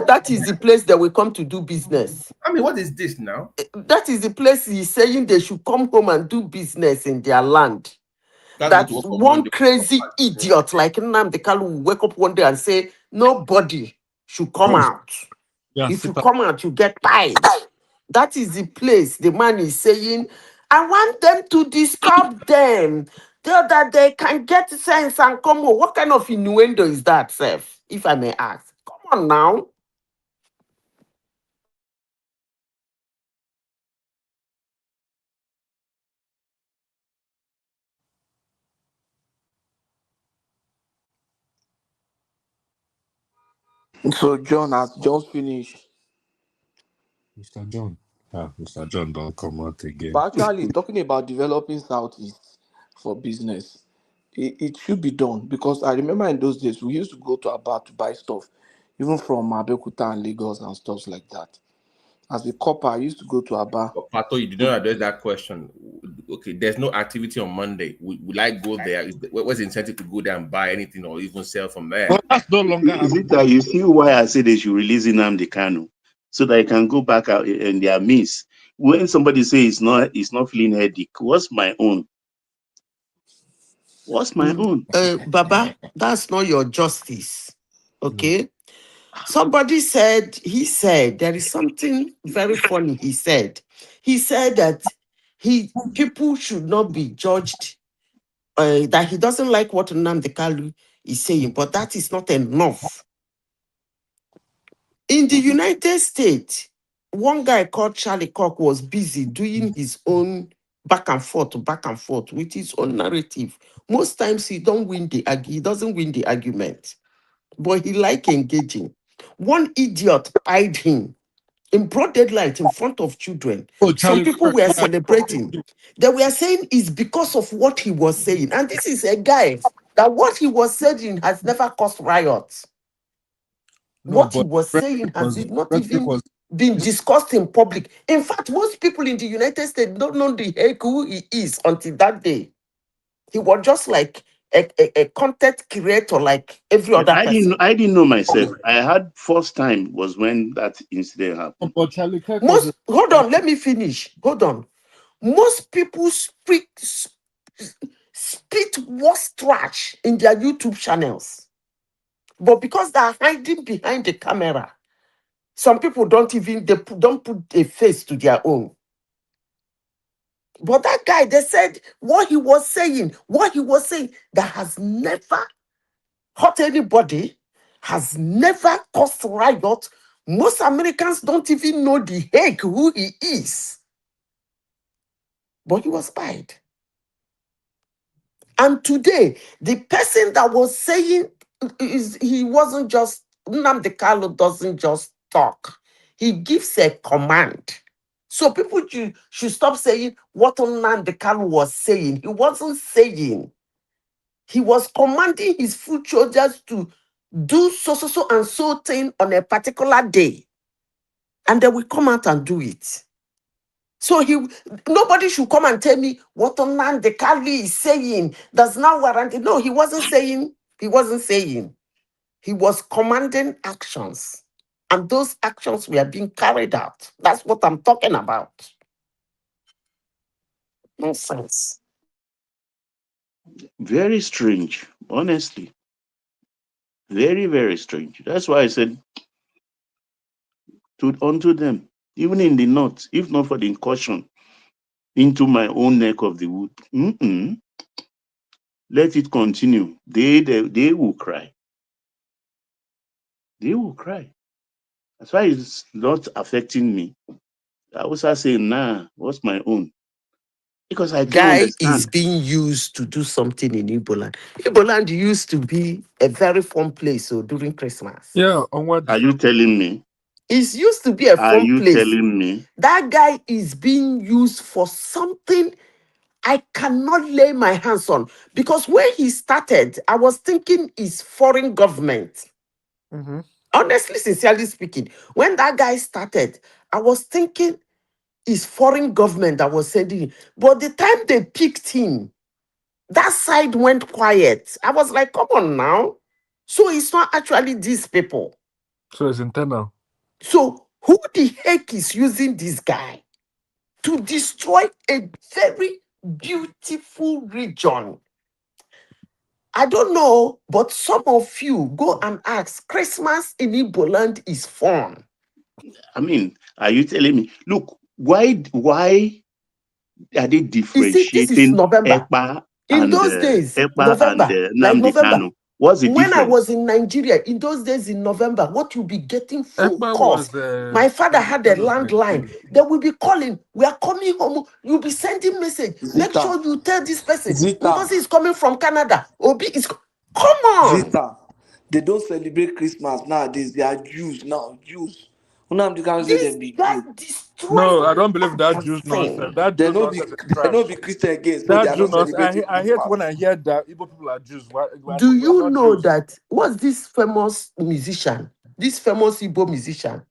That is the place that will come to do business. I mean, what is this now? That is the place he's saying they should come home and do business in their land. That one crazy idiot like Nnamdi Kanu will wake up one day and say, nobody should come out. Yeah, If you come out, you get tied. That is the place the man is saying, I want them to disturb them so that they can get sense and come home. What kind of innuendo is that, Seth? If I may ask. Come on now. So John has just finished. Mr. John. Mr. John don't come out again. But actually, talking about developing Southeast for business, it should be done because I remember in those days we used to go to Aba to buy stuff, even from Abeokuta and Lagos and stuff like that. As a copper, I used to go to Aba. But Pato, you did not address that question. Okay, there's no activity on Monday. Will I go there? What's the incentive to go there and buy anything or even sell from there? Well, that's no longer Is it that you see why I say they should release Nnamdi Kanu so that I can go back out in their midst? When somebody says it's not feeling headache, what's my own? What's my own? Baba, that's not your justice. Okay? Somebody said, there is something very funny he said. He said that people should not be judged, that he doesn't like what Nnamdi Kanu is saying, but that is not enough. In the United States, one guy called Charlie Kirk was busy doing his own back and forth with his own narrative. Most times he doesn't win the argument, but he like engaging. One idiot eyed him in broad daylight in front of children. Oh, Some Charlie people Kirk, were yeah. celebrating. They were saying it's because of what he was saying. And this is a guy that what he was saying has never caused riots. No, What he but was saying has was not rhetoric even was been discussed in public. In fact, most people in the United States don't know the heck who he is until that day. He was just like a content creator like every other person. I didn't know myself. I had first time was when that incident happened. but Charlie Kirk was Most hold on, let me finish. Hold on. Most people spit worse trash in their YouTube channels. But because they are hiding behind the camera, some people don't put a face to their own. But that guy, they said what he was saying that has never hurt anybody, has never caused riot. Most Americans don't even know the heck who he is. But he was spied. And today, the person that was saying he wasn't just, Nnamdi Kanu doesn't just talk. He gives a command. So people should stop saying what Nnamdi Kanu was saying. He wasn't saying. He was commanding his foot soldiers to do so and so thing on a particular day. And they will come out and do it. So nobody should come and tell me what Nnamdi Kanu is saying does not warrant it. No, he wasn't saying. He was commanding actions. And those actions were being carried out. That's what I'm talking about. Nonsense. Very strange, honestly. Very, very strange. That's why I said unto them, even in the north, if not for the incursion into my own neck of the wood, let it continue. They will cry. They will cry. That's why it's not affecting me. I was saying, nah, what's my own? Because I don't Guy is understand. being used to do something in Igboland. Igboland used to be a very fun place during Christmas. Yeah, on what? Are you telling me? It used to be a Are fun you place. telling me? That guy is being used for something I cannot lay my hands on. Because when he started, I was thinking it's foreign government. Honestly, sincerely speaking, when that guy started, I was thinking it's foreign government that was sending him. But the time they picked him, that side went quiet. I was like, come on now. So it's not actually these people. So it's internal. So who the heck is using this guy to destroy a very beautiful region? I don't know, but some of you go and ask, Christmas in Igboland is fun. I mean, are you telling me? Look, why are they You see, this is differentiating November. In those days, November, like Nnamdi November, Kanu? What's the when I was difference? in Nigeria, in those days in November, what you'll be getting full Ekpa calls. was My father had a kind of landline. They will be calling. We are coming home. You'll be sending message. Make Zita, sure you tell this person. Zita, Ngozi is coming from Canada. Obi is. Come on. Zita. They don't celebrate Christmas nowadays. They are Jews now. Jews. Nnamdi Kanu say This them be guy Jews. destroyed no, I don't believe that Jews everything. nonsense. That They Jew no be nonsense is they no trash. be Christian again, so they That are Jew not nonsense. celebrating I hate Christmas. when I hear that Igbo people are Jews. Do We're you not know Jews. that what's this famous musician? This famous Igbo musician.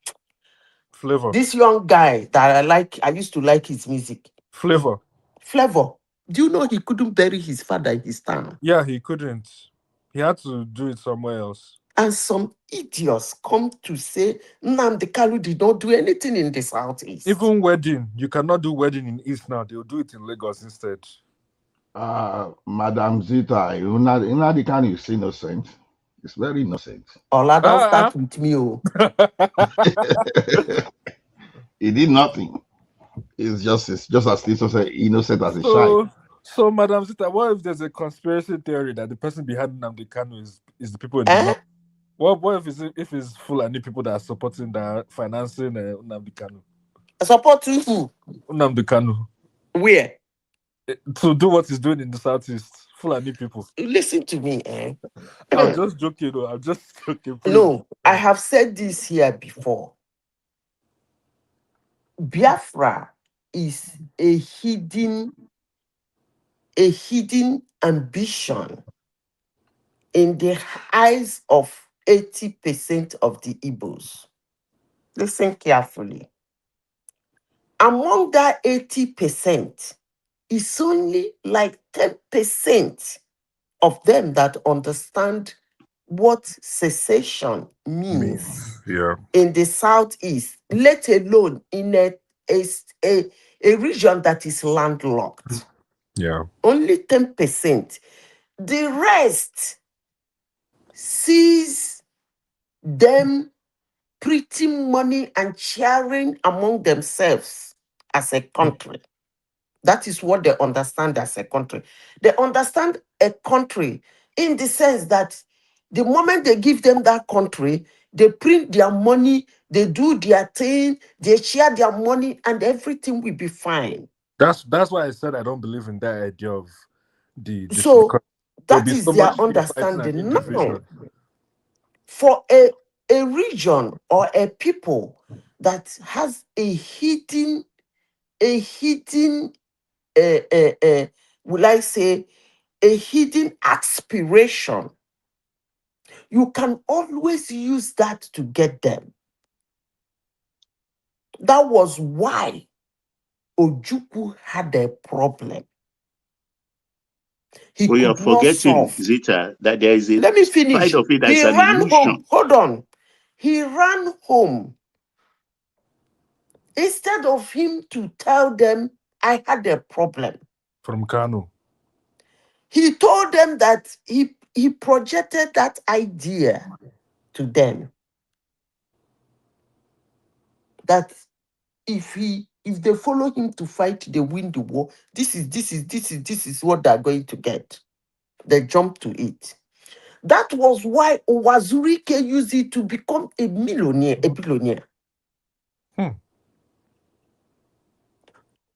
Flavor. This young guy that I used to like his music. Flavor. Flavor. Do you know he couldn't bury his father in his town? Yeah, he couldn't. He had to do it somewhere else. And some idiots come to say Nnamdi Kanu did not do anything in the southeast. Even wedding, you cannot do wedding in East now. They'll do it in Lagos instead. Madam Zita, Nnamdi Kanu is innocent. It's very innocent. Ola, don't start with me. Oh. He did nothing. It's just as innocent as a child. So, Madam Zita, what if there's a conspiracy theory that the person behind Nnamdi Kanu is the people in the north? What if it's Fulani people that are supporting that financing Nnamdi Kanu? Supporting who? Nnamdi Kanu. Where? To do what he's doing in the southeast. Fulani people. Listen to me, I'm just joking, though. I'm just joking. Please. No, I have said this here before. Biafra is a hidden ambition in the eyes of 80% of the Igbos. Listen carefully. Among that 80%, it's only like 10% of them that understand what secession means in the southeast, let alone in a region that is landlocked. Yeah. Only 10%. The rest sees them printing money and sharing among themselves as a country. That is what they understand as a country. They understand a country in the sense that the moment they give them that country, they print their money, they do their thing, they share their money, and everything will be fine. That's why I said I don't believe in that idea of the So because there'll that be is so their much fighting and understanding. individual. Now, for a region or a people that has a hidden will I say, a hidden aspiration, you can always use that to get them. That was why Ojukwu had a problem. He We are could not forgetting, solve. Zita, that there is a Let me side finish. of it that's He an ran illusion. home. Hold on. He ran home. Instead of him to tell them, I had a problem. From Kanu. He told them that he projected that idea to them. That if they follow him to fight, they win the war. This is what they're going to get. They jump to it. That was why Owazurike used it to become a billionaire.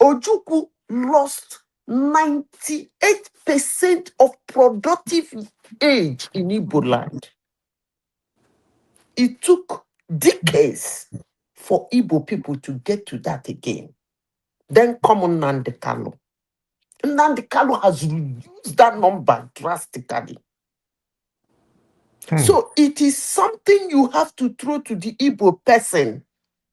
Ojukwu lost 98% of productive age in Igbo land. It took decades for Igbo people to get to that again. Then come Nnamdi Kanu. Nnamdi Kanu has reduced that number drastically. So it is something you have to throw to the Igbo person,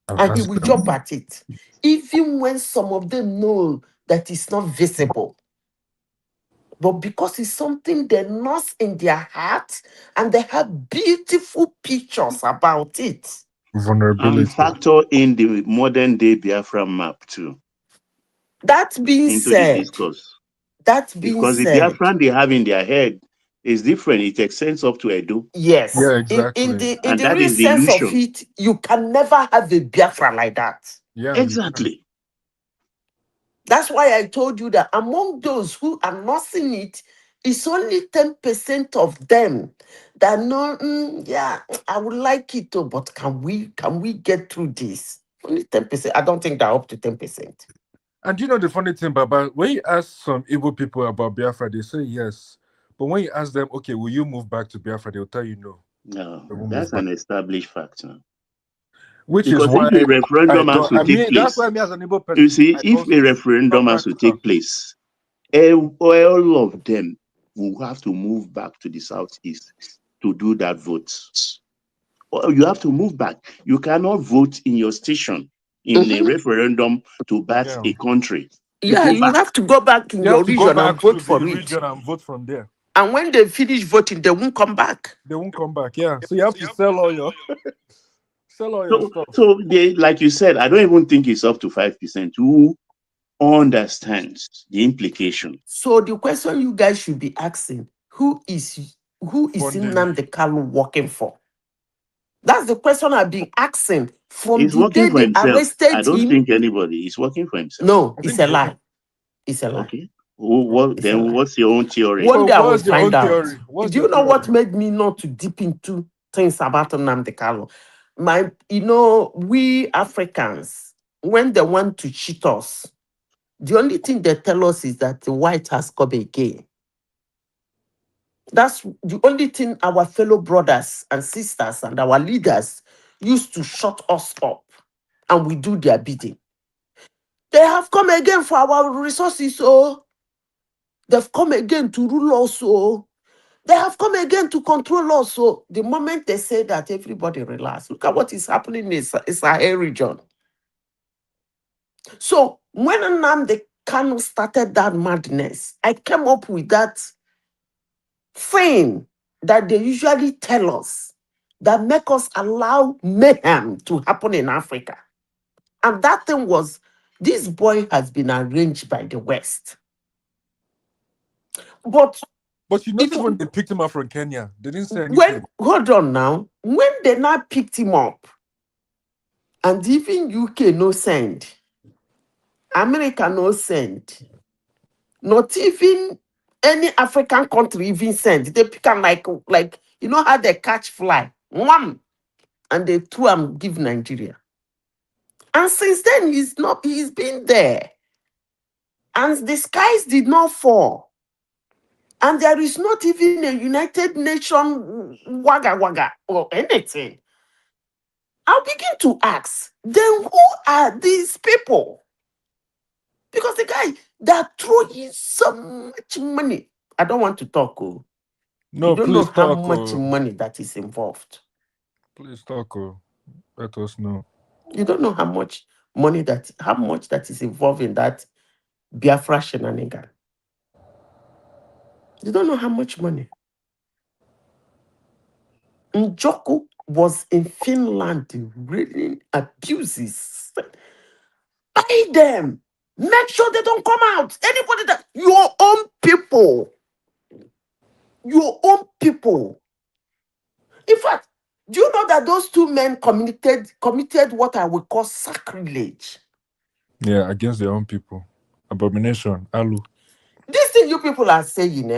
and he will jump at it. Even when some of them know that it's not visible. But because it's something they nurse in their heart, and they have beautiful pictures about it. Vulnerability. And factor in the modern day Biafra map too. That being into said, the discourse. that being Because the said, Biafran they have in their head It's different. It extends up to Edo. Yes. Yeah, In exactly. the And that real is the sense of illusion. it, you can never have a Biafra like that. Yeah, Exactly. That's why I told you that among those who are not seeing it, it's only 10% of them that know, yeah, I would like it too, but can we get through this? Only 10%. I don't think they're up to 10%. And you know the funny thing, Baba, when you ask some Igbo people about Biafra, they say yes. But when you ask them, okay, will you move back to Biafra? They'll tell you no. No, They won't move that's back. an established fact now. Which is Because why if a I referendum has don't. to I take mean, that's place, why me as an Igbo you person, see, I if don't. a It's not referendum has to practical. take place, all of them will have to move back to the southeast to do that vote. Well, you have to move back. You cannot vote in your station in a referendum to bat Yeah. a country. You Yeah, go you back. have to go back in You have your to go region and back vote to the for it. region and vote from there. And when they finish voting, they won't come back. They won't come back. Yeah. So you have to sell all your sell all your So, stuff. so they, like you said, I don't even think it's up to 5% who understands the implication. So the question you guys should be asking, who is Funding. Nnamdi Kanu working for? That's the question I've been asking from He's the day working for they himself. I arrested don't him. think anybody is working for himself. No, I it's think a he's working. lie. It's a lie. Okay. It's a Then lie. what's your own theory? One So day I will what's your find own out. theory? What's Do your you know what theory? made me not to deep into things about Nnamdi Kanu? We Africans, when they want to cheat us, the only thing they tell us is that the white has come again. That's the only thing our fellow brothers and sisters and our leaders used to shut us up, and we do their bidding. They have come again for our resources, so they've come again to rule us, so they have come again to control us. So the moment they say that, everybody relax. Look at what is happening in Sahel region. So when Nnamdi Kanu started that madness, I came up with that thing that they usually tell us that make us allow mayhem to happen in Africa. And that thing was, this boy has been arranged by the West. But you notice when they picked him up from Kenya, they didn't say anything. hold on now, when they now picked him up, and even UK no send, America no send, not even any African country even send. They pick him like you know how they catch fly, one, and they threw him give Nigeria. And since then he's been there, and the skies did not fall, and there is not even a United Nation wagga or anything. I'll begin to ask, then who are these people? Because the guy that throwing so much money. I don't want to talk. Oh. No, You don't know please how talk. much money that is involved. Please talk. Let us know. You don't know how much that is involved in that Biafra shenanigan. You don't know how much money. Njoku was in Finland raining abuses. Buy them. Make sure they don't come out. Anybody that your own people. Your own people. In fact, do you know that those two men committed what I would call sacrilege? Yeah, against their own people. Abomination. Alu. This thing you people are saying,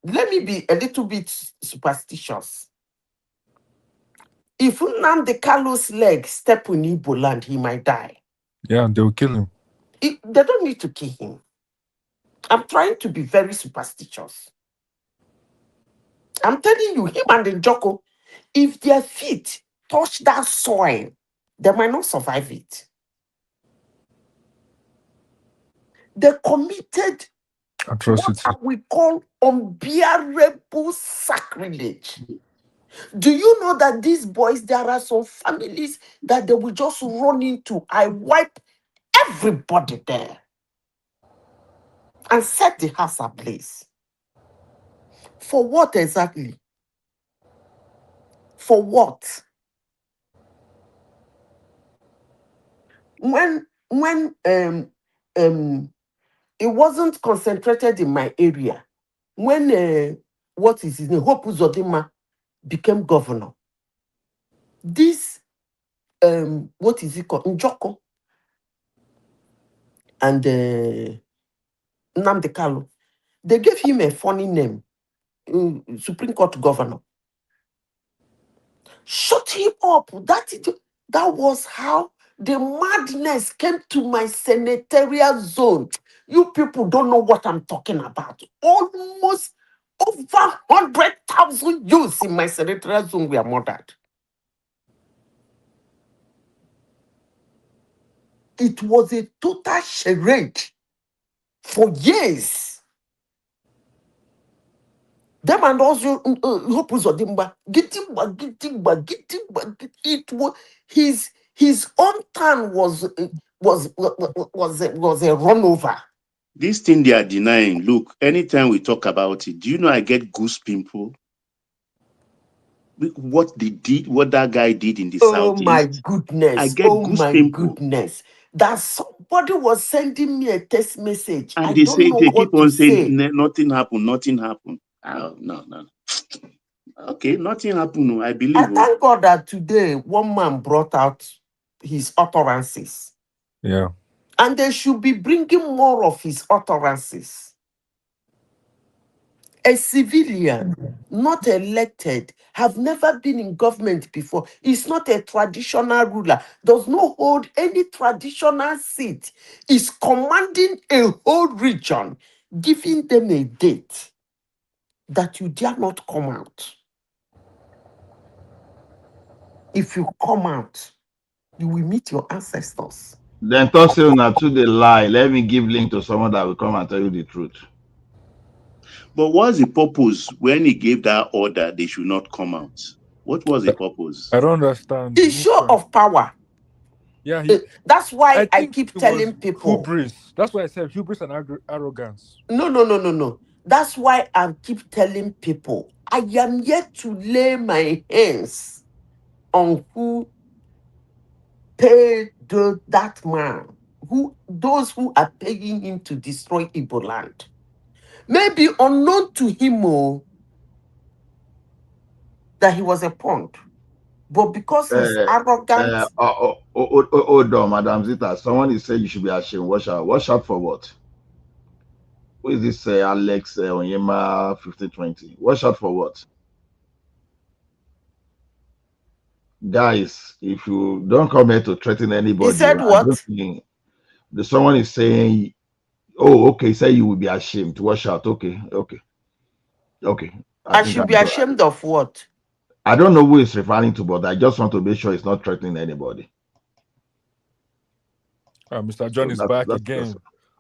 let me be a little bit superstitious. If Nnamdi Kalu's leg step in Igbo land, he might die. Yeah, they will kill him. They don't need to kill him. I'm trying to be very superstitious. I'm telling you, him and the Joko, if their feet touch that soil, they might not survive it. They committed Atrocity. what we call unbearable sacrilege. Do you know that these boys, there are some families that they will just run into? I wipe everybody there and set the house ablaze. For what exactly? For what? When it wasn't concentrated in my area, when what is his name? Hope Uzodinma became governor. This what is it called? Njoko and Nnamdi Kanu. They gave him a funny name, Supreme Court governor. Shut him up. That was how the madness came to my senatorial zone. You people don't know what I'm talking about. Almost over 100,000 youths in my senatorial zone were murdered. It was a total charade for years. Them and also Hope Uzodimma, it was his own turn was a run over. This thing they are denying, look, anytime we talk about it, do you know I get goose pimple? What they did, what that guy did in the Oh my southeast, goodness. I get goose pimple. Goodness. That somebody was sending me a text message. And I they don't say, know they what keep to on saying, say. nothing happened, nothing happened. Oh, no. Okay, nothing happened. No, I I believe. thank God that today one man brought out his utterances. Yeah. And they should be bringing more of his utterances. A civilian, not elected, have never been in government before, is not a traditional ruler, does not hold any traditional seat, is commanding a whole region, giving them a date that you dare not come out. If you come out, you will meet your ancestors. Then talk say una to the lie. Let me give link to someone that will come and tell you the truth. But what's the purpose when he gave that order they should not come out? What was the purpose? I don't understand. His show of power. Yeah, That's why I think keep it was telling people. hubris. That's why I said hubris and arrogance. No. That's why I keep telling people I am yet to lay my hands on who paid that man, those who are paying him to destroy Igbo land. Maybe unknown to him that he was a pond, but because he's arrogant. Madam Zita, someone is saying you should be ashamed. Watch out. Watch out for what? Who is this Alex Onyema 1520? Watch out for what? Guys, if you don't come here to threaten anybody, He said what? Someone is saying, oh, okay, say you will be ashamed. Watch out. Okay. I should be ashamed of what? I don't know who it's referring to, but I just want to make sure it's not threatening anybody. Mr. John is back again.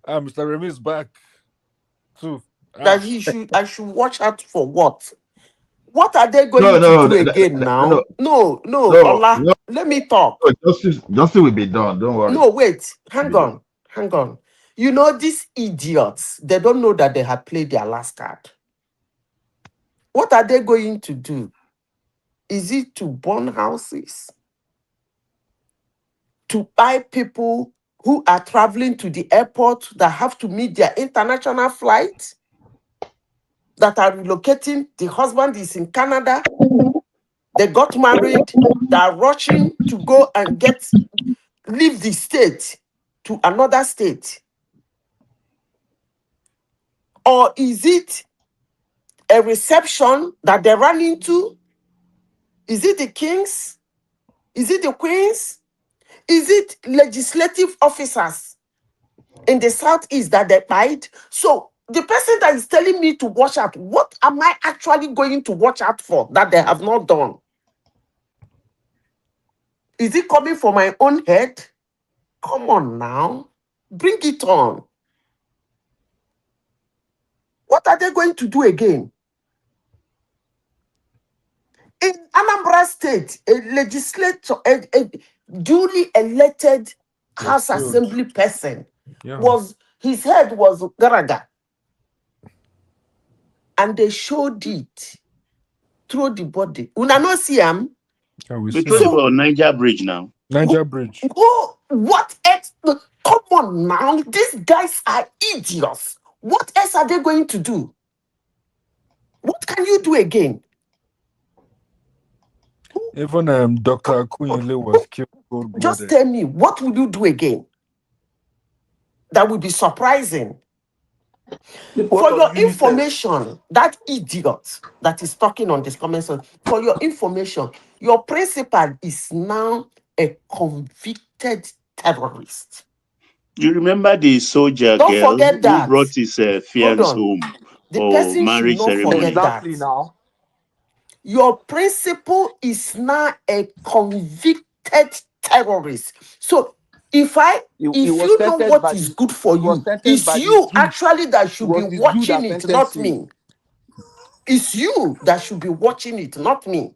Mr. Remy is back too. That I should watch out for what? What are they going to do again now? No, Ola, let me talk. Justice will be done. Don't worry. No, wait. Hang on. You know, these idiots, they don't know that they have played their last card. What are they going to do? Is it to burn houses? To buy people who are traveling to the airport that have to meet their international flight? That are relocating? The husband is in Canada. They got married. They are rushing to go and leave the state to another state. Or is it a reception that they run into? Is it the kings? Is it the queens? Is it legislative officers in the southeast that they fight? So the person that is telling me to watch out, what am I actually going to watch out for that they have not done? Is it coming from my own head? Come on now. Bring it on. What are they going to do again? In Anambra State, a legislator, a duly elected House Assembly person, his head was Garaga. And they showed it through the body. Una no see him? We told you about Niger Bridge now. Niger Bridge. Oh, what else? Come on now. These guys are idiots. What else are they going to do? What can you do again? Even Dr. Akunyele was killed cold Just blooded. tell me, what will you do again? That would be surprising. What For of your UNICEF? information, that idiot that is talking on this comment section, for your information, your principal is now a convicted terrorist. You remember the soldier Don't girl forget who that. brought his Hold fiance on. home The for person should marriage not ceremony? forget that. Exactly now. Your principal is now a convicted terrorist. So if He was you know sentenced what by is the good for he was you, sentenced it's by the you zoo. actually that It should be was the zoo watching that it, sentenced not him. me. It's you that should be watching it, not me.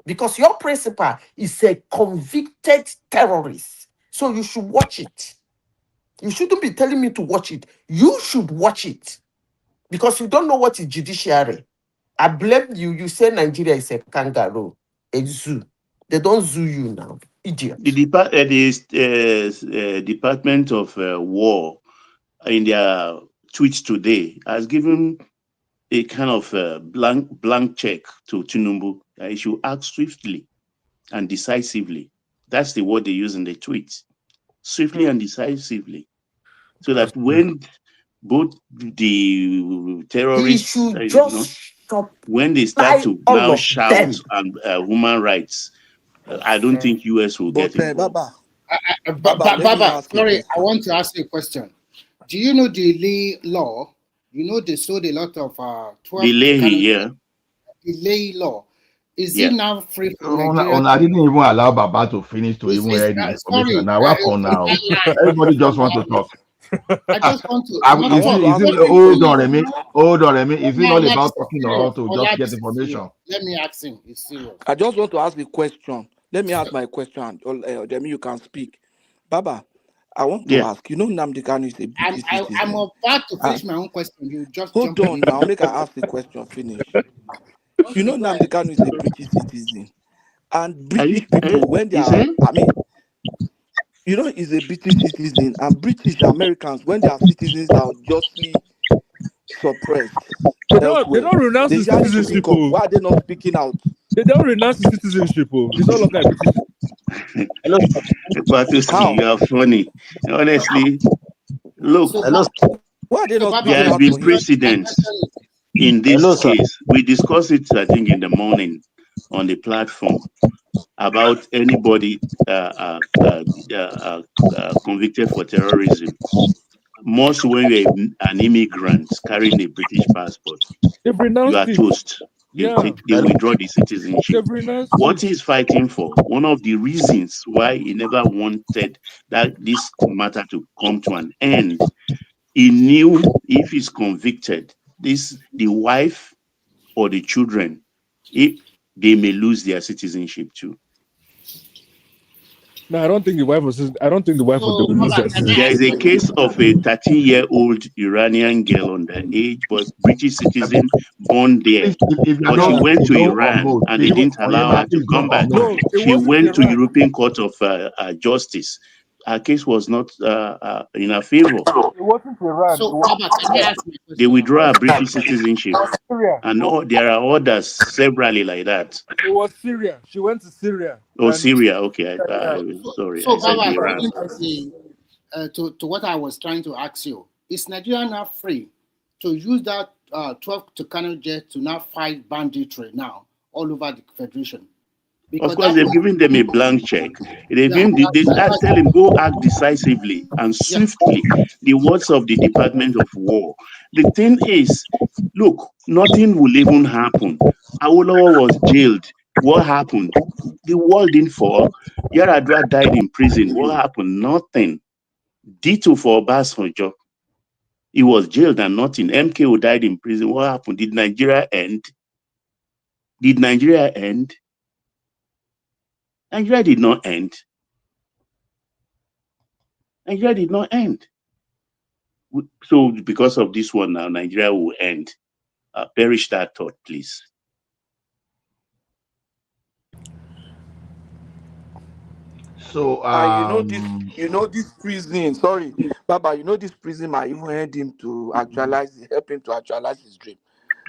Because your principal is a convicted terrorist. So you should watch it. You shouldn't be telling me to watch it. You should watch it. Because you don't know what is judiciary. I blame you. You say Nigeria is a kangaroo, a zoo. They don't zoo you now. Idiot. The Department of War, in their tweets today, has given a kind of blank check to Tinubu that he should act swiftly and decisively. That's the word they use in the tweets. Swiftly and decisively. So that when both the He terrorists, should just stop when they start to all now of shout them. on human rights, I don't think US will get But involved. Baba, let me Baba, ask you a sorry, I question. want to ask you a question. Do you know the Lee law? You know they sold a lot of 12 The Leahy, Kanu. yeah. The Lee law. Is Yeah. it now free for Una Nigeria I to? didn't even allow Baba to finish to even hear the information. Sorry, Now, what for now? Everybody just want to talk. I just want to not I Is want talk. to it, is ask it, you a Let me question. hold on, finish. Remy? Hold on, Remy. Is it Now, not let's about be talking serious. or to just Olabisi get is information? serious. Let me ask him. He's serious. I just want to ask the question. Let me ask my question. Then you can speak. Baba, I want to Yeah. ask. You know Nnamdi Kanu is a British I'm citizen. about to finish And my own question. You just hold jump in. on now, make I ask the question finish. You know Nnamdi Kanu is a British citizen. And British people, when they are, you know, he's a British citizen, and British Americans, when their citizens are justly suppressed They elsewhere, don't renounce they his usually citizenship. speak up. Why are they not speaking out? They don't renounce his citizenship. He's no longer a British citizen. Batuski, you are funny. Honestly, look, Why are they So not Baba, there speaking has out been for him? precedents in this case. We discussed it, I think, in the morning on the platform about anybody convicted for terrorism. Most when you're an immigrant carrying a British passport, They've you are renounced it. toast. Yeah. They withdraw the citizenship. They've renounced What it. he's fighting for, one of the reasons why he never wanted that this matter to come to an end, he knew if he's convicted, the wife or the children, they may lose their citizenship too. No, I don't think the wife was. I don't think the wife would So lose Baba, their can I There ask is citizenship. a case of a 13-year-old Iranian girl underage, but British citizen born there. If you're But she not Yeah. went to don't Iran unmode, and they please. didn't allow Oyema, her to please come don't back. unmode. No, it She wasn't went to Iran. European Court of Justice. Her case was not in her favor. It wasn't Iran. so Baba, can I ask you a They question now? withdraw her British citizenship. Syria. And there are others severally like that. It was Syria. She went to Syria, Oh, and Syria. Okay. yeah. Sorry. I So said Baba, Iran. coming to what I was trying to ask you, is Nigeria now free to use that 12 to Kano jet to now fight banditry now all over the federation? Of Because course, that they've is given them a blank check. They've yeah, given, tell him go act decisively and yeah. swiftly. The words of the Department of War. The thing is, look, nothing will even happen. Awolowo was jailed. What happened? The wall didn't fall. Yaradua died in prison. What happened? Nothing. Ditto for Obasanjo. He was jailed and nothing. MKO died in prison. What happened? Did Nigeria end? Did Nigeria end? Nigeria did not end. Nigeria did not end. So because of this one now, Nigeria will end. Perish that thought, please. So And you know this prison. Sorry, Baba. You know this prison might even help him to help him to actualize his dream.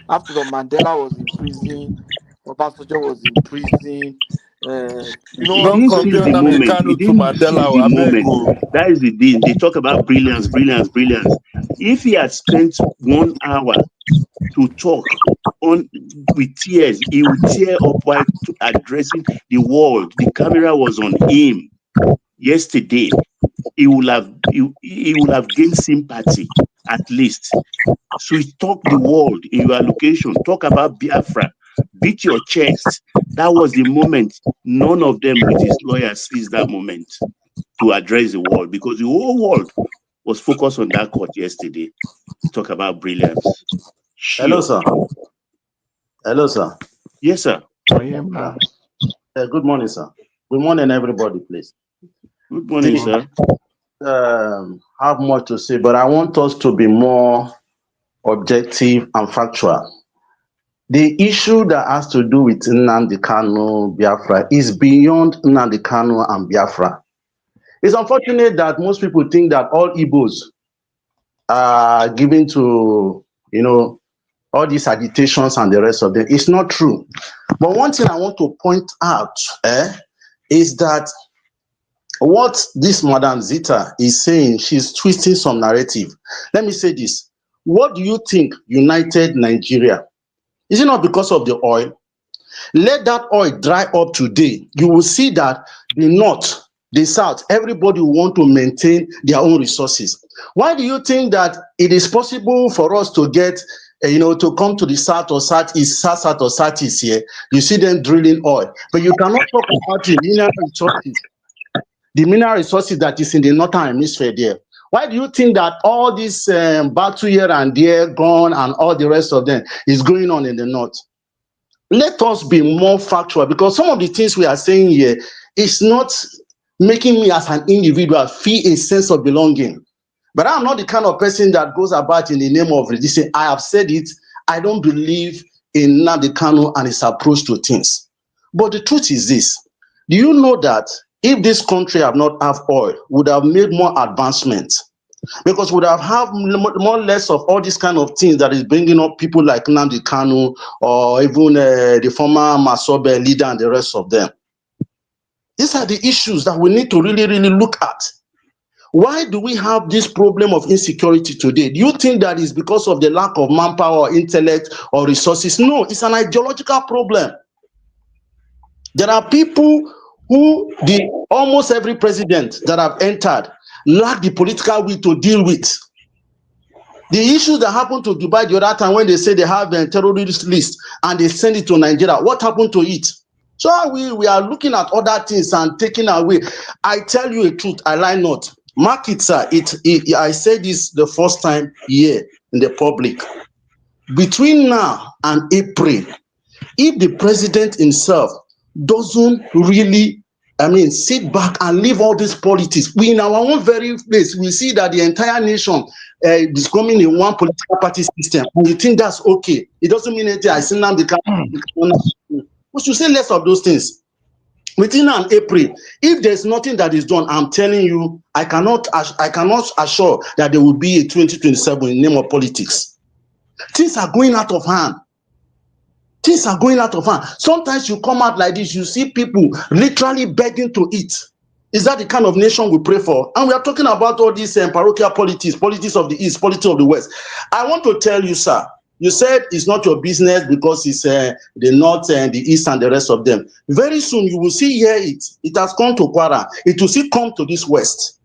After all, Mandela was in prison, Obasanjo was in prison. You He know, Don't didn't so seize compare the Nnamdi moment. He Kanu to didn't seize Mandela. the I beg moment. you. That is the thing. They talk about brilliance, brilliance, brilliance. If he had spent 1 hour to talk on with tears, he would tear up while addressing the world. The camera was on him yesterday. He will have gained sympathy at least. So he talk the world in your location, talk about Biafra, beat your chest. That was the moment. None of them with his lawyers seized that moment to address the world because the whole world was focused on that court yesterday. Talk about brilliance. Hello, Sure. sir. Hello, sir. Yes, sir. Good morning, sir. Good morning, everybody, please. Good morning, sir. Have much to say, but I want us to be more objective and factual. The issue that has to do with Nnamdi Kanu, Biafra, is beyond Nnamdi Kanu and Biafra. It's unfortunate that most people think that all Igbos are given to, all these agitations and the rest of them. It's not true. But one thing I want to point out is that what this Madam Zita is saying, she's twisting some narrative. Let me say this. What do you think united Nigeria? Is it not because of the oil? Let that oil dry up today. You will see that the north, the south, everybody will want to maintain their own resources. Why do you think that it is possible for us to get, to come to the south or southeast, south or southeast here? You see them drilling oil, but you cannot talk about the mineral resources. The mineral resources that is in the northern hemisphere there. Why do you think that all this battle here and there, gone, and all the rest of them is going on in the north? Let us be more factual, because some of the things we are saying here is not making me as an individual feel a sense of belonging. But I'm not the kind of person that goes about in the name of religion. I have said it. I don't believe in Nnamdi Kanu and his approach to things. But the truth is this. Do you know that if this country have not have oil, would have made more advancements? Because we would have more or less of all these kind of things that is bringing up people like Nnamdi Kanu or even the former Masobe leader and the rest of them. These are the issues that we need to really, really look at. Why do we have this problem of insecurity today? Do you think that is because of the lack of manpower or intellect or resources? No, it's an ideological problem. There are people who almost every president that have entered lack the political will to deal with. The issues that happened to Dubai the other time when they say they have a terrorist list and they send it to Nigeria, what happened to it? So we are looking at other things and taking away. I tell you the truth, I lie not. Mark it, sir. I said this the first time here in the public. Between now and April, if the president himself doesn't really, sit back and leave all this politics, we in our own very place, we see that the entire nation is coming in one political party system, and you think that's okay. It doesn't mean anything. I see now we should say less of those things. Within an April, if there's nothing that is done, I'm telling you, I cannot assure that there will be a 2027 in the name of politics. Things are going out of hand. Things are going out of hand. Sometimes you come out like this, you see people literally begging to eat. Is that the kind of nation we pray for? And we are talking about all these parochial politics, politics of the East, politics of the West. I want to tell you, sir, you said it's not your business because it's the North and the East and the rest of them. Very soon you will see here it has come to Kwara. It will still come to this West.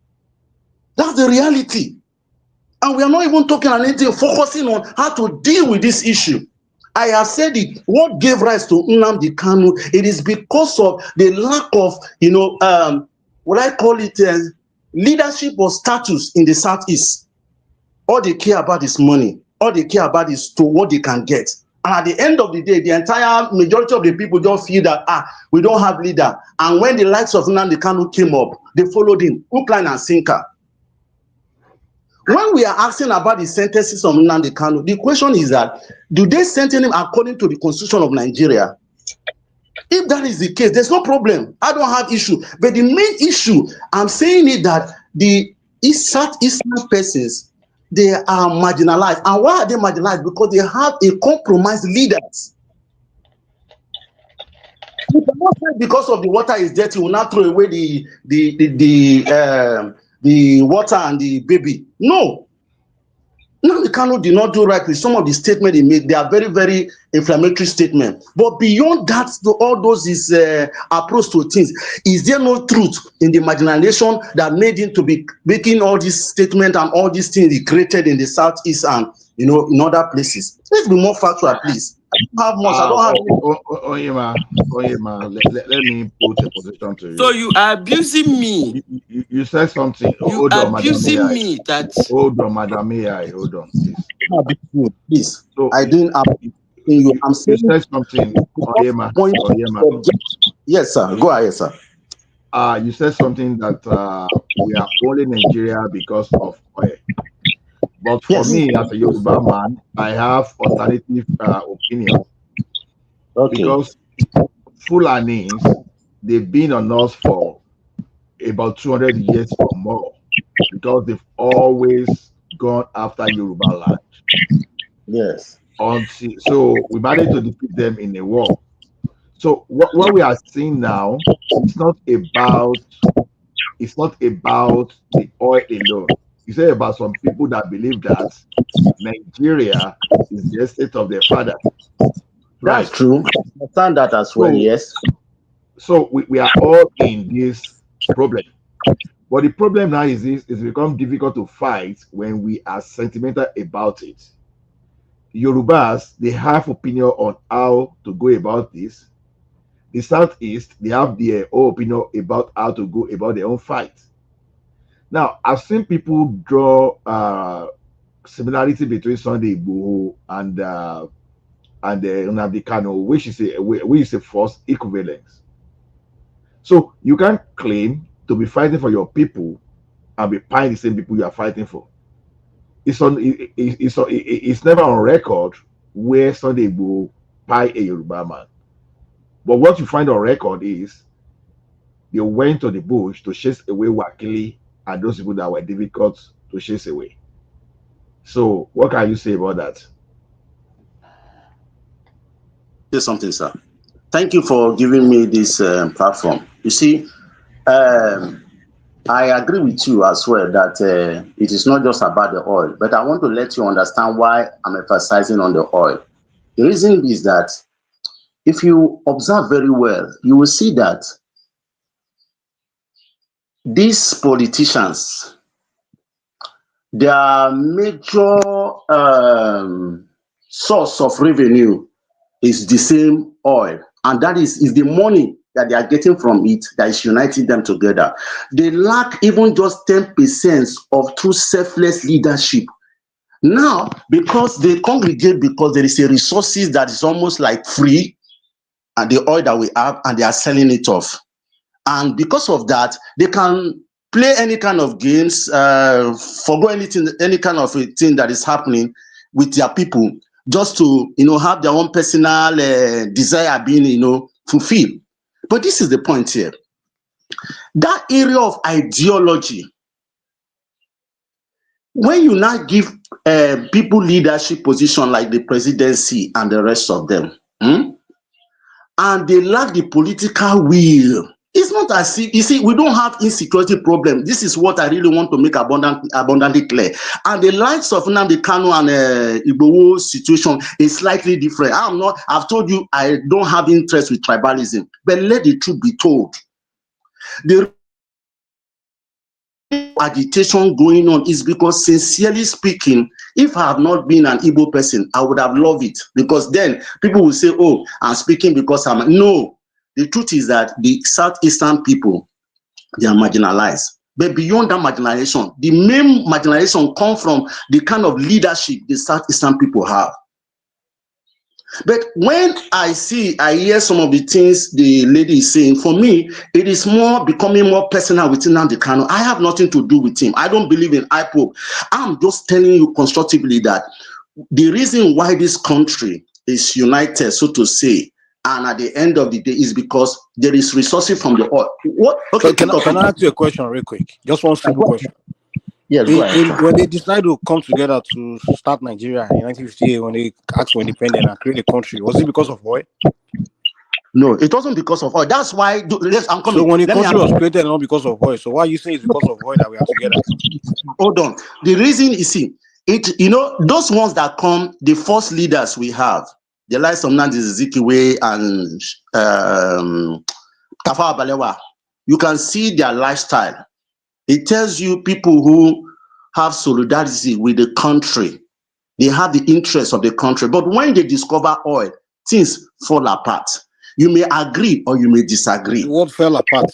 That's the reality. And we are not even talking on anything, focusing on how to deal with this issue. I have said it. What gave rise to Nnamdi Kanu? It is because of the lack of, what I call it, leadership or status in the Southeast. All they care about is money. All they care about is to what they can get. And at the end of the day, the entire majority of the people don't feel that, we don't have leader. And when the likes of Nnamdi Kanu came up, they followed him, hook, line, and sinker. When we are asking about the sentences of Nnamdi Kanu, the question is that, do they sentence him according to the Constitution of Nigeria? If that is the case, there's no problem. I don't have issue. But the main issue, I'm saying is that the Southeastern persons they are marginalized. And why are they marginalized? Because they have a compromised leaders. You cannot say because of the water is dirty, we'll not throw away the water and the baby. No. Nnamdi Kanu did not do right with some of the statements he made. They are very, very inflammatory statements. But beyond that, all those is approach to things. Is there no truth in the marginalization that made him to be making all these statements and all these things he created in the southeast and in other places? Let's be more factual, please. I don't have much. I don't have. Oyema, let me put a position to you. So you are abusing me. You said something. You are abusing me. Hold on, Madam AI. Hold on, please. Please. So I didn't. I'm saying you said something. Oyema. Yes, sir. Go ahead, sir. You said something that we are only Nigeria because of oil. But for me, as a Yoruba man, I have alternative opinion. Okay. Because Fulanis, they've been on us for about 200 years or more, because they've always gone after Yoruba land. Yes. So we managed to defeat them in a war. So what we are seeing now, it's not about the oil alone. It's about some people that believe that Nigeria is the estate of their father. Right. That's true. I understand that as well, yes. So we are all in this problem. But the problem now is this: it's become difficult to fight when we are sentimental about it. Yorubas, they have opinion on how to go about this. The Southeast, they have their own opinion about how to go about their own fight. Now, I've seen people draw similarity between Sunday Igboho and Nnamdi Kanu, which is a false equivalence. So you can't claim to be fighting for your people and be paying the same people you are fighting for. It's never on record where Sunday Igboho pay a Yoruba man. But what you find on record is they went to the bush to chase away Wakili and those people that were difficult to chase away. So what can you say about that? Say something, sir. Thank you for giving me this platform. You see, I agree with you as well that it is not just about the oil, but I want to let you understand why I'm emphasizing on the oil. The reason is that if you observe very well, you will see that these politicians, their major source of revenue is the same oil, and that is the money that they are getting from it that is uniting them together. They lack even just 10% of true selfless leadership. Now, because they congregate, because there is a resources that is almost like free, and the oil that we have, and they are selling it off. And because of that, they can play any kind of games, forgo anything, any kind of a thing that is happening with their people, just to have their own personal desire being fulfilled. But this is the point here. That area of ideology, when you now give people leadership position like the presidency and the rest of them, and they lack the political will, it's not as if, you see, we don't have insecurity problem. This is what I really want to make abundantly clear. And the likes of Nnamdi Kanu and Igboho situation is slightly different. I've told you I don't have interest with tribalism, but let the truth be told. The agitation going on is because, sincerely speaking, if I have not been an Igbo person, I would have loved it, because then people will say, oh, I'm speaking because I'm no. The truth is that the Southeastern people, they are marginalized. But beyond that marginalization, the main marginalization comes from the kind of leadership the Southeastern people have. But when I hear some of the things the lady is saying, for me, it is more becoming more personal with Nnamdi Kanu. I have nothing to do with him. I don't believe in IPOB. I'm just telling you constructively that the reason why this country is united, so to say, and at the end of the day, is because there is resources from the oil. What? Okay, so can I ask you a question real quick? Just one simple question. Yes, go ahead, sir. When they decided to come together to start Nigeria in 1958, when they asked for independence and create a country, was it because of oil? No, it wasn't because of oil. That's why. I'm So coming. when the Let me country was created not because of oil, so why are you saying it's because of oil that we are together? hold on. The reason is those ones that come, the first leaders we have, the likes of Nnamdi Zikiwe and Tafawa Balewa, you can see their lifestyle. It tells you people who have solidarity with the country. They have the interest of the country. But when they discover oil, things fall apart. You may agree or you may disagree. What fell apart?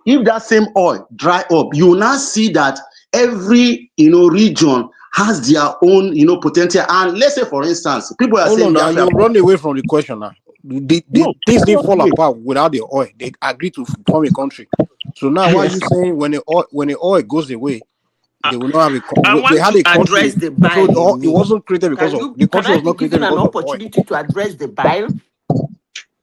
If that same oil dry up, you will now see that every region has their own potential. And let's say, for instance, people are saying now you run away from the question now. Things didn't fall apart without the oil. They agreed to form a country. So now, why are you saying when the oil goes away, they will not have they had a country? Address the bile. So it wasn't created because of the country was not created because of oil. Can I be given an opportunity to address the bile?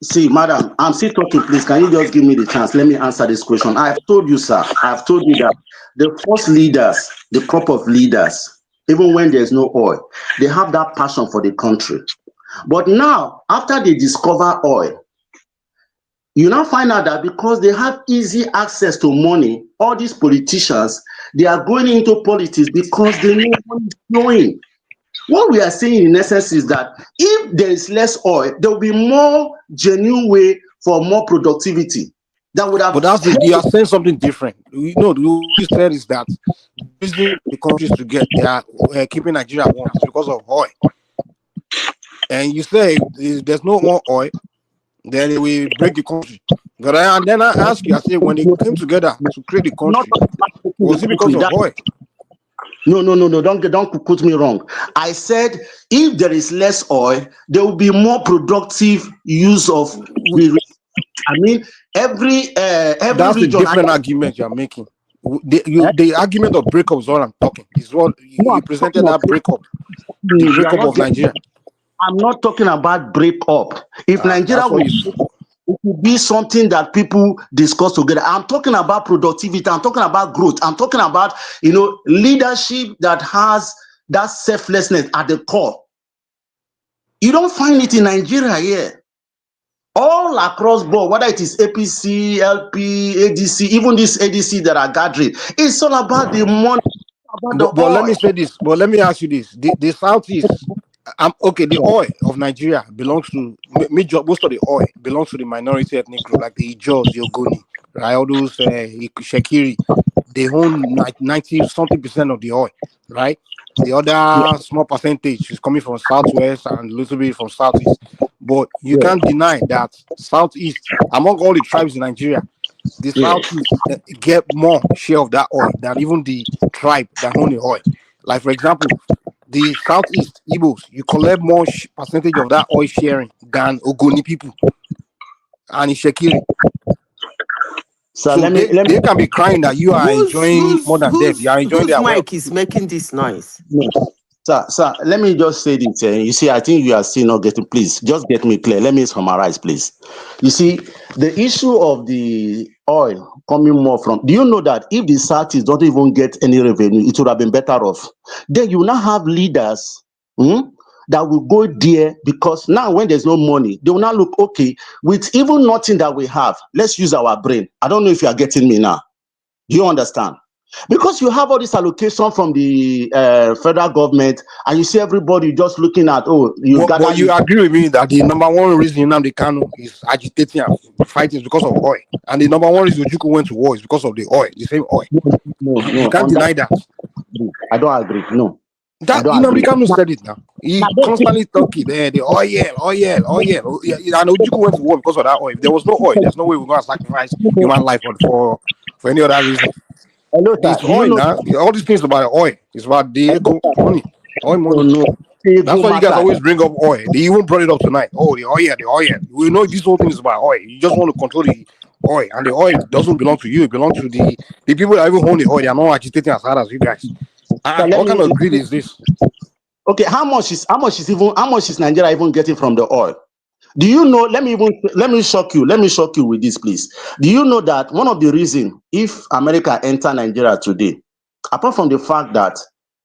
See, madam, I'm still talking. Please, can you just give me the chance? Let me answer this question. I've told you, sir. I've told you that the first leaders, the crop of leaders, even when there's no oil, they have that passion for the country. But now, after they discover oil, you now find out that because they have easy access to money, all these politicians, they are going into politics because they know money is flowing. What we are saying in essence is that if there is less oil, there will be more genuine way for more productivity. That would have. But you are saying something different. What you said is that the reason the countries to get they are keeping Nigeria warm is because of oil. And you say if there's no more oil, then we break the country. And then I ask you, I say when they came together to create the country, was it because of oil? No. Don't put me wrong. I said if there is less oil, there will be more productive use of. I mean, every that's region. A different argument you are making. The argument of breakup is what I'm talking. Is what you presented that breakup, the breakup of Nigeria. I'm not talking about breakup. If Nigeria it would be something that people discuss together. I'm talking about productivity. I'm talking about growth. I'm talking about leadership that has that selflessness at the core. You don't find it in Nigeria here. All across board, whether it is APC, LP, ADC, even this ADC that are gathering, it's all about the money. But let me say this. But let me ask you this: the Southeast. Okay, the oil of Nigeria belongs to most of the oil belongs to the minority ethnic group, like the Ijos, the Ogoni, right? All those Shekiri, they own 90-something% of the oil, right? The other small percentage is coming from Southwest and a little bit from Southeast. But you can't deny that Southeast, among all the tribes in Nigeria, the Southeast get more share of that oil than even the tribe that own the oil. Like, for example, the Southeast Igbos, you collect more percentage of that oil sharing than Ogoni people and Ishekiri. So they can be crying that you are enjoying more than them. You are enjoying their wealth. Mic is making this noise. Sir, let me just say this. You see, I think you are still not getting. Please, just get me clear. Let me summarize, please. You see, the issue of the oil coming more from. Do you know that if the Southeast don't even get any revenue, it would have been better off. Then you now have leaders that will go there because now when there's no money, they will now look okay with even nothing that we have. Let's use our brain. I don't know if you are getting me now. Do you understand? Because you have all this allocation from the federal government, and you see everybody just looking at, But you agree with me that the number one reason Nnamdi Kanu is agitating and fighting is because of oil, and the number one reason Ojukwu went to war is because of the oil, the same oil. No, you can't deny that. I don't agree. No. That Nnamdi Kanu said it now. He constantly talking the oil. And Ojukwu went to war because of that oil. If there was no oil, there's no way we're going to sacrifice human life for any other reason. Hello, it's oil now. All these things about oil. It's about the money. Oil money. That's why you guys always bring up oil. They even brought it up tonight. Oh, the oil. We know this whole thing is about oil. You just want to control the oil. And the oil doesn't belong to you. It belongs to the people that even own the oil. They are not agitating as hard as you guys. What kind of greed is this? Okay, how much is Nigeria even getting from the oil? Do you know? Let me shock you. Let me shock you with this, please. Do you know that one of the reasons if America enter Nigeria today, apart from the fact that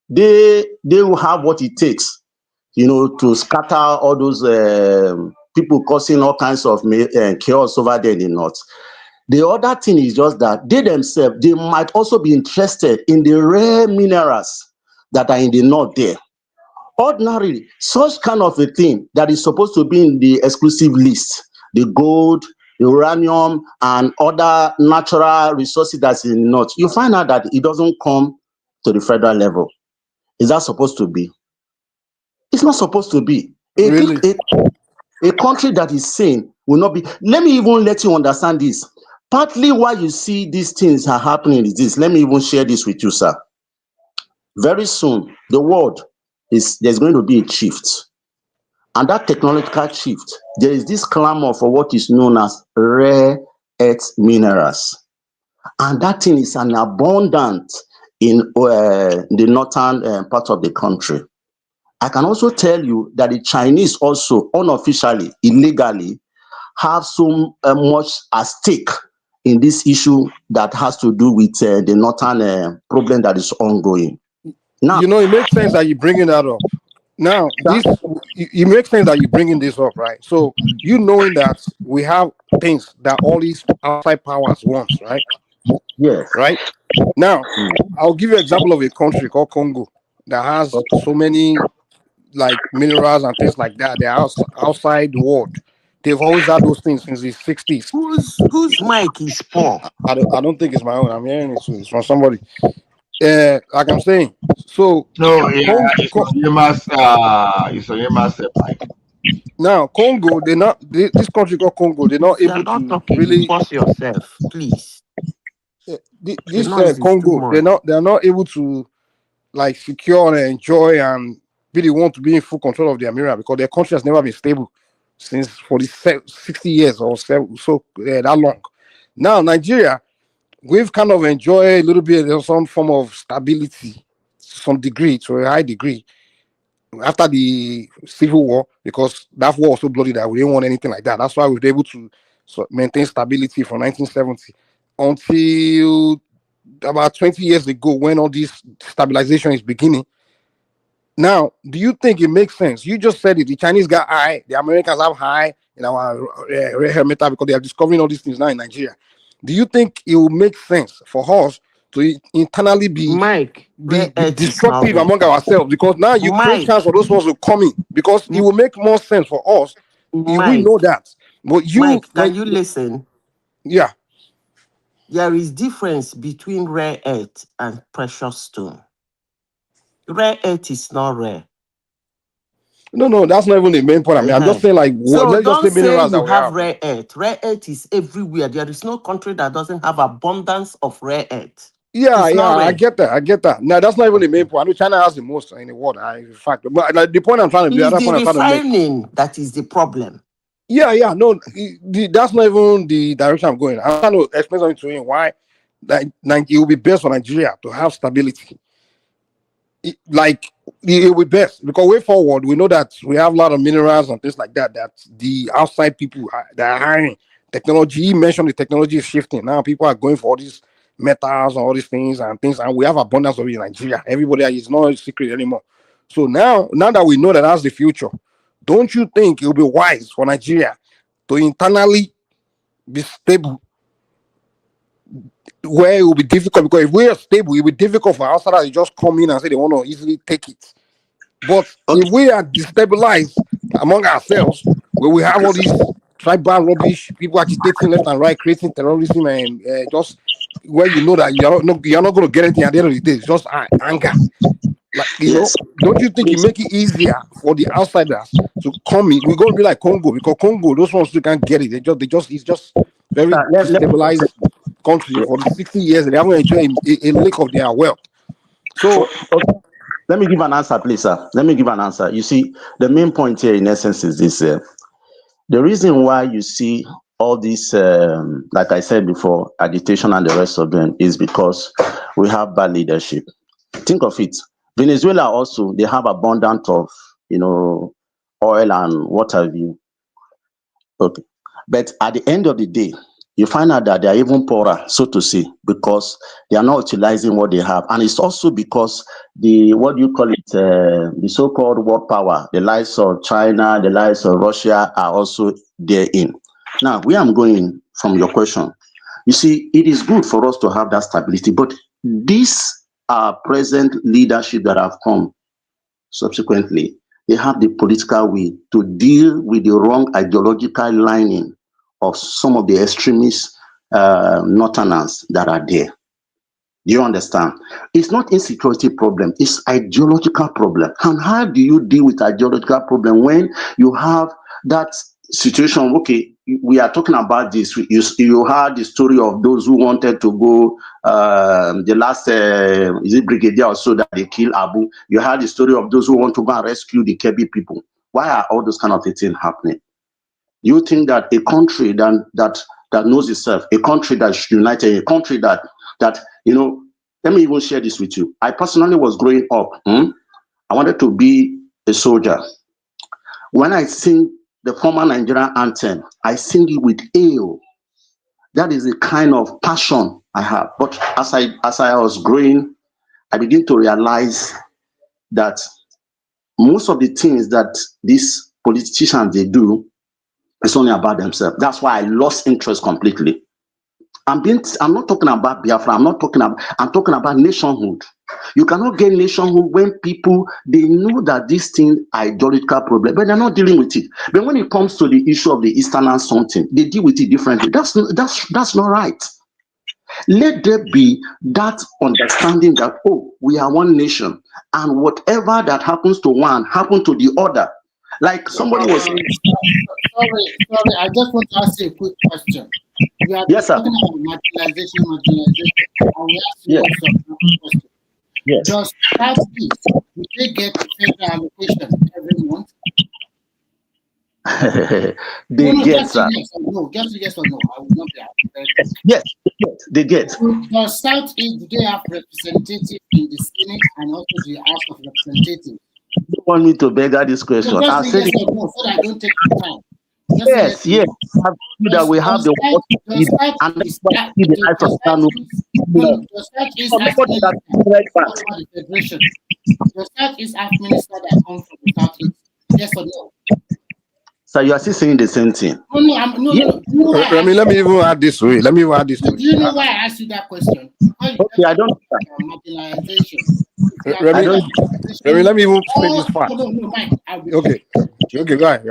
they will have what it takes, to scatter all those people causing all kinds of chaos over there in the north. The other thing is just that they themselves, they might also be interested in the rare minerals that are in the north there. Ordinarily, such kind of a thing that is supposed to be in the exclusive list, the gold, the uranium, and other natural resources that's in the north, you find out that it doesn't come to the federal level. Is that supposed to be? It's not supposed to be. Really? A country that is sane will not be. Let me even let you understand this. Partly why you see these things are happening is this. Let me even share this with you, sir. Very soon, the world there's going to be a shift. And that technological shift, there is this clamor for what is known as rare earth minerals. And that thing is an abundant in the northern part of the country. I can also tell you that the Chinese also unofficially, illegally, have so much at stake in this issue that has to do with the northern problem that is ongoing. Now, It makes sense that you're bringing that up. Now, it makes sense that you're bringing this up, right? So, knowing that we have things that all these outside powers want, right? Yes. Right? Now, I'll give you an example of a country called Congo that has so many like minerals and things like that. They're outside the world. They've always had those things since the 60s. Whose mic is poor? I don't think it's my own. I'm hearing it's from somebody. Like I'm saying. So No, yeah, it's on Yema's mic. now Congo, this country called Congo, they're not You're able not to talking. really Pause yourself, please. The this noise is too Congo, much. they're not able to like secure and enjoy and really want to be in full control of their mineral because their country has never been stable since for the 60 years or so that long. Now Nigeria, we've kind of enjoyed a little bit of some form of stability, to some degree, to a high degree, after the civil war, because that war was so bloody that we didn't want anything like that. That's why we were able to maintain stability from 1970 until about 20 years ago when all this stabilization is beginning. Now, do you think it makes sense? You just said it. The Chinese got high, the Americans have high in our rare earth metal because they are discovering all these things now in Nigeria. Do you think it will make sense for us to internally be destructive among ourselves? Because now you create chance for those ones to come in because it will make more sense for us if we know that. But Mike, can you listen? Yeah. There is difference between rare earth and precious stone. Rare earth is not rare. No, that's not even the main point. I mean, I'm just saying, like, let's just say minerals that we have. Rare earth. Rare earth is everywhere. There is no country that doesn't have abundance of rare earth. Yeah, I get that. No, that's not even the main point. I know China has the most in the world, in fact. But like, the point I'm trying to, it's the refining that is the problem. Yeah, no, that's not even the direction I'm going. I'm trying to explain something to him why that it will be best for Nigeria to have stability. It will be best because way forward we know that we have a lot of minerals and things like that the outside people that are hiring technology. He mentioned the technology is shifting now. People are going for all these metals and all these things, and we have abundance of it in Nigeria. Everybody is not a secret anymore. So now that we know that that's the future, don't you think it will be wise for Nigeria to internally be stable? Where it will be difficult, because if we are stable, it will be difficult for outsiders to just come in and say they want to easily take it. But if we are destabilized among ourselves, where we have all these tribal rubbish, people agitating left and right, creating terrorism, and just where you know that you're not going to get anything at the end of the day, it's just anger. Like, don't you think it make it easier for the outsiders to come in? We're going to be like Congo, because Congo, those ones who can't get it, it's just very destabilized country for the 60 years. They haven't enjoyed a lick of their wealth. So, let me give an answer, please, sir. Let me give an answer. You see, the main point here, in essence, is this: the reason why you see all this, like I said before, agitation and the rest of them, is because we have bad leadership. Think of it. Venezuela also, they have abundance of, oil and what have you. Okay. But at the end of the day, you find out that they are even poorer, so to say, because they are not utilizing what they have. And it's also because what do you call it, the so-called world power, the likes of China, the likes of Russia are also therein. Now, where I'm going from your question, you see, it is good for us to have that stability, but these present leadership that have come subsequently, they have the political will to deal with the wrong ideological lining of some of the extremist northerners that are there. Do you understand? It's not insecurity problem, it's ideological problem. And how do you deal with ideological problem when you have that situation? Okay, we are talking about this. You heard the story of those who wanted to go, the last, is it brigadier or so that they killed Abu? You heard the story of those who want to go and rescue the Kebi people. Why are all those kind of things happening? You think that a country that knows itself, a country that's united, a country that let me even share this with you. I personally was growing up. I wanted to be a soldier. When I sing the former Nigerian anthem, I sing it with ale. That is the kind of passion I have. But as I was growing, I began to realize that most of the things that these politicians they do, it's only about themselves. That's why I lost interest completely. I'm not talking about Biafra. I'm talking about nationhood. You cannot get nationhood when people they know that this thing ideological problem, but they're not dealing with it. But when it comes to the issue of the Eastern something, they deal with it differently. That's not right. Let there be that understanding that we are one nation, and whatever that happens to one happen to the other. Like somebody was saying. Sorry, I just want to ask you a quick question. We are Yes, sir. talking about marginalization. I will ask you some question. Yes. Does Southeast, do they get federal allocation every month? Yes or no. Just yes or no. I will not be Yes, they get. Does Southeast, do they have representatives in the Senate and also the House of Representatives? You want me to beg her this question? So just say yes or no, so that I don't take the time. Yes. That we have the Federation. Does Southeast have minister that come from the Southeast? Yes or no? So you are still saying the same thing. No. Let me even add this way. Do you know why I asked you that question? Okay, I don't. Marginalization. Let me even explain this part. No, Mike. Okay, go ahead.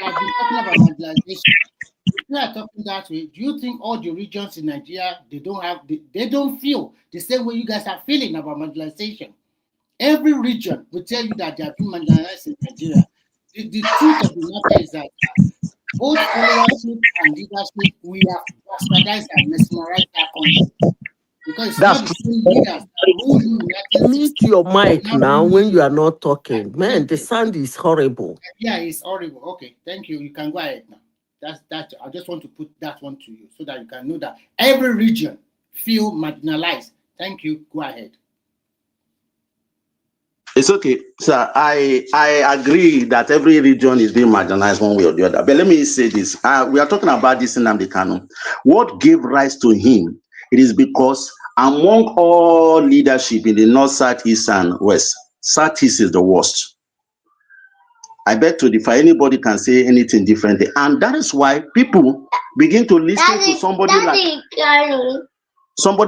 I've been talking about marginalization. If you are talking that way, do you think all the regions in Nigeria they don't feel the same way you guys are feeling about marginalization? Every region will tell you that they are being marginalized in Nigeria. The truth of the matter is that both followership and leadership, we have bastardized and mesmerized our country. Because it's not the same leaders that rule you. Mute your mic now when you are not talking. Man, the sound is horrible. Yeah, it's horrible. Okay, thank you. You can go ahead now. That's I just want to put that one to you so that you can know that every region feel marginalized. Thank you. Go ahead. It's okay, sir. I agree that every region is being marginalized one way or the other. But let me say this: we are talking about this Nnamdi Kanu. What gave rise to him? It is because among all leadership in the north, south, east, and west, southeast is the worst. I beg to differ. Anybody can say anything differently, and that is why people begin to listen to somebody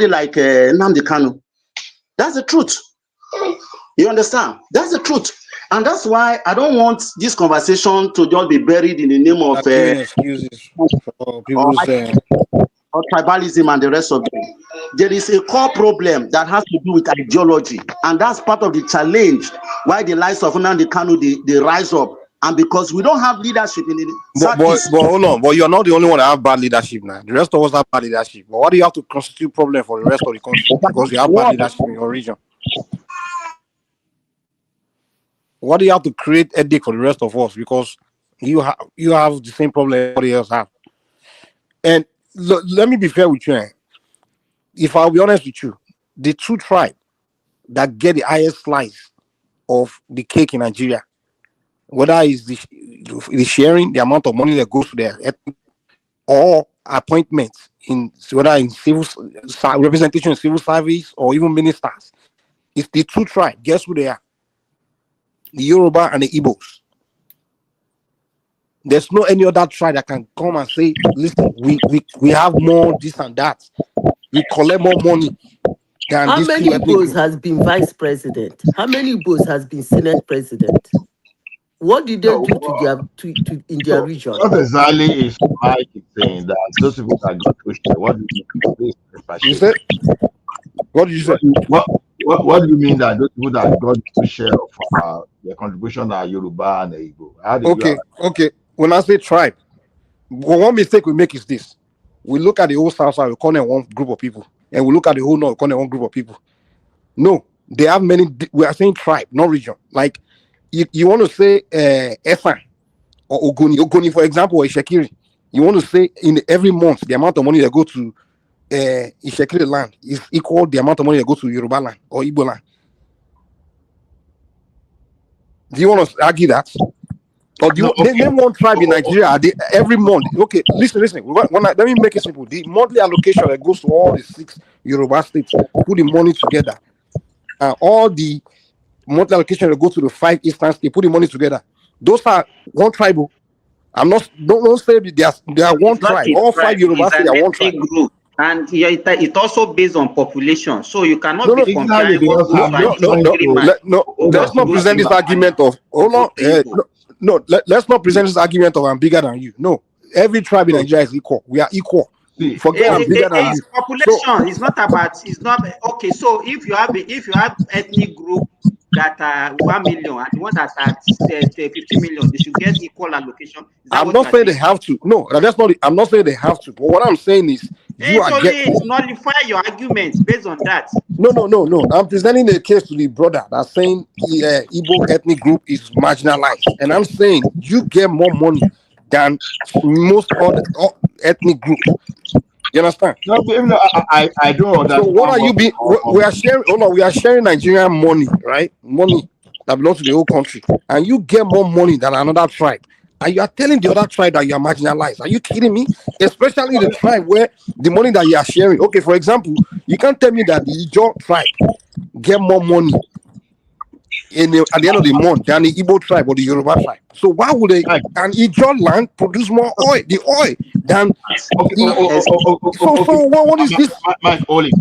like Nnamdi Kanu. That's the truth. You understand? That's the truth. And that's why I don't want this conversation to just be buried in the name of excuses for people or tribalism and the rest of them. There is a core problem that has to do with ideology, and that's part of the challenge why the lives of Nnamdi Kanu they rise up. And because we don't have leadership in the but hold on, but you're not the only one that have bad leadership now. The rest of us have bad leadership. But what do you have to constitute problem for the rest of the country? Because you have bad leadership in your region. What do you have to create headache for the rest of us? Because you have the same problem everybody else have. And let me be fair with you. If I'll be honest with you, the two tribes that get the highest slice of the cake in Nigeria, whether it's the sharing, the amount of money that goes to their or appointments in whether in representation in civil service or even ministers. It's the two tribes. Guess who they are? The Yoruba and the Igbos. There's no any other tribe that can come and say, listen, we have more this and that. We collect more money than How these two many ethnic Igbos groups. has been vice president? How many Igbos has been senate president? What did they No, do to in their so region? what exactly is Mike saying that those people that got to share? What do you mean? Please You differentiate. said, what did you say? What do you mean that those people that got to share of their contribution are Yoruba and Igbo? How did you have? Okay. When I say tribe, one mistake we make is this: we look at the whole south side, we call them one group of people, and we look at the whole north, we call them one group of people. No, they have many. We are saying tribe, not region. Like you want to say Esan or Ogoni, for example, or Ishekiri. You want to say in every month the amount of money that go to Ishekiri land is equal the amount of money that go to Yoruba land or Igbo land. Do you want to argue that? Or do you name one tribe in Nigeria every month? Okay, listen. Let me make it simple. The monthly allocation that goes to all the 6 Yoruba states, put the money together. All the monthly allocation that goes to the 5 eastern states, put the money together. Those are one tribe. I'm not. Don't say they are one tribe. All 5 Yoruba states are one tribe. Group. And it also based on population, so you cannot be comparing Exactly, what goes to Let's not present this argument of let's not present this argument of I'm bigger than you. No, every tribe in Nigeria is equal. We are equal. Forget I'm bigger than you. Population is not about. It's not okay. So if you have ethnic group that are 1 million and the one that are 50 million, they should get equal allocation. I'm not saying they have to. No, that's not. I'm not saying they have to. But what I'm saying is, you are getting. Nullify your argument based on that. No. I'm presenting a case to the brother that's saying Igbo ethnic group is marginalized, and I'm saying you get more money than most other ethnic groups. You understand? No, I don't understand. So what are you being? We are sharing. Hold on, we are sharing Nigerian money, right? Money that belongs to the whole country, and you get more money than another tribe. And you are telling the other tribe that you are marginalized. Are you kidding me? Especially the tribe where the money that you are sharing. Okay, for example, you can't tell me that the Ijaw tribe get more money at the end of the month than the Igbo tribe or the Yoruba tribe. So why would an Ijaw land produce more oil, than So what is this? Mike, hold it.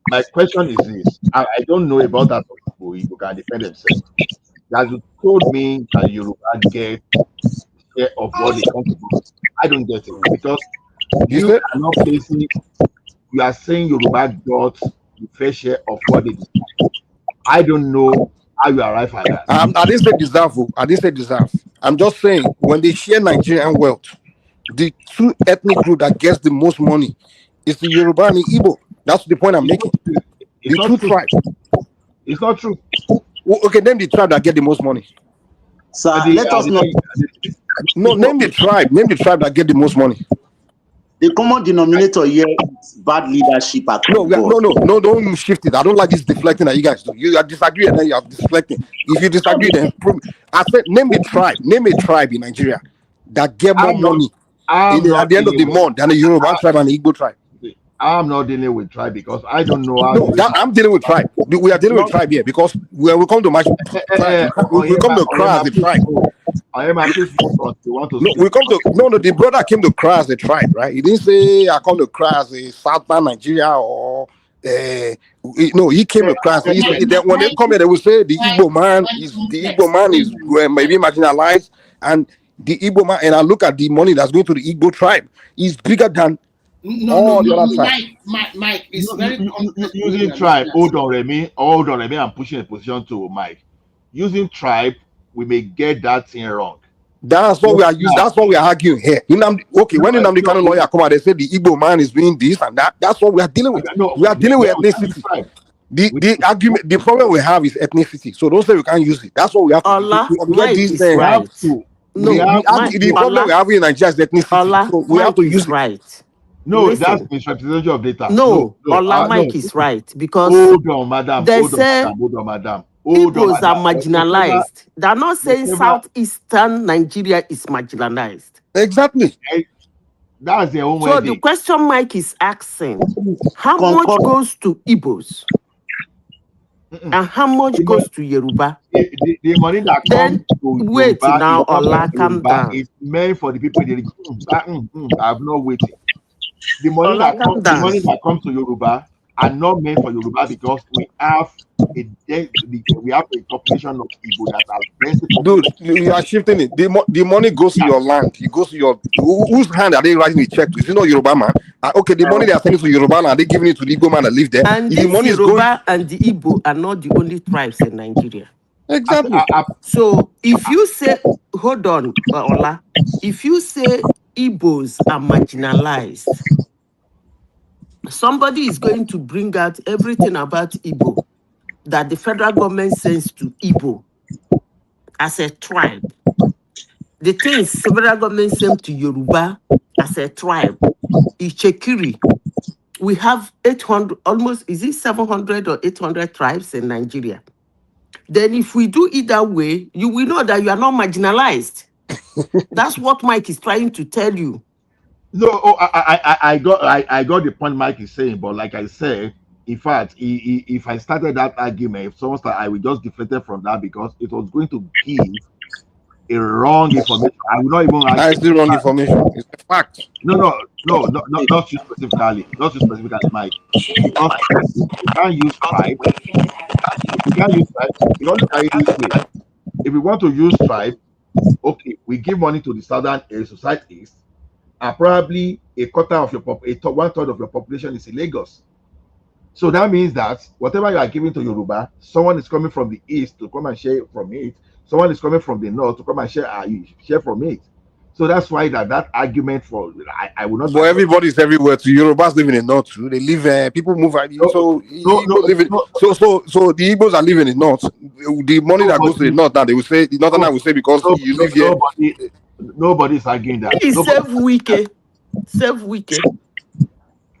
My question is this. I don't know about that people who can defend themselves. As you told me that Yoruba get share of what they contribute, I don't get it because you are not placing. You are saying Yoruba got the fair share of what they deserve. I don't know how you arrive at that. I didn't say deserve. I didn't say deserve. I'm just saying when they share Nigerian wealth, the 2 ethnic group that gets the most money is the Yoruba and the Igbo. That's the point I'm making. The 2 tribes. It's not true. Okay, name the tribe that get the most money. Sir, let us not. No, name the tribe. Name the tribe that get the most money. The common denominator here is bad leadership. No, don't shift it. I don't like this deflecting that you guys do. You are disagreeing and then you are deflecting. If you disagree, then prove. I said name the tribe. Name a tribe in Nigeria that get more money at the end of the month than the Yoruba tribe and the Igbo tribe. I'm not dealing with tribe because I don't know how. No, I'm dealing with tribe. We are dealing with tribe here because we come to match. We come to cry as a tribe. I am at least we come to the brother came to cry as a tribe, right? He didn't say I come to cry as a southern Nigeria or no, he came to cry. When they come here, they will say the Igbo man is maybe marginalized, and the Igbo man. And I look at the money that's going to the Igbo tribe is bigger than all the other tribes. Mike, it's very using tribe. Hold on, Remy. I'm pushing a position to Mike. Using tribe, we may get that thing wrong. That's what we are using. That's what we are arguing here. When Nnamdi Kanu lawyer come out, they say the Igbo man is doing this and that. That's what we are dealing with. We are dealing with ethnicity. The argument, the problem we have is ethnicity. So don't say we can't use it. That's what we have to do. Mike is right. The problem we have in Nigeria is ethnicity. So we have to use it. Right. No, that's misrepresentation of data. No, Mike is right because hold on, madam. Igbos are marginalized. They're not saying southeastern Nigeria is marginalized. Exactly. That's their own So the wedding. question Mike is asking, how much goes to Igbos and how much goes to Yoruba? The money that comes Then to wait Yoruba, now, it comes from Ola, calm Yoruba, down. is meant for the people in the region. I'm not waiting. The money Ola, calm the down. money that comes to Yoruba are not meant for Yoruba because we have we have a population of Igbo that are densely Dude, populated. you are shifting it. The money goes to your land. It goes to your whose hand are they writing the check to? Is it not Yoruba man? Okay, the money they are sending to Yoruba land, are they giving it to the Igbo man that live there? And If the this money is going Yoruba and the Igbo are not the only tribes in Nigeria. exactly. So if you say, hold on, Ola, if you say Igbos are marginalized, somebody is going to bring out everything about Igbo that the federal government sends to Igbo as a tribe. The things federal government sent to Yoruba as a tribe, Ichekiri. We have 800, almost, is it 700 or 800 tribes in Nigeria? Then if we do it that way, you will know that you are not marginalized. That's what Mike is trying to tell you. No, I got the point Mike is saying, but like I said, in fact, if I started that argument, if someone started, I would just deflect it from that because it was going to give a wrong information. I will not even That is argue. the wrong information. It's a fact. Not you specifically, Mike, because we can't use tribe. We can't use tribe. You don't look at it this way. If we want to use tribe, okay, we give money to the southern societies, and probably a quarter of your one third of your population is in Lagos. So that means that whatever you are giving to Yoruba, someone is coming from the east to come and share from it. Someone is coming from the north to come and share from it. So that's why that argument for I will not But accept. everybody's everywhere too. Yorubas live in the north too. They live people move so Igbo live in, so the Igbos are living in the north. The money that goes to the north now they will say the northern will say because you live here. Nobody's arguing that. Please save Wike. Save Wike.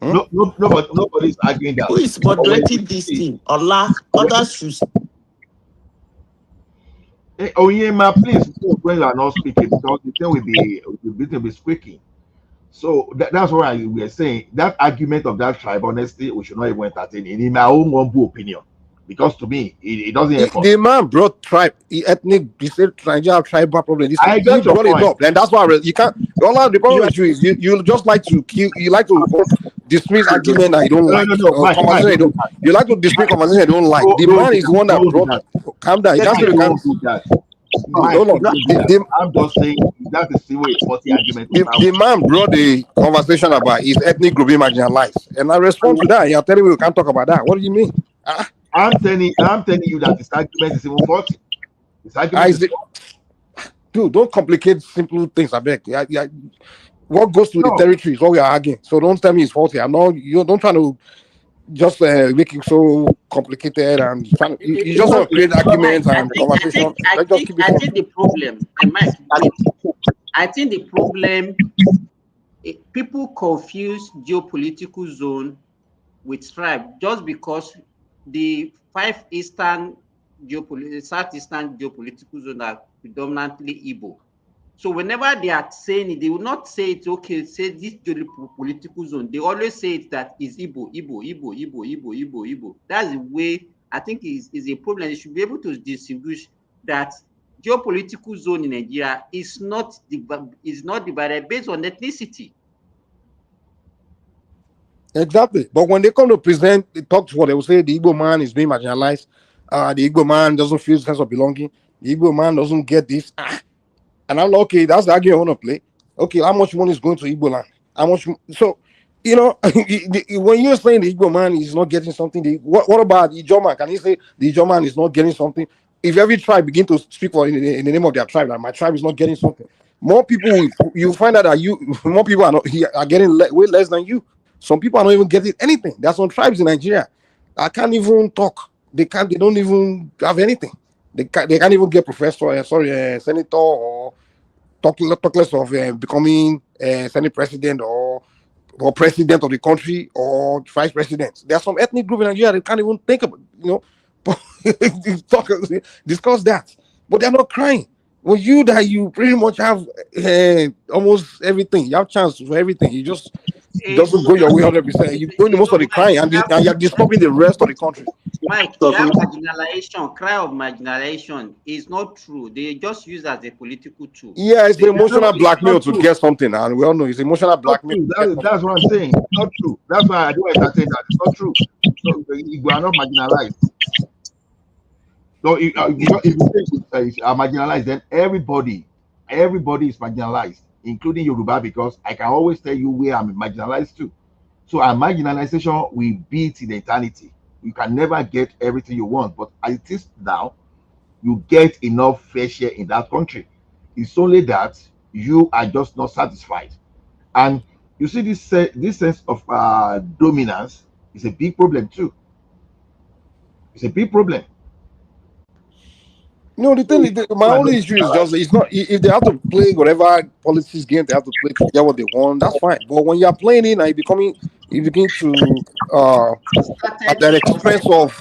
Nobody's arguing that. Who is But moderating this thing? Allah, others should. Hey, Oyema, please when you are not speaking because the thing will be squeaking. So that's why we are saying that argument of that tribe, honestly, we should not even entertain it. In my own humble opinion, because to me, it doesn't help us. The man brought tribe, ethnic, he said Nigeria tribal problem. I He got your brought it point. up, and that's why you can't. The problem with you is you just like to kill. You like to dismiss argument that you don't like. Conversation you don't. You like to dismiss conversation you don't like. The man is the one that brought. Calm down. You can't say you can't. I'm just saying that is the way 40 argument. The man brought the conversation about his ethnic group being marginalized, and I respond to that. You're telling me we can't talk about that. What do you mean? I'm telling you that this argument is even 40. This argument is 40. Dude, don't complicate simple things. I beg. What goes to the territory is what we are arguing. So don't tell me it's 40. I'm not. You don't try to just make it so complicated and you just want to create arguments and conversation. I think the problem, and Mike, I think the problem, people confuse geopolitical zone with tribe just because the southeastern geopolitical zone are predominantly Igbo. So whenever they are saying it, they will not say it's okay, say this geopolitical zone. They always say it that is Igbo. That's the way I think is a problem. They should be able to distinguish that geopolitical zone in Nigeria is not divided based on ethnicity. Exactly. But when they come to present, they talk to what they will say the Igbo man is being marginalized. The Igbo man doesn't feel sense of belonging. The Igbo man doesn't get this. And I'm like, okay, that's the argument I want to play. Okay, how much money is going to Igbo land? How much? So, when you're saying the Igbo man is not getting something, what about the Ijo man? Can you say the Ijo man is not getting something? If every tribe begin to speak for in the name of their tribe, that my tribe is not getting something, more people you find out that more people are getting way less than you. Some people are not even getting anything. There are some tribes in Nigeria that can't even talk. They don't even have anything. They can't even get senator or talk less of becoming senate president or president of the country or vice president. There are some ethnic groups in Nigeria that can't even think about, discuss that. But they're not crying. Well, you that you pretty much have almost everything. You have chance for everything. You just it Eh, doesn't go your way 100%. You're doing most of the Mike, crying, and you're disturbing the rest of the country. you have marginalization, cry of marginalization is not true. They just use as a political tool. Yeah, it's They emotional don't It's not blackmail to true. get something, and we all know it's emotional Not blackmail true. to get something. That's what I'm saying. It's not true. That's why I don't entertain that. It's not true. So we are not marginalized. So if you say we are marginalized, then everybody is marginalized, including Yoruba, because I can always tell you where I'm marginalized too. So our marginalization will be till eternity. You can never get everything you want, but as it is now, you get enough fair share in that country. It's only that you are just not satisfied. And you see, this sense of dominance is a big problem too. It's a big problem. No, the thing is, my You are not only issue is just it's not if they have to play whatever politics game they have to play to get what they want, that's fine. But when you're playing it and you begin to at the expense of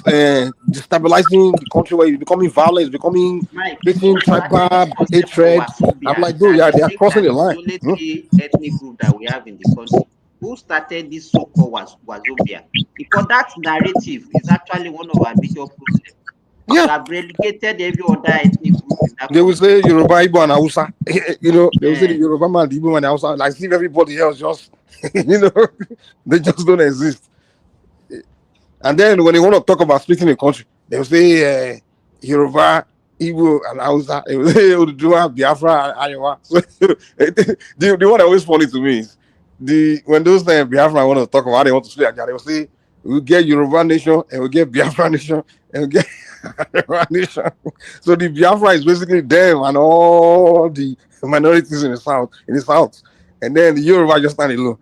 destabilizing the country, where you're becoming violent, becoming Mike, creating who started tribal this concept for hatred. I'm Wazobia like, dude, that yeah, they they are think crossing that the is the line. only three ethnic group that we have in the country? Who started this so-called Wazobia? Because that narrative is actually one of our major problems. Yeah. You have relegated every other ethnic group in that They will country. say Yoruba, Igbo, and Hausa. They will say the Eh, Yoruba man, the Igbo man, the Hausa. Like, see everybody else just, they just don't exist. And then when they want to talk about splitting the country, they will say Yoruba, Igbo, and Hausa. They will say Oduduwa, Biafra, and Iowa. So the one that always funny to me is when those Biafra want to talk about how they want to split, they will say we get Yoruba nation and we get Biafra nation and we get Yoruba nation. So the Biafra is basically them and all the minorities in the south, and then the Yoruba just stand alone,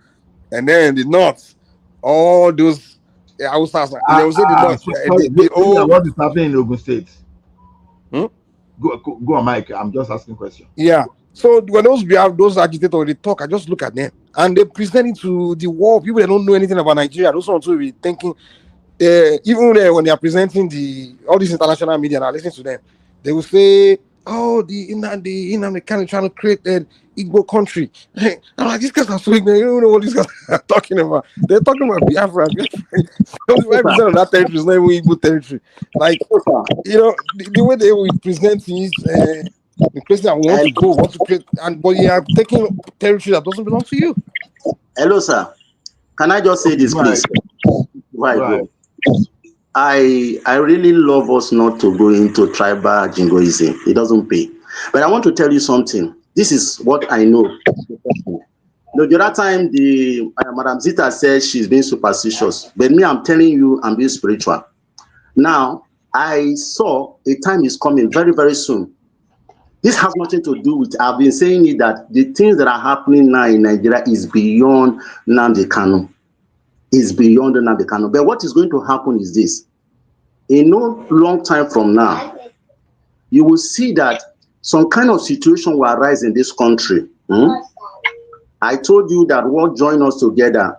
and then the north, all those Hausas, they will say the north, sorry. the Vivian, old. what is happening in Ogun State? Hmm? Go on, Mike. I'm just asking question. Yeah. So when those agitators they talk, I just look at them and they present it to the world. People that don't know anything about Nigeria, those ones will be thinking, even when they are presenting all these international media, and I listen to them, they will say, "Oh, the Nnamdi Kanu trying to create an Igbo country." I'm like, these guys are so ignorant. You don't know what these guys are talking about. They're talking about Biafra. 75% of that territory is not even Igbo territory. Like, the way they will present is. The Christian want to go, want to create, but you are taking territory that doesn't belong to you. Hello, sir. Can I just say this, please? Before I go. I really love us not to go into tribal jingoism. It doesn't pay. But I want to tell you something. This is what I know. The other time, Madam Zita said she's being superstitious. But me, I'm telling you, I'm being spiritual. Now, I saw a time is coming very, very soon. This has nothing to do with, I've been saying it, that the things that are happening now in Nigeria is beyond Nnamdi Kanu. Is beyond Nnamdi Kanu. But what is going to happen is this. In no long time from now, you will see that some kind of situation will arise in this country. I told you that what joined us together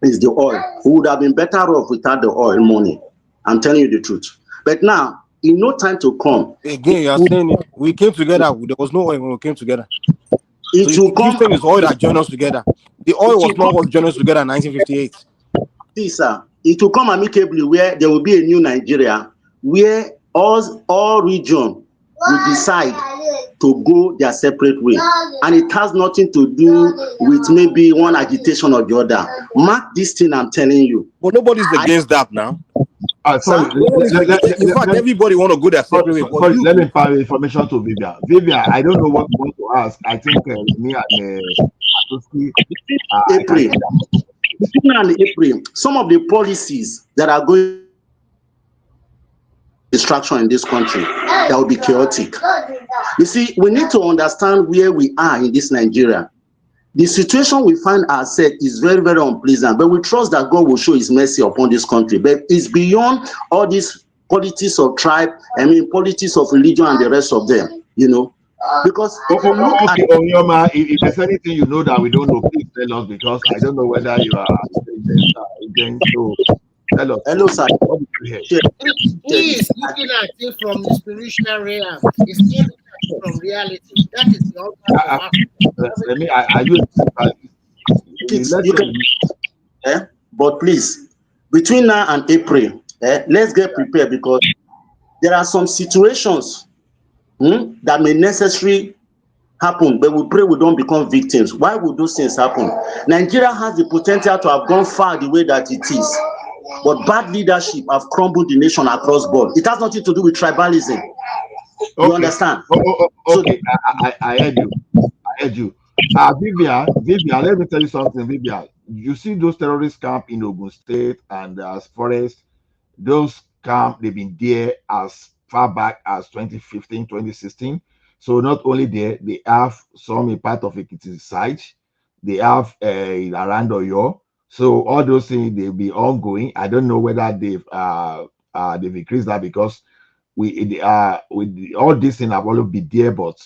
is the oil. We would have been better off without the oil money. I'm telling you the truth. But now, in no time to come, again, you are saying it. We came together. There was no oil when we came together. It So will come. saying it's oil that joined us together. The oil was not what joined us together in 1958. See, sir, it will come amicably where there will be a new Nigeria where all region will decide to go their separate way. And it has nothing to do with maybe one agitation or the other. Mark this thing I'm telling you. But nobody's against that now. Sorry. In fact, everybody want to go their separate way. Sorry, let me pass information to Vivian. Vivian, I don't know what you want to ask. I think me and Atoski, April. Between now and April, some of the policies that are going destruction in this country that will be chaotic. You see, we need to understand where we are in this Nigeria. The situation we find ourselves is very, very unpleasant, but we trust that God will show his mercy upon this country. But it's beyond all these politics of tribe, politics of religion and the rest of them, Because if you look at Onyoma, if there's anything you know that we don't know, please tell us, because I don't know whether you are agent. So tell us. Hello, sir. He is looking at it from the spiritual realm. He's not looking at from reality. That is the hunger from Africa. Let me. I use. Let's You can, but please, between now and April, let's get prepared because there are some situations that may necessarily happen, but we pray we don't become victims. Why would those things happen? Nigeria has the potential to have gone far the way that it is, but bad leadership have crumbled the nation across board. It has nothing to do with tribalism. You understand? Okay. I heard you. I heard you. Vivian, let me tell you something, Vivian. You see those terrorist camp in Ogun State and as Forest, those camp, they've been there as far back as 2015, 2016. So not only there, they have some in part of Ekiti side, they have around Oyo. So all those things they'll be ongoing. I don't know whether they've increased that because with all these things have always been there, but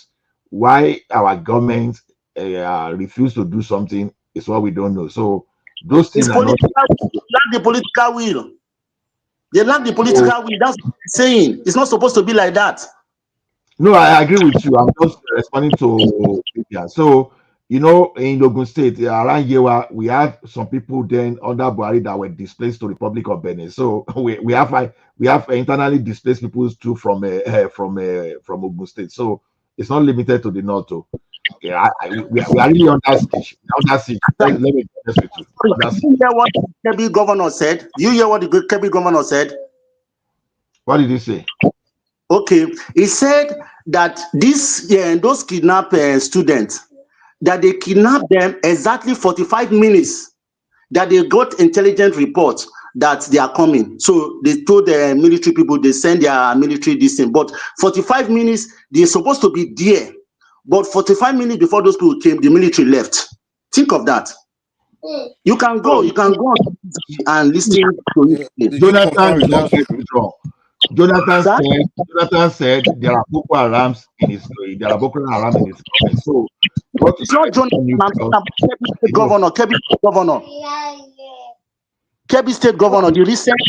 why our government refuse to do something is what we don't know. So those things It's are not. political. They lack the political will. They lack the political will. That's what I'm saying. It's not supposed to be like that. No, I agree with you. I'm just responding to yeah. So in Ogun State around Yewa, we have some people then under Buhari that were displaced to Republic of Benin. So we have internally displaced people too from Ogun State. So it's not limited to the north. Too. Yeah, we are really on that siege. Let me be honest with you. You hear what the Kebbi governor said? You hear what the Kebbi governor said? What did he say? Okay, he said that those kidnapped students, that they kidnapped them exactly 45 minutes, that they got intelligent reports that they are coming. So they told the military people, they send their military this thing. But 45 minutes, they're supposed to be there. But 45 minutes before those people came, the military left. Think of that. You can go and listen to it. Jonathan did not get it wrong. Jonathan said there are Boko Harams in his government. So it's not Jonathan. I'm talking about Kebbi State Governor. Kebbi State Governor, the recent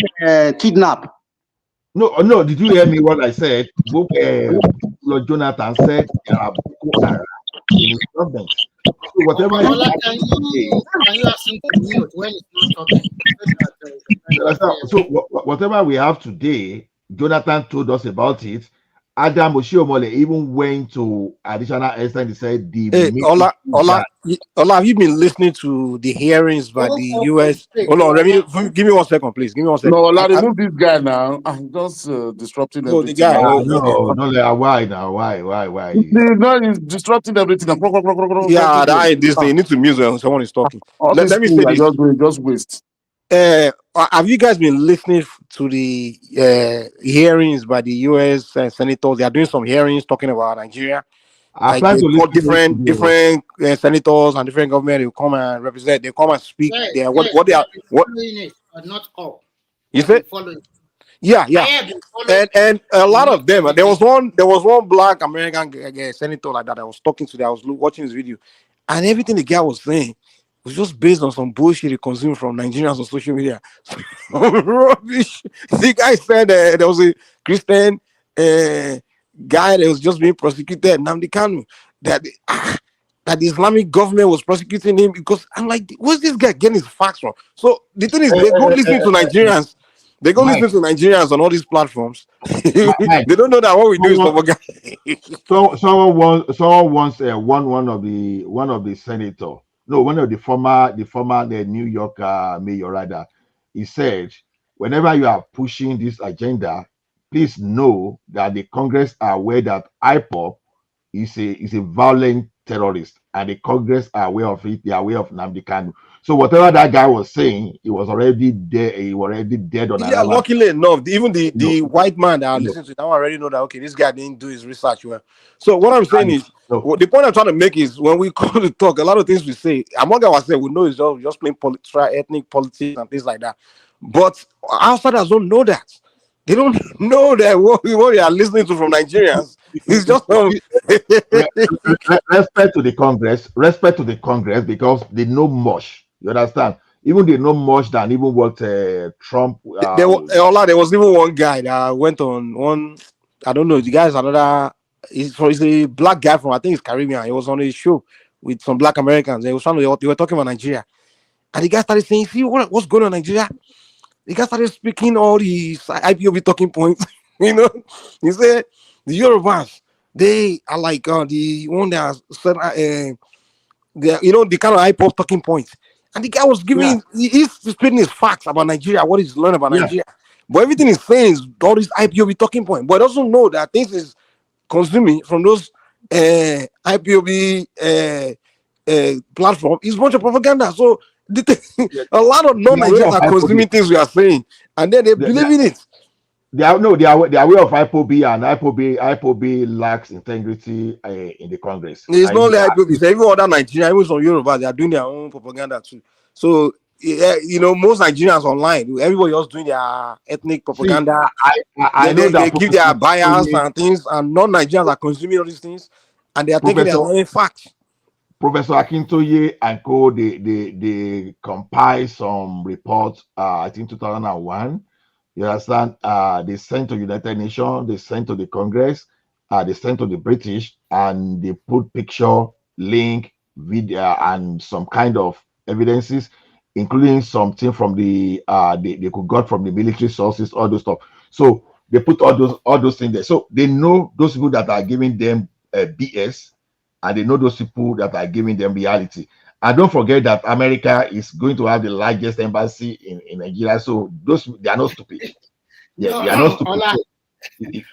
kidnap. No. Did you hear me? What I said? Lord Jonathan said there are Boko Haram in his government. So whatever. Can you ask him to mute when he's not talking? So whatever we have today, Jonathan told us about it. Adam Oshiomole even went to additional extent. He said Ola, have you been listening to the hearings by the US? Hold on, give me 1 second, please. Give me 1 second. No, Ola, remove this guy now. I'm just disrupting everything. The guy. Why now? Why? He's disrupting everything. Yeah, that ain't this thing. You need to mute when someone is talking. Let me say this. Just waste. Have you guys been listening to the hearings by the US senators? They are doing some hearings talking about Nigeria. Like they call different senators and different government. They come and represent. They come and speak. What they are. What? Not all. You said? Yeah. And a lot of them. There was one black American senator like that. I was talking to. I was watching his video, and everything the guy was saying was just based on some bullshit he consumed from Nigerians on social media. Rubbish. The guy said there was a Christian guy that was just being prosecuted, Nnamdi Kanu, that the Islamic government was prosecuting him because I'm like, where's this guy getting his facts from? So the thing is, they go listen to Nigerians. They go listen to Nigerians on all these platforms. They don't know that what we do is propaganda. Someone once one of the senator. No, one of the former New York mayor rather, he said, whenever you are pushing this agenda, please know that the Congress are aware that IPOP is a violent terrorist, and the Congress are aware of it. They are aware of Nnamdi Kanu. So whatever that guy was saying, he was already there. He was already dead on. Yeah, luckily enough, even the white man that I listened to now already know that okay, this guy didn't do his research well. So what I'm saying is, the point I'm trying to make is when we come to talk, a lot of things we say among ourselves, we know it's just plain ethnic politics and things like that. But outsiders don't know that. They don't know that what we are listening to from Nigerians is just respect to the Congress because they know much. You understand? Even they know much than even what Trump. There was even one guy that went on one. I don't know. The guy is another He's a black guy from, I think it's Caribbean. He was on a show with some black Americans. They were talking about Nigeria, and the guy started saying, "See what's going on in Nigeria." The guy started speaking all these IPOB talking points. You know, he said the Yorubas, they are like the one that said the kind of IPOB talking points. And the guy was giving he's spitting his facts about Nigeria, what he's learned about Nigeria. But everything he's saying is all these IPOB talking points. But doesn't know that things is consuming from those IPOB platform is a bunch of propaganda. So a lot of non-Nigerians are consuming things we are saying, and then they believe in it. They are aware of IPOB, and IPOB lacks integrity in the Congress. It's not only IPOB, it's every other Nigerian, even some Yoruba, they are doing their own propaganda too. So most Nigerians online, everybody else doing their ethnic propaganda. I know they that give their bias and things, and non-Nigerians are consuming all these things, and they are taking their own facts. Professor Akintoye and co, they compile some reports, I think 2001. You understand? They sent to United Nations, they sent to the Congress, they sent to the British, and they put picture, link, video, and some kind of evidences, including something from they could got from the military sources, all those stuff. So they put all those things there. So they know those people that are giving them BS, and they know those people that are giving them reality. And don't forget that America is going to have the largest embassy in Nigeria. So they are not stupid. They are not stupid.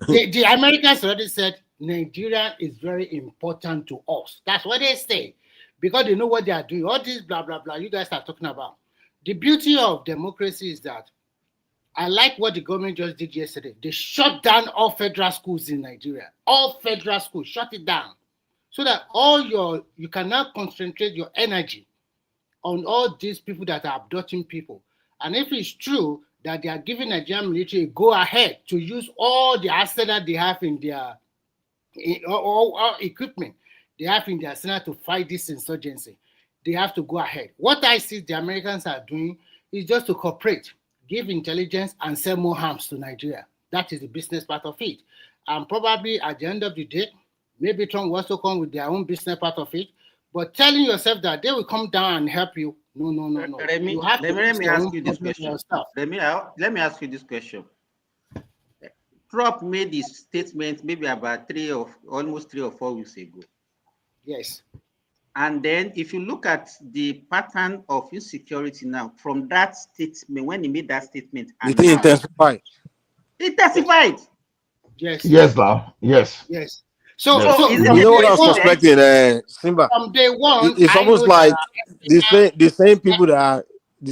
The Americans already said Nigeria is very important to us. That's what they say. Because they know what they are doing. All this blah, blah, blah you guys are talking about. The beauty of democracy is that I like what the government just did yesterday. They shut down all federal schools in Nigeria. All federal schools, shut it down. So that you can now concentrate your energy on all these people that are abducting people. And if it's true that they are giving Nigerian military a go ahead to use all the arsenal they have in their all equipment they have in their arsenal to fight this insurgency, they have to go ahead. What I see the Americans are doing is just to cooperate, give intelligence, and sell more arms to Nigeria. That is the business part of it. And probably at the end of the day, maybe Trump will also come with their own business part of it. But telling yourself that they will come down and help you, no. Let me ask you this question. Let me ask you this question. Trump made this statement maybe about almost 3 or 4 weeks ago. Yes. And then if you look at the pattern of insecurity now, from that statement, when he made that statement, it intensified. Yes. Yes, now. Yes. Yes. So you know what I was suspecting, Simba? From day one, it's almost like the same people that are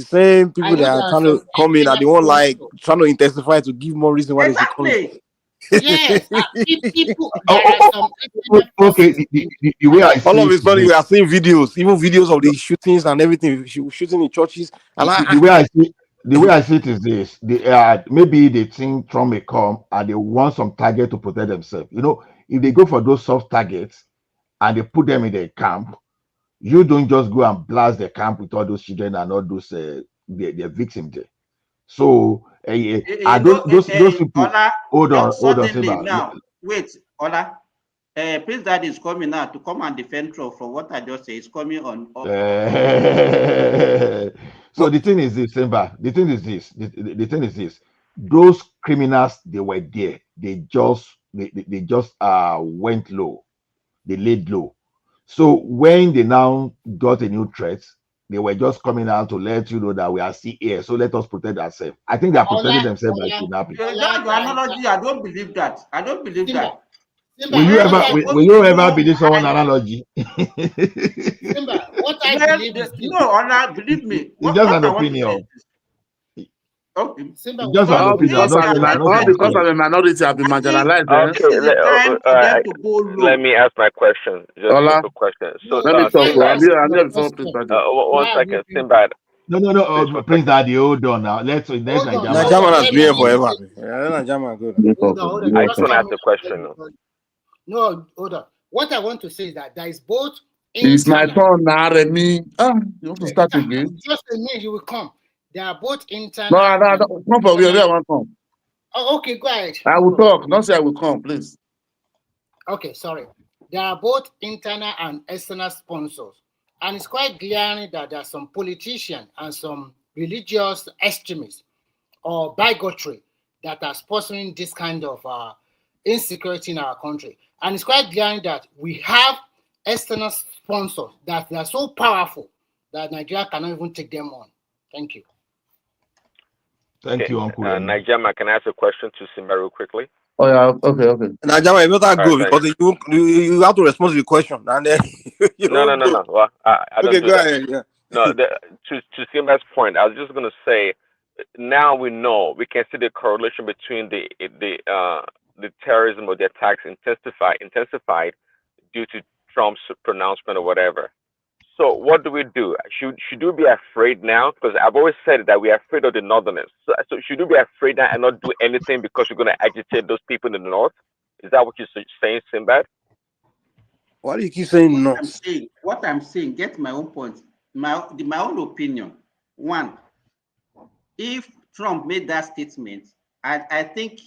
trying to come in are the one like trying to intensify to give more reason why they should come in. Yes, people. Okay, the way I see all of a sudden we are seeing videos, even videos of the shootings and everything, shooting in churches. And the way I see it is this: maybe they think Trump may come and they want some target to protect themselves. You know, if they go for those soft targets and they put them in their camp, you don't just go and blast the camp with all those children and all those their victims there. So those people. Hold on, now. Wait, Ola. Prince Daddy is coming now to come and defend Trump from what I just said. He's coming on. So the thing is this, Simba. The thing is this. Those criminals, they were there. They just went low. They laid low. So when they now got a new threat, they were just coming out to let you know that we are still here. So let us protect ourselves. I think they are protecting themselves by kidnapping. Analogy, I don't believe that. Will you ever believe someone's analogy? Simba, what I believe is believe me. It's just an opinion. Okay. Simba, just an opinion. Not because I'm a minority, I've been marginalized. Okay, let me ask my question. Just a quick question. So, let me talk. one second, Simbad. No, Prince Daddy, hold on now. Let's Najaman has been here forever. Najaman, good. I just want to ask a question. No, hold on. What I want to say is that there is both. It's my turn now, Remy. You want to start again? Just a minute, you will come. They are both internal. No, come for where I want to come. Oh, okay, go ahead. I will talk. Don't say I will come, please. Okay, sorry. There are both internal and external sponsors. And it's quite glaring that there are some politicians and some religious extremists or bigotry that are sponsoring this kind of insecurity in our country. And it's quite glaring that we have external sponsors that they are so powerful that Nigeria cannot even take them on. Thank you. Thank you, Uncle Remy. Najama, can I ask a question to Simba real quickly? Oh yeah, okay. Now, Jama, you better All go right, thanks. because you have to respond to the question, and then you No. don't go. Well, I don't Okay, do go that. ahead. Yeah. No, to Simba's point, I was just going to say, now we know we can see the correlation between the terrorism or the attacks intensified due to Trump's pronouncement or whatever. So what do we do? Should we be afraid now? Because I've always said that we are afraid of the Northerners. So should we be afraid now and not do anything because we're going to agitate those people in the North? Is that what you're saying, Simbad? Why do you keep saying no? What I'm saying, get my own point. My own opinion. One, if Trump made that statement, I think,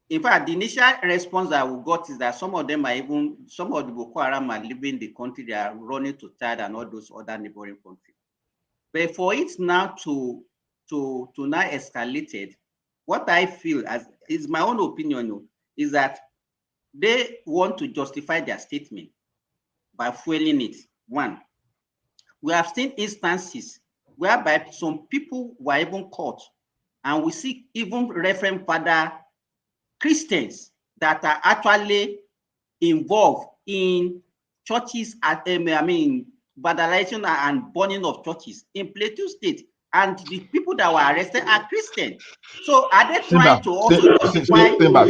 in fact, the initial response that we got is that some of the Boko Haram are leaving the country, they are running to Chad and all those other neighboring countries. But for it now to now escalated, what I feel as is my own opinion is that they want to justify their statement by fueling it. One, we have seen instances whereby some people were even caught, and we see even Reverend Father Christians that are actually involved in churches at vandalization and burning of churches in Plateau State, and the people that were arrested are Christians. So are they trying to also justify? Simba.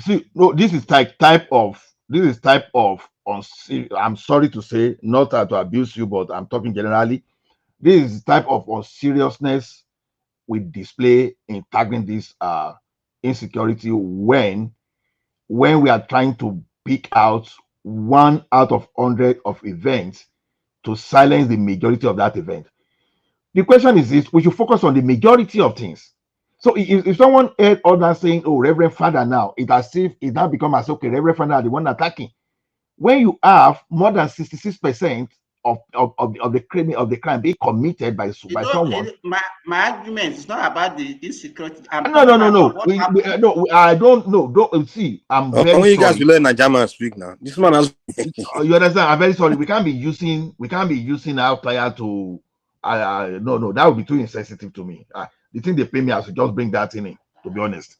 See, no, this is type of I'm sorry to say, not to abuse you, but I'm talking generally. This is type of unseriousness we display in tackling this insecurity when we are trying to pick out 1 out of 100 of events to silence the majority of that event. The question is this: we should focus on the majority of things. So if someone heard others saying, "Oh, Reverend Father," now it as if it now become as okay, Reverend Father are the one attacking. When you have more than 66% of the crime being committed by someone. My argument is not about the insecurity. I'm No. talking about what happened. I don't know. Don't see. I'm very Only you guys sorry. will let Najama speak now. This man has. You understand? I'm very sorry. We can't be using outlier to. No. That would be too insensitive to me. The thing they pay me, I should just bring that in. To be honest.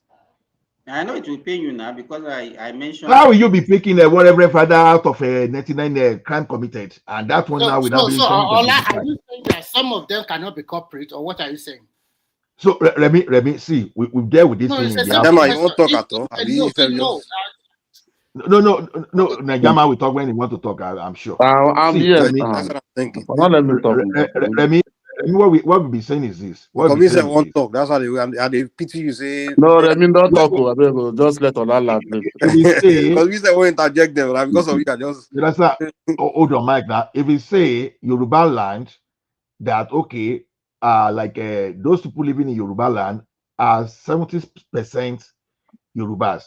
I know it will pay you now because I mentioned. How will you be picking whatever father out of a 99 crime committed, and that one now will not be showing Ola, are you saying that some of them cannot be corporate, or what are you saying? So Remy, see, we dealt with this thing in the house. You won't talk at all. No. Najama will talk when he want to talk. I'm sure. I'm see, here. Remy, that's what I'm thinking. Not let me talk. Remy, what we be saying is this. What Because we say won't talk. That's how they pity you say. No, Remy, don't talk. Just let Ola please. Because we say we interject them, right? Because of you, I just. Hold on, Mike. Now, if we say Yoruba land, that okay, those people living in Yoruba land are 70% Yorubas.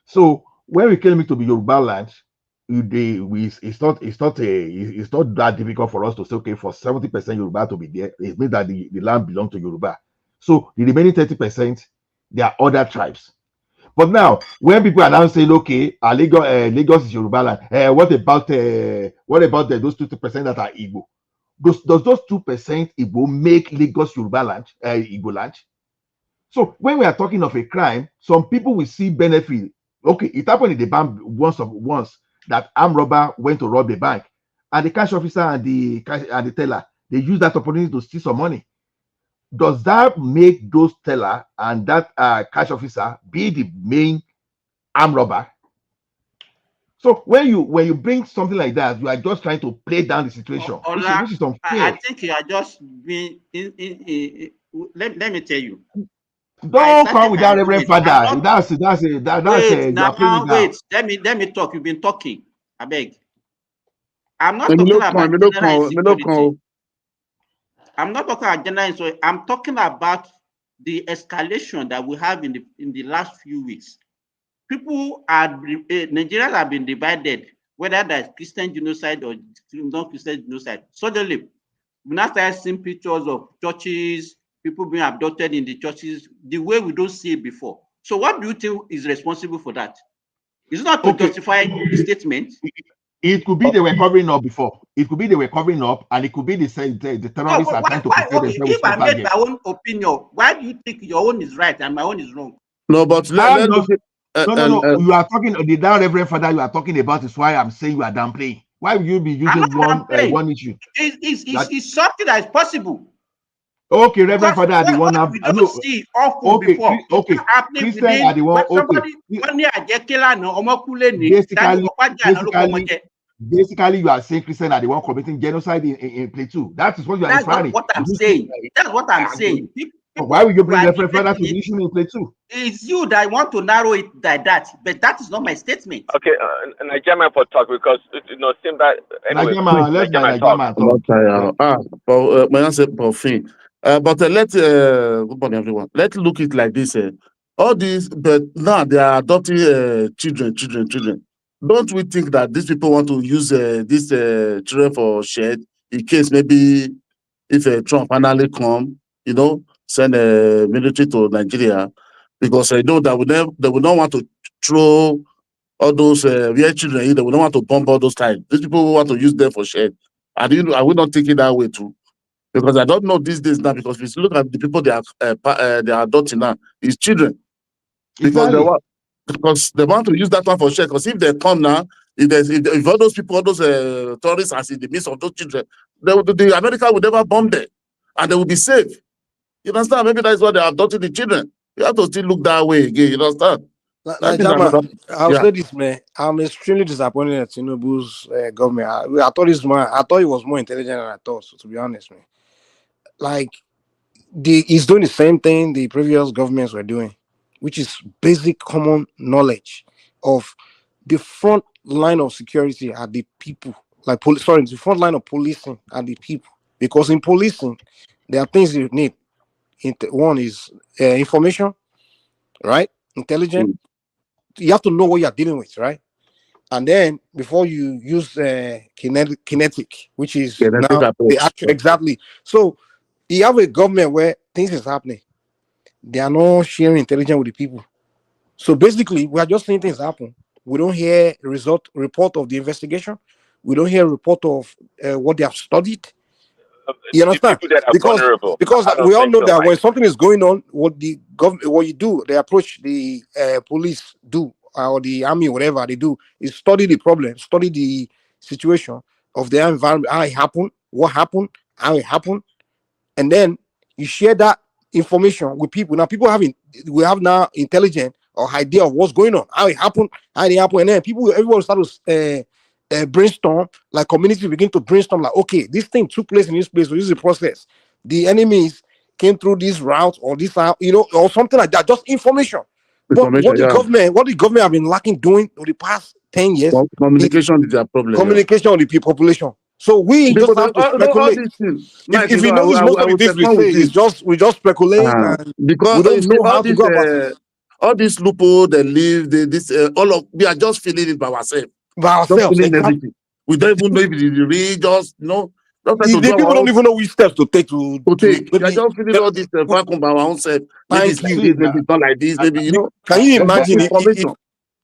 So when we claim it to be Yoruba land, it's not that difficult for us to say, okay, for 70% Yoruba to be there, it means that the land belongs to Yoruba. So the remaining 30%, there are other tribes. But now, when people are now saying, okay, Lagos is Yoruba land, what about those 2% that are Igbo? Does those 2% Igbo make Lagos Yoruba land, Igbo land? So when we are talking of a crime, some people will see benefit. Okay, it happened in the bank once that armed robber went to rob the bank, and the cash officer and the teller, they use that opportunity to steal some money. Does that make those teller and that cash officer be the main armed robber? So when you bring something like that, you are just trying to play down the situation, which is unfair. I think you are just being let me tell you. Don't come with that Reverend Father. That's you are playing it wait. Let me talk. You've been talking. I beg. I'm not talking about general insecurity. I'm not talking about general insecurity. I'm talking about the escalation that we have in the last few weeks, people are Nigerians have been divided, whether that's Christian genocide or non-Christian genocide. Suddenly, we now start seeing pictures of churches, people being abducted in the churches, the way we don't see it before. So what do you think is responsible for that? It's not to justify the statement. It could be they were covering up before. It could be they were covering up, and it could be the terrorists are trying to protect themselves with If I small made targets. my own opinion, why do you think your own is right and my own is wrong? No, but let's look at No. You are talking that Reverend Father you are talking about is why I'm saying you are downplaying. Why will you be using one issue? It's something that is possible. Okay, Reverend Father are the one. We don't see awful before. Okay, Christian are the one. Okay, basically, you are saying Christian are the one committing genocide in Plateau. That is what you are inferring. That's what I'm saying. That's what I'm saying. Why will you bring Reverend Father to the issue in Plateau? It's you that want to narrow it like that, but that is not my statement. Okay, Nigerian for talk because seem that anyway. Nigerian talk. But good morning, everyone. Let's look it like this. All these, but now they are adopting children. Don't we think that these people want to use these children for shed in case maybe if Trump finally come, send a military to Nigeria, because I know that they would not want to throw all those real children in. They would not want to bomb all those times. These people want to use them for shed. Are we not thinking that way too? Because I don't know these days now. Because if you look at the people they are adopting now, it's children. Because they want to use that one for shed. Because if they come now, if all those people, all those tourists are in the midst of those children, the America will never bomb them, and they will be safe. You understand? Maybe that's why they are adopting the children. You have to still look that way again. You understand? I'll say this, man. I'm extremely disappointed at Tinubu's government. I thought he was more intelligent than I thought. So to be honest, man, like he's doing the same thing the previous governments were doing, which is basic common knowledge of the front line of security are the people. Like the front line of policing are the people. Because in policing, there are things you need. One is information, right? Intelligence. You have to know what you're dealing with, right? And then before you use kinetic, which is now the actual exactly. So you have a government where things is happening. They are not sharing intelligence with the people. So basically, we are just seeing things happen. We don't hear report of the investigation. We don't hear a report of what they have studied. You understand? Because we all know that when something is going on, what you do, they approach the police do or the army, whatever they do, is study the problem, study the situation of the environment, how it happened, what happened, how it happened, and then you share that information with people. Now we have now intelligent or idea of what's going on, how it happened, and then everyone start to brainstorm, like community begin to brainstorm, like, okay, this thing took place in this place, so this is a process. The enemies came through this route or this route, or something like that, just information. But what the government have been lacking doing over the past 10 years, communication is their problem. Communication with the population. So we just have to speculate. If you notice, most of the things we say we just speculate, and because we don't know how to go about it. All these loophole they leave, we are just feeling it by ourselves. Everything. We don't even know if it is real. Just the people don't even know which steps to take to take. We are just feeling all this vacuum by our own self. Maybe it's like this, maybe it's not like this. Maybe Can you imagine?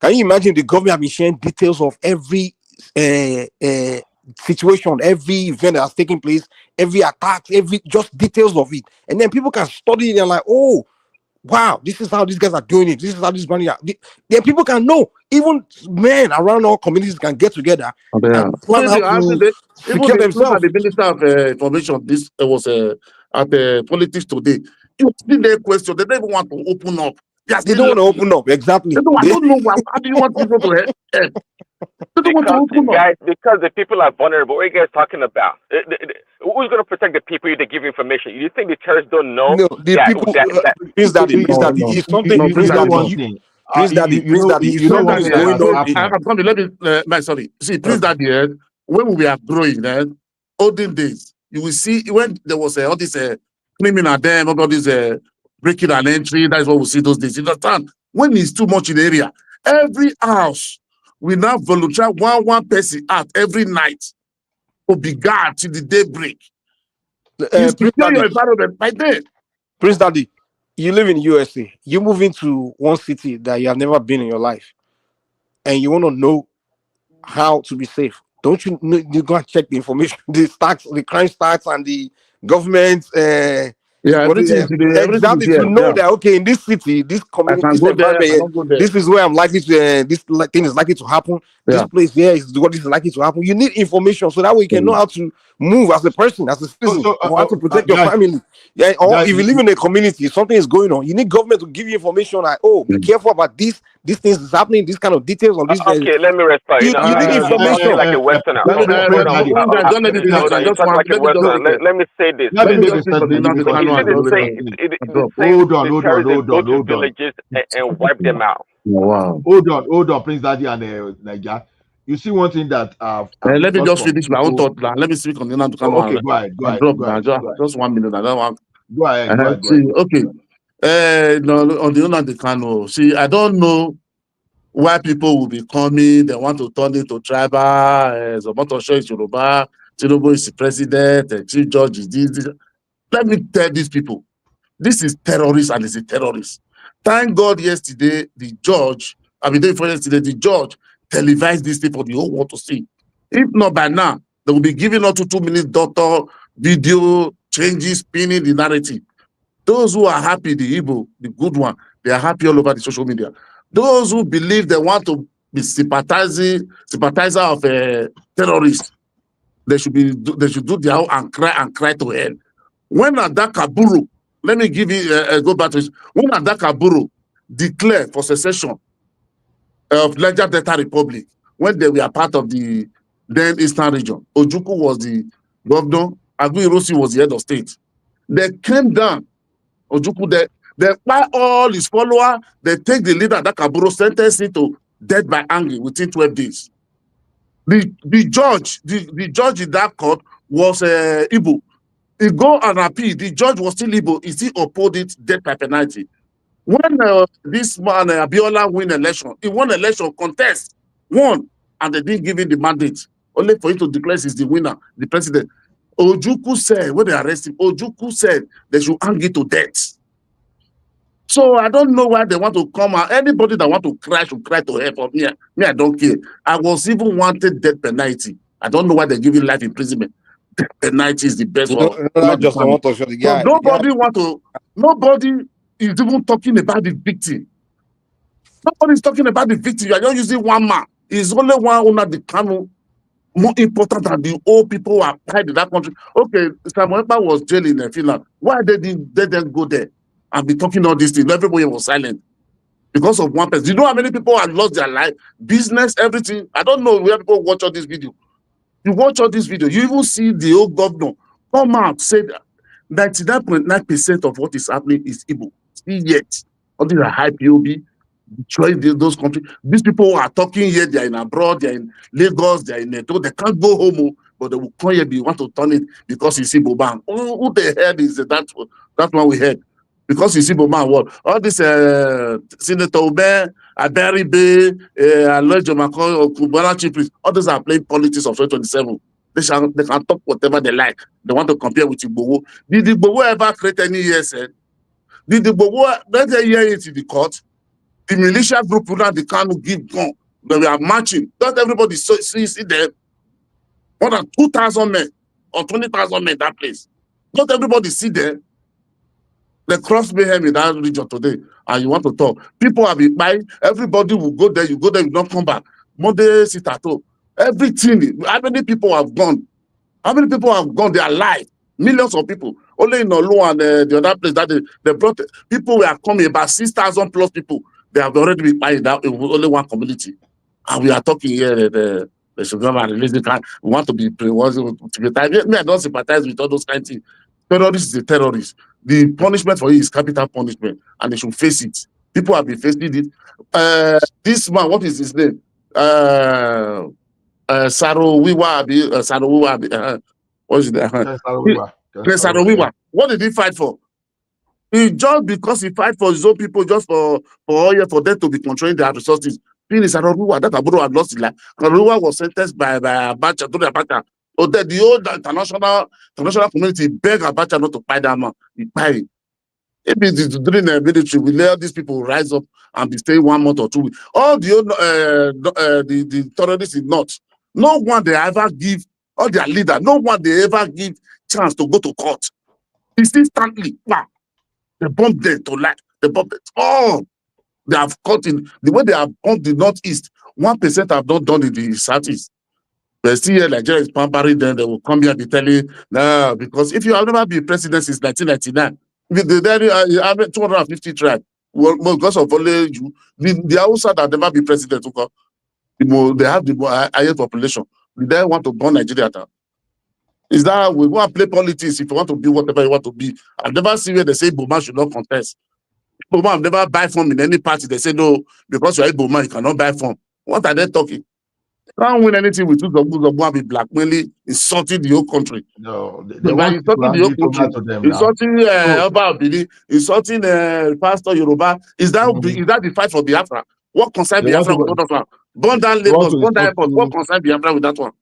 Can you imagine the government have been sharing details of every situation, every event that has taken place, every attack, just details of it, and then people can study it and like, oh, wow, this is how these guys are doing it. This is how this money are. Then people can know. Even men around all communities can get together and plan how to secure themselves. The Minister of Information, this was at politics today. You see their question. They don't even want to open up. They don't want to open up. Exactly. I don't know how do you want people to help? Because the people are vulnerable. What are you guys talking about? Who's going to protect the people if they give information? You think the terrorists don't know? No, the people. Prince Daddy. It's something. Prince Daddy. If someone is going on. Sorry. See, Prince Daddy. When we are growing, olden days, you will see when there was all this criminal them, all this breaking and entry. That's what we see those days. You understand? When it's too much in the area, every house we now volunteer one person out every night to be guard till the daybreak. You Prince secure your Daddy, environment by then. Prince Daddy, you live in USA. You move into one city that you have never been in your life, and you want to know how to be safe. Don't you know, you go and check the information, the stats, the crime stats, and the government. Yeah, everything is Exactly, to here. know Yeah, that okay, in this city, this I community, can this go there. I environment, cannot go there. this is where I'm likely to. Thing is likely to happen. This Yeah. place here is what is likely to happen. You need information so that way you can know how to move as a person, as a citizen, or how to protect your Guys, family. Yeah, or guys, if you live in a community, something is going on. You need government to give you information like, oh, be careful about this. These things is happening. This kind of details on this. Okay, let me respond. You need You're talking information. like a Westerner. Prince Daddy, Don't let me finish. Hold on. You're Just talking like a let me Westerner. just Let me say this. let let me me make just a speak on the statement Nnamdi before Is Kanu it and the don't let same? me It's the drop. same. hold on, The hold on, terrorists hold go on, to hold on. villages and wipe them out. Wow. Hold on, Prince Daddy and Niger. You see one thing that I've Let me discussed just from finish my own people. thought now. Let me speak on the Nnamdi Oh, Kanu okay, go ahead, go and ahead, drop go now. ahead, go ahead, Just 1 minute. I don't want. go ahead, go ahead, go See, ahead. okay. No, on the Nnamdi Kanu. See, I don't know why people will be coming. They want to turn it to tribal. Sokoto is Yoruba. Tinubu is the president. Chief Judge is this. Let me tell these people. This is terrorist and it's a terrorist. Thank God yesterday, the judge televised this thing for the whole world to see. If not by now, they will be giving up to 2 minutes doctor video changes, spinning the narrative. Those who are happy, the Igbo, the good one, they are happy all over the social media. Those who believe they want to be sympathizer of terrorists, they should do their own and cry to hell. When Adakaburu, let me give you go back to this. When Adakaburu declared for secession of Niger Delta Republic, when they were part of the then Eastern region, Ojukwu was the governor, Aguiyi was the head of state. They came down, Ojukwu, they fire all his followers, they take the leader Adakaburu, sentence him to death by hanging within 12 days. The judge in that court was Igbo. He go and appeal. The judge was still Igbo. He still uphold it, death by penalty. When this man Abiola win election, he won election contest, won, and they didn't give him the mandate. Only for him to declare he's the winner, the president. Ojukwu said, when they arrest him, Ojukwu said they should hang it to death. So I don't know why they want to come out. Anybody that want to cry should cry to hell for me. Me, I don't care. I was even wanted death penalty. I don't know why they're giving life imprisonment. Death penalty is the best You for know that just want to show the guy. nobody is even talking about the victim. Nobody is talking about the victim. You are just using one man. It's only one owner, the Kanu, more important than the old people who are died in that country. Okay, Samuel Ekpa was jailed in Finland. Why they didn't go there and be talking all these things? Everybody was silent because of one person. You know how many people have lost their life, business, everything? I don't know where people watch all this video. You watch all this video, you even see the old governor come out, say 99.9% of what is happening is Igbo. Still yet, all these are high POB, destroy those countries. These people who are talking here, they are in abroad, they are in Lagos, they are in Neto, they can't go home, but they will come here, they want to turn it because it's Igbo ban. Who the hell is that one we heard? Because it's Igbo ban, what? All this Senator Obe, Aberibe, Alojo Mako, Kubana Chief Priest, all those are playing politics of 2027. They can talk whatever they like. They want to compare with Igbo. Did Igbo ever create any ESN? Did Igbo, let them hear it in the court? The militia group the Kanu give gun. They were marching. Not everybody see them. More than 2,000 men or 20,000 men in that place. Not everybody see them. They cross mayhem in that region today, and you want to talk. People have been buying. Everybody will go there. You go there, you don't come back. Monday sit at home. Everything. How many people have gone? How many people have gone? They are alive. Millions of people. Only in Olu and the other place that they brought people were coming, about 6,000 plus people. They have already been buying that in only one community. And we are talking here that they should come and release the car. We want to be tied. Me, I don't sympathize with all those kind of things. Terrorist is a terrorist. The punishment for it is capital punishment, and they should face it. People have been facing it. This man, what is his name? Sarowiwa, what is it? Sarowiwa. What did he fight for? It's just because he fight for his own people, just for oil, for them to be controlling their resources. Finish. Aruwa, that Aburo had lost his life. Aruwa was sentenced by Abacha to the Abacha. So that the whole international community begged Abacha not to fight that man. He fight. If it is during the military, we let these people rise up and be staying 1 month or 2 weeks. All the terrorists in North, no one they ever give, all their leader, no one they ever give chance to go to court. Instantly, wow, they bomb them to life. They bomb them. Oh, they have caught in the way they have bombed the Northeast. 1% have not done in the Southeast. But still here, Nigeria is pampering them. They will come here and be telling, nah, because if you have never been president since 1999, you have 250 tribes. Well, because of only you, the Hausa that never be president, they have the highest population. They want to burn Nigeria down. Is that we want to play politics if you want to be whatever you want to be? I've never seen where they say Boma should not contest. Boma have never buy form in any party. They say no, because you're a Boma, you cannot buy form. What are they talking? You can't win anything with Boma be blackmailing, insulting the whole country. No, they So by want to insulting the hand whole it over country, to them now. insulting So, Oba Obidi, insulting Pastor Yoruba, is that the fight for Biafra? What concern they want Biafra with to all of that? Burn down they want Lagos, to burn down insult airport. What you. concern Biafra with that one?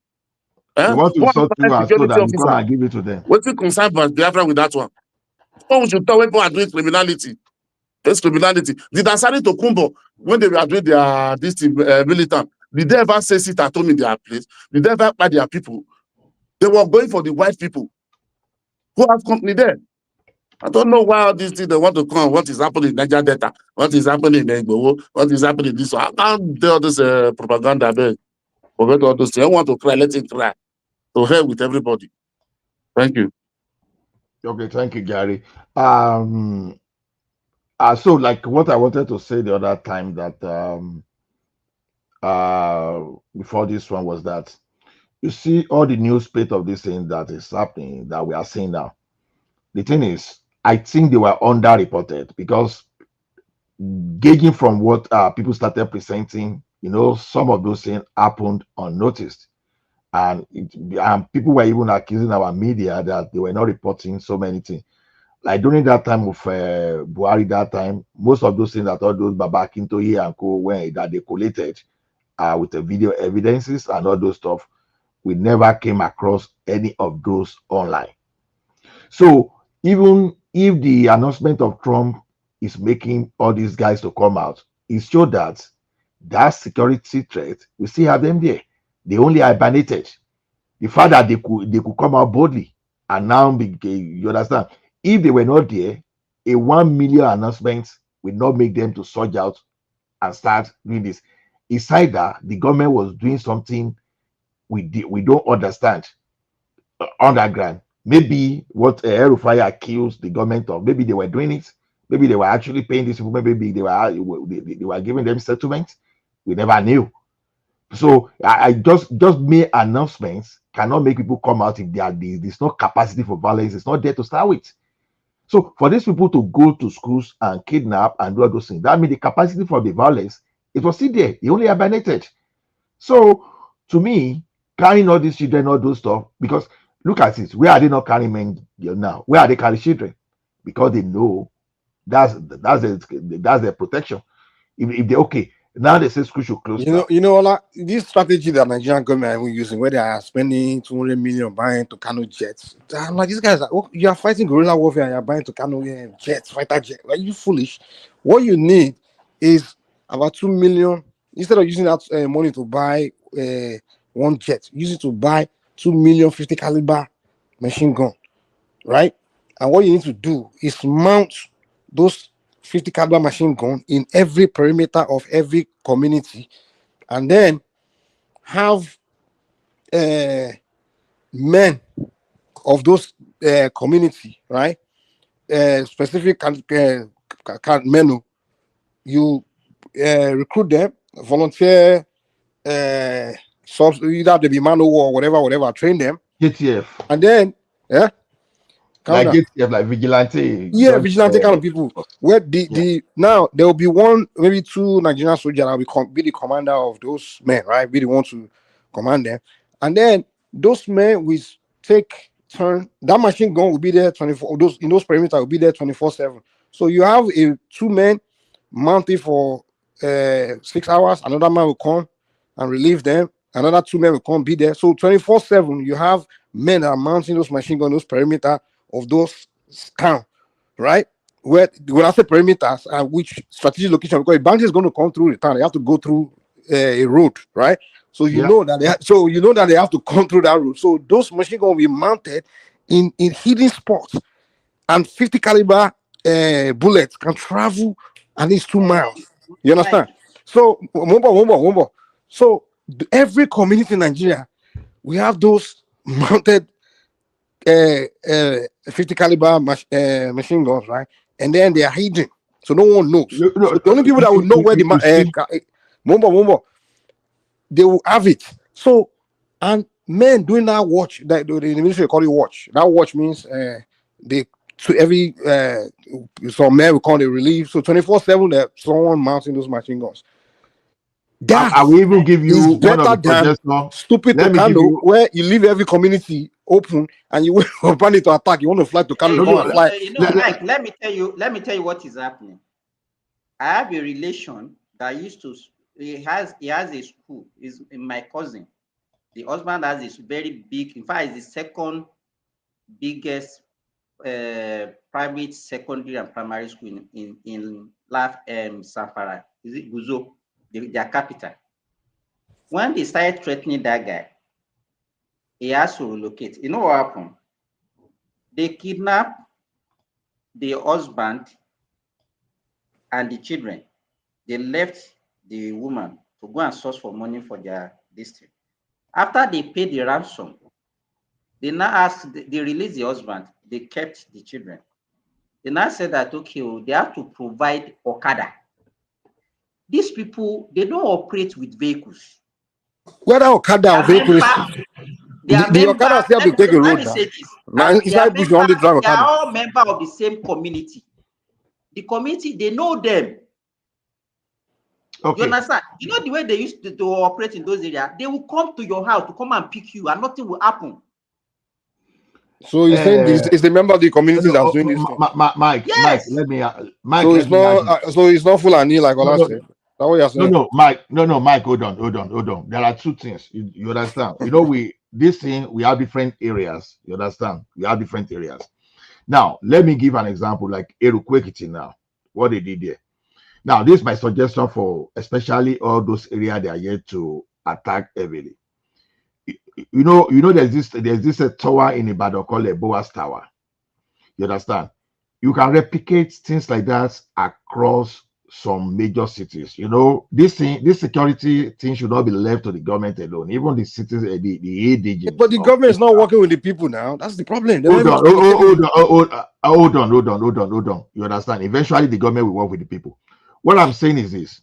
They want to What insult you concern and so security that you come officer? and give it to them. What's the concern Biafra with that one? So we should tell when people are doing criminality. There's criminality. Did Asari Tokumbo, when they were doing their militant, did they ever say sit at home in their place? Did they ever buy their people? They were going for the white people who have company there. I don't know why all these things they want to come. What is happening in Niger Delta? What is happening in Igbo? What is happening in this one? I can't tell this propaganda there. Forget all those things. I want to cry, let it cry. To hell with everybody. Thank you. Okay, thank you, Gary. So like what I wanted to say the other time that before this one was that you see all the news spate of this thing that is happening that we are seeing now. The thing is, I think they were underreported because gauging from what people started presenting, some of those things happened unnoticed. And people were even accusing our media that they were not reporting so many things. Like during that time of Buhari, that time, most of those things that all those Baba Akintoye and co were that they collated with the video evidences and all those stuff, we never came across any of those online. So even if the announcement of Trump is making all these guys to come out, it showed that security threat, we still have them there. They only hibernated. The fact that they could come out boldly and now you understand, if they were not there, a 1 million announcement will not make them to surge out and start doing this. It's either the government was doing something we don't understand underground. Maybe what Erufai accused the government of, maybe they were doing it. Maybe they were actually paying these people. Maybe they were giving them settlements. We never knew. So I just mere announcements cannot make people come out if there's no capacity for violence. It's not there to start with. So for these people to go to schools and kidnap and do all those things, that means the capacity for the violence, it was still there. They only hibernated. So to me, carrying all these children, all those stuff, because look at it, where are they not carrying men now? Where are they carrying children? Because they know that's their protection. If they okay, now they say school should close down. This strategy that Nigerian government are using, where they are spending 200 million buying Tucano jets. I'm like, these guys are, you are fighting guerrilla warfare and you're buying Tucano jets, fighter jet. Are you foolish? What you need is about 2 million. Instead of using that money to buy one jet, use it to buy 2 million 50 caliber machine gun, right? And what you need to do is mount those 50 caliber machine gun in every perimeter of every community, and then have men of those community, right? Specific men, you recruit them, volunteer, either they be man or whatever, train them. JTF. And then, yeah. Like JTF, like vigilante. Yeah, vigilante kind of people. Where now there will be one, maybe 2 Nigerian soldiers that will be the commander of those men, right? Be the one to command them. And then those men will take turn. That machine gun will be there 24. In those perimeters will be there 24/7. So you have two men mounted for 6 hours. Another man will come and relieve them. Another two men will come be there. So 24/7, you have men that are mounting those machine guns, those perimeter of those town, right? Where when I say perimeters, which strategic location, because a bandit is going to come through the town, they have to go through a road, right? So you Yeah. know that they have to come through that road. So those machine guns will be mounted in hidden spots, and 50 caliber bullets can travel at least 2 miles. You understand? Mike, So one more. So every community in Nigeria, we have those mounted 50 caliber machine guns, right? And then they are hidden, so no one knows. No, no, So the only people that will know where the you see, they will have it. So, and men doing that watch, that the military call it watch. That watch means they to every some men will call it relief. So 24/7, that someone mounting those machine guns. That I will even give is you one of better the than suggestions. stupid to Let me give Kano, you. where you leave every community open and you wait for bandit to attack. You want to fly to Kano, eh, you No, come no, and fly. Mike, let me tell you what is happening. I have a relation that used to, he has a school, is my cousin. The husband has this very big, in fact, it's the second biggest private secondary and primary school in Safara. Is it Guzo, their capital? When they started threatening that guy, he has to relocate. You know what happened? They kidnapped the husband and the children. They left the woman to go and source for money for their district. After they paid the ransom, they now asked, they released the husband, they kept the children. They now said that, okay, they have to provide Okada. These people, they don't operate with vehicles. Whether Okada or Their vehicle is members, the Okada still have to take a let road me now. say this, Now their inside bush, you members, only drive they are Okada. all members of the same community. The community, they know them. Okay. You understand? You know the way they used to operate in those areas? They will come to your house to come and pick you and nothing will happen. So you're saying it's the member of the community that's doing this thing. Mike, Yes. let me So it's not Fulani like no, Ola no, said. That's what you're saying. Mike, hold on. There are two things. You understand? You know, we have different areas. You understand? We have different areas. Now, let me give an example like Erukwekiti now, what they did there. Now, this is my suggestion for especially all those areas they are yet to attack heavily. You know, there's this tower in Ibadan called a Boas Tower. You understand? You can replicate things like that across some major cities. You know, this security thing should not be left to the government alone. Even the cities, the aid agents. But the government is not working with the people now. That's the problem. They don't Hold even on. You understand? Eventually, the government will work with the people. What I'm saying is this: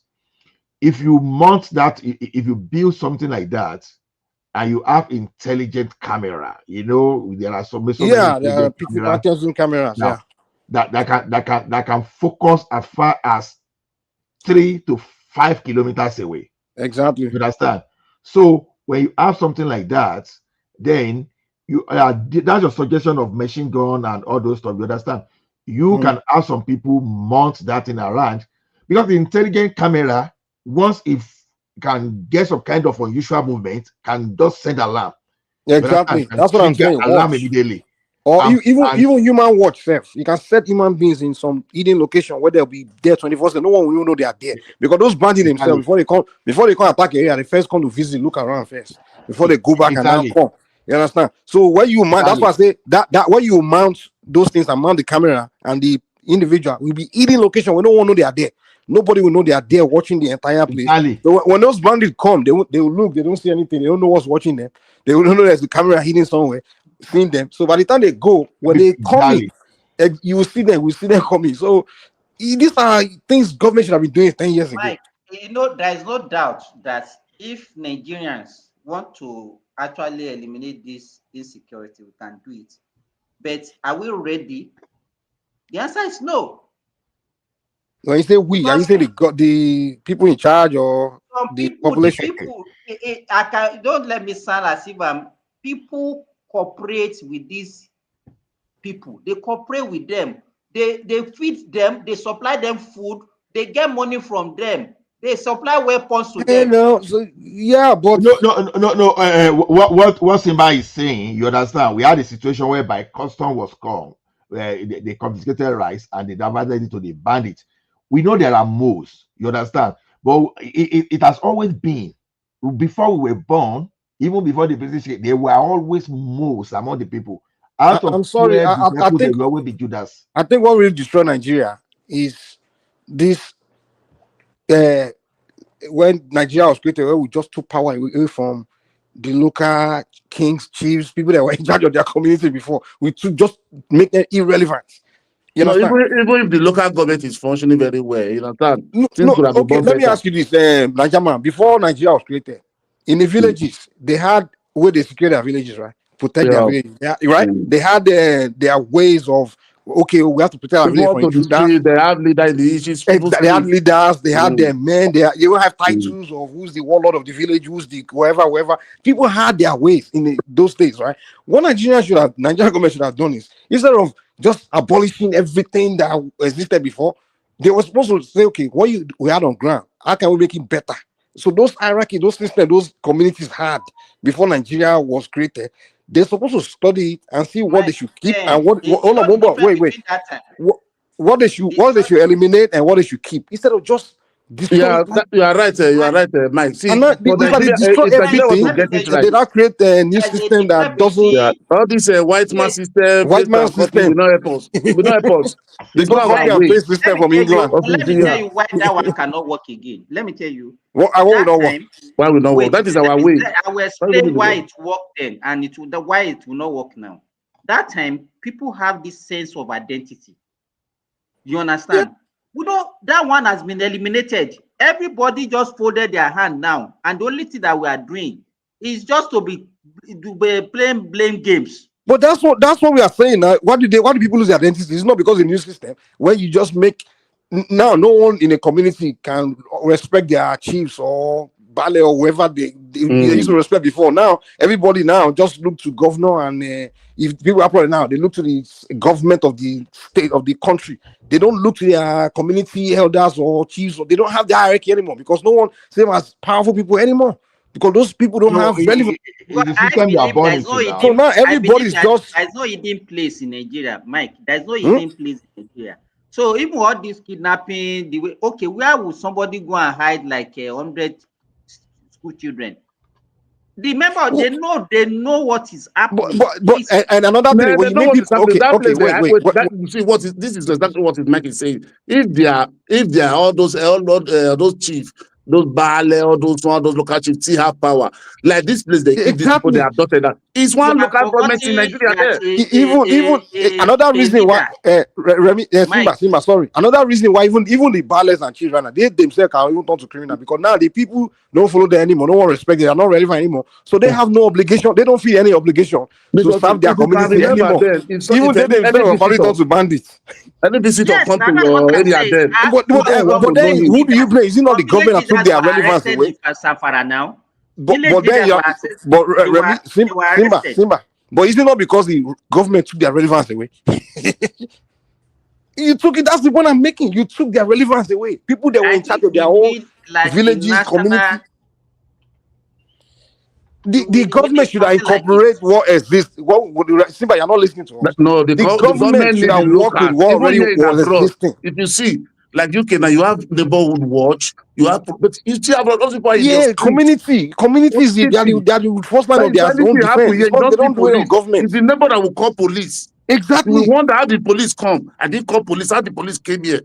if you mount that, if you build something like that, and you have intelligent camera, you know, there are so many there are intelligent people cameras using cameras. now Yeah, that can focus as far as 3 to 5 kilometers away. exactly. You understand? So when you have something like that, then you that's your suggestion of machine gun and all those stuff. You understand? You can have some people mount that in around because the intelligent camera, once if can get some kind of unusual movement, can just send alarm. You understand? Exactly. Can That's what I'm trigger saying. alarm Watch. immediately. Or And, even and human watch self. You can set human beings in some hidden location where they'll be there 24/7. No one will even know they are there. Because those bandits themselves, before they come attack area, they first come to visit, look around first. Before they go back and now come. You understand? So when you mount, that's why I say that when you mount those things and mount the camera and the individual will be hidden location where no one know they are there. Nobody will know they are there watching the entire place. So when those bandits come, they will look, they don't see anything, they don't know what's watching them. They will know there's the camera hidden somewhere, seeing them. So by the time they go, when they come in, you will see them coming. So these are things government should have been doing 10 years ago. Mike, you know, there is no doubt that if Nigerians want to actually eliminate this insecurity, we can do it. But are we ready? The answer is no. When you say we, are you saying the people in charge or the population? Don't let me sound as if people cooperate with these people. They cooperate with them, They feed them, they supply them food, they get money from them, they supply weapons to them. No, so, yeah, but No. What Simba is saying, you understand? We had a situation whereby custom was called, where they confiscated rice and they divided it to the bandits. We know there are moles, you understand? But it has always been before we were born, even before the British, there were always moles among the people. Out of I'm sorry. 12 I disciples, there think will always be Judas. what really destroy Nigeria is this. Uh, when Nigeria was created, where we just took power away from the local kings, chiefs, people that were in charge of their community before. We took just make them irrelevant. You No, understand? even if the local government is functioning very well, you understand, things No, could have been okay. done Let me better. ask you this, Nigeria. Before Nigeria was created, in the Mm. villages, they had where they secure their villages, right? Protect their Yeah. villages, right? Mm. They had their ways of okay, we have to protect our People village out from to the intruders. street, they have leader in the issues, people They had speak. leaders, they had their men, they will have Mm. titles of who's the warlord of the village, who's the whoever. People had their ways in those days, right? What Nigerian government should have done is instead of just abolishing everything that existed before, they were supposed to say, okay, what we had on ground, how can we make it better? So those hierarchy, those systems, those communities had before Nigeria was created, they're supposed to study it and see what they should keep and what You hold know the on, difference wait. between that time. What they should eliminate and what they should keep instead of just destroy Yeah, it. Like, you are right. You are right, Mike. See, and not, for it's like they Nigeria, destroy if Nigeria want to everything get it and right, they now create a new There's a system that difference doesn't yeah, between all this white man wait, system white based man on country will system. not help us. Will not help us. They It's go not our copy Mike, and way. paste system from England. let me tell Yeah. you why that one cannot work again. Let me tell you. What I want That to know what. time, Why will not work? wait, That is our way. I will Why will explain it why work? it worked then and why it will not work now. That time, people have this sense of identity. You understand? You know, that one has been eliminated. Everybody just folded their hand now. And the only thing that we are doing is just to be playing blame games. But that's what we are saying now. Why do people lose their identity? It's not because of the new system where you just make now no one in a community can respect their chiefs or ballet or whoever they used to respect before. Now everybody now just look to governor and if people are probably now they look to the government of the state of the country. They don't look to their community elders or chiefs, or they don't have the hierarchy anymore because no one same as powerful people anymore because those people don't So have relevance. Well, it's the I system you are believe born there's into no now. So hidden. now I believe everybody's just there's no hidden place in Nigeria, Mike. There's no hidden place in Nigeria. So even all this kidnapping, the way okay, where would somebody go and hide like 100 school children? The member they know what is happening. and another thing Man, when they you know make what is people happening. That okay place, wait. that, you see what is this is exactly what is Mike is saying. If they are all those chief, those Baale, all those local chiefs still have power. Like this place, they keep these people they exactly. adopted. It's You one have local government in forgotten Nigeria that there. Even another a reason why leader, Remy, Mike. Simba, sorry. Another reason why even the ballers and children they themselves can even turn to criminal because now the people don't follow them anymore. No one respect them. They are not relevant anymore. So they have no obligation. They don't feel any obligation to Because serve their if you can community remember anymore. then, Even if they any themselves have probably visitor, turned to bandits. come Now to that's what your I'm area saying. then, All no one want But to know then you. who do you blame? Is it not the some village government that took leaders their were relevance arrested away? in Safara now. But Village then leaders you were have, arrested. but They were arrested. Simba. But is it not because the government took their relevance away? You took it. That's the point I'm making. You took their relevance away. People that were I in charge think of their we own need like a villages, national. community. The We government need should something like incorporate what exists. What would Simba? You're not listening to us. No, The the government government should need have to look worked with at, what even already here in was abroad, existing. if you see, like UK now, you have neighborhood watch, you have, but you still have those people in your Yeah, street. communities. They are the first line Like of if their own anything happen defense. here, It's you not. They don't see don't do it on police. government. It's the neighbor that will call police. You will Exactly. wonder how the police come. I didn't call police, how the police came here.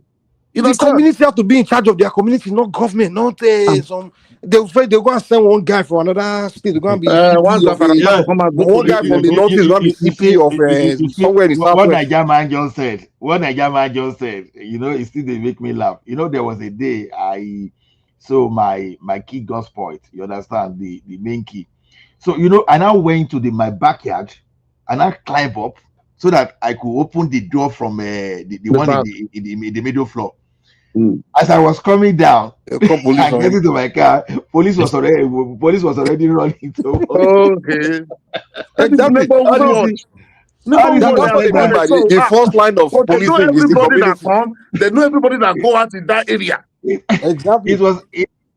You The understand? community have to be in charge of their community, not government, not some. They'll go and send one guy from another state. They're going to be Once CP the of a, Farama Yeah, to come and do or one police guy from the investigation. northeast is going to be you CP see, of you see somewhere in the what southwest. Niger man just said. What Niger man just said. It still they make me laugh. There was a day so my key got spoiled. You understand the main key. So I now went to my backyard and I climb up so that I could open the door from the The one in back. the middle floor. Mm. As I was coming down Call police and on you. getting to my car, police was already running to. Okay. That is Exactly. neighborhood All All this these watch. All Even this go is That's there what they when mean they by so the first line of but they know policing is the everybody that community. come, they know everybody that go out in that area. Exactly.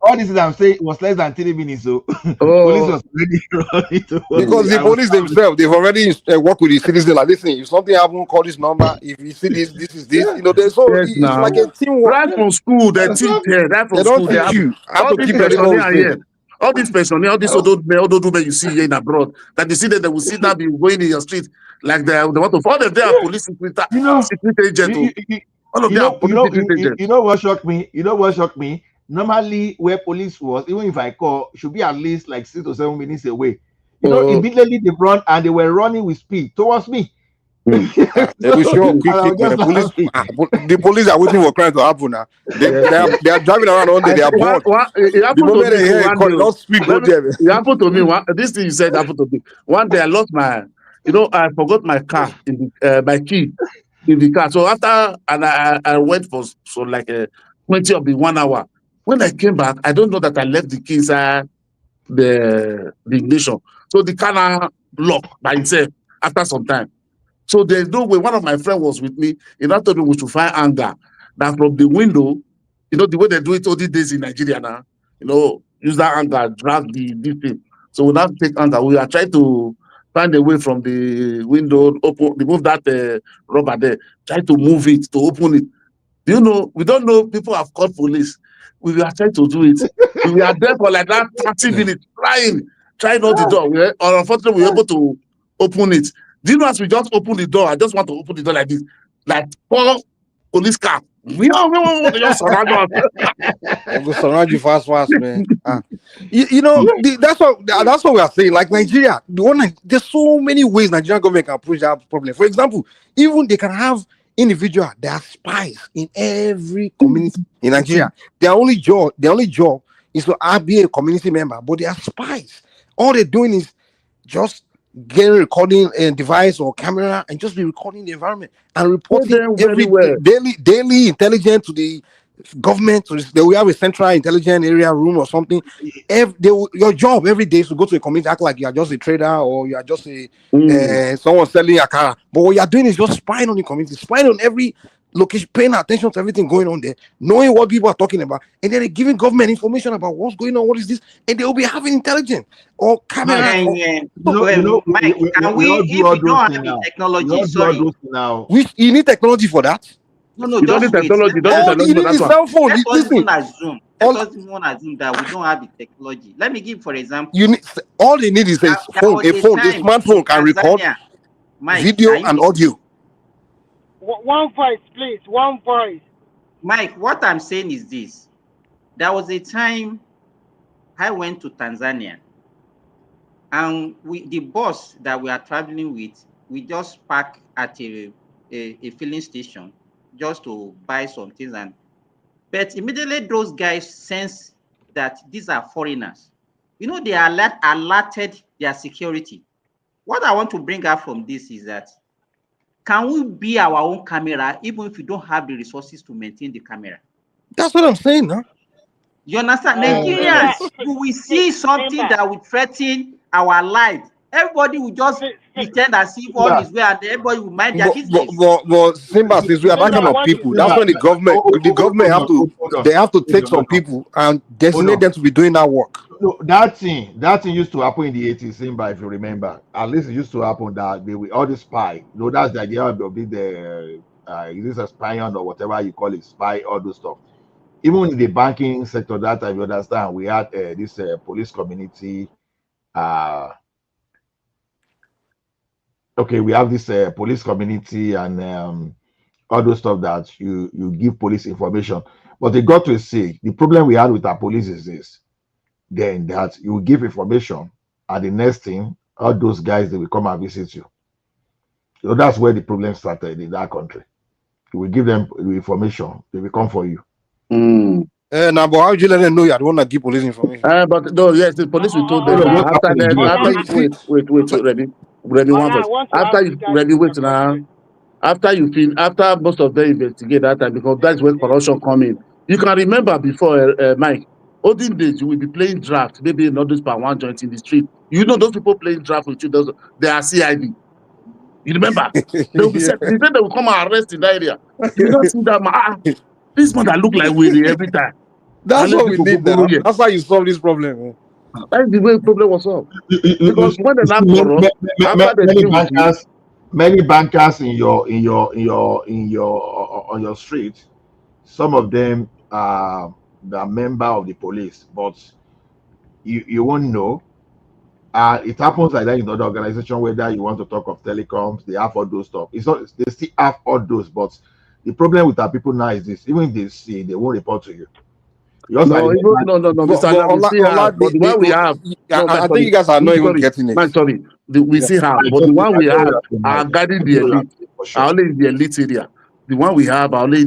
All this is I'm saying was less than 3 minutes. So police Oh, was already running towards Because me. the I was police themselves, they've already worked with the citizens. Like, listen, if something happen, call this number. If you see this, this is this. yeah, You know, there's so yes, it's like now. a teamwork. Right from school, they yeah. teach there. Right They from don't school, they teach have you how all to these keep your neighborhood pensioners safe. here. All these pensioners, all these old men you see here in abroad, that you see that they will see that be going in your street like they want to. All of them are police You know, secret agent. you, All of them are police secret agent. you know what shocked me? You know what shocked me? Normally, where police was, even if I call, should be at least like 6 to 7 minutes away. You know, immediately they run and they were running with speed towards me. They will So, show up and quick, I was quick, just man. Police, laughing. the police are waiting for crime to happen now. Yes, sir. They are driving around one day. And They are bored. it The happened to moment me they too hear a one call, day. they don't speak, go Let me, there. it happened to me. This thing you said happened to me. One day I lost I forgot my car in the my key in the car. So after and I went for like 20 of the 1 hour. When I came back, I don't know that I left the key inside the ignition. So the car now locked by itself after some time. So there's no way. One of my friends was with me. He now told me we should find anger. That from the window, the way they do it all these days in Nigeria now, use that anger, drag this thing. So we now take anger. We are trying to find a way from the window, remove that rubber there, try to move it, to open it. We don't know people have called police. We are trying to do it. We are there for like that 30 minutes, trying all the door. Unfortunately, we were able to open it. Do you know as we just open the door, I just want to open the door like this, like 4 police cars. They just surround us. They will surround you fast, man. That's what we are saying. Like Nigeria, there's so many ways Nigerian government can approach that problem. For example, even they can have individual, there are spies in every community in Nigeria. Their only job is to be a community member, but they are spies. All they're doing is just get a recording device or camera and just be recording the environment and reporting them very every well. daily intelligence to the government. So they will have a central intelligence area room or something. Your job every day is to go to a community, act like you are just a trader or you are just someone selling a car. But what you are doing is just spying on the community, spying on every location, paying attention to everything going on there, knowing what people are talking about, and then they're giving government information about what's going on, what is this, and they will be having intelligence or camera. Mike, can we all we, do if all we those don't things have the now. We technology, all do all sorry. those things now. You need technology for that. No, You don't need just wait. technology. Let You need For a that one. cell phone. us Listen, even assume. Let us even assume that we don't have the technology. Let me give, for example, you need all they need is a there phone. was A a phone, a time in smartphone can record Tanzania. Mike, video are you and listening? audio. One voice, please. One voice. Mike, what I'm saying is this. There was a time I went to Tanzania, and the bus that we are traveling with, we just park at a filling station just to buy some things. But immediately those guys sense that these are foreigners. They alerted their security. What I want to bring out from this is that, can we be our own camera even if we don't have the resources to maintain the camera? That's what I'm saying, huh? You understand? Nigerians, you will see something that will threaten our life. Everybody will just pretend as if all is well, and everybody will mind their business. But Simba says we are that kind of people. That's when the government have to take some people and designate them to be doing that work. No, that thing used to happen in the 80s, Simba, if you remember. At least it used to happen that they will all the spy. That's the idea of being the is this a spy or whatever you call it, spy, all those stuff. Even in the banking sector, that time, you understand, we had this police community. We have this police community and all those stuff that you give police information. But they got to say the problem we had with our police is this: then that you give information, and the next thing, all those guys they will come and visit you. That's where the problem started in that country. You will give them the information, they will come for you. Now, but how would you let them know you are the one that give police information? But no, yes, the police will told them. After ready one verse. After you ready, wait now. After most of them investigate that time, because that's where corruption come in. You can remember before, Mike, olden days you will be playing draft, maybe in all those per one joint in the street. Those people playing draft with you, they are CID. You remember? They will be set. They say they will come and arrest in that area. You will not see that man. This man that look like Willie every time. That's Unless what we people go need borrow now. here. That's how you solve this problem. That's the way the problem was solved. Because when they You now see, corrupt, after they deal with it, many bankers in your on your street, some of them are the member of the police, but you won't know. It happens like that in other organization. Whether you want to talk of telecoms, they have all those stuff. It's not they still have all those, but the problem with our people now is this: even if they see, they won't report to you. Just like no, even, no, But Mr. but We Ola, still have, Ola but the one we have, no, my I think sorry, you guys are not even sorry, getting it. my sorry, we Yeah. still have, I but the one we told have you that are tonight. guarding I the told you that elite, for are sure. only in the elite area. The one we have are only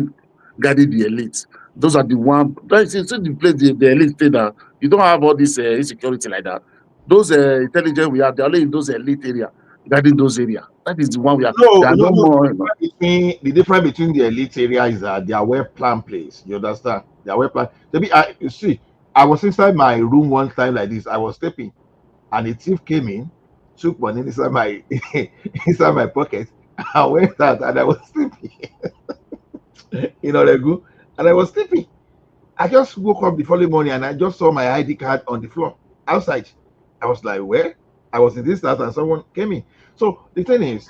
guarding the elite. Those are the one. That's the place the elite stay now. You don't have all this insecurity like that. Those intelligence we have, they're only in those elite area, guarding those area. That is the one we have. No, They are no, no no. more. The difference between the elite area is that they are well planned place. You understand? They are well planned. Maybe you see, I was inside my room one time like this. I was sleeping, and a thief came in, took money inside my inside my pocket. I went out and I was sleeping. They go, and I was sleeping. I just woke up the following morning and I just saw my ID card on the floor outside. I was like, where? I was in this house and someone came in. So the thing is,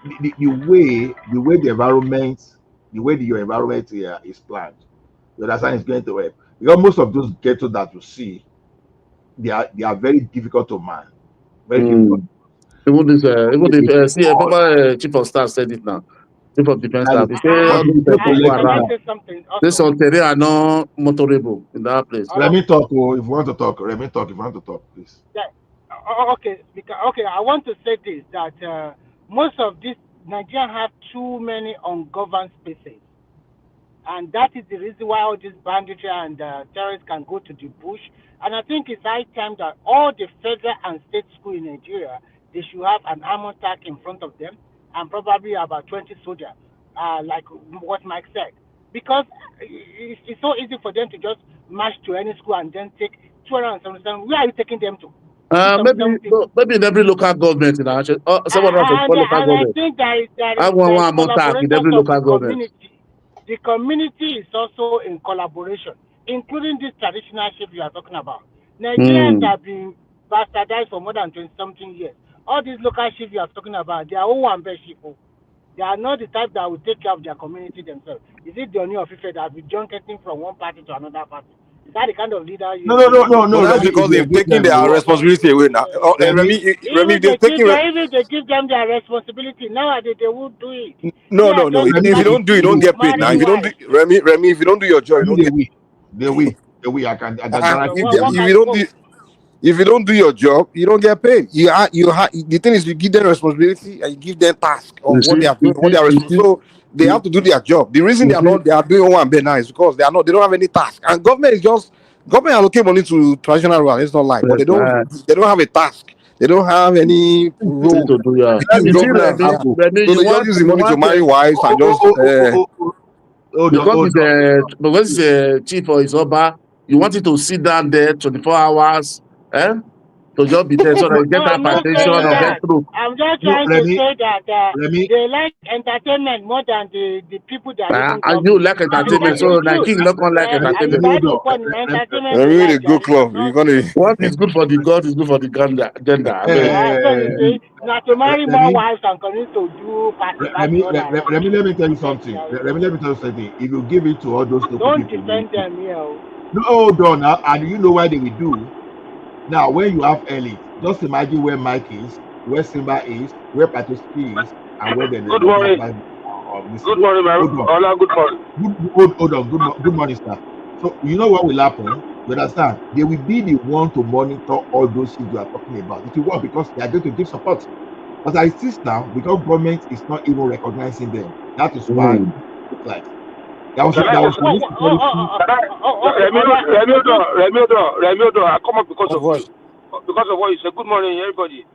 the way your environment here is planned, you understand is going to help. Because most of those ghettos that you see, they are very difficult to man. Very difficult. Even this, even It's the because former chief of staff said it now. Chief of defense that is staff. He say but all these they Boko collect Can I Haram. now. say something This also? on terrain are not motorable in that place. Let me talk. Oh, if you want to talk, let me talk. If you want to talk, please. That, okay, because, okay, I want to say this that most of this Nigeria have too many ungoverned spaces, and that is the reason why all these banditry and terrorists can go to the bush. And I think it's high time that all the federal and state schools in Nigeria, they should have an armor tack in front of them and probably about 20 soldiers, like what Mike said. Because it's so easy for them to just march to any school and then take 277. Where are you taking them to? Maybe 277 people. maybe in every local government in our someone has a local And I government. think I want there is one more tag in collaboration every from the local government. community. The community is also in collaboration, including this traditional chief you are talking about. Nigerians have been bastardized for more than 20 something years. All these local chiefs you are talking about, they are all one best people. They are not the type that will take care of their community themselves. Is it the Oni of Ife that will be junketing from one party to another party? Is that the kind of leader No, no, no, no, But no. that's Remy, if because they they've give taken them, their oh, responsibility away now. Remy, Remy, Even they've taken. if they give them their responsibility, nowadays they will do it. No, Me, I no, no. just If Remy, you started don't do, you don't to get paid now. marry If you don't do, wife. Remy, if you don't do your job, you Remy, don't get. they will. I can And So guarantee what you. if can you don't do, what, if you don't do your job, you don't get paid. The thing is, you give them responsibility and you give them task of You what see, they are doing, you what see, they are you responsible. see, So they have to do their job. The reason you see. they are doing one bad now is because they don't have any task. And government allocate money to traditional rurals. It's not like, but they don't have a task. They don't have any Thing role to do, yeah. in You see, governance. Yeah. Remy, So they just use the money to marry wives and just. because Hold on. it's a chief or his oba, you want it to sit down there 24 hours, to just be there so that you no, get I'm not hypertension saying or get that. stroke. I'm just No, trying to Remy, say that Remy, they like entertainment more than the people they are even And you governing. like entertainment, so It's like true. king not gonna like And the Remy, entertainment. hold starting on. point in entertainment they Remy with a like good club. You're not gonna. What is good for the God is good for the gender. I mean, so you say now to marry more Remy, wives and continue to do party all around. Remy, let me tell you Yes, something. Remy, let me tell you something. If you give it to all those local don't people, they will defend do. them here. Oh. No, hold on now. And you know why they will do? Now, when you have elite, just imagine where Mike is, where Simba is, where Patoski is, and where Good the morning. black of this Good thing. morning, my Hold on. Ola. Good morning. Hold on. Good morning, sir. So, you know what will happen? You understand? They will be the one to monitor all those things you are talking about. It will work because they are going to give support. But I insist now, because government is not even recognizing them. That is why it looks like Can I there say was something? police security. Can I? Remy Odo, I come up because of you. Because of what you said. Good morning, everybody.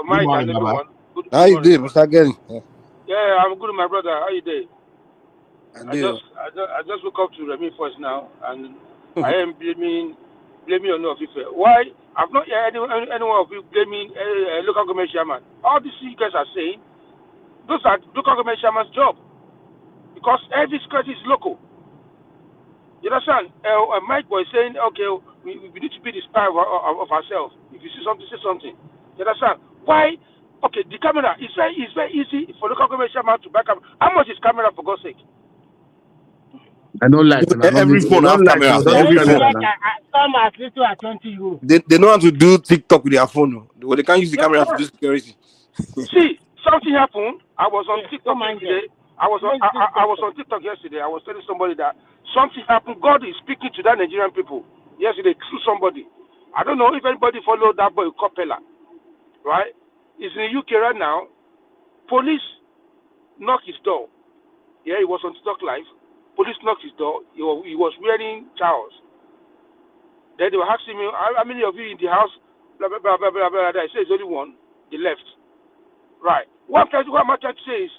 Good Mike morning, and Baba. everyone. How Good you morning, doing, sir. Mr. Getting? Yeah, I'm good, my brother. How you doing? I I do. just woke up to Remy first now, and I am blaming on of Ife. Why? I've not heard anyone of you blaming a local government chairman. All this you guys are saying, Those are local government chairman's job because every security is local. You understand? Mike was saying, okay, we need to be the spy of ourselves. If you see something, say something. You understand? Why? Okay, the camera. It's very easy for local government chairman to back up. How much is camera for God's sake? I don't like when I don't Every need, phone don't have like camera. now, don't Yeah, use Every even phone. camera like now. some as little as 20 euros. They know how to do TikTok with their phone. But they can't use the Yes, camera to do sir. security. See, something happened. I was on Yeah, TikTok don't mind them. yesterday. I was on TikTok yesterday. I was telling somebody that something happened. God is speaking to that Nigerian people yesterday through somebody. I don't know if anybody followed that boy Copella, right? He's in the UK right now. Police knocked his door. Yeah, he was on TikTok live. Police knocked his door. He was wearing Charles. Then they were asking me, how many of you in the house? Blah blah blah blah blah blah. I said it's only one. They left. Right. What I'm trying to say is,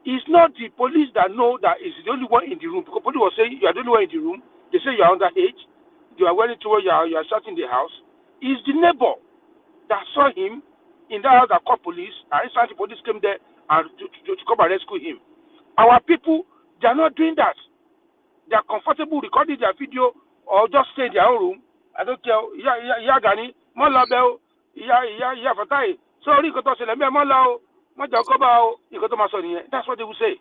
it's not the police that know that is the only one in the room. Because police was saying you are the only one in the room. They say you are underage. You are wearing toward you are shouting the house. It's the neighbor that saw him in that house that called police. And instantly police came there and to come and rescue him. Our people, they are not doing that. They are comfortable recording their video or just stay in their own room. I don't care. Yeah, Gani, Malabel, yeah, Fatai. Sorry, you got to say, Malao, Majakobao, you got to Masoni. That's what they will say.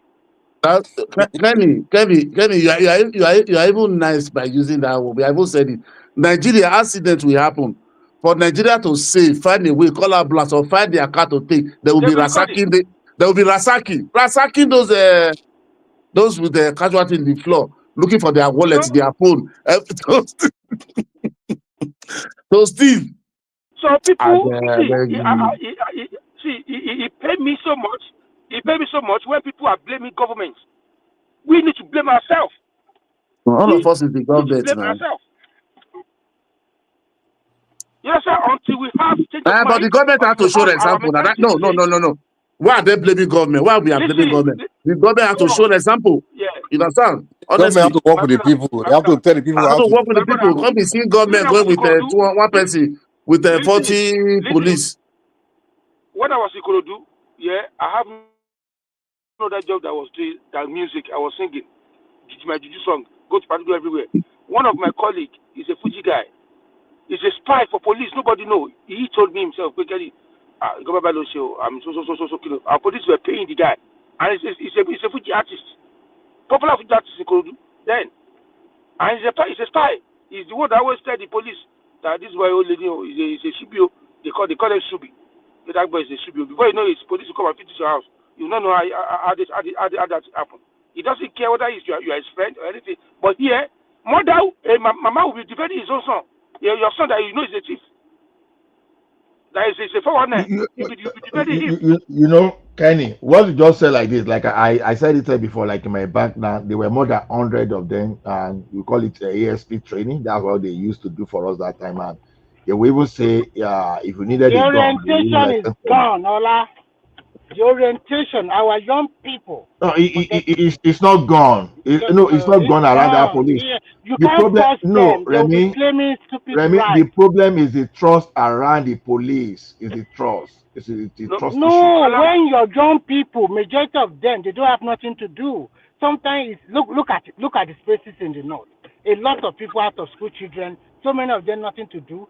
Kenny, you are even nice by using that word. We have even said it. Nigeria accident will happen. For Nigeria to save, find a way, call out blast or find their car to take, they will They be will record it. they will be ransacking those with the casualty in the floor, looking for their wallet, their phone. So Steve. So people see, See, he paid me so much. He paid me so much when people are blaming government. We need to blame ourselves. all of us is the We need to government blame now. ourselves. Yes, sir. Until we have change of But mind, the government have until to we show have the our example. mentality No. Why are they blaming government? Why we are blaming government? The government have to show the example. Yeah. You understand? Government have Honestly. to work with the people. They have to tell the people I how have to to. work with the people. Can't be seeing government going with one person with 40 police. When I was in Korodu, I have another job that was doing that music. I was singing my juju song, go to particular everywhere. One of my colleagues is a Fuji guy. He's a spy for police. Nobody know. He told me himself quickly. I'm so kilo. Our police were paying the guy, and it's a Fuji artist, popular Fuji artist in Korodu. Then, and he's a spy. He's the one that always tell the police that this boy old lady is a Shubio. They call him Shubi. That boy is a Shubio. Before you know it, police will come and finish your house. You don't know how that happen. He doesn't care whether you are his friend or anything. But here, mother, mama will be defending his own son. Your son that you know is a thief. That is a 419. You be defending him. You know, Kenny, what you just said like this, like I said it before, like in my back now, there were more than 100 of them, and you call it ASP training. That's what they used to do for us that time. And they will even say, if you needed The a gun, they will orientation is license for you. gone, Ola. The orientation, our young people. No, it's not gone. It's not It's gone around that gone. police. Yeah. You The can't problem, force no, them. They will be Remy, claiming stupid The rights. problem is the trust around the police. Is the trust? It's the trust issue. No, when your young people, majority of them, they don't have nothing to do. Sometimes it's, look at the spaces in the north. A lot of people out of school children, so many of them nothing to do.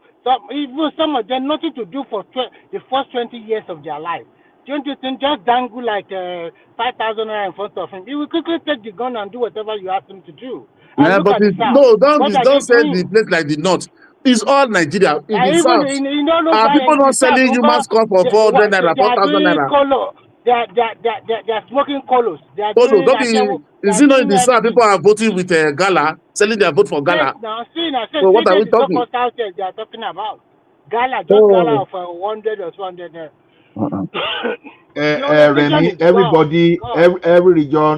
Even some of them nothing to do for the first 20 years of their life. Don't you think just dangle like 5,000 naira in front of him? He will quickly take the gun and do whatever you ask him to do. And look But at the south. What are don't they say the doing? place like the north. It's all Nigeria. In the Even south, in you look are at people in the not south, selling human skull for 400 naira, they are 4,000 doing naira? color. They are smoking colors. They are Polo, doing don't be. they Is are it not in doing the south? everything. People are voting with gala, selling their vote for Yes, gala. now So see what are that we the talking? so-called south they are talking about. Gala, just gala Oh. of 100 or 200. Uh-uh. The orientation Remy, is gone. Gone.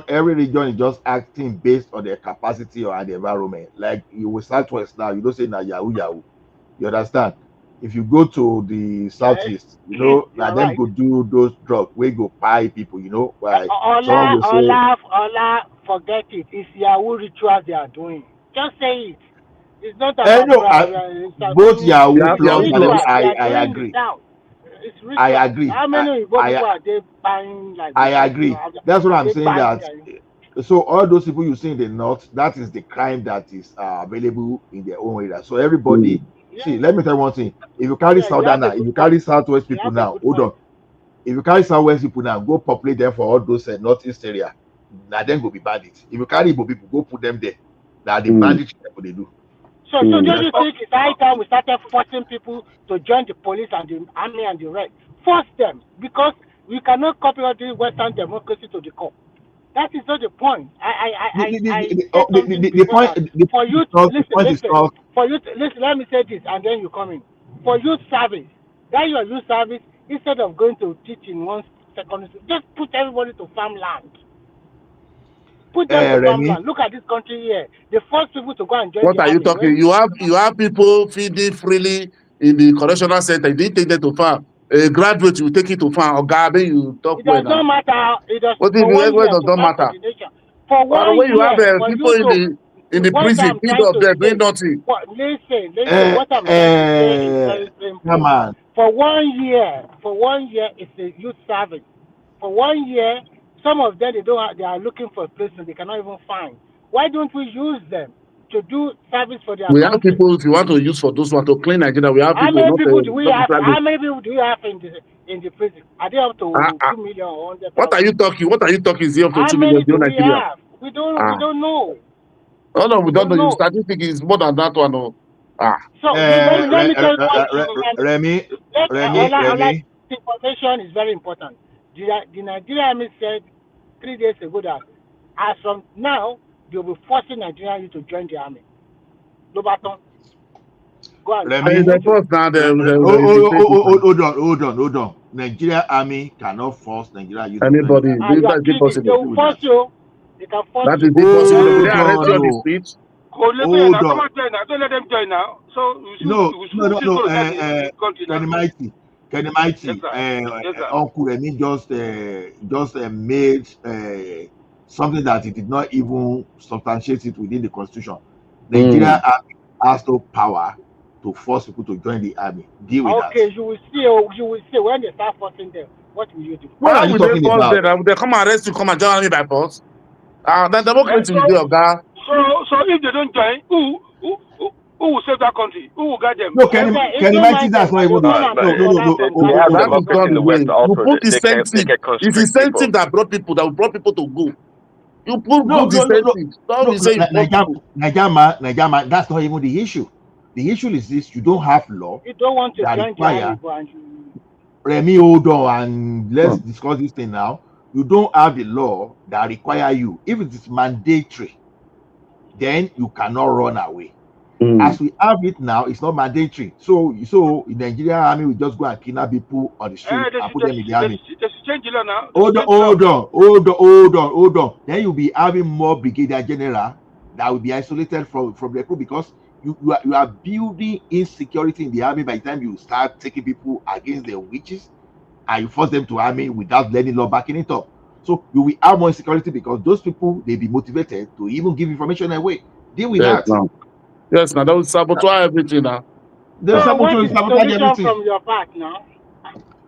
every region is just acting based on their capacity or the environment. Like you will Southwest now, you don't say na Yahoo Yahoo. You understand? If you go to the Yes, Southeast, you now are them right. go do those drugs where go buy people, why someone will say, Ola, forget it. It's Yahoo rituals they are doing. Just say it. It's not about no, both it's Yahoo plus Yahoo rituals plus. they are I doing in the agree. south. It's I ritual. agree. How many people are they buying like this? I agree. That's what Are I'm they saying. buying That so all those people you see in the north, that is the crime that is available in their own area. So everybody, see, let me tell you one thing. If you carry Yeah, you have a Southerner, if good you carry point. Southwest You people have a now, good hold point. on. If you carry Southwest people now, go populate them for all those northeast area. Now then go be bandits. If you carry Igbo people, go put them there. Now the bandits what they do. So don't you think it's high time we started forcing people to join the police and the army and the rest? Force them, because we cannot copy all the Western democracy to the core. That is not the point. I said something The before point that for is you not the listen, point is not for you listen, let me say this and then you come in. For youth service, that your youth service, instead of going to teach in one secondary school, just put everybody to farmland. Put them to Remy. farmland. Look at this country here. The first people to go and join What the are you army. talking? You have people feeding freely in the correctional center. You didn't take them to farm. A graduate, you take it to farm. Or Gabi, you talk It well does now. not matter. It does What if for you 1 where year does to not start matter? coordination. For Or 1 when you have year, for people you to in the what prison, I'm feed trying of to them doing say. nothing. Listen. What I'm trying to say is very come simple. on. For 1 year, it's a youth service. For 1 year, some of them they are looking for a placement they cannot even find. Why don't we use them to do service for their We have country? people, if you want to use for those one to clean Nigeria, we have How people many not people do we not have? necessarily. How many people do you have in the prison? Are they up to 2 million or What 100,000? are you talking? What are you talking? Is he up to How 2 million many in do we Nigeria? have? We don't know. Oh no, we We don't don't know. You know. statistic is more than that one. Oh. So let me tell you what Remy, Ola, information is very important. The Nigerian Army said 3 days ago that as from now they'll be forcing Nigerian youth to join the army. Lobaton, go and And Remy, the first now hold on. Nigeria Army cannot force Nigeria youth to join the anybody. army. you are That is kidding. They impossible. will force you. They can force That you. is impossible. They will Hold arrest you on, on the no. street. Hold on. Don't let them join now. So we No. should go inside the country now. Kenny Yes, Mighty, sir. Yes, sir. Uncle Remy just made something that it did not even substantiate it within the constitution. Nigeria Army has no power to force people to join the army. Deal with that. Okay, you will see when they start forcing them. What will you do? What are How you will they talking force about? them? They come arrest you, come and join me by force. The democracy will do of that. So if they don't join, who will save that country? Who will guide them? No, If Kenny they Mighty, mind that's them, not they'll even come the and But put no. Ola from they have That is democracy not in the the way. West You also. put They can incentive. It's constrict people. incentive that brought people to go. You put No, good no, no, no, incentive. Don't no, you say you force people. Nigeria man, that's not even the issue. The issue is this: you don't have law you don't want to that join the army, require go and you Remy, hold on, and let's discuss this thing now. You don't have the law that require you. If it is mandatory, then you cannot run away. As we have it now, it's not mandatory. So in Nigeria army, we just go and kidnap people on the street They and should, put them in the army. they should change the law now. Hold on. Then you'll be having more brigadier general that will be isolated from the crew because you are building insecurity in the army by the time you start taking people against their witches and you force them to army without letting law backing it up. So you will have more insecurity because those people they be motivated to even give information away. Deal with that. Yes, now that will sabotage everything now. They So what is the sabotage solution everything. from your part now?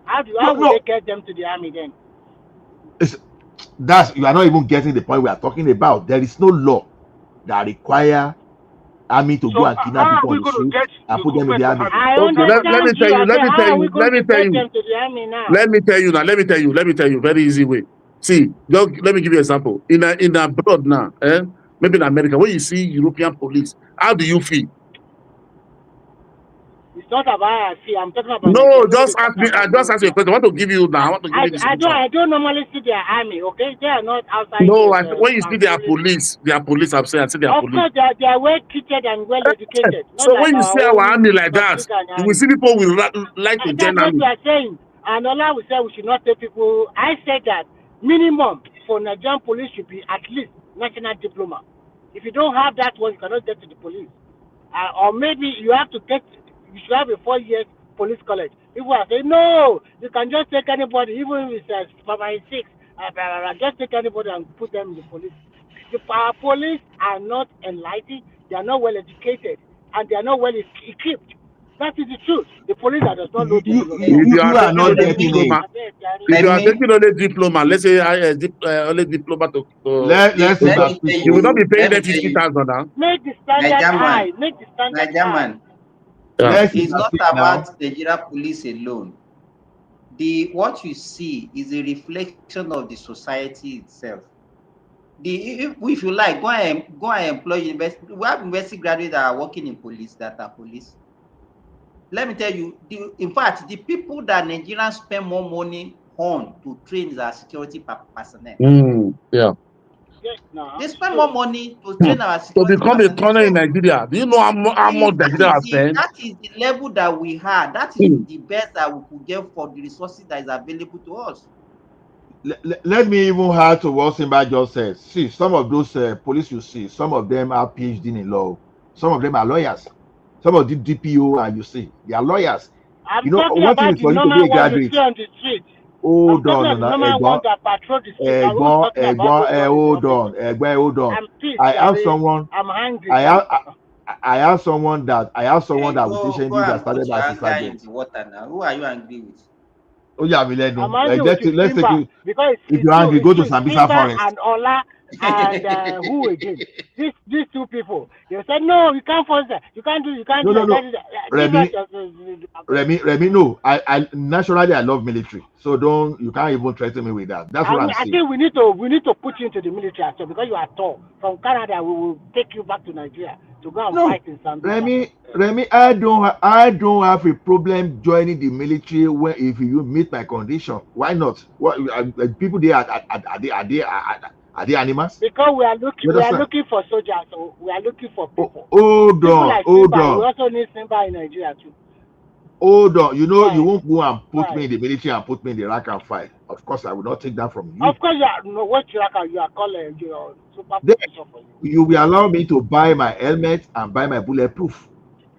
How will No, they get them to the army then? that's you are not even getting the point we are talking about. There is no law that require army to go So and kidnap how are people on we the going to street get and put them in recruitment the for army. army? I Okay, let me understand tell you. you, I say, how are we going to let get me them to the army now? let me tell you now, let me tell you, very easy way. See, let me give you an example. In abroad now, maybe in America, when you see European police, how do you feel? It's not about I see. I'm talking about No, Nigeria. Nobody just talking ask me. I about just Europe ask you a now. question. I want to give you now. I want to give you the solution. I don't normally see their army. Okay, they are not outside No, when you see patrolling. their police, I'm saying, I see their Of police. course, they are well treated and well educated. Not So like when you our see our own army like that, African you will army. see people will like to join That's what army. we are saying. And Allah will say we should not take people. I said that minimum for Nigerian police should be at least national diploma. If you don't have that one, you cannot get to the police. Or maybe you should have a 4 years police college. People are saying, no, you can just take anybody, even if it's primary 6, just take anybody and put them in the police. Our police are not enlightened, they are not well educated, and they are not well equipped. That is the truth. The police that does not know the You rule of you law. you, If you you are are taking not only getting it. diploma, if you are taking only diploma, let's say only diploma to Let's see Let my me tell you will people. not be you, paying let me them tell you, 50,000 now. Make the standard Niger high. man, Make the standard Niger high. man, Yeah. Let's see it's my not speak about now. the Nigeria police alone. What you see is a reflection of the society itself. If you like, go and employ university. We have university graduates that are working in police that are police. Let me tell you, in fact, the people that Nigerians spend more money on to train as security personnel. Yeah. Yes, now. They spend So more money to train our To security become a personnel. tunnel in So Nigeria, do you know how much Nigeria has spent? that is the level that we had. That is the best that we could get for the resources that is available to us. Let me even add to what Simba just said. See, some of those police you see, some of them are PhD in law. Some of them are lawyers. Some of the DPO, and you see, they are lawyers. I'm You know, talking one thing about is the for you to be normal a one you graduate. see on the street. I'm Hold talking on, about the no, normal one that patrol the street. I'm not talking about those ones in the hold office. on, hold on. I'm pissed, I have Jerry. someone. I'm hungry. I have. I have someone that with Go HND that and put started your as a anger in sergeant. the water now. Who are you angry with? Oh yeah, we let I'm him. angry with you, Let's take Simba, you. because If you're angry, go to it's Sambisa Simba Forest. and Ola and who again? These two people. You said no, you can't force that. You can't do that. You No. can't do that. Give us Remy, Remy, no. I naturally I love military, so don't you can't even threaten me with that. That's what I'm I saying. think we need to put you into the military as well, because you are tall. From Canada, we will take you back to Nigeria to go and No, fight in Zambia. Remy, I don't have a problem joining the military when if you meet my condition. Why not? What people there are they animals? Because You we are understand? looking for soldiers, so we are looking for people. Hold People on, like Simba. We also need Simba in Nigeria too. hold on. You know, you Right, won't go and put me right. in the military and put me in the rank and file. Of course, I will not take that from you. Of course, you are no what you are calling your super Then position for you. you will allow me to buy my helmet and buy my bulletproof.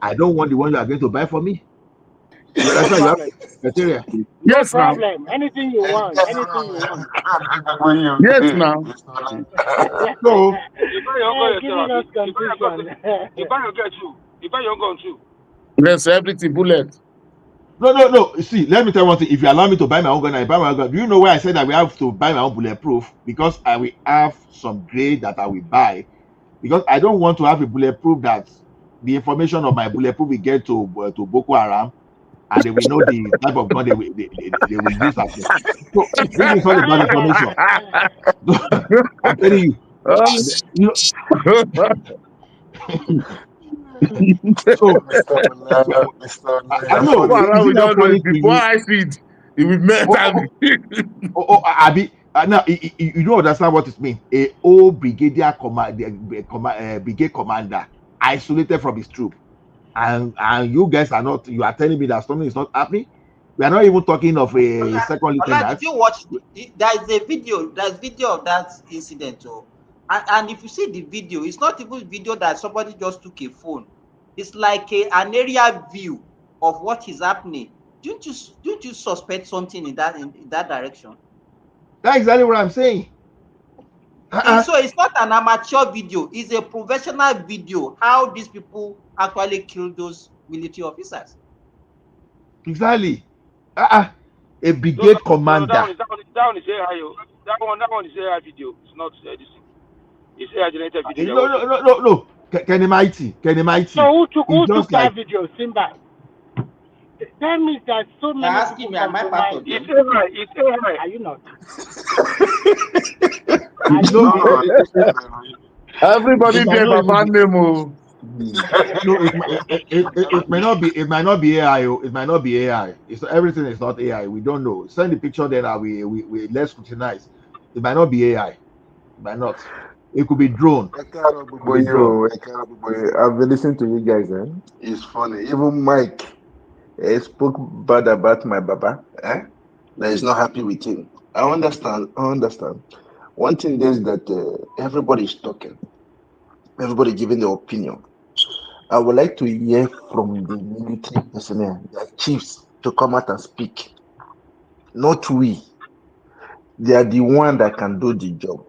I don't want the one you are going to buy for me. You No understand? You have problem. criteria. No Yes, now. problem. Anything you want. Anything you want. Yes, now. So You buy your gun Giving yourself, us Abi. confusion. You buy your gun too. You buy your gun too. Yes, everything bullet. no. See, let me tell you one thing. If you allow me to buy my own gun, I buy my own gun. Do you know why I said that we have to buy my own bulletproof? Because I will have some grade that I will buy. Because I don't want to have a bulletproof that the information of my bulletproof will get to Boko Haram, and they will know the type of gun they will use. So this is all about information. I'm telling you. You know, so I know. Boko Haram Is will it not just know funny it to before you? I see it. It will melt. Abi, now you don't understand what it means. A old brigadier brigade commander isolated from his troop, and you guys are not. You are telling me that something is not happening. We are not even talking of a second Ola, did lieutenant. you watch? There is a video. There's video of that incident. Oh, and if you see the video, it's not even video that somebody just took a phone. It's like an area view of what is happening. Don't you suspect something in that direction? That's exactly what I'm saying. So it's not an amateur video. It's a professional video. How these people actually killed those military officers. Exactly. A No, brigade no, commander. that one is AI. That one is AI video. It's not this. It's AI generated video they're No, watching. no. Kenny Mighty. So It's who just took that like video, Simba? That means that so You're many asking people me, am I part compromise. of It's them? AI. It's AI. Are you not? Are you you know. not? Everybody It might there, not even Papa be. name. No, it might not be. It might not be AI. It might not be AI. It's everything is not AI. We don't know. Send the picture, then we let's scrutinize. It might not be AI. It might not. It could be drone. It could be drone. I've been listening to you guys. It's funny. Even Mike spoke bad about my Baba. That is not happy with him. I understand. One thing is that everybody is talking. Everybody giving their opinion. I would like to hear from the military personnel, their chiefs, to come out and speak. Not we. They are the one that can do the job.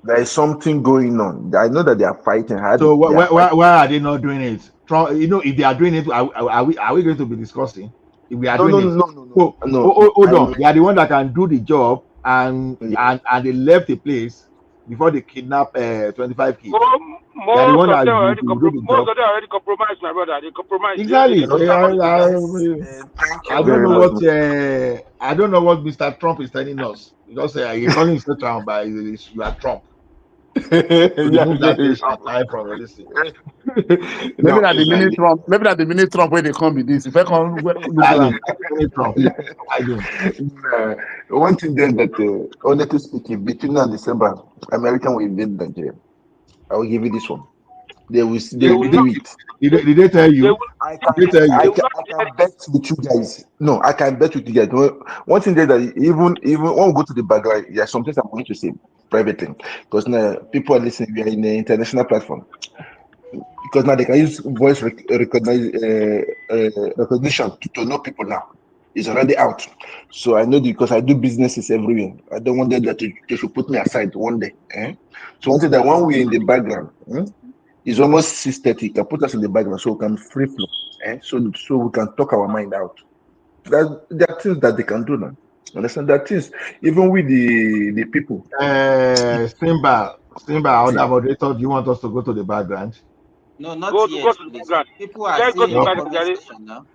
There is something going on. I know that they are fighting hard. So They are fighting. why are they not doing it? Trump, if they are doing it, are we going to be discussing if we are No, doing no, it? no, no, no, So no, no. hold I on, mean, they are the one that can do the job, and yeah. and they left the place before they kidnap 25 kids. Oh, They are the most one of that them will do the most job. of them already compromised, my brother. They compromised. They Exactly. No, don't have money to die. thank I you don't very know much, what Mr. I don't know what Mr. Trump is telling us, because he calling himself Trump, but you are Trump. So Yeah, remove that time from this thing. maybe No, not the it's like mini Trump. Maybe not the mini Trump where they come with this. If I can look Exactly. around. Donald Trump. I do. Nah, one thing there that, honestly speaking, between now and December, American will invade Nigeria. I will give you this one. They They will will Did not. do it. did they tell They you? will. I Did can, they tell They you? will not I hear can it. bet with you guys. No, I can bet with you guys. One thing there that even when we go to the background, yeah, sometimes I'm going to say privately because now people are listening. We are in an international platform because now they can use voice recognition to know people now. It's already out. So I know because I do businesses everywhere. I don't want them that they should put me aside one day. Eh? So one thing that when we're in the background, it's almost 6:30. You can put us in the background so we can free flow. So we can talk our mind out. There are things that they can do now. Understand? There are things even with the people. Simba, other moderator, do you want us to go to the background? No, not Go yet, to the please. background. People are Let's go still to in the the Okay. background, comment Gary. section now.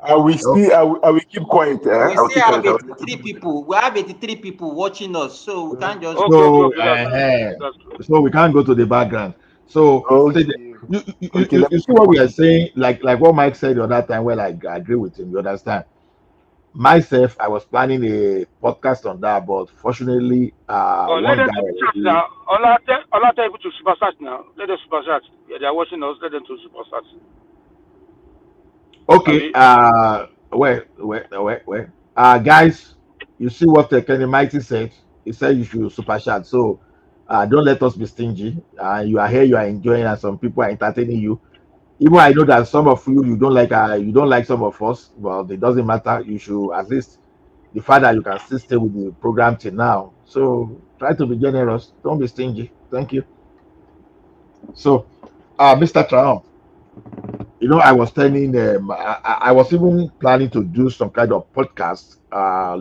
Okay. I will keep quiet. We I will still keep have quiet. I will let 83 people. We have 83 people watching us, so we can't just Okay, go. okay, So okay. That's true. That's true. so we can't go to the background. So see, Okay. Okay, let you me see keep what we quiet. are saying, like what Mike said the other time. Well, I agree with him. You understand? Myself, I was planning a podcast on that, but fortunately, Oh, let one them guy to the chat already. now. Allah tell people to super chat now. Let them super chat. Yeah, they are watching us. Let them to super chat. Okay. Abi. Guys, you see what Kenny Mighty said? He said you should super chat. So, don't let us be stingy. You are here, you are enjoying, and some people are entertaining you. Even I know that some of you don't like some of us, but it doesn't matter. You should at least the fact that you can still stay with the program till now. So try to be generous. Don't be stingy. Thank you. So, Mr. Trump, I was telling I was even planning to do some kind of podcast,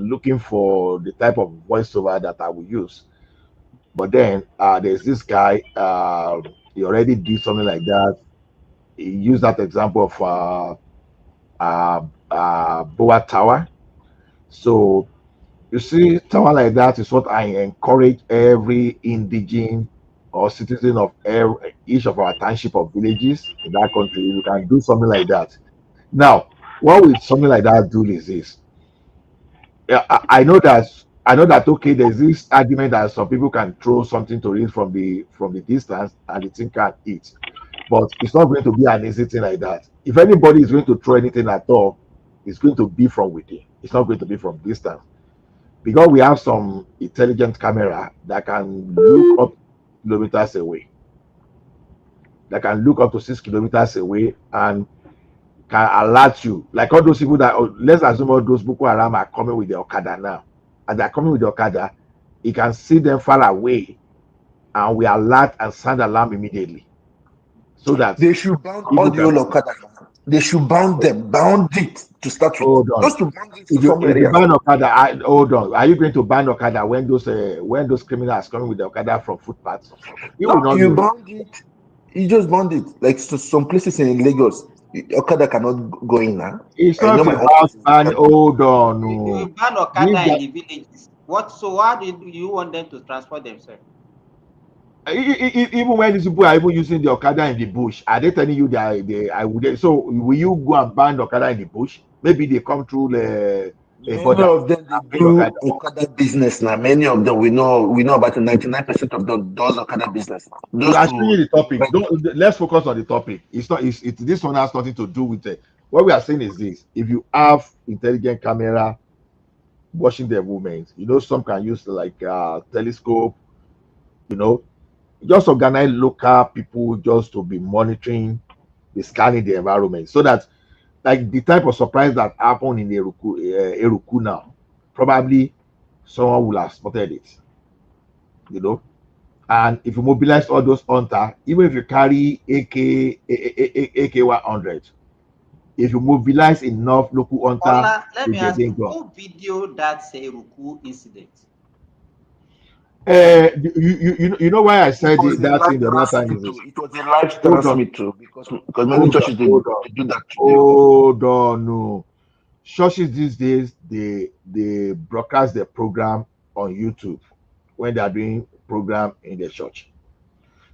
looking for the type of voiceover that I will use. But then there's this guy, he already did something like that. He used that example of Boa Tower. So you see, someone like that is what I encourage every indigene or citizen of each of our township or villages in that country. You can do something like that. Now, what will something like that do is this? Yeah, I know that okay, there's this argument that some people can throw something to it from the distance and the thing can't eat. But it's not going to be an easy thing like that. If anybody is going to throw anything at all, it's going to be from within. It's not going to be from distance. Because we have some intelligent camera that can look up kilometers away, that can look up to 6 kilometers away and can alert you. Like all those people that, let's assume all those Boko Haram are coming with the Okada now. And they're coming with the Okada, you can see them far away and we alert and sound alarm immediately. So that They should bound all people the can whole Okada. They should bound it to start with. hold on. Just to bound it to If you some if you areas. ban Okada, hold on. Are you going to ban Okada when those criminals coming with the Okada from footpaths? You will No, not you know. bound it. You just bound it. Like some places in Lagos, Okada cannot go in now. It's I know not my own about place is ban. Okada. Hold on. You No. ban These Okada in guys, the villages. What? So how do you want them to transport themselves? even when these people are even using the Okada in the bush, are they telling you that I would? So will you go and ban Okada in the bush? Maybe they come through the a Many border of them they and bring Okada. do Okada business now. Many of them we know about 99% of them does Okada business. We Those are showing you the to topic. rent. Don't let's focus on the topic. It's not. This one has nothing to do with it. What we are saying is this: if you have intelligent camera watching the movement, some can use like telescope. You know, just organize local people just to be monitoring, the scanning the environment, so that like the type of surprise that happened in Eruku now, probably someone will have spotted it. You know, And if you mobilize all those hunter, even if you carry AK 100, if you mobilize enough local hunter Ola, let with me the ask main you, gun, who video that Seruku incident? you know why I It said was a that live thing the other time transmit is too. this. It was a live Hold on, transmit too, because many hold on, churches hold on, they do that today. hold on. No, churches these days they broadcast their program on YouTube when they are doing program in the church.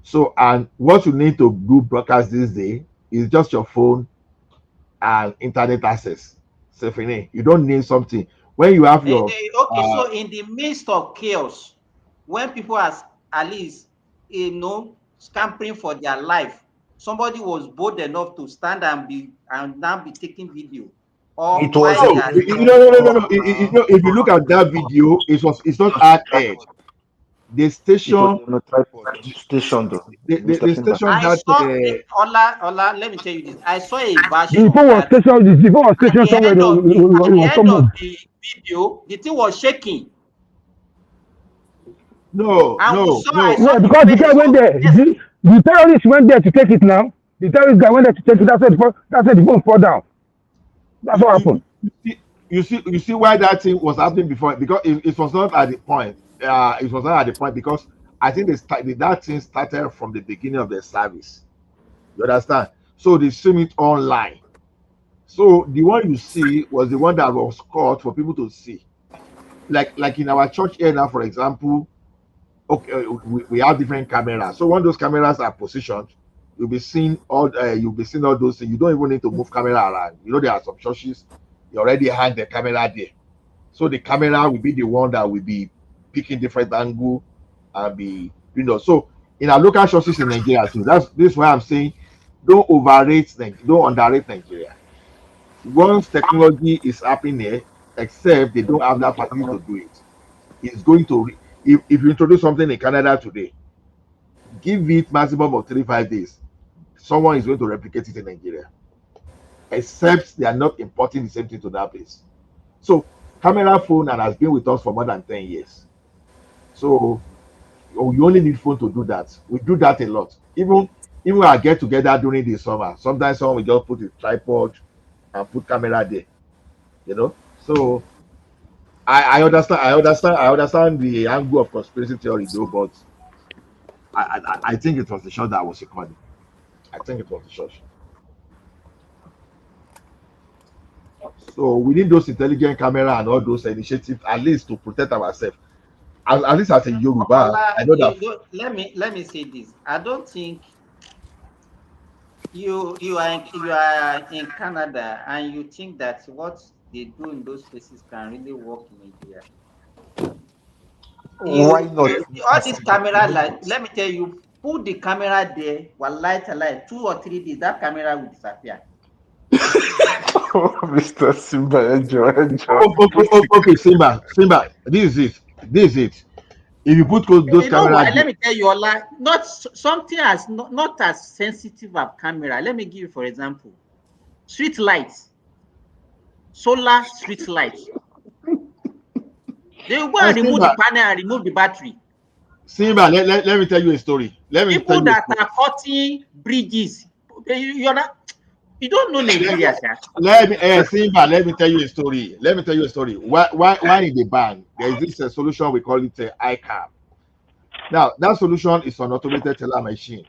So, and what you need to do broadcast these days is just your phone and internet access. Stephanie, you don't need something when you have your Okay, so in the midst of chaos, when people are at least, scampering for their life, somebody was bold enough to stand and now be taking video, or It was while a they no, are Christian no. church If now. you It look was a at that Christian video, church. it's It not was a ad edge. tripod. The It was station on a tripod station though, Mr. the Simba. station I had saw Ola, let me tell you this. I saw a The version phone was that stationed. The phone was at stationed the somewhere. end of It was somewhere. the video, the thing was shaking. no And I saw Yeah, the because the guy face went of, there. yes. The terrorist went there to take it now. The terrorist guy went there to take it. That's why the phone fall down. That's what happened. you see why that thing was happening before, because it was not at the point. It was not at the point because I think that thing started from the beginning of the service. You understand? So they stream it online. So the one you see was the one that was caught for people to see. Like in our church here now, for example, okay, we have different cameras. So when those cameras are positioned, you'll be seeing all those things. You don't even need to move camera around. You know, there are some churches you already hang the camera there. So the camera will be the one that will be picking different angle and be, so in our local churches in Nigeria too. This is why I'm saying don't underrate Nigeria. Once technology is happening here, except they don't have that facility to do it, it's going to if you introduce something in Canada today, give it maximum of 3 5 days. Someone is going to replicate it in Nigeria, except they are not importing the same thing to that place. So camera phone and has been with us for more than 10 years. So you only need phone to do that. We do that a lot. Even when I get together during the summer, sometimes someone will just put a tripod and put camera there. So I understand the angle of conspiracy theory though, but I think it was the shot that was recording. I think it was the church. So we need those intelligent camera and all those initiatives at least to protect ourselves. At least as a Yoruba, Ola, I know that. let me say this. I don't think you are in Canada and you think that what they do in those places can really work in Nigeria. Why not, All Mr. this Simba? camera, Why like, not? let me tell you, put the camera there, one light alight, 2 or 3 days, that camera will disappear. Mr. Simba, enjoy. Okay, Simba, this is it. If you put those You know cameras why? there, Let me tell you, Ola, something as not as sensitive as camera. Let me give you, for example, street lights, solar street lights. They will go and remove the Simba, panel and remove the battery. let me tell you a story. Let me tell People you a that story. are cutting bridges, you're not, you don't know Let, Nigeria, sir. Simba, let me tell you a story. Let me tell you a story. Why in the bank there is this solution we call it ICAP. Now that solution is an automated teller machine.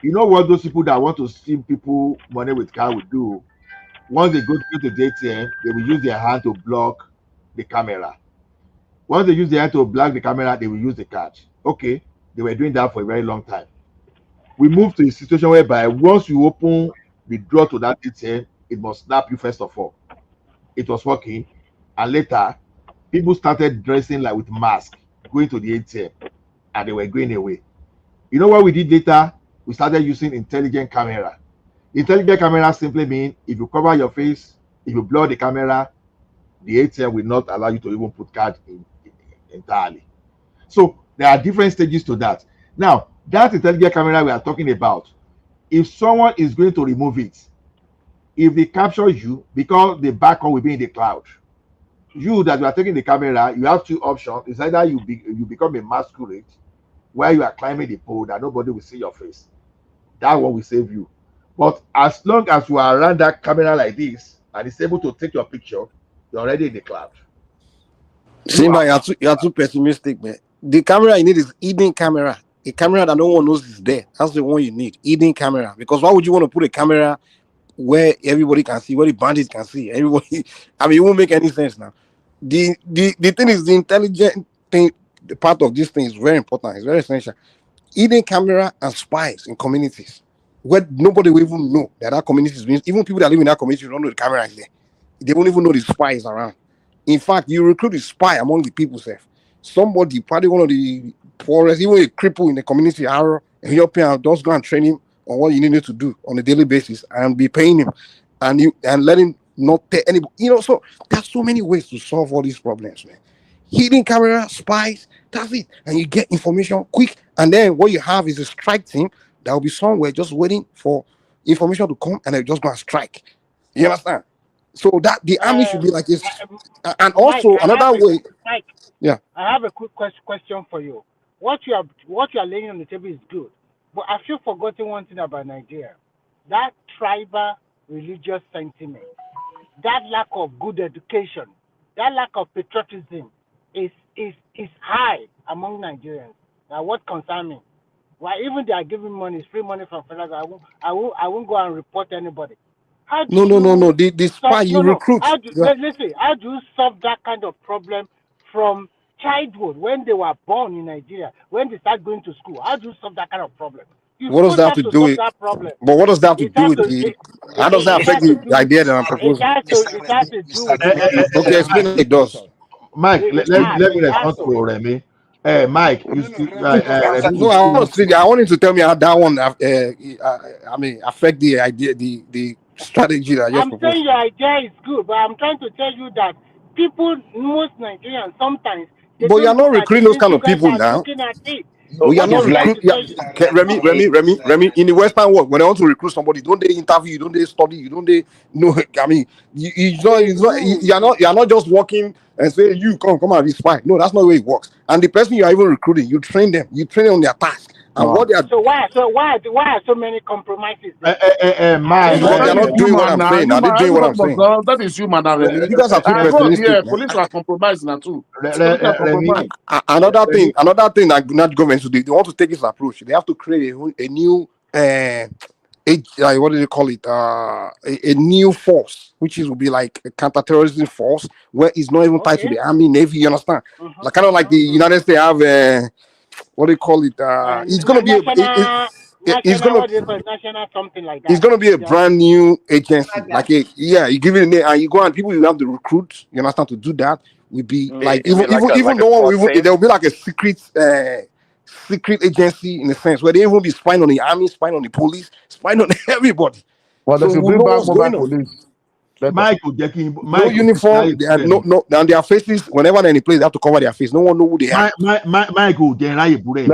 You know what those people that want to steal people money with car will do? Once they go to the ATM, they will use their hand to block the camera. Once they use their hand to block the camera, they will use the card. Okay, they were doing that for a very long time. We moved to a situation whereby once you open the drawer to that ATM, it must snap you first of all. It was working, and later people started dressing like with mask, going to the ATM, and they were going away. You know what we did later? We started using intelligent camera. Intelligent camera simply means if you cover your face, if you blur the camera, the ATM will not allow you to even put card in entirely. So there are different stages to that. Now, that intelligent camera we are talking about, if someone is going to remove it, if they capture you, because the backup will be in the cloud, you that you are taking the camera, you have two options. It's either you become a masquerade, where you are climbing the pole that nobody will see your face. That one will save you. But as long as you are around that camera like this and it's able to take your picture, you're already in the cloud. You are Simba, you're too pessimistic, man. The camera you need is hidden camera. A camera that no one knows is there. That's the one you need. Hidden camera. Because why would you want to put a camera where everybody can see, where the bandits can see? Everybody, I mean, it won't make any sense now. The thing is, the intelligent thing, the part of this thing is very important. It's very essential. Hidden camera and spies in communities where nobody will even know that that community is being, even people that live in that community don't know the camera is there. They won't even know the spy is around. In fact, you recruit a spy among the people, self. Somebody, probably one of the poorest, even a cripple in the community, arrow, and your parent just go and train him on what you need to do on a daily basis and be paying him and let him not tell anybody. So there's so many ways to solve all these problems, man. Hidden camera, spies, that's it. And you get information quick. And then what you have is a strike team that will be somewhere just waiting for information to come and they just go and strike. You understand? So that the army should be like this. And Mike, also another way, Mike, yeah. I have a quick question for you. What you are laying on the table is good, but have you forgotten one thing about Nigeria? That tribal religious sentiment, that lack of good education, that lack of patriotism is high among Nigerians. Now, what concerns me? Why even they are giving money, free money from federal, I won't go and report anybody. How do No. you The spy solve? you recruit. Yeah. Let's say, how do you solve that kind of problem from childhood when they were born in Nigeria, when they start going to school? How do you solve that kind of problem? You What does first that have have to to do solve with? that problem. But what does that have to It do has with to the? it, How does that it affect has to the do with idea that I'm it proposing? has to do with Okay, education. explain how it does. Mike, It has let me it has respond to. to Remy. Mike, Remy, No, you I still want want to see. I want him to tell me how that one, I mean, affect the idea, the strategy that I just I'm saying proposed. your idea is good, but I'm trying to tell you that people, most Nigerians, sometimes they But you're don't not look at the recruiting those things kind you of guys people are now. looking at it. But you're What not I'm trying recruit. to tell you. Okay, Remy. In the Western world, when they want to recruit somebody, don't they interview you? Don't they study you? Don't they know? I mean, They do. you're not just walking and say you come and be spy. No, that's not the way it works. And the person you are even recruiting, you train them. You train them on their task and No. what they are. Why are so many compromises there? Mike, Because That they're is not doing what human I'm now. saying. Now they're Human, doing what everybody I'm must saying. know. That is human now, Remy. You guys are too I go, yeah, pessimistic, man. police are compromised now too. Police are Remy, compromised. Another thing that not governments do, they want to take this approach. They have to create a new what do they call it? A new force, which is will be like a counterterrorism force, where it's not even tied to Okay. the army, navy. You understand? Like kind of like the United States have what do you call it? It's gonna be it's National, gonna what do you call it? National something like it's that. gonna be a Yeah. brand new agency. Like you give it a name and you go and people you have to recruit. You understand to do that will be like It'd be even like a no one SWAT will even team. there will be like a secret agency in a sense where they even be spying on the army, spying on the police, spying on everybody. Well, they So should we'll bring know back what's mobile going on. police. Better. Mike, No uniform, they are no, and their faces whenever they're in a place they have to cover their face. No one know who they are. Mike, They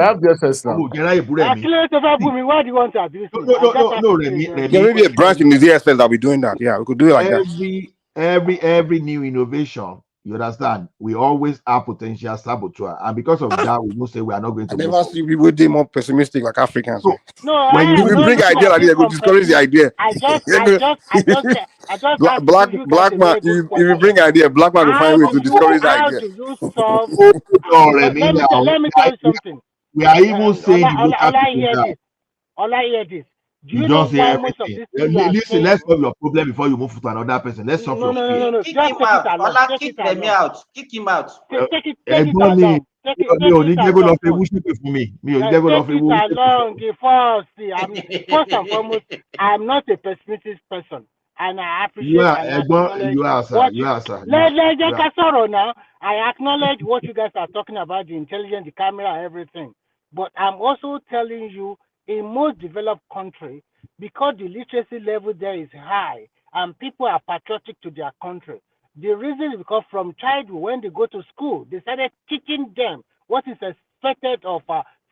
have DSS now. Why do you want to abuse me? I'm just No, asking you a Yeah, Remy. maybe a question. branch in the DSS that'll be doing that. Yeah, we could do it like that. Every new innovation, you understand, we always have potential saboteur, and because of that, we must say we are not going I to move never forward. see people they more pessimistic like Africans, man. So No, when I you If am you not bring looking idea at like you this, I could from discourage the pessimist. idea. I just asked you guys black a black very good if you question. bring idea, black man will find way to discourage the How idea. do you solve? hold on, Because Remy, now let me tell you something. we are even saying the local All I people hear now. this. All I hear this. Do You you know don't say why most of everything. these things you are Listen, let's saying? solve your problem before you move to another person. Let's solve your fear. No. Kick Just him take it out. along. Ola, Take kick it Remy along. out. Kick him out. Take it Ẹ̀gbọ́n mi along. mi ò ní Take it jẹ́ kó lọ along fi ewu first. ṣépè fún mi. Mi ò ní jẹ́ kó lọ Take fi it ewu ṣépè fún along mi. first. First and foremost, I'm not a pessimistic person, and I You appreciate are and ẹ̀gbọ́n, acknowledge you are sir, what you you. are sir, you Let are. Kasoro now. I acknowledge what you guys are talking about, the intelligence, the camera, everything. But I'm also telling you, in most developed countries, because the literacy level there is high and people are patriotic to their country. The reason is because from childhood, when they go to school, they started teaching them what is expected of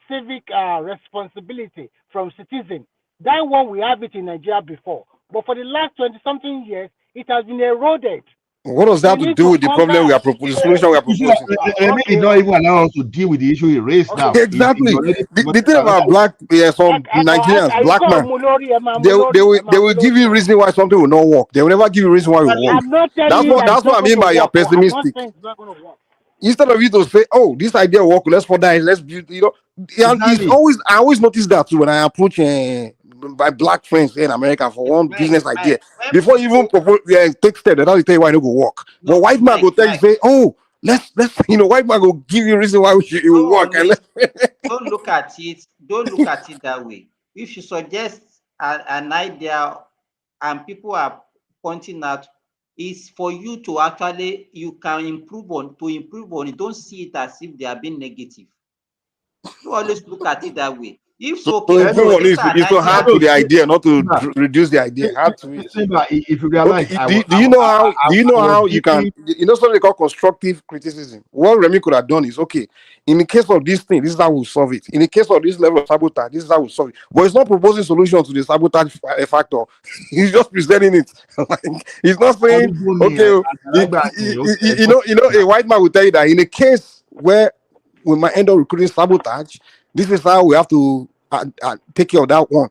civic responsibility from citizens. That one we have it in Nigeria before, but for the last 20 something years, it has been eroded. What does that We have to need do to with the problem conquer. we are the solution we are You see, proposing? Remy did Okay, not even allow us to deal with the issue he raised okay. now. He's Exactly. already The thing about black, some Nigerians, I black go man, Mulori, Emma they Mulori, they will give you reason why something will not work. They will never give you reason why it will work. I'm not telling That's you what that it's that's what not I going mean to by you're work. I'm not pessimistic. saying it's not going to work. Instead of you to say, "Oh, this idea will work, let's further it, let's build," and it's exactly. always I always notice that too when I approach my black friends here in America for one business idea. When Before you even people, propose, take step, they don't tell you why it no go work. But no, white man go tell you say, "Oh, let's white man go give you reason why it will don't work," and always don't look at it. Don't look at it that way. If you suggest an idea and people are pointing out, is for you to actually you can improve on it. Don't see it as if they are being negative. Don't always look at it that way. If to okay, improve no, on this it is an is to add idea. to the idea, not to Simba, reduce the idea. Add to it. Simba, if you Okay, realize, do you know how you can something they call constructive criticism? What Remy could have done is okay, in the case of this thing, this is how we'll solve it. In the case of this level of sabotage, this is how we'll solve it. But it's not proposing solution to the sabotage factor. He's just presenting it. Like, he's not saying okay. A white man will tell you that in a case where we might end up recruiting sabotage, this is how we have to take care of that one.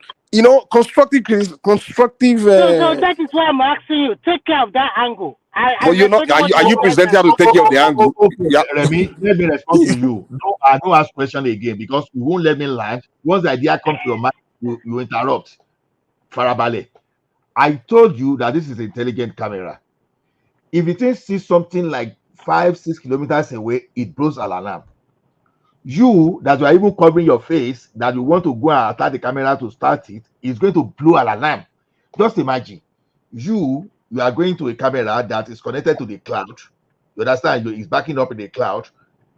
Constructive. So that is why I'm asking you. Take care of that angle. But I'm you're not. respecting what Are you're you saying right presenting now. how to take care of the angle? Okay, Yeah. Remy, let me respond to you. No, I don't ask question again because you won't let me land. Once the idea comes to your mind, you interrupt. Farabale. I told you that this is an intelligent camera. If the thing sees something like 5-6 kilometers away, it blows an alarm. You that you are even covering your face, that you want to go and attack the camera to start it, is going to blow an alarm. Just imagine, you are going to a camera that is connected to the cloud. You understand? It's backing up in the cloud,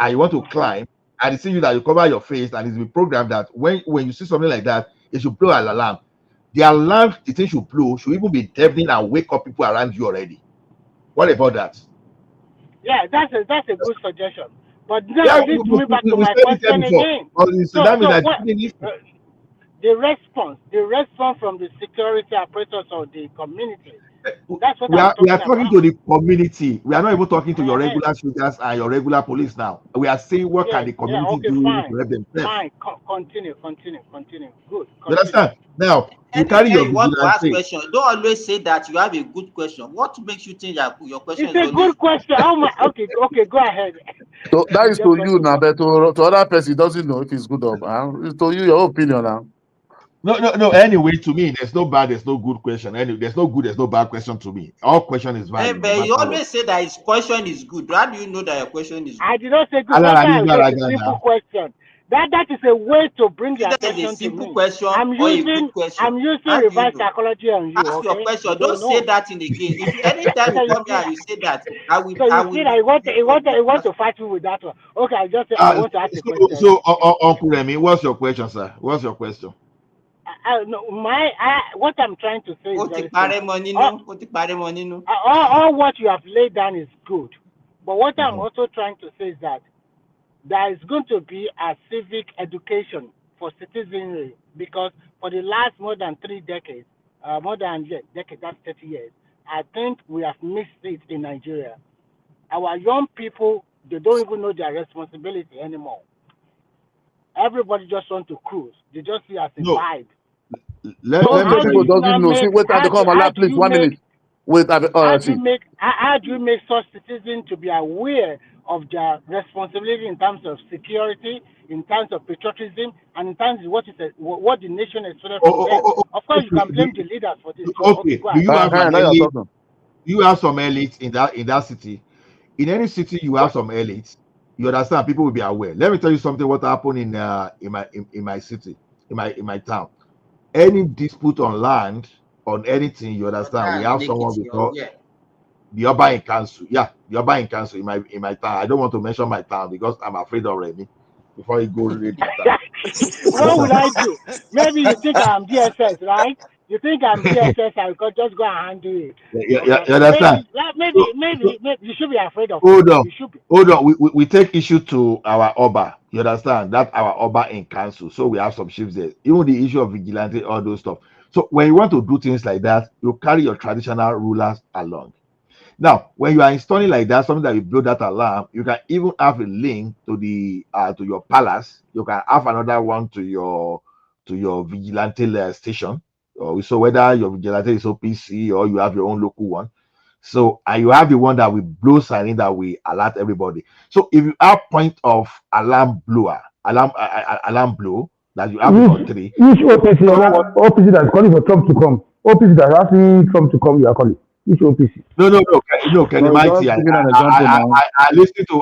and you want to climb, and it's seeing you that you cover your face, and it's been programmed that when you see something like that, it should blow an alarm. The alarm the thing should blow should even be deafening and wake up people around you already. What about that? Yeah, that's a good suggestion. But now Yeah, leads me back to we my said it here question before. again. But so that means So that what? people need The response from the security operators or the community. That's what we I'm are talking talking about. to the community. We are not even talking to your Uh-huh. regular soldiers and your regular police now. We are saying what Yeah, can the yeah, community okay, do fine. to help themselves. Fine. Continue. Good. You Continue. understand? Now you carry Anytime your you want to ask vigilante. question, don't always say that you have a good question. What makes you think that your question It's is a always good good? question. Oh my okay, go ahead. So that You is just to want you to now, talk. but to other person doesn't know if it's good or bad. It's to you, your opinion now. No. Anyway, to me, there's no bad, there's no good question. Anyway, there's no good, there's no bad question to me. All question is valid, no But matter you what. always say that his question is good. How do you know that your question is I good? did not say good. That's Alara why ni I said gbara it's a gan simple now. question. That is a way to bring the Either it's a attention to simple me. question I'm or a good using question. How do you reverse know? psychology on you, Ask your okay? question. You Don't don't say know. that in again. If you anytime you So you come see here and you say that, so you I see will that give you you want answer. to fight me with that one. Okay, I just say I want to ask a question So now. Uncle Remy, what's your question, sir? What's your question? No, what I'm trying to say is Ó ti very parẹ́ simple. mọ́ nínú. Ó ti parẹ́ mọ́ nínú. All what you have laid down is good, but what I'm Mhm. also trying to say is that there is going to be a civic education for citizenry because for the last more than 3 decades, decade, that's 30 years, I think we have missed it in Nigeria. Our young people, they don't even know their responsibility anymore. Everybody just want to cruise. They just see as a No, vibe. let, So let Most me young how tell do people you. you now doesn't know. See, make wait till they come allow, please, 1 minute. Wait, see. how do you make such citizens to be aware of their responsibility in terms of security, in terms of patriotism, and in terms of what the nation expected from them? Of course, you Okay. can blame the leaders for this. So okay, Okay. go Do ahead. you have an Now you're elite? talking. You have some elites in that city. In any city, you have What? some elites. You understand? People will be aware. Let me tell you something. What happened in my city, in my town? Any dispute on land, on anything, you understand? We That's have someone we Nekiti. call Yeah. the urban council. Yeah, the urban council in my town. I don't want to mention my town because I'm afraid already. Before you go read the town. What would I do? Maybe you think I'm DSS, right? You think I'm DSS? I could just go and handle it. Okay. You understand? So, Maybe you should be afraid of me. hold on. You should be. Hold on. We take issue to our Oba. You understand? That our Oba in council. So we have some shifts there. Even the issue of vigilante, all those stuff. So when you want to do things like that, you carry your traditional rulers along. Now, when you are installing like that, something that will blow that alarm, you can even have a link to your palace. You can have another one to your vigilante station. Or so whether your vigilante is OPC or you have your own local one. So and you have the one that will blow siren that will alert everybody. So if you have point of alarm blow that you have about three, Which OPC, someone OPC that's calling for Trump to come? OPC that's asking Trump to come, you are calling. Which OPC? No, Kenny No, Mighty. just giving an example now. I listened to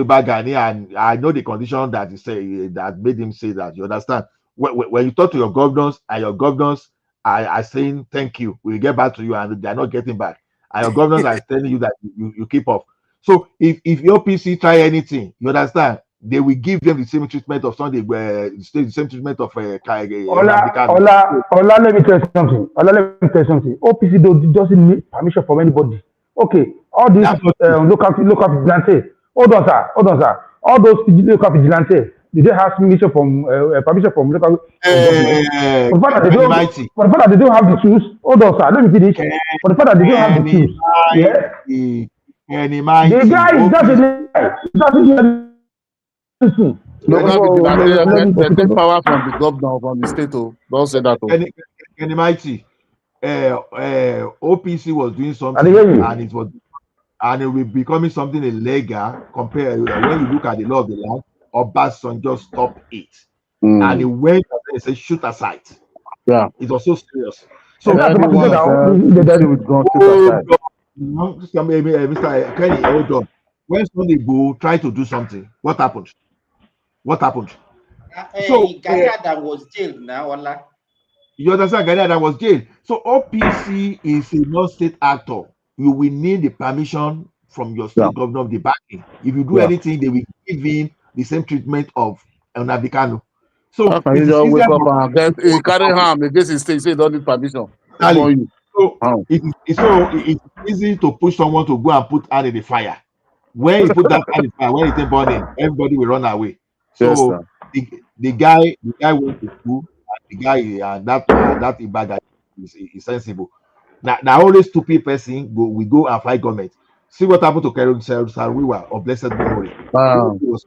Ibagani and I know the condition that he say that made him say that. You understand? When you talk to your governors and your governors are saying thank you, we'll get back to you, and they are not getting back, and your governors are telling you that you keep off. So if your PC try anything, you understand? They will give them the same treatment of Sunday, the same treatment of Nnamdi Kanu. Let me tell you something. Let me tell you something. OPC doesn't need permission from anybody. Okay, all these That's not true. local vigilante. Hold on, sir. All those local vigilante, did they have permission from local government? For the fact that they Kenny don't, Mighty. for the fact that they don't have the tools. Hold on, sir. Let me finish. For the fact that they don't have the Kenny tools, yeah. Mighty. Kenny The Mighty. guy is just a OPC. guy. He doesn't do anything. They No, not vigilante, let me they take continue. power from the governor, from the state. Oh, don't say that. Oh. Kenny Mighty. OPC was doing I dey hear something you. and it will be becoming something illegal compared when you look at the law of the land. Obasanjo just stopped it. And he went and said, shoot aside. Yeah. It was so serious. So And that's what he Everyone said of now. them see with gun shoot aside. Mr. Kenny, hold on. When Sunday go try to do something, what happened? What happened? So Gani Adam was jailed now, Ola. you understand, Gani Adam was jailed. So OPC is a non-state actor. You will need the permission from your Yeah. state governor of the backing. If you do Yeah. anything, they will give him the same treatment of Nnamdi Kanu. How So can it you is just easier wake up for and get he carry harm against his state, say he don't need permission? Shame on Charlie. you. So How? it's easy to push someone to go and put hand in the fire. When you put that hand in the fire, when it's burning, everybody will run away. Yes, So sir. the guy went to school, and the guy that Ibaga is sensible. Now only stupid person we go and fight government. See what happened to Karen Sariwa of blessed memory. Um, It was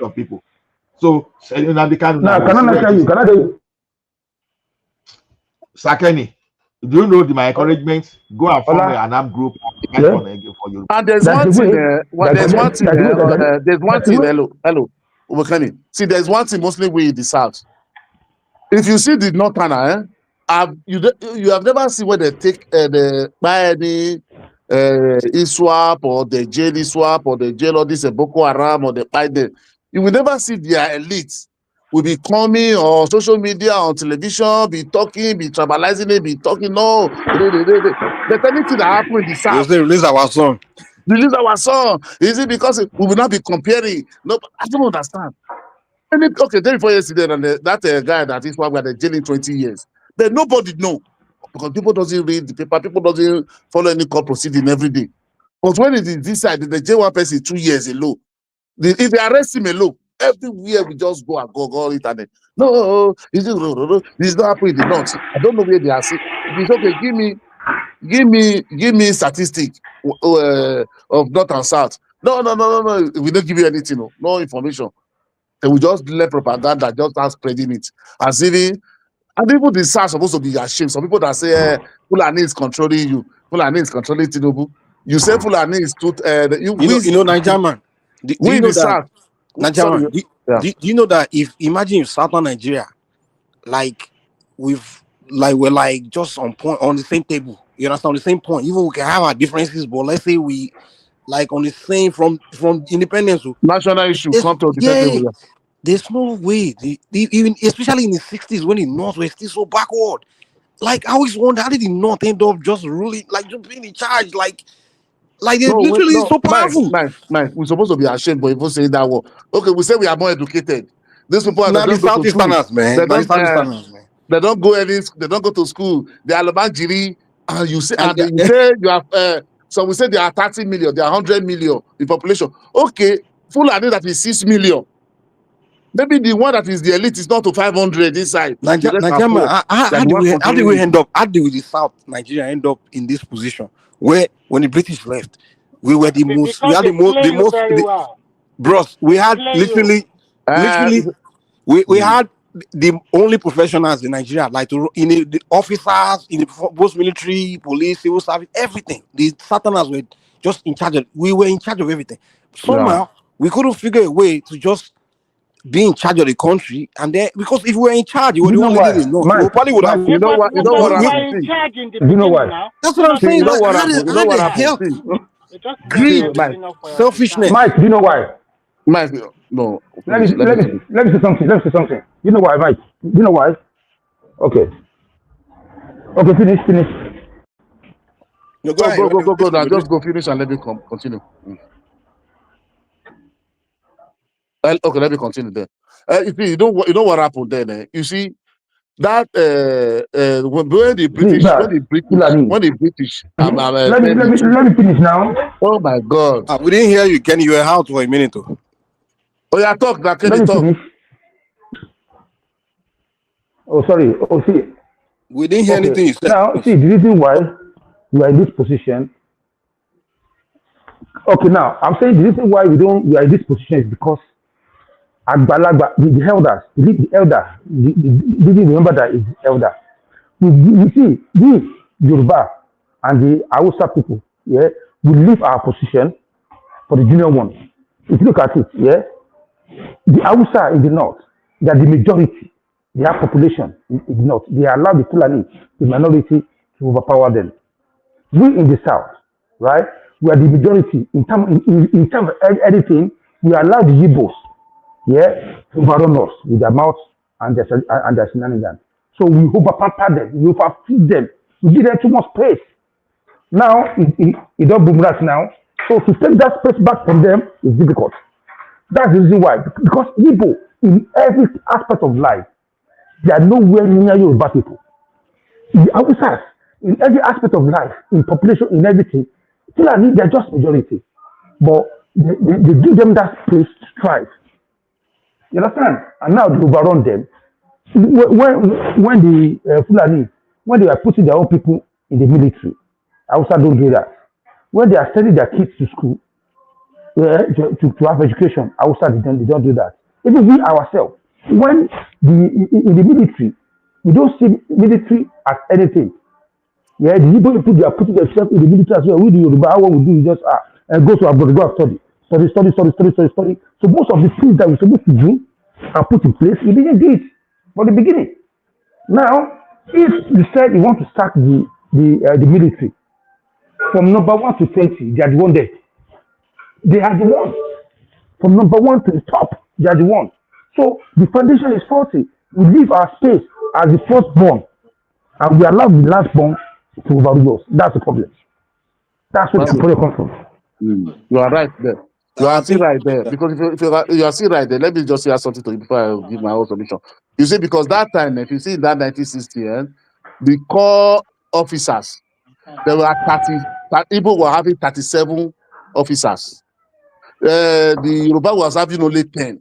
of people. So Nnamdi Kanu Now, now you can see I where it tell you? is. Can I tell you? Sakeni, do you know my encouragement? Go and form Ola, an armed group and fight yeah. for you. and there's That's one the thing. way. There's one thing. There's one That's the thing. way. Hello, Ubekani. See, there's one thing mostly we in the south. If you see the northerner, you have never seen where they take the buy any ISWAP or the jail ISWAP or the jail or this Boko Haram or the buy them. You will never see their elites will be coming on social media, on television, be talking, be tribalizing it, be talking. No, there's anything that happened in the They south. say release our song. Release our song. Is it because we will not be comparing? No, I don't understand. Okay, 34 years yesterday, and that guy that is one where they jail in 20 years. Then nobody know because people doesn't read the paper, people doesn't follow any court proceeding every day. But when it is this side, the jail one person 2 years alone. If they arrest him alone, everywhere we just go and go internet. No, this is not happening in the north. I don't know where they are. If it's okay, give me statistic of north and south. No. We don't give you anything, no information. And we just let propaganda just start spreading it. As if and even the SARS supposed to be ashamed. Some people that say Fulani is controlling you, Fulani is controlling Tinubu. You say Fulani is too You know, Nigerian man. Do we you in know the that SARS. Nigerian Sorry. man? Yeah. Do you know that if imagine if southern Nigeria, like we're like just on point on the same table. You understand? On the same point. Even we can have our differences, but let's say we like on the same from independence. National issue come to the Yeah, table. there's no way. Even especially in the 60s when the North were still so backward. Like I always wonder how did the North end up just ruling, like just being in charge, like they're literally so powerful. Mike. We're supposed to be ashamed, but if you say that word, okay, we say we are more educated. These people they Now the don't go to school. Southeasterners, man. They Now the don't Southeasterners, man. they don't go they don't go to school. They are Alabangiri, and you say And you say you have so we say they are 30 million, they are 100 million in population. Okay, Fulani that is 6 million. Maybe the one that is the elite is not to 500 inside. The rest are Nigeria, poor. how They're the do one we controlling it. end up? How do we the South Nigeria end up in this position where when the British left, we were the most, we Because had they play the you most, very well. bros. We They had play you. literally, we had the only professionals in Nigeria, like the officers, in the both military, police, civil service, everything. The Southerners were just in charge of. We were in charge of everything. Yeah. Somehow we couldn't figure a way to just be in charge of the country, and then because if we were in charge, we were You the know one why? leading the north. We Mike, probably would have. Mike, You know what? You know But what we were happened? in See, charge in the you know beginning why? now. That's Do what I'm not see, saying. you know forget Like what now. happened? We You were know in what it happened? charge. helped. See, They just left see, Greed, Mike, everything up for us to start. selfishness. Mike, do you know why? Mike, no, Let me please, let me let me finish. let me say something. Let me say something. You know why, Mike? You know why? Okay. Okay, finish. No, go Go, ahead. go, go, go, go. Now, We're just listening. go finish and let me continue. Okay, let me continue then. You see, you know what happened then? You see that when the See, British, that when Fulani. the British, Let me fed let me into. let me finish now. Oh my God! We didn't hear you, Kenny. You were out for a minute. Though. Oh yeah, talk. Now, can Let you me talk? finish. Oh, sorry. Oh, see. We didn't hear Okay. anything you said. Now, Please. see the reason why we are in this position. Okay, now I'm saying the reason why we are in this position is because Agbalagba, the elders, the elder, did you remember that is the elder? You see, we Yoruba and the Hausa people, yeah, we leave our position for the junior one. If you look at it, yeah, the Hausa in the north, they are the majority. They have population in the north. They allow the Fulani, the minority, to overpower them. We in the south, right? We are the majority in terms of everything. We allow the Igbos, yeah, to overrun us with their mouth and their shenanigans. So we overpamper them, we overfeed them, we give them too much space. Now it don't boomerang now. So to take that space back from them is difficult. That's the reason why. Because Igbo in every aspect of life, they are nowhere near Yoruba people. The Hausas, in every aspect of life, in population, in everything, Fulani, they are just majority. But they give them that space to thrive. You understand? And now they overrun them. When the Fulani, when they are putting their own people in the military, Hausa don't do that. When they are sending their kids to school, to have education, Hausa they don't do that. Even we ourselves, when in the military, we don't see military as anything. Yeah, the people putting themselves in the military as well. We the Yoruba, how what we do is just go to abroad, go and study. So most of the things that we're supposed to do and put in place, we didn't do it from the beginning. Now, if you said you want to start the military from number 1 to 20, they are the one there. They are the one from number 1 to the top. They are the one. So the foundation is faulty. We leave our space as the firstborn, and we allow the lastborn to overrule us. That's the problem. That's where the Okay. problem comes from. You are right there. You I are still think right there because if you are still right there, let me just say something to you before I give my own solution. You see, because that time, if you see in that 1960, the core officers, there were 30. People were having 37 officers. The Yoruba was having only 10.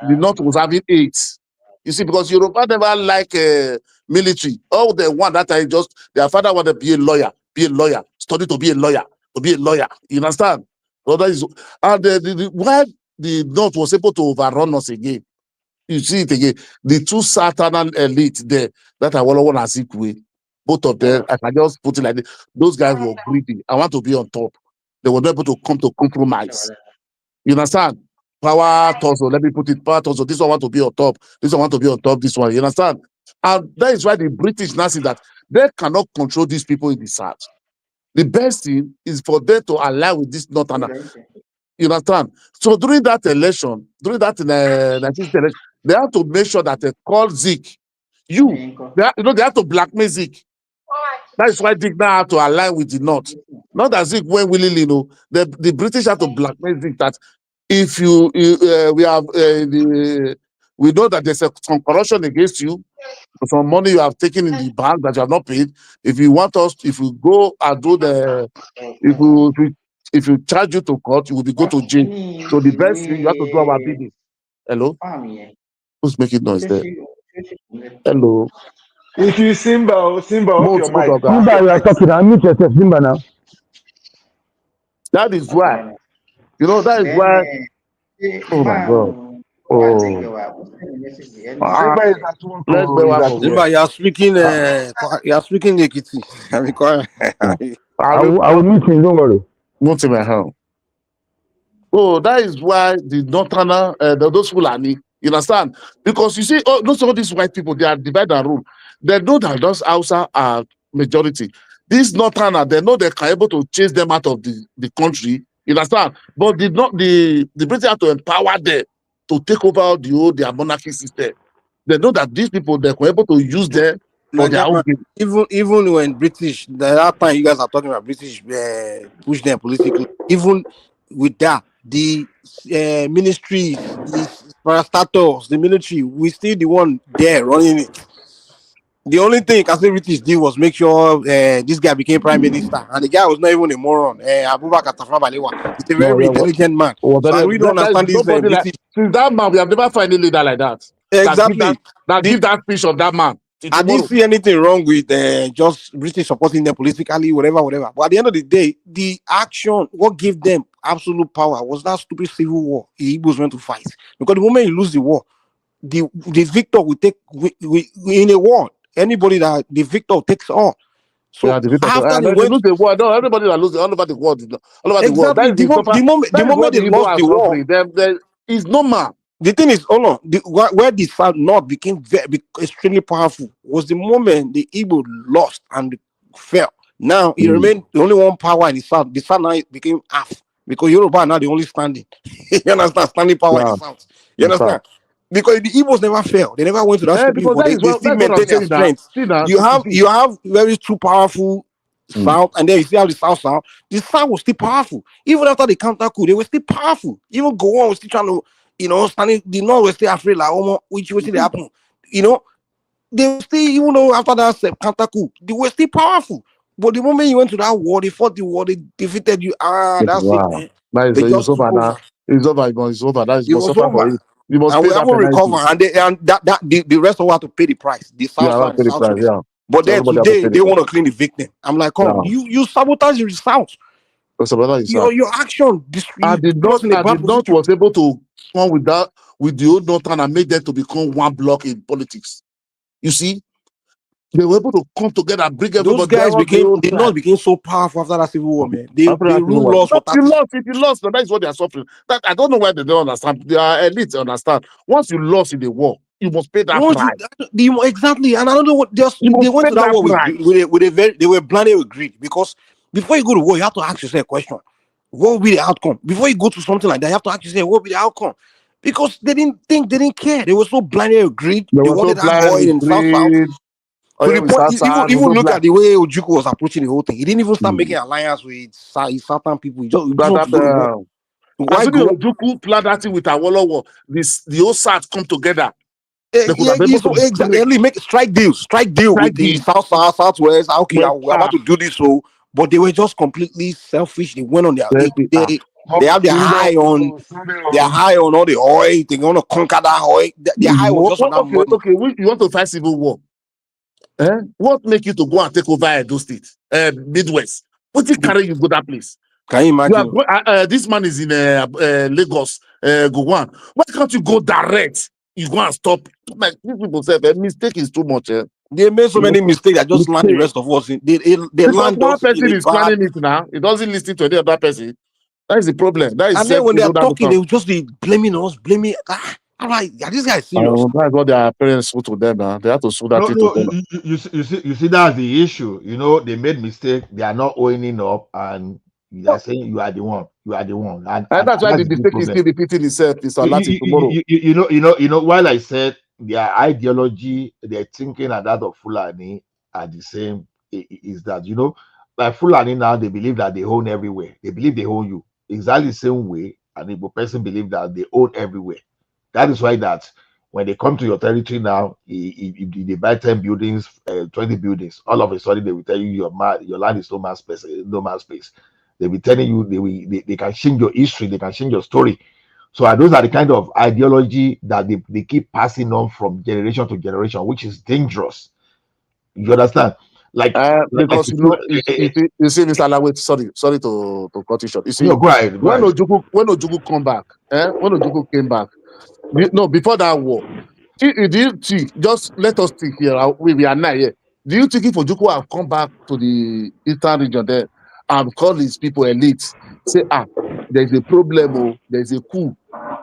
The North was having 8. You see, because Yoruba never like military. All they want that time just their father wanted to be a lawyer, study to be a lawyer, to be a lawyer. You understand? So that is, and why the North was able to overrun us again. You see it again. The two Southern elite there that are one Azikwe, both of them, I can just put it like this. Those guys were greedy. I want to be on top. They were not able to come to compromise. You understand? Power torso, let me put it, power torso. This one want to be on top. This one want to be on top. This one, you understand? And that is why the British now see that they cannot control these people in the South. The best thing is for them to align with this Northern. You understand? So during that election, during that 19th election, they have to make sure that they call Zeke. They have to blackmail Zeke. That is why Zeke now have to align with the North. Not that Zeke went willingly, the British have to blackmail Zeke that if we know that there's some corruption against you, some money you have taken in the bank that you have not paid. If you want us, if you go and do if you charge you to court, you will be go to jail. So the best thing you have to do our bidding. Hello, who's making noise there? Hello, If you Simba off mute your mic, Oga. off Simba, your you are mic. talking. I mute yourself, Simba now. That is why, Okay. that is Then, why. Oh my God. I think Oh, you are sending a message. ah, Zimba is at work. let's Oh, bear is one at for work. where. Zimba, you're speaking Ekiti. I mean, Hmm. I will meet him. Don't worry. Not in my hand. Oh, that is why the northerner, those Fulani, you understand? Because you see, those all these white people, they are divide and rule. They know that those Hausa are majority. These northerner, they know they are able to chase them out of the country. You understand? But the British have to empower them to take over their monarchy system. They know that these people, they were able to use them for their Nigerian own man, gain. even when British, that time you guys are talking about British push them politically, even with that, the ministries, the parastatals, the military, we still the one there running it. The only thing can say British did was make sure this guy became prime minister, and the guy was not even a moron. Abubakar Tafawa Balewa, he's a No, very intelligent man. So I really don't that is understand this nobody like British. since that man. We have never found any leader like that. Exactly. Give that speech of that man till I didn't tomorrow. see anything wrong with just British supporting them politically, whatever, whatever. But at the end of the day, the action, what gave them absolute power was that stupid civil war the Igbos went to fight. Because the moment you lose the war, the victor will take in a war. Anybody that the victor takes all. So Yeah, the people. after And they then they went lose the war. No, everybody that lose all over the world. All over the world. exactly That is the suffer. the That is moment what they the Igbo lost are the war, suffering. It's normal. the thing is, hold on, where the South North became extremely powerful was the moment the Igbo lost and fell. Now it remained the only one power in the South. The South now became half because Yoruba are now the only standing. You understand? Standing power in the Yeah, South. You the South. understand? Because the Igbos never fell. They never went to that stupid Because war. They still that's what I'm maintain their saying. That strength. see now, see. You have very two powerful Mm. South, and then you still have the South. The South was still powerful. Even after the counter coup, they were still powerful. Even Gowon was still trying to, standing, the North was still afraid, like, oh, which was still happen. They were still, even though after that counter coup, they were still powerful. But the moment you went to that war, they fought the war, they defeated you. That's it, Wow. man. That is They it's just took over now. over. It's over. It's over. That is It must was suffer for over. it. You must And pay we that haven't penalty. recovered. And the rest of us have to pay the price. The You South have South to and the pay the price. Southwest. Yeah. But So then everybody have to today pay the they price. want to clean the victim. I'm like, come, Yeah. you sabotage the South. So brother is sad. Your action, you put us in a I bad did not position. was able to come with that with the old Northern and make them to become one block in politics. You see, they were able to come together, bring Those everybody guys all the old North tribe. became so powerful after that civil war, man. They After that civil rule war. laws for But 30. if you lost, that is what they are suffering. That I don't know why they don't understand. Their elites understand. Once you lost in the war, you must pay that Once price. exactly, and I don't know what You they must went pay to that that war price. with a very they were blinded with greed because before you go to war, you have to ask yourself a question: what will be the outcome? Before you go to something like that, you have to ask yourself what will be the outcome because they didn't think, they didn't care. They were so blinded with greed. They They were so wanted that blind oil with in South South greed. to the Oil with point. South, Even was so look blind. at the way Ojukwu was approaching the whole thing. He didn't even start Hmm. making alliance with Southern people. He just want to go to war. That as Why soon as go? Ojukwu planned that thing with Awolowo, the whole South come together. They could have been able So to break, exactly make strike deal with strike the deal. Southwest. Okay, Well, we're about to do this, so but they were just completely selfish. They went on their they have they're high on all the oil. They want to conquer that oil. Their high was just on that money. okay. You want to fight civil war? What make you to go and take over Edo State, Midwest? What you carry you go that place? Can you You are imagine? this man is in Lagos, Gowon. Why can't you go direct? You go and stop. Like these people say, a mistake is too much. They made so many mistakes that just land the Mistake. rest of us. They Because land one us in person a is bad. planning it now. He doesn't listen to the other person. That is the problem. That is And then when they are self-critical. talking, they will just be blaming us, blaming. I'm like, yeah, this guy is serious. That's what their parents put to them now. They have to sue that No, thing to no, them. you see, that's the issue. They made mistake. They are not owning up, and they are saying you are the one. You are the one, And that's and why the that's the big mistake is problem. still repeating itself. It's a Latin tomorrow. While I said their ideology, their thinking, and that of Fulani are the same, is that like Fulani now they believe that they own everywhere. They believe they own you exactly the same way, and Igbo person believe that they own everywhere. That is why that when they come to your territory now, if they buy 10 buildings, 20 buildings, all of a sudden they will tell you your land is no man's space, no man's space. They will telling you they can change your history, they can change your story. So those are the kind of ideology that they keep passing on from generation to generation, which is dangerous. You understand? Because to you put know, you see, Mr. Lawit, sorry to cut you short. You see, no, go ahead, go when ahead. Ojuku come back, when Ojuku came back, no, before that war, do you think, just let us think here, we are not here. Do you think if Ojukwu have come back to the eastern region there and call these people elites, say, there's a problem, there's a coup,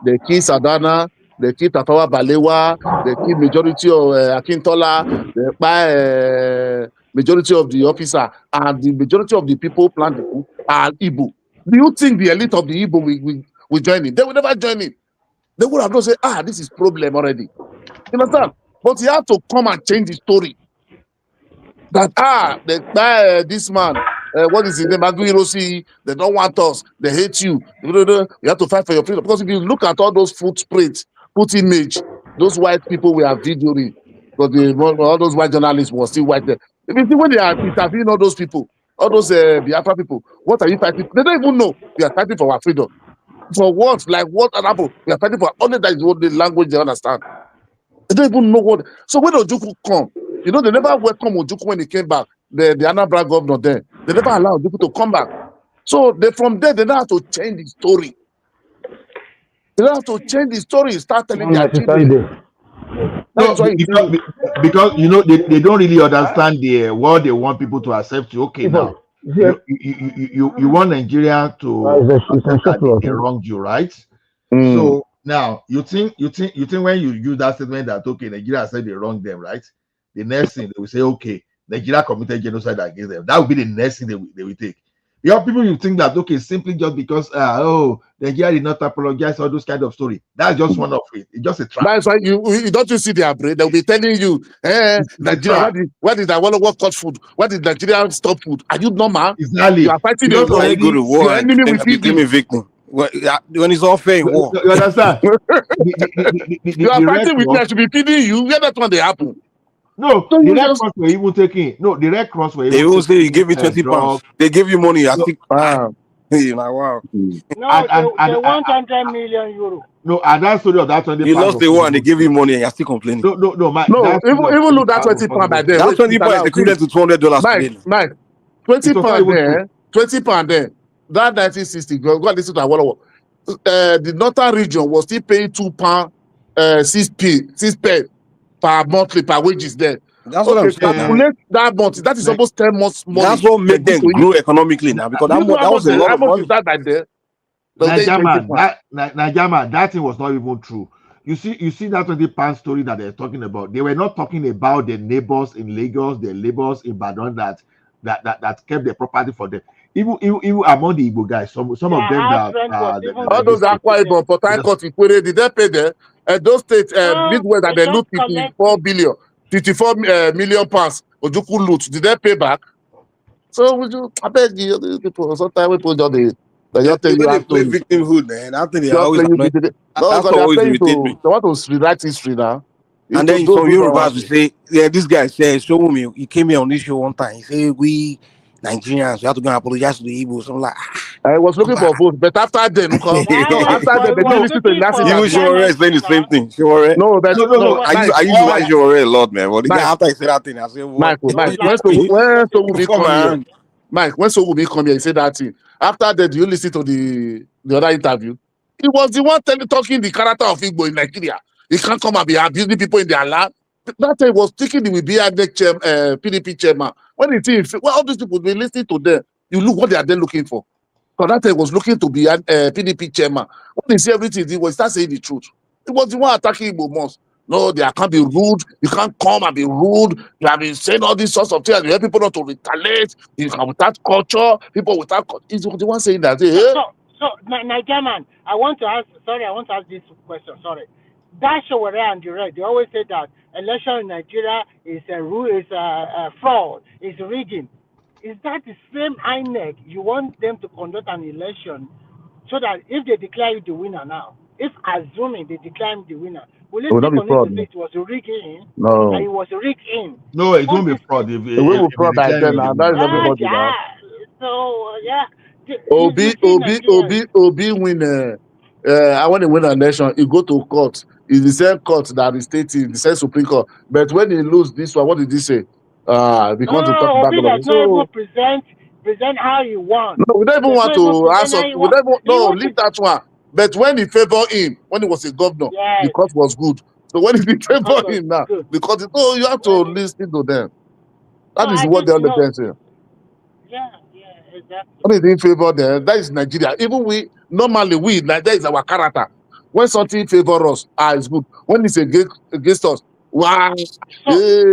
they kill Sadana, they kill Tafawa Balewa, they kill majority of Akintola, they buy majority of the officer, and the majority of the people plan the coup are Igbo. Do you think the elite of the Igbo will join in? They will never join in. They would have not said, this is problem already. You understand? But he had to come and change the story. That this man, what is his name? Aguirosi, they don't want us, they hate you. You have to fight for your freedom. Because if you look at all those footprints, put image, those white people we are videoing, because all those white journalists were still white there. If you see when they are interviewing all those people, all those Biafra people, what are you fighting? They don't even know we are fighting for our freedom. For what? Like what happened? We are fighting for only that is what the language they understand. They don't even know what. So when Ojukwu come, they never welcome Ojukwu when he came back. The Anambra governor there, they never allow Ojukwu to come back. So from there, they now have to change the story. They have to change the story, start telling their children. No, because they don't really understand what they want people to accept you. Okay, now you want Nigeria to accept that they wronged you, right? So now you think when you use that statement that okay, Nigeria said they wronged them, right? The next thing they will say, okay, Nigeria committed genocide against them. That would be the next thing they will take. People you think that okay, simply just because Nigeria did not apologize, all those kind of story. That's just one of it. It's just a trap. That's why you don't see their brain. They'll be telling you, Nigeria, what is that? What cut food? What is Nigeria stop food? Are you normal? Exactly. You are fighting a war. You go to war. Your enemy will feed you. Victim. When it's all fair in war. You understand? You are fighting with me. I should be feeding you. Where that one they happen? No, the Red Cross were even taking. No, the Red Cross were even. They will say you give me 20 pounds. They give you money. I think. Wow. No, they want 100 million euro. No, and that story of that 20 you lost the war and they give you money and you're still complaining. No, even look that 20 pounds by there. That 20 pounds is equivalent to $200 Mike, 20 pounds there. 20 pounds there. That 1960, go and listen to Awolowo. The northern region was still paying £2, 6p per monthly per wages there. That's what I'm saying. Calculate that month. That is almost 10 months money. That's what made them grow economically now because that was a lot of money. Najama, that thing was not even true. You see that 20 pound story that they're talking about. They were not talking about the neighbors in Lagos, the neighbors in Badon that kept their property for them. Even among the Igbo guys, some of them that all those Akwa Ibom, Port Harcourt, Ikwere, did they pay them? Those states, Midwest, that they loot 54 million pounds. Ojukwu loot, did they pay back? So I beg you, people. Sometimes we put on the. They play victimhood, man. I think they always that's always irritate me. They want to rewrite history now. And then some Yorubas will say, yeah, this guy said, show me. He came here on this show one time. He said, we Nigerians, we have to go and apologize to the Igbos. So I'm like, I was looking for votes, but after then, they listen to the you Shore saying the same thing. Shore. No, I used to like Shore a lot, man. But after I said that thing, I said, Mike, when Sogubi come here, he said that thing. After that, you listen to the other interview. He was the one talking the character of Igbo in Nigeria. He can't come and be abusing people in their land. That time was thinking he will be a PDP chairman. When he thinks, all these people, they listen to them. You look what they are then looking for. So that time was looking to be a PDP chairman. When he see everything, he will start saying the truth. He was the one attacking Igbo most. No, they can't be rude. You can't come and be rude. You have been saying all these sorts of things. You help people not to retaliate. You have without culture. People without culture. He's the one saying that. So Nigerian, I want to ask this question. Sorry. That Showore and the rest, they always say that election in Nigeria is a fraud, is rigging. Is that the same INEC you want them to conduct an election so that if they declare you the winner now, if assuming they declare him the winner, will it be fraud? It was rigging. No. And it was rigging. No, it won't be fraud. It will be fraud by then. Now that is everybody now. So yeah. Obi win. I want to win an election. He go to court. It's the same court that is stating the same Supreme Court. But when he lose this one, what did he say? We want to talk Oh, about Obi all of does it. not even So present how he won. no, we don't He even does want not even to present ask how us. he We won. don't even, He no, wants to, leave that one. But when he favored him, when he was a governor, the yes, court was good. So when he the court favor was him now, good. because you have to When listen to them. no, That is I what just the other thing say. yeah, exactly. When he didn't favor them, that is Nigeria. Even we normally Nigeria is our character. When something favor us, it's good. When it's against us, wow,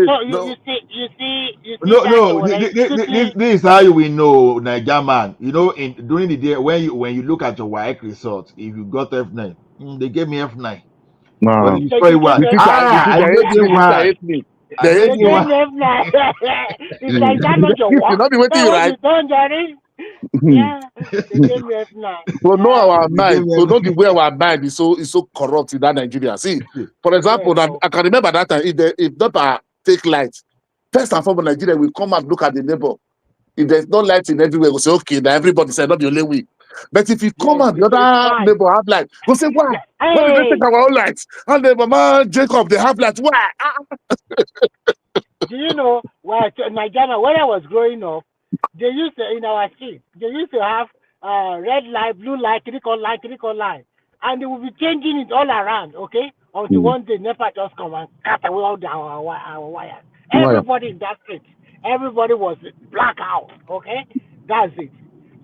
So no. you see No, that they no. were This is how we know Niger man. You know, during the day when you look at your WAEC result, if you got F9, they gave me F9. But No. if you so score you it gave one, me You think I they made hate it me? You think they one. hate me? I They made hate they it me. gave one. me F9. It's like that not your If you work. not be waiting That you what right. you done, Johnny? Yeah, they gave me F9. To know our They gave mind, me to know the F9. way our mind is so corrupt in that Nigeria. See, for Yes, example, I can remember that time if not take light, first and foremost, Nigeria will come and look at the neighbor. If there's no light in everywhere, we'll say, okay, now everybody said not the only way. But if you come yes, and the it's other fine. neighbor have light, we'll say, why? Why did they Hey, take our own lights? And the mama Jacob, they have light. Why? do you know why Nigeria? When I was growing up, they used to in our street. They used to have red light, blue light, critical light, and they will be changing it all around. Okay, until one day NEPA just come and cut away all our wires. Why? Everybody in that street, everybody was blackout. Okay, that's it.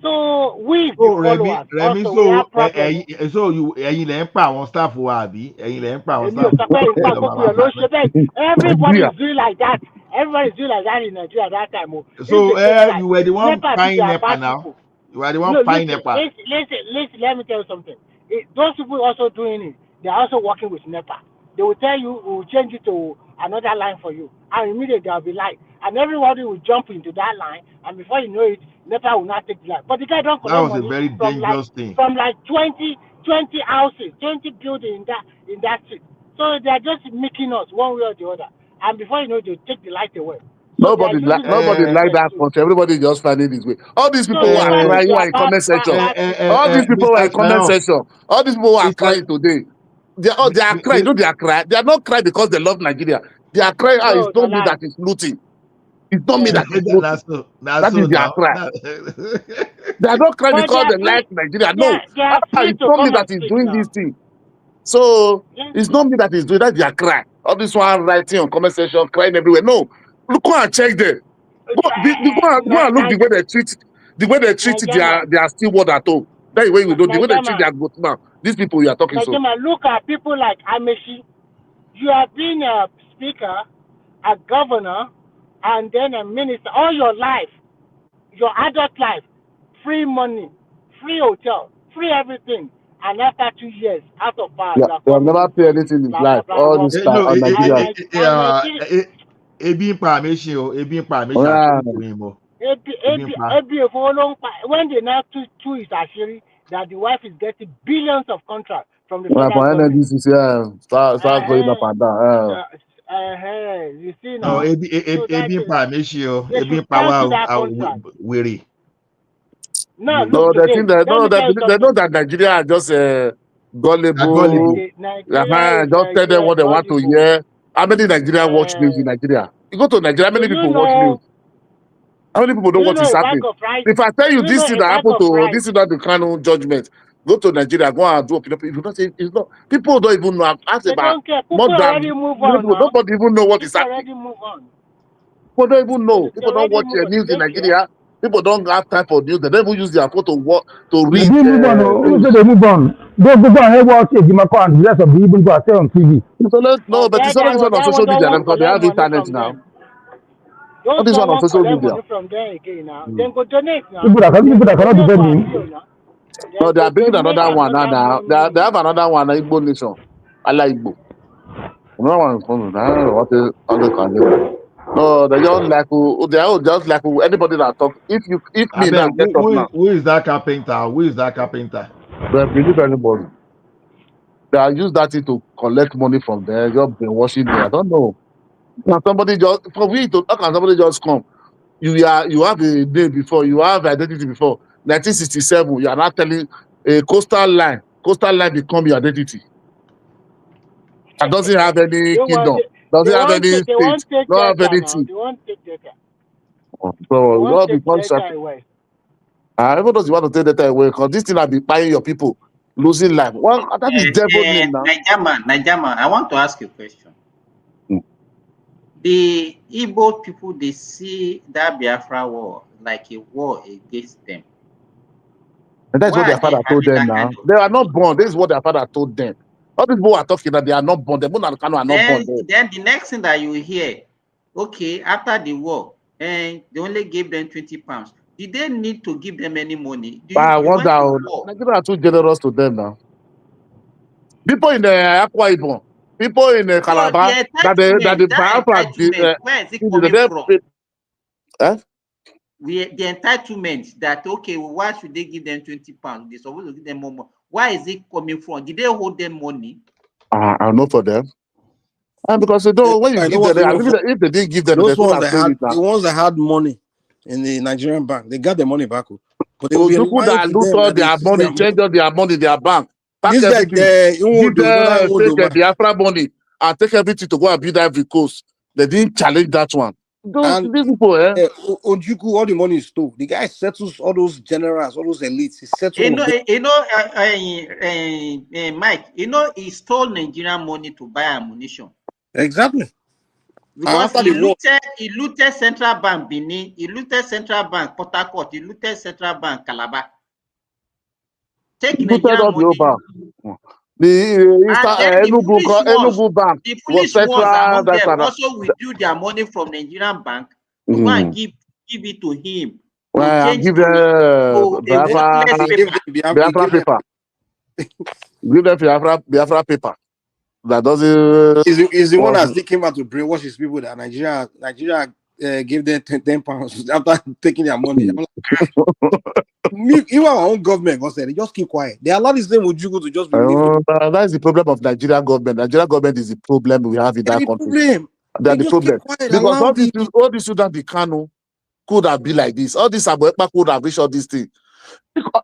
So we, the So followers, Remy, also we have problem. so ẹ̀yin lẹ ń pa àwọn staff wa àbí ẹ̀yin lẹ ń pa àwọn Èmi ò staff sọ wa pé pé kẹ́ ipa lọ máa gbogbo wá ẹ̀ ló pa ṣe bẹ́ẹ̀. Everybody Nigeria. is doing like that. Everybody is doing like that in Nigeria that time. Oh. If So they take light, you were the one NEPA be buying their NEPA bad now. people. You are the one No, buying listen, NEPA. let me tell you something. Those people also doing it, they are also working with NEPA. They will tell you, we will change it to another line for you. And immediately there will be light. And everybody will jump into that line. And before you know it, NEPA will not take the light. But the guy don't That collect was a money very dangerous thing. from like 20 houses, 20 buildings in that street. So they are just making us one way or the other. And before you know it, they take the light away. So they are Nobody using us as nobody like business that too. country. Everybody just finding his way. All these So people who they are find Uh, it, crying they who are are in comment section. bad people. All these people who are Mr. in comment Smile, section. All these people who are Mr. crying today. They are crying. Mi- No, they are crying. They are not crying because they love Nigeria. They are crying. It's No, the not me lie. that is looting. It's not me Yes. that is looting. That's That is so their now. cry. They are not crying But because they like Nigeria. No. they are free It's to not me come and that is speak doing now. this thing. So Yes. it's not me that is doing that. They are crying. All this one writing on comment section, crying everywhere. No. Look, go and check them. Go and look the way they treat Nigeria, their steward at home. That is way we do the way they treat Nigeria, their goat now. These people you are talking so. Nigeria, look at people like Amechi. You have been a speaker, a governor, and then a minister all your life, your adult life, free money, free hotel, free everything. And after 2 years, out of power, Yeah, you are they have coming never to paid say, anything in his blah, blah, life. blah, All what this we time No, do. on Nigeria. ebi ń pa àmì ṣe o, ebi ń pa àmì ṣe Yeah. àṣírí fún yín mọ́. Ebi ń pa. When they now two is Ashiri, that the wife is getting billions of contracts from the Well, federal for government. NNDC, start going up and down. You see No, now, so that ebi ń pa àmì ṣe o, they ebi should ń pa wá cancel o, that contract. wèrè. Now look No, they today. think that Let no, me tell you they know something. that Nigeria are just gullible. Nigeria is Just tell them what they want to gullible. hear. How many Nigerians watch news in Nigeria? You go to Nigeria, how Do many you people watch news? know? How many people Do know you what know is a bag happening? of rice? If I tell Do you you this know thing a that bag happened of to rice? this is not the kind of judgment, go to Nigeria, go and do opinion. If you don't say it's not, people don't even know. I've asked They about don't care. more People than already move on now. nobody even know what is People happening. already move on. People don't even know. They People don't already watch move on. news in They care. Nigeria. People don't have time for news. They don't even use their phone to They read did move on. Who said news. they move on? Go and watch Ejimako and the rest of the Igbo people are still on TV. No, but it's always on social Don't media now want to because they collect have money internet from now. them. All Those this one don't on want to social collect media. money from them again now. Then go donate now. People that cannot Donate defend for him. appeal now. No, Then they go are bringing donate another one now. another They money. have another one, Igbo Nation. I like Igbo. Another one is coming. I don't know what they can do. No, they just like just like anybody that talk. If I me now beg, get up now, who is that carpenter? Who is that carpenter? they believe anybody. They are use that thing to collect money from there, just brainwashing there. I don't know. Can somebody just for me to how can somebody just come? You have a name before, you have identity before. 1967, you are not telling a coastal line. Coastal line become your identity. That doesn't have any Don't worry. kingdom. Does They it have won't any take. They state? won't take Don't have Delta now. anything. They won't take Delta. They So won't just take because Delta away. even though you want to take that away, because this thing will be buying your people losing life. Well, that is devil name now. Nigerman, I want to ask you a question. The Igbo people, they see that Biafra war like a war against them. And that's what Why their are they father told having them that now. kind of They are not born. This is what their father told them. All these people are talking that they are not born. The Nnamdi Kanu are not born there. Then the next thing that you hear, okay, after the war, and they only gave them 20 pounds. Did they need to give them any money? But I You went to wonder, war. Nigeria are too generous to them now. People in the Akwa Ibom, people in the So Calabar, the that the entitlement, Biafra, where is it coming from? Eh? The entitlement that, okay, well, why should they give them 20 pounds? They're supposed to give them more. Why is it coming from? Did they hold them money? I know for them. And because you know, when you I know give what them, they know for. if they didn't give them, they Those could ones have that claimed had it now. the ones that had money in the Nigerian bank, they got their money back. But they will be Ojukwu lying that to loot them all that they their seize money, their money. change all their money in their bank, pack This guy, everything, give them, take man. Biafra money, and take everything to go and build Ivory Coast. They didn't challenge that one. And These people, Ojuku, all the money is stole. The guy settles all those generals, all those elites. He settles all of them. Mike, he stole Nigerian money to buy ammunition. Exactly. Because he looted Central Bank Benin, he looted Central Bank Port Harcourt, he looted Central Bank Calabar. Take Nigerian money. And then Enugu Bank the was foolish ones central. among them also withdrew their money from Nigerian bank to go and give it to him to change Give to a worthless Biafra paper. paper. Give them Biafra paper. That doesn't. He's the one that still came out to brainwash his people that Nigeria gave them 10 pounds after taking their money. I'm like, even our own government was saying, they just keep quiet. They allow this thing with Jugu to just be living. That's the problem of Nigerian government. Nigerian government is the problem we have in that country. That's the problem. Because all these Nnamdi Kanu could have been like this. All these Abuepa could have reached all these things.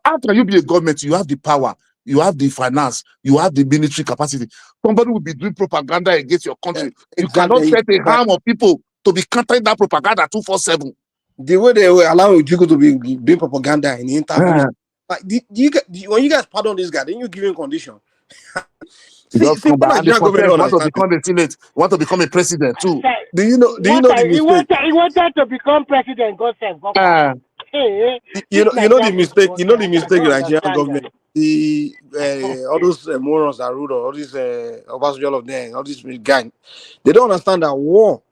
How can you be a government? You have the power, you have the finance, you have the military capacity. Somebody will be doing propaganda against your country. You cannot set a harm of people to be countering that propaganda 247. The way they were allowing Jugu to be doing propaganda in the interview. Like, when you guys pardon this guy, then you give him condition. Just come back and the protest want to become a senate, want to become a president too. Do you know the mistake? He wanted to become president. God save. You know the mistake. You know the mistake in Nigerian government. All those morons that rule, all these all of them, all these gang, they don't understand that war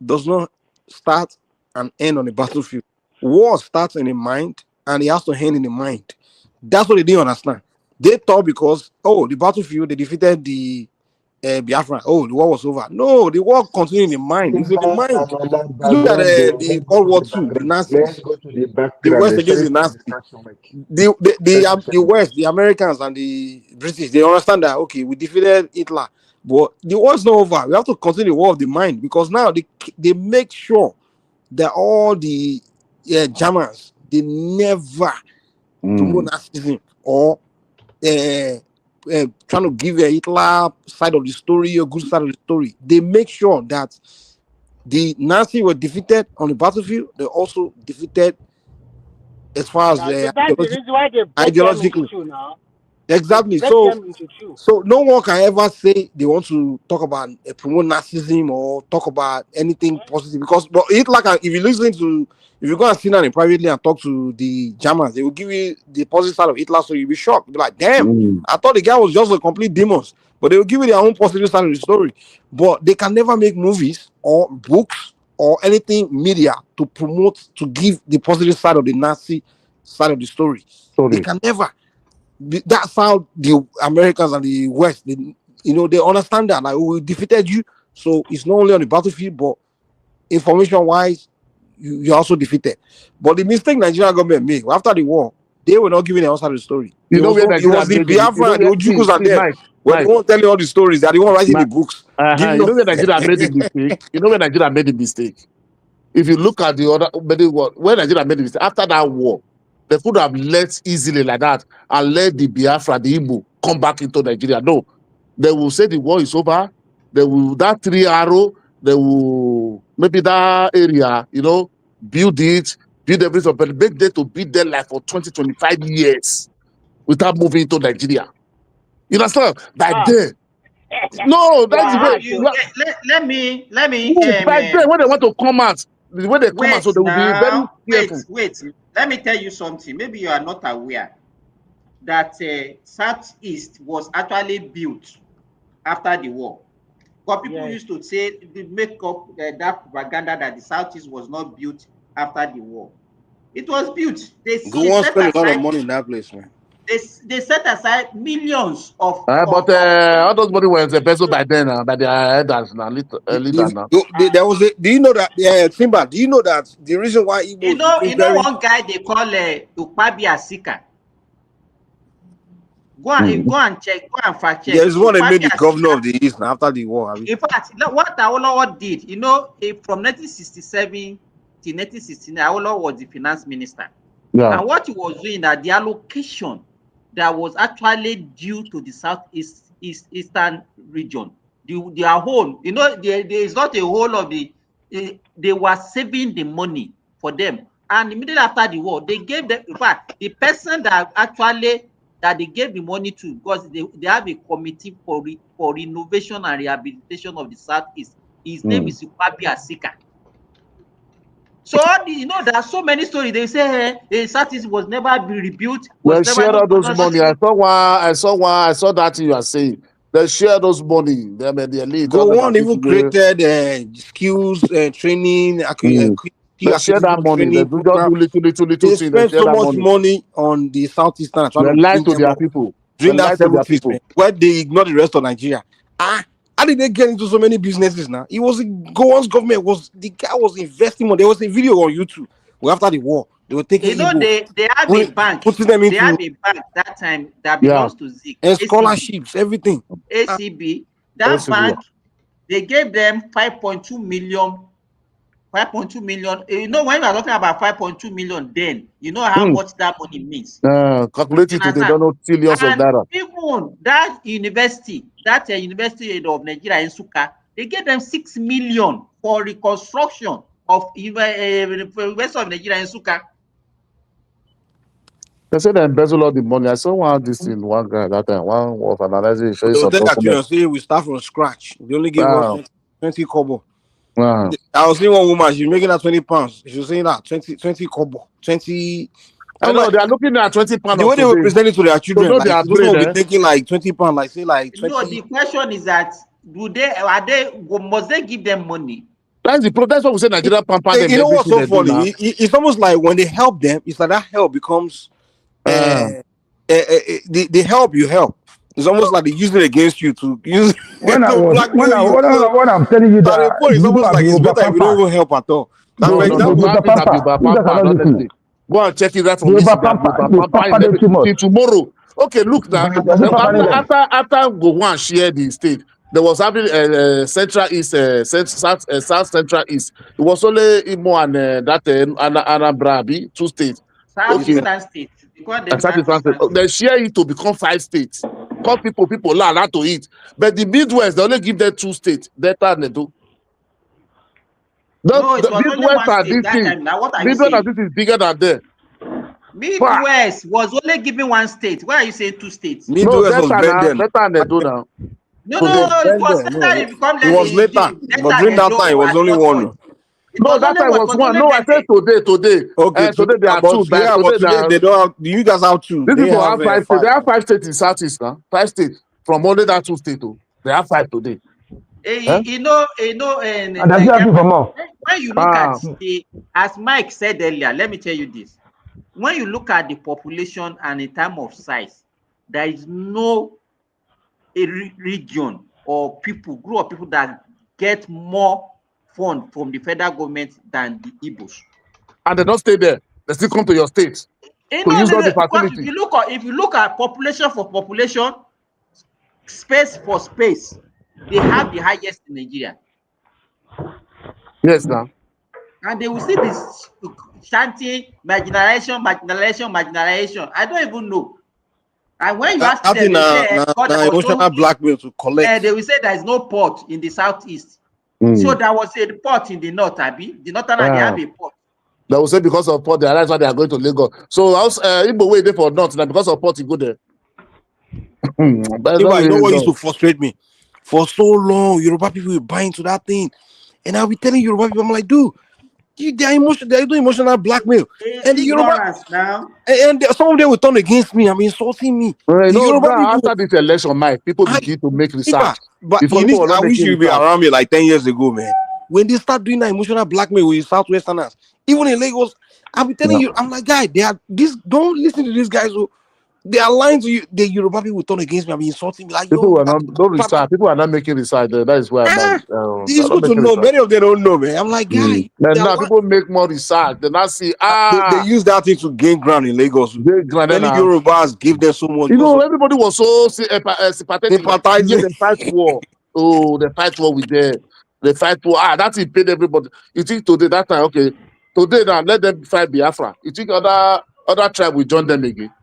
does not start and end on the battlefield. War starts in the mind and it has to end in the mind. That's what they didn't understand. They thought because the battlefield they defeated the Biafra. Oh, the war was over. No, the war continued in the mind. It's in the mind. Look at the World War II, the Nazis. Let's go to the background. The West against the Nazis. The West, the Americans and the British, they understand that, okay, we defeated Hitler, but the war's not over. We have to continue the war of the mind because now they make sure that all the Germans, they never promote Nazism or trying to give a Hitler side of the story or good side of the story. They make sure that the Nazis were defeated on the battlefield. They also defeated as far as that's the reason why they break them into two now. Exactly. So no one can ever say they want to talk about promote Nazism or talk about anything positive because Hitler can, if you go and sit down privately and talk to the Germans, they will give you the positive side of Hitler, so you'll be shocked. You'll be like, damn, I thought the guy was just a complete demon. But they will give you their own positive side of the story. But they can never make movies or books or anything media to promote, to give the positive side of the Nazi side of the story. They can never. That's how the Americans and the West, they understand that. Like, we defeated you, so it's not only on the battlefield, but information-wise, you're also defeated. But the mistake Nigerian government made after the war, they were not giving their own side of the story. It was the Biafra and the Ojukus and them. When they won't tell you all the stories, they won't writing the books. You know where Nigeria made the mistake? You know where Nigeria made the mistake? If you look at the other, when Nigeria made the mistake, after that war, they could have let easily like that and let the Biafra, the Igbo, come back into Nigeria. No, they will say the war is over. They will, that 3 arrow, they will maybe that area, build everything, but make them to be there like for 20-25 years without moving to Nigeria. You understand? By then, no, No, that's the way. let me Wait, by then when they want to come out, the way they come out, wait so they will be very now. careful. Wait. Let me tell you something. Maybe you are not aware that Southeast was actually built after the war. But people used to say, make up that propaganda that the Southeast was not built after the war. It was built. They Go on, set spend a lot of aside. money in that place, man. They set aside millions of. But all those money were embezzled by then, by the elders now, leader now. There was do you know that? Simba, do you know that the reason why Igbos became very one guy they call Ukpabi Asika. Go and check. Go and fact check. There's one that made the governor of the East after the war. In fact, what Awolowo did, from 1967 to 1969, Awolowo was the finance minister. Yeah. And what he was doing, that the allocation that was actually due to the eastern region, their whole, there is not a whole of the. They were saving the money for them, and immediately after the war, they gave them. In fact, the person that they gave the money to, because they have a committee for renovation and rehabilitation of the Southeast. His name is Ukpabi Asika. So there are so many stories. They say Southeast was never rebuilt. They shared all those money. I saw that you are saying. They share those money. Go on, even created skills training. They share that money. They do just do little they things. spend so much money on the Southeastern. They lie to their people. During that 70s, where they ignore the rest of Nigeria. How did they get into so many businesses now? It was Gowan's government the guy was investing money. There was a video on YouTube after the war. They were taking they have a bank. Putting them into, they have a bank that time that belongs to Zik. And scholarships, everything. ACB, that bank, they gave them 5.2 million. 5.2 million. When we are talking about 5.2 million, then you know how much that money means. Calculate it, they don't know trillions of naira. Even that university of Nigeria in Suka, they gave them 6 million for reconstruction of University of Nigeria in Suka. They said they embezzle all the money. I saw one guy that time, one of analyzing. Say we start from scratch. They only give us 20 kobo. I was seeing one woman, she's making that 20 pounds. She was saying that 20 kobo, 20. I know they are looking at 20 pounds. The way they were presenting to their children, so like, those will be taking like 20 pounds, like say like 20. No, the question is that must they give them money? That's what we say. Nigeria pamper them. You know what's so funny? It's almost like when they help them, it's like that help becomes the help you help. It's almost like they use it against you to use. When I'm telling you that, it's almost like it's better if you don't even help at all. Go and check it out from tomorrow. Okay, look now. After go one share the state, there was having Central East, South Central East. It was only Imo and that Anambra, 2 states. Southeastern states. They share it to become 5 states. Call people learn to eat. But the Midwest, they only give them 2 states. Delta and Edo. No, it was only one state that time. Now, what are you saying? Midwest is bigger than there. Midwest was only giving 1 state. Why are you saying 2 states? Midwest was Delta and Edo now. No, it was later. It was later. But during that time, it was only 1. No, that time was 1. No, I said today. Okay, today there are 2. Today they don't have. You guys have 2. These people have 5 states. They have 5 states in Southeast now. 5 states from only that 2 states. They have 5 today. And when you look at as Mike said earlier, let me tell you this. When you look at the population and in terms of size, there is no region or group of people that get more fund from the federal government than the Igbos. And they don't stay there. They still come to your state to use all the facilities. If you look at population for population, space for space, they have the highest in Nigeria. Yes, now. And they will see this chanting marginalization. I don't even know. And when you ask them, they say, emotional blackmail to collect. They will say there is no port in the Southeast. So there was a port in the north, Abi. The northern they have a port. They will say because of port, that's why they are going to Lagos. So Igbo way there for north now because of port you go there. But you know what used to frustrate me? For so long, Yoruba people were buying to that thing. And I'll be telling Yoruba people, I'm like, dude, they're doing emotional blackmail. And the Yoruba now. And some of them will turn against me. I mean, insulting me. After this election, Mike, people begin to make research. But I wish you'd be around me like 10 years ago, man. When they start doing that emotional blackmail with Southwesterners, even in Lagos, I'll be telling you, I'm like, guy, don't listen to these guys who they are lying to you. The Yoruba people will turn against me. I mean, insulting me like people are not research. People are not making research. That is why it's good to know. Many of them don't know, man. I'm like, guy. Now people make more research. They not see they use that thing to gain ground in Lagos. Many Yorubas give them so much. You know, everybody was so sympathetic. Sympathizing. They fight war. Oh, they fight war with them. They fight war. That's it paid everybody. You think today that time? Okay, today now let them fight Biafra. You think other tribe will join them again?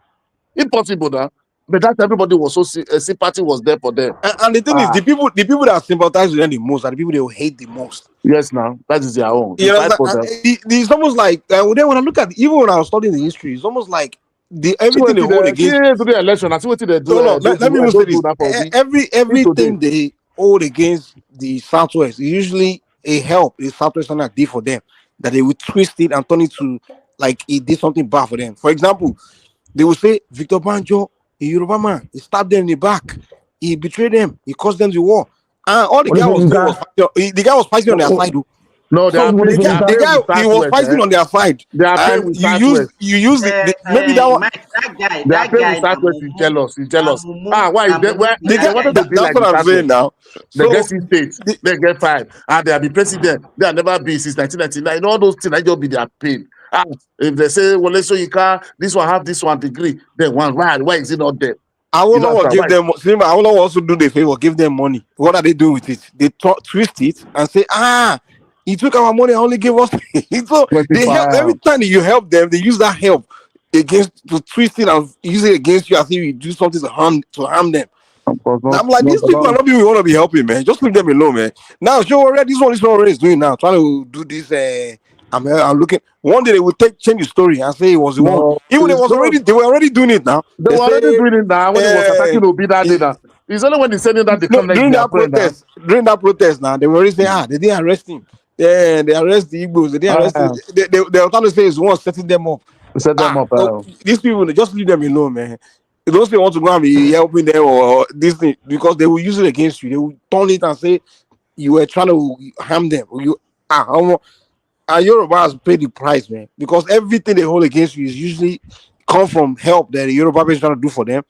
Impossible now. But that everybody was so sympathy was there for them. And the thing is, the people that sympathize with them the most are the people they will hate the most. Yes, now that is their own. It's almost like when I look at even when I was studying the history, it's almost like everything they hold against. To the election, I see what they do. No, let me say this. Everything they hold against the Southwest is usually a help the Southwesterners did for them, that they would twist it and turn it to like it did something bad for them. For example, they will say Victor Banjo, a Yoruba man, he stabbed them in the back, he betrayed them, he caused them the war. And all the guy was doing the guy was fighting on their side. No, the guy he was fighting on their side. They are paying with you use maybe that one. That guy is jealous. He's jealous. Why? They wanted to be that's like what I'm saying now. They get 6 states, they get 5, and they have been president. They have never been since 1999. All those things, I just be their pain. If they say, well, let's show you car, this one have this one degree, then one, why is it not there? I will not give them. I will not also do the favor, give them money. What are they doing with it? They twist it and say, he took our money and only gave us. So they help, every time you help them, they use that help to twist it and use it against you as if you do something to harm them. I'm like, these people are not people we want to be helping, man. Just leave them alone, man. Now, this one already is doing now, trying to do this. I'm looking. One day they will change the story and say it was the one. Even they were already doing it now. They were already doing it now when it was attacking Obi that day. Now. It's only when they send that they come during that protest now, they were already saying, they didn't arrest him. Yeah, they arrest the Igbos. They didn't arrest him. They were trying to say it's one setting them up. These people, just leave them alone, man. Those people want to go and be helping them or this thing because they will use it against you. They will turn it and say you were trying to harm them. And Yoruba has paid the price, man, because everything they hold against you is usually come from help that the Yoruba is trying to do for them,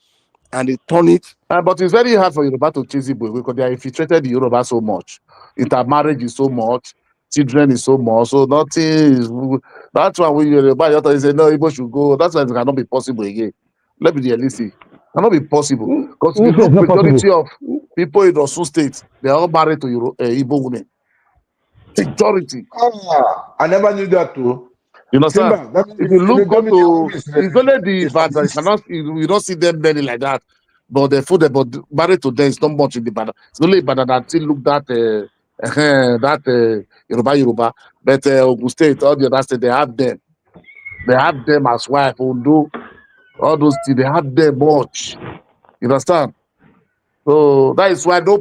and they turn it. But it's very hard for Yoruba to chase Igbo because they are infiltrated the Yoruba so much. Intermarriage is so much, children is so much, so nothing is. That's why when Yoruba say no, Igbo should go. That's why it cannot be possible again. Let me listen. It cannot be possible because the majority of people in Osun State, they are all married to Igbo women. Majority. I never knew that too. You know, sir. If you look to, it's only the bad that you don't see them many like that. But the food, but married to them is not much in the bad. It's only bad that still look that Yoruba. But Ogun State, all the other state, they have them. They have them as wife, Ondo, all those things. They have them much. You understand? So that is why no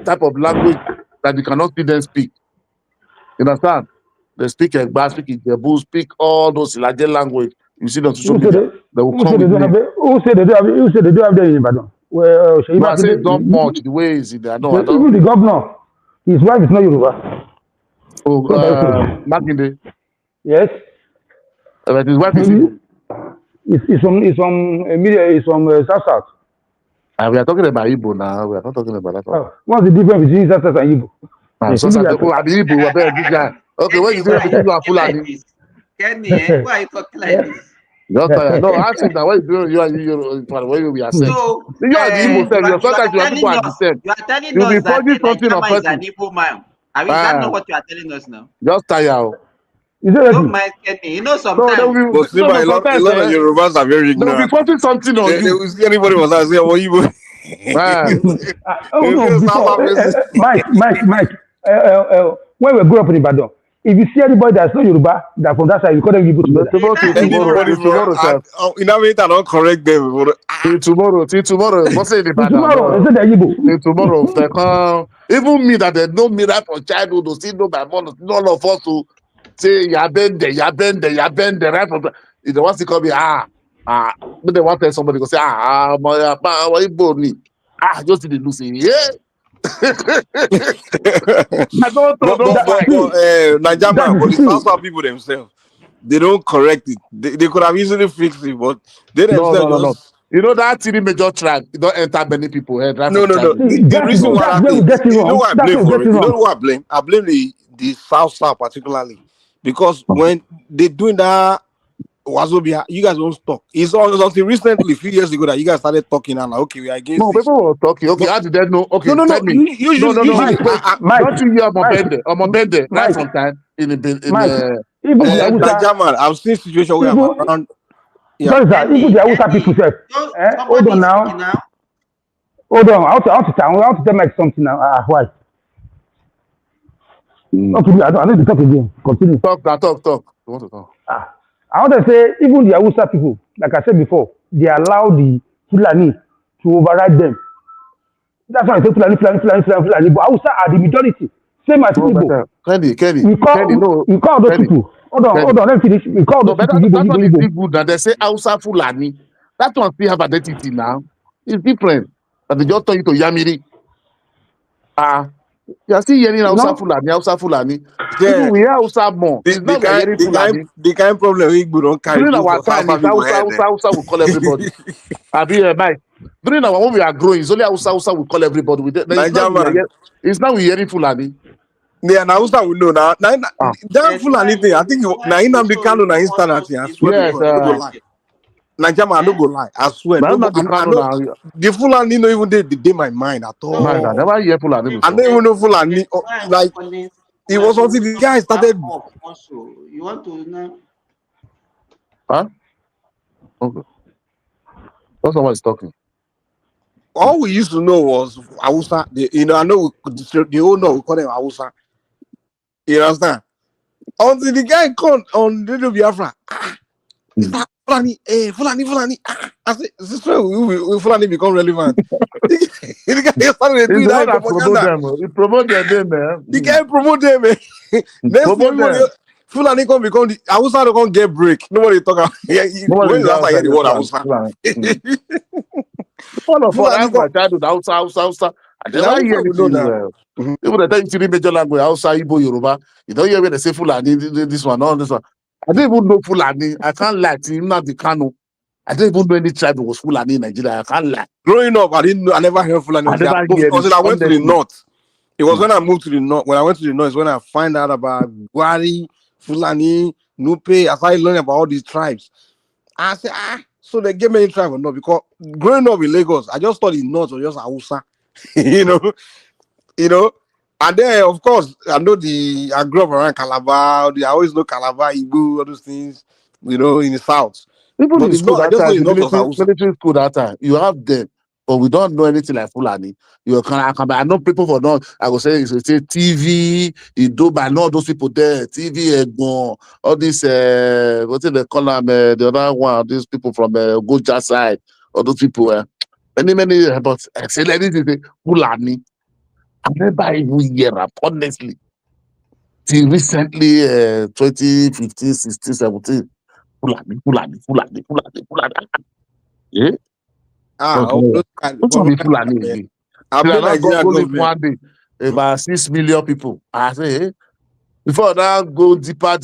type of language that you cannot see them speak. You understand? They speak Egba, speak Ijebu, speak all those Ilaje language. You see them on social media. They will come with me. Who said they do have them in Ibadan? Well, I say it's not much the way is it there. No, even the governor, his wife is not Yoruba. Oh, Makinde. Yes. But his wife is Igbo. It's from South. We are talking about Igbo now. We are not talking about that. What's the difference between South and Igbo? Okay, what is the difference between you and Fulani? Kenny, why are you talking like this? No, ask him that what you we are saying. So, you are the Igbo self. Sometimes you are people are the same. You are telling us that Kenny is an Igbo man. I mean, that's not what you are telling us now. Just tire. Don't mind Kenny. You know sometimes. A lot of Yorubas are very ignorant. They will be posting something on you. They will see anybody was saying, "What you?" Man, Oh You no, get South before African. Mike, when we grew up in Ibadan, if you see anybody that's not Yoruba, that from that side, you call them Igbo together. Anybody till from tomorrow, sir. you know what I mean? I don't correct them. Till tomorrow. What's it Till about? tomorrow, they No. say they're Igbo. Till tomorrow, if they come, even me that they know me right from childhood, to still know my mom, none of us to say, ya bend there, right from the, if they want to call me, but they want to tell somebody, go say, my Igbo ni. Just did the say, yeah. I don't fight. Nigeria, but the South people themselves, they don't correct it. They could have easily fixed it, but they themselves No. just You know that three major track, it don't enter many people head right no. from childhood. The reason why That's that where we thing, get it you know wrong. what I That's blame where we for get it. it You know wrong. who I blame? I blame the South particularly because when they doing that. Wazobia, you guys won't stop. It's until recently, a few years ago, that you guys started talking and like, okay, we are against No, this. people were talking. Okay, But how did they know? Okay, no. tell me. No. Usually, Wait. Don't you hear Omobende right from time Mike, even the Hausa, Nigeria, I've seen situations where I'm even, around. Yeah. sorry sir, even the Hausa people Andy, say, hold somebody on is now, speaking now. hold on, I want to tell Mike something now. Why? Okay, I need to talk again. Continue. Talk. You want to talk? I want to say, even the Hausa people, like I said before, they allow the Fulani to override them. That's why I say Fulani. But Hausa are the majority. Same as No, Igbo. better. Kenny, no. We call those Kenny, people. Hold on, let me finish. We call No, those but people that one is Igbo. still good that they say Hausa Fulani. That one still have identity now. It's different. But they just turn you to Yamiri. You are still hearing Hausa Fulani. Even Yeah. we hear Hausa more. It's not we are hearing Fulani. The kind problem we don't carry During go our for time, South it's people head. Hausa will call everybody. Mike. During our when we are growing, it's only Hausa will call everybody. Nigeria, It's now we hearing Fulani. yeah, now we know now. That Fulani thing, I think now Nnamdi Kanu na instant. I swear to Yes, God, I no go lie. Nigeria, I no go lie. I swear. No go, I know the Fulani no even dey my mind at all. No, I never hear Fulani before. I don't even know Fulani. Like it was until the guy started. Also, you want to know? Huh? Okay. That's someone is talking. All we used to know was Hausa. I know the whole know we call them Hausa. You understand? Until the guy called on Radio Biafra. Is that Fulani? Fulani. I said, this is where we Fulani become relevant. The guy started doing It's the that one in that promote propaganda. them. He promote their name, man. The guy promote them. Next thing Promote them. Fulani come become the Hausa don't come get break. Nobody talk about when Nobody you answer hear the word Hausa. One of us, Fulani that's come. my childhood, Hausa. I Now never hear we know anything. now. Even the time you see the major language, Hausa, Igbo, Yoruba, you don't hear when they say Fulani, this one, all this one. I don't even know Fulani. I can't lie to him, Nnamdi Kanu. I don't even know any tribe that was Fulani in Nigeria. I can't lie. Growing up, I didn't know. I never heard Fulani I until never hear it, I went to the honestly. north. It was when I moved to the north. When I went to the north, is when I find out about Gwari, Fulani, Nupe. I started learning about all these tribes. I said, so they gave me a tribe or not? Because growing up in Lagos, I just thought the north was just Hausa, you know. And then, of course, I grew up around Calabar. I always know Calabar, Igbo, all those things, in the south. Even But in the school north, I that just know time, the the north was Hausa. military school that time, you have them, but we don't know anything like Fulani. I know people for not. I would say TV, I know those people there, TV, all these what do they call them? The other one, these people from Goja side, all those people. Many, but I say like this is Fulani. I never even hear them, honestly. Till recently, 2015, 16, 17. Fulani. Yeah? Those kind What will of be Fulani man. again? I Till I blame now Nigerian go live government. one day, about 6 million people. I say, before that, go deeper.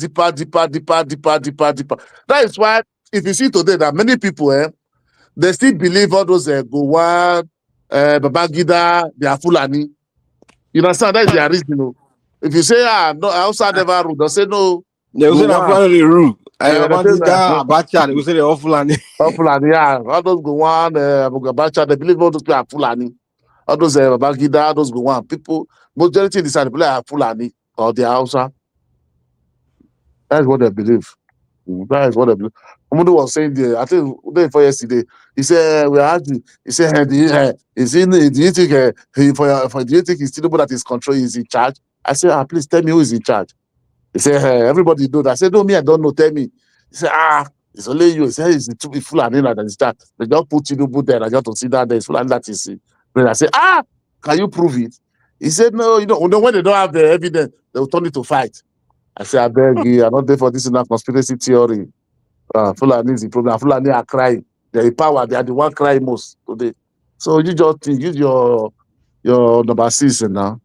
That is why, if you see today, that many people, they still believe all those Gowon, Babangida, they are Fulani. You understand? That is their reason. If you say, no, outside never rule, they say, no, They will say that Gowon. Fulani rule. They say that. Abacha, they will say they're all Fulani. All Fulani, yeah. All those Gowon, Mugabacha, they believe all those people are Fulani. All those Babangida, all those Gowon. People, majority decide people are Fulani or they are Hausa. That's what they believe. That is what Omodo was saying there. I think day before yesterday. He said we are asking. He said, do you think do you think it's Tinubu that is controlling is in charge? I said, please tell me who is in charge. He said, everybody knows. I said, no, me, I don't know. Tell me. He said, it's only you. He said, it's too be full and that is that. They just put Tinubu there. I just to see that there is full and that is it. Then I said, can you prove it? He said, no, when they don't have the evidence, they will turn it to fight. I said, I beg you, I'm not there for this in a conspiracy theory. Fulani is the problem. Fulani are crying. They're in power. They are the one crying most today. So you just use your number 6 now.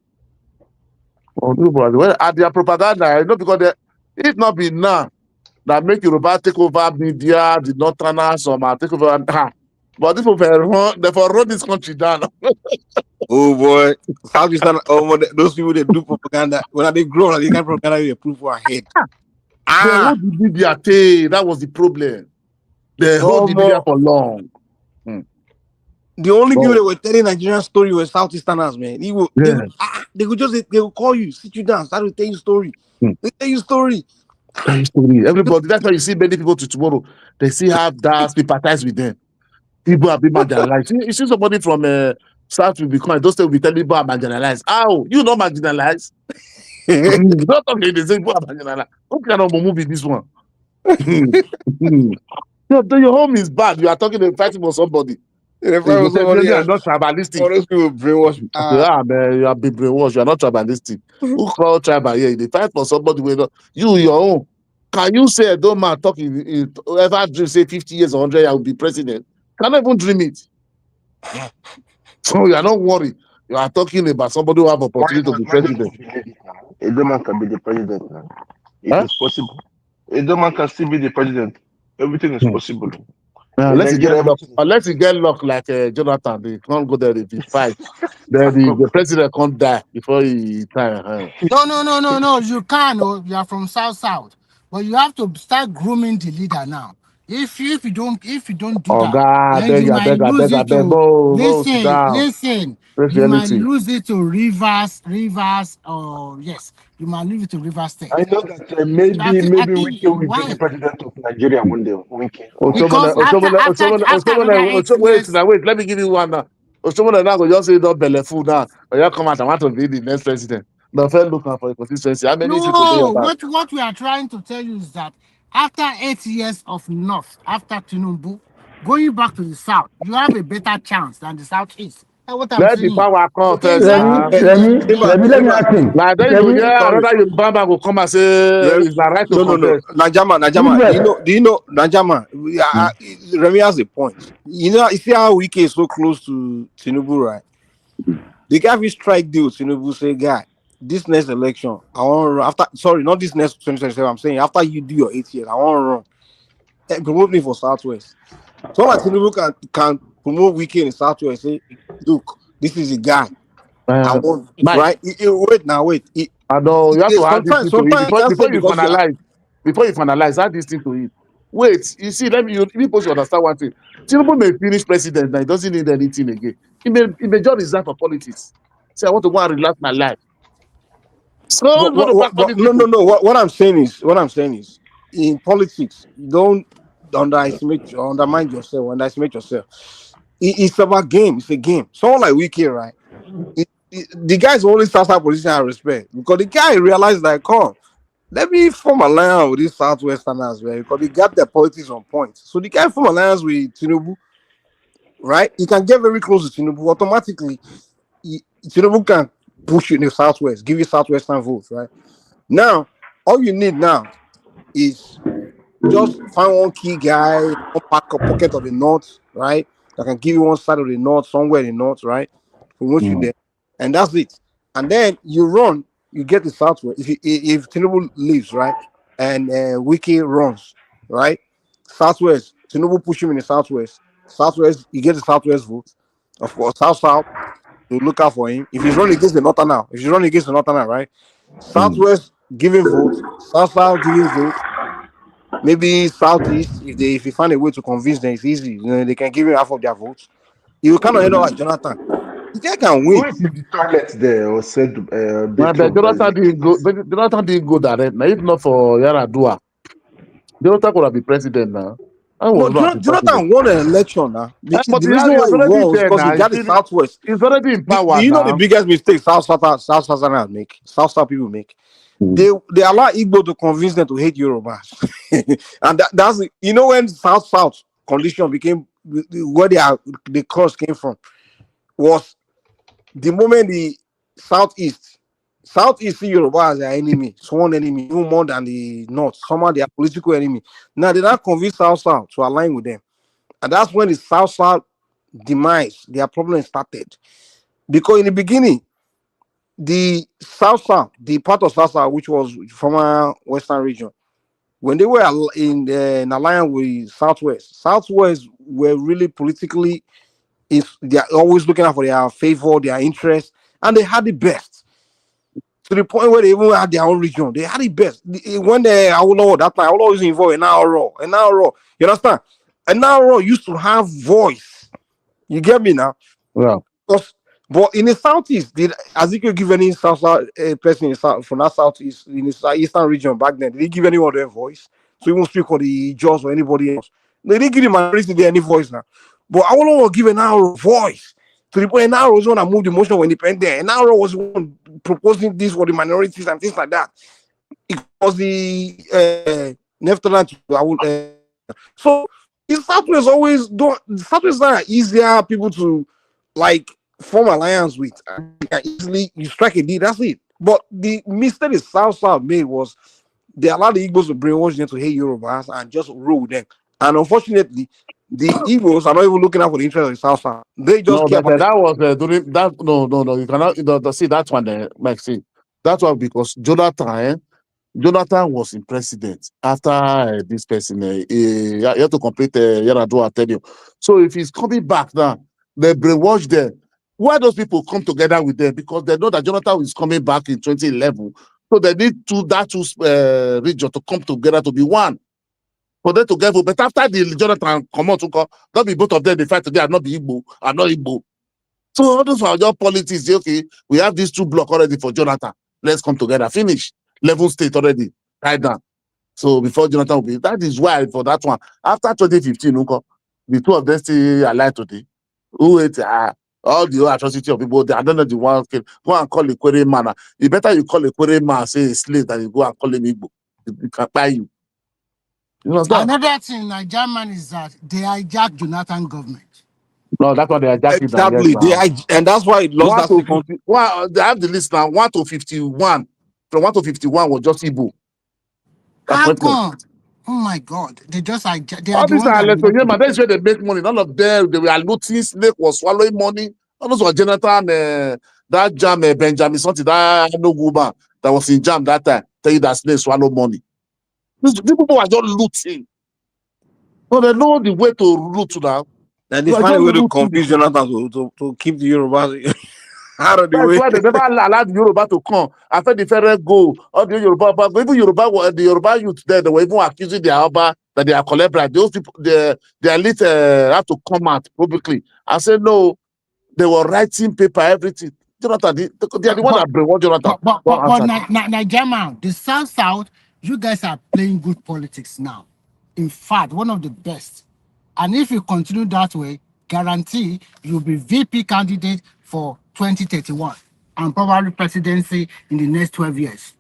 Well, at their propaganda, because if not be now that make Yoruba take over media, the Northerners, or take over. But this will run this country down. Oh boy, Southeastern, those people they do propaganda. When they grow, they can propaganda you proof for head. They hold the media tail. That was the problem. They hold the media for long. The only people that were telling Nigerian story were Southeasterners, man. They will call you, sit you down, start to tell you story. They tell you story. Everybody, that's why you see many people to tomorrow. They still have that sympathize with them. People have been marginalized. You see somebody from South will be coming, those will be telling people are marginalized. How? You not marginalized? Not talking the same people are marginalized. What kind of movie this one? Your home is bad. You are talking and fighting for somebody. You are not tribalistic. All those people brainwash. Man, you have been brainwashed. You are not tribalistic. Who call tribal here? They fight for somebody with you, your own. Can you say, don't man talking ever dream, say 50 years or 100 years I will be president? Cannot even dream it. So you are not worried. You are talking about somebody who have opportunity to be president. A man can be the president now. It is possible. A man can still be the president. Everything is possible. Unless you get luck like Jonathan, they can't go there if he fight. Then the president can't die before he retire. No. You can. You are from South, but you have to start grooming the leader now. If you don't do that, then you might lose it to listen. You might lose it to Rivers. Yes, you might lose it to Rivers State. I know that maybe Wike will be the president of Nigeria one day. Because after 8 years, wait, let me give you one now. Someone now go just say don't belly food now. Or you come out and want to be the next president. The first looking for a consistency. How many no, what we are trying to tell you is that after 8 years of North, after Tinubu, going back to the South, you have a better chance than the Southeast. That's what I'm saying. The power come first. Let me ask him. Like then another Bamba will come and say it's the right to contest. Najama, do you know Najama? Remy has a point. You see how Wike is so close to Tinubu, right? The guy will strike deal. Tinubu say, guy, this next election, I want to run not this next 2027. I'm saying after you do your 8 years, I want to run. Promote me for Southwest. So like Tinubu can promote Wike in Southwest. Say, look, this is a guy. I want right. Wait. I know you have to add this thing to it before you finalize. Add this thing to it. Wait, you see, people should understand one thing. Tinubu may finish president now, he doesn't need anything again. He may just resign for politics. Say, I want to go and relax my life. So no. What I'm saying is, in politics, don't undermine yourself. It's about game. It's a game. Someone like Wike, right? The guy's only starts position I respect because the guy realized that, let me form alliance with these Southwesterners, right? Because they got their politics on point. So the guy form alliance with Tinubu, right? He can get very close to Tinubu. Automatically, Tinubu can push you in the Southwest, give you Southwestern votes, right? Now, all you need now is just find one key guy, one pocket of the North, right? That can give you one side of the North, somewhere in the North, right? Promote you there. And that's it. And then you run, you get the Southwest. If Tinubu leaves, right? And Wike runs, right? Southwest, Tinubu push him in the Southwest. Southwest, you get the Southwest vote. Of course, South, to look out for him. If he's running against the Northern, right? Southwest giving votes, South giving votes. Maybe Southeast, if you find a way to convince them, it's easy. They can give him half of their votes. You kind of end up like Jonathan. The guy can win. Who is in the toilet there or said Jonathan didn't go direct. Now, if not for Yaradua, Jonathan could have been president now. I No, was not the president. Jonathan won an election now. But The reason he why was he already won was there because he now. got the Southwest. He's already in Do power you know the now. biggest mistake South Southerners make? South people make? They allow Igbo to convince them to hate Yorubas. And that's when South condition became where the curse came from was the moment the Southeast see Yoruba as their enemy, sworn enemy, even more than the North. Somehow they are political enemy. Now they now convince South to align with them. And that's when the South demise, their problem started. Because in the beginning, the South, the part of South, which was former Western region, when they were in an alliance with Southwest were really politically, they are always looking out for their favor, their interest, and they had the best. To the point where they even had their own region. They had the best. When I don't know that time, I was involved in Nauro. You understand? And Nauro used to have voice. You get me now? Yeah. But in the southeast, did Ezekiel give any person from that southeast in the eastern region back then? Did he give anyone their voice? So he won't speak for the Jaws or anybody else. They didn't give the minority any voice now. But I want to give an hour voice to the point. Now was one that moved the motion for independence. And now was one proposing this for the minorities and things like that. It was the Neftaland. So the Southwest always don't. The Southwest are easier people to like form alliance with. You can easily you strike a deal. That's it. But the mistake the South made was they allowed the Igbos to brainwash them to hate Yorubas and just rule with them. And unfortunately, the Igbos are not even looking out for the interest of the South. They just No, care about that was during that. No. You cannot see that one there, Mike. See that one because Jonathan was in president after this person. You have to complete Yaradua, I tell you. So if he's coming back now, they brainwash them. Why those people come together with them? Because they know that Jonathan is coming back in 2011. So they need that two region to come together to be one. For them to get vote. But after the Jonathan come out, don't be both of them, they fight today, I'm not the Igbo, I'm not Igbo. So all those are your politics. Okay, we have these two blocks already for Jonathan. Let's come together. Finish. Level state already. Right now. So before Jonathan will be, that is why for that one. After 2015, the two of them still alive today. Who ate all the atrocity of people? I don't know the one. Go and call a query man. It's better you call a query man, say a slave, than you go and call him Igbo. It can buy you. You know that? Another thing in German is that they hijacked Jonathan government. No, that's why they are jacking down. exactly. And that's why it lost 1 that to second. 50. They have the list now. 1 to 51. From 1 to 51 was just Igbo. How come? Oh my God! They just hijacked. They are All the these ones are that. Letonia, that's where they make money. None of them, they were looting, snake was swallowing money. All those were Jonathan, that jam, Benjamin, something, that no woman that was in jam that time, tell you that snake swallow money. These people are just looting. So they know the way to loot now. And they find a way to confuse Jonathan to keep the Yorubas out of the way. That's why they never allowed the Yoruba to come. After the federal go, all the Yoruba, but even the Yoruba youth there, they were even accusing their Oba that they are collaborating. Those people, the elite have to come out publicly. I said, no, they were writing paper, everything. Jonathan, they are the one that brainwashed Jonathan. But Nigeria, the South, you guys are playing good politics now. In fact, one of the best. And if you continue that way, guarantee you'll be VP candidate for 2031 and probably presidency in the next 12 years.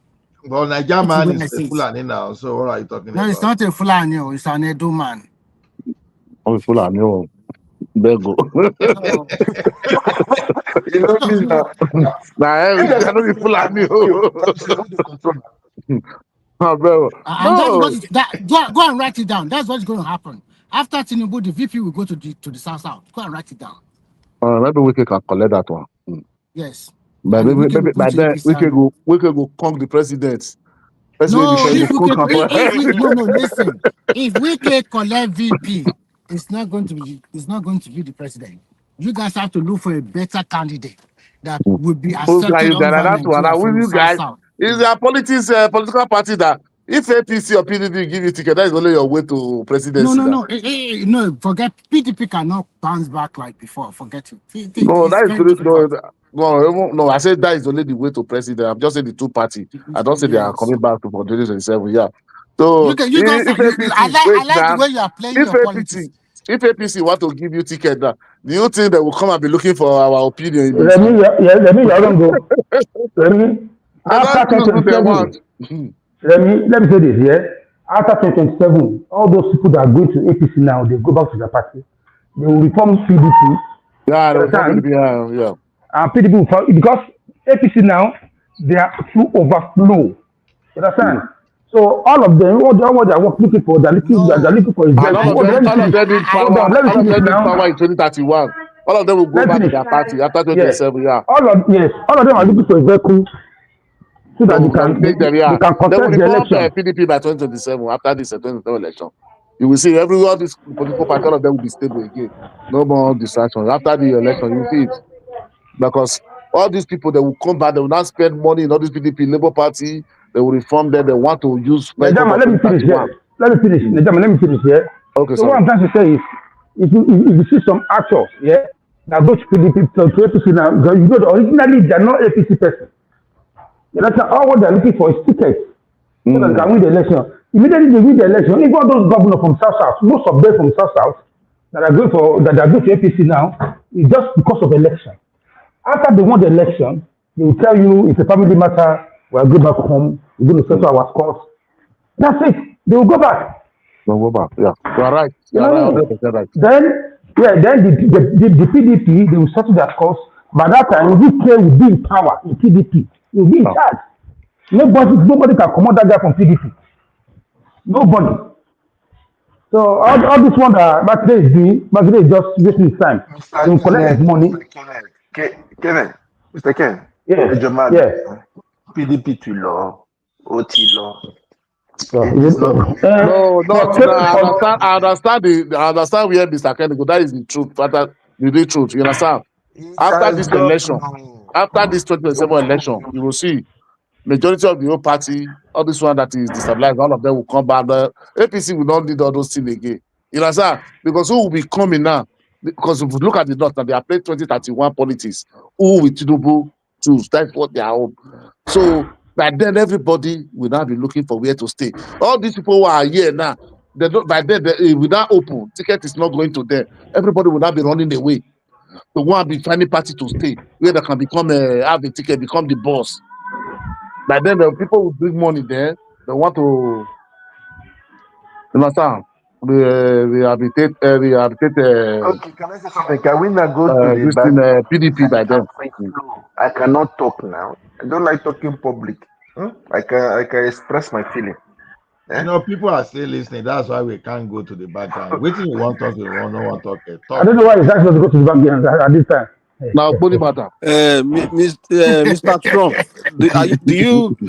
Well, Nigeria man is a Fulani now, so what are you talking about? No, it's not a Fulani, it's an Edo man. Oh, Fulani, oh. Bego. You know me now. I don't be Fulani. Go and write it down. That's what's going to happen. After Tinubu, the VP will go to the South. Go and write it down. Maybe we can collect that one. Yes. But maybe by then we can go conk the president. No, listen. If we can collect VP, it's not going to be the president. You guys have to look for a better candidate that would be accepted you guys. Is there political party that if APC or PDP give you ticket, that is only your way to presidency? No. Forget PDP cannot bounce back like before. Forget it. No. I said that is only the way to president. I'm just saying the two party. I don't say they are coming back to 2027. Yeah. So You guys, if APC, I wait like the now, way you are playing if your politics. APC, if APC want to give you ticket now, do you think they will come and be looking for our opinion in the Remy, school? Remy, you don't go. Remy, They don't after choose who they 2027, want. Remy, let me say this, yeah. After 2027, all those people that are going to APC now, they go back to their party. They will reform PDP. Yeah, they You will come understand? to the yeah. And PDP will follow, because APC now, they are too overflow. You understand? So all of them, what they are looking for, they're No, looking for is And vehicle. Hold on, let me all of finish. them need Hold power. on, let me All of finish them need power now. in 2031. All of them will go Let me back to finish. their party after Yes. 2027. Yeah. All of them are looking for a vehicle so that They will take them. they Yeah. can They will contest the reform election. PDP by 2027 after this 2027 election. You will see all these political parties, all of them will be stable again. No more distractions. After the election, you will see it. Because all these people, they will come back, they will not spend money in all these PDP, Labour Party, they will reform them, they want to use vehicle Najama, for let me finish 2031. here. Let me finish. Mm. Najama, let me finish here. Okay, So what sorry. I'm trying to say is, if you see some actors, yeah, that go to PDP to APC now, you know, originally they are not APC person. You know, all what they're looking for is tickets so that they Mm. can win the election. Immediately they win the election, even all those governors from South, most of them from South that are going to APC now, is just because of election. After they won the election, they will tell you it's a family matter. We'll go back home. We're going to settle our scores. That's it. They will go back. No, go back. Yeah. You are right. You You are right. know. 100% right. Then the PDP they will settle their scores. By that time, UK will be in power in PDP. He will be in Oh. charge. Nobody can command that guy from PDP. Nobody. So all this one that Bakre is doing, Bakre is just wasting his time. He Mr. will collect his Kenneth, money. Mr. Kenneth, Kenneth, Mr. Ken, Yes, Ejoma yes. PDP to law, OT law. So, It is not going No, for, no. I understand. for, I understand I understand where Mr. Kennedy go. That is the truth. The real truth. You understand? It After has this just election, after this 2027 election, you will see majority of the whole party, all this one that is destabilized, all of them will come back. The APC will not need all those things again. You understand? Because who will be coming now? Because if you look at the North, now they are playing 2031 politics. Who will Tinubu choose? That's what they are on. So by then, everybody will now be looking for where to stay. All these people who are here now, they don't, by then, it will not open. Ticket is not going to them. Everybody will not be running away. The one be finding party to stay, where they can become have a ticket, become the boss. By then, the people will bring money there. They want to, you understand? Rehabilitate Okay, can I say something? Can we not go to the this back thing, so PDP that by we can then. free flow? I cannot talk now. I don't like talking public. I can express my feeling. You Eh? know, people are still listening. That's why we can't go to the background. Waiting, you want to talk, you want no one talk. I Talk. don't know why he's asking us to go to the bank at this time. Now, body matter. Mr. Trump,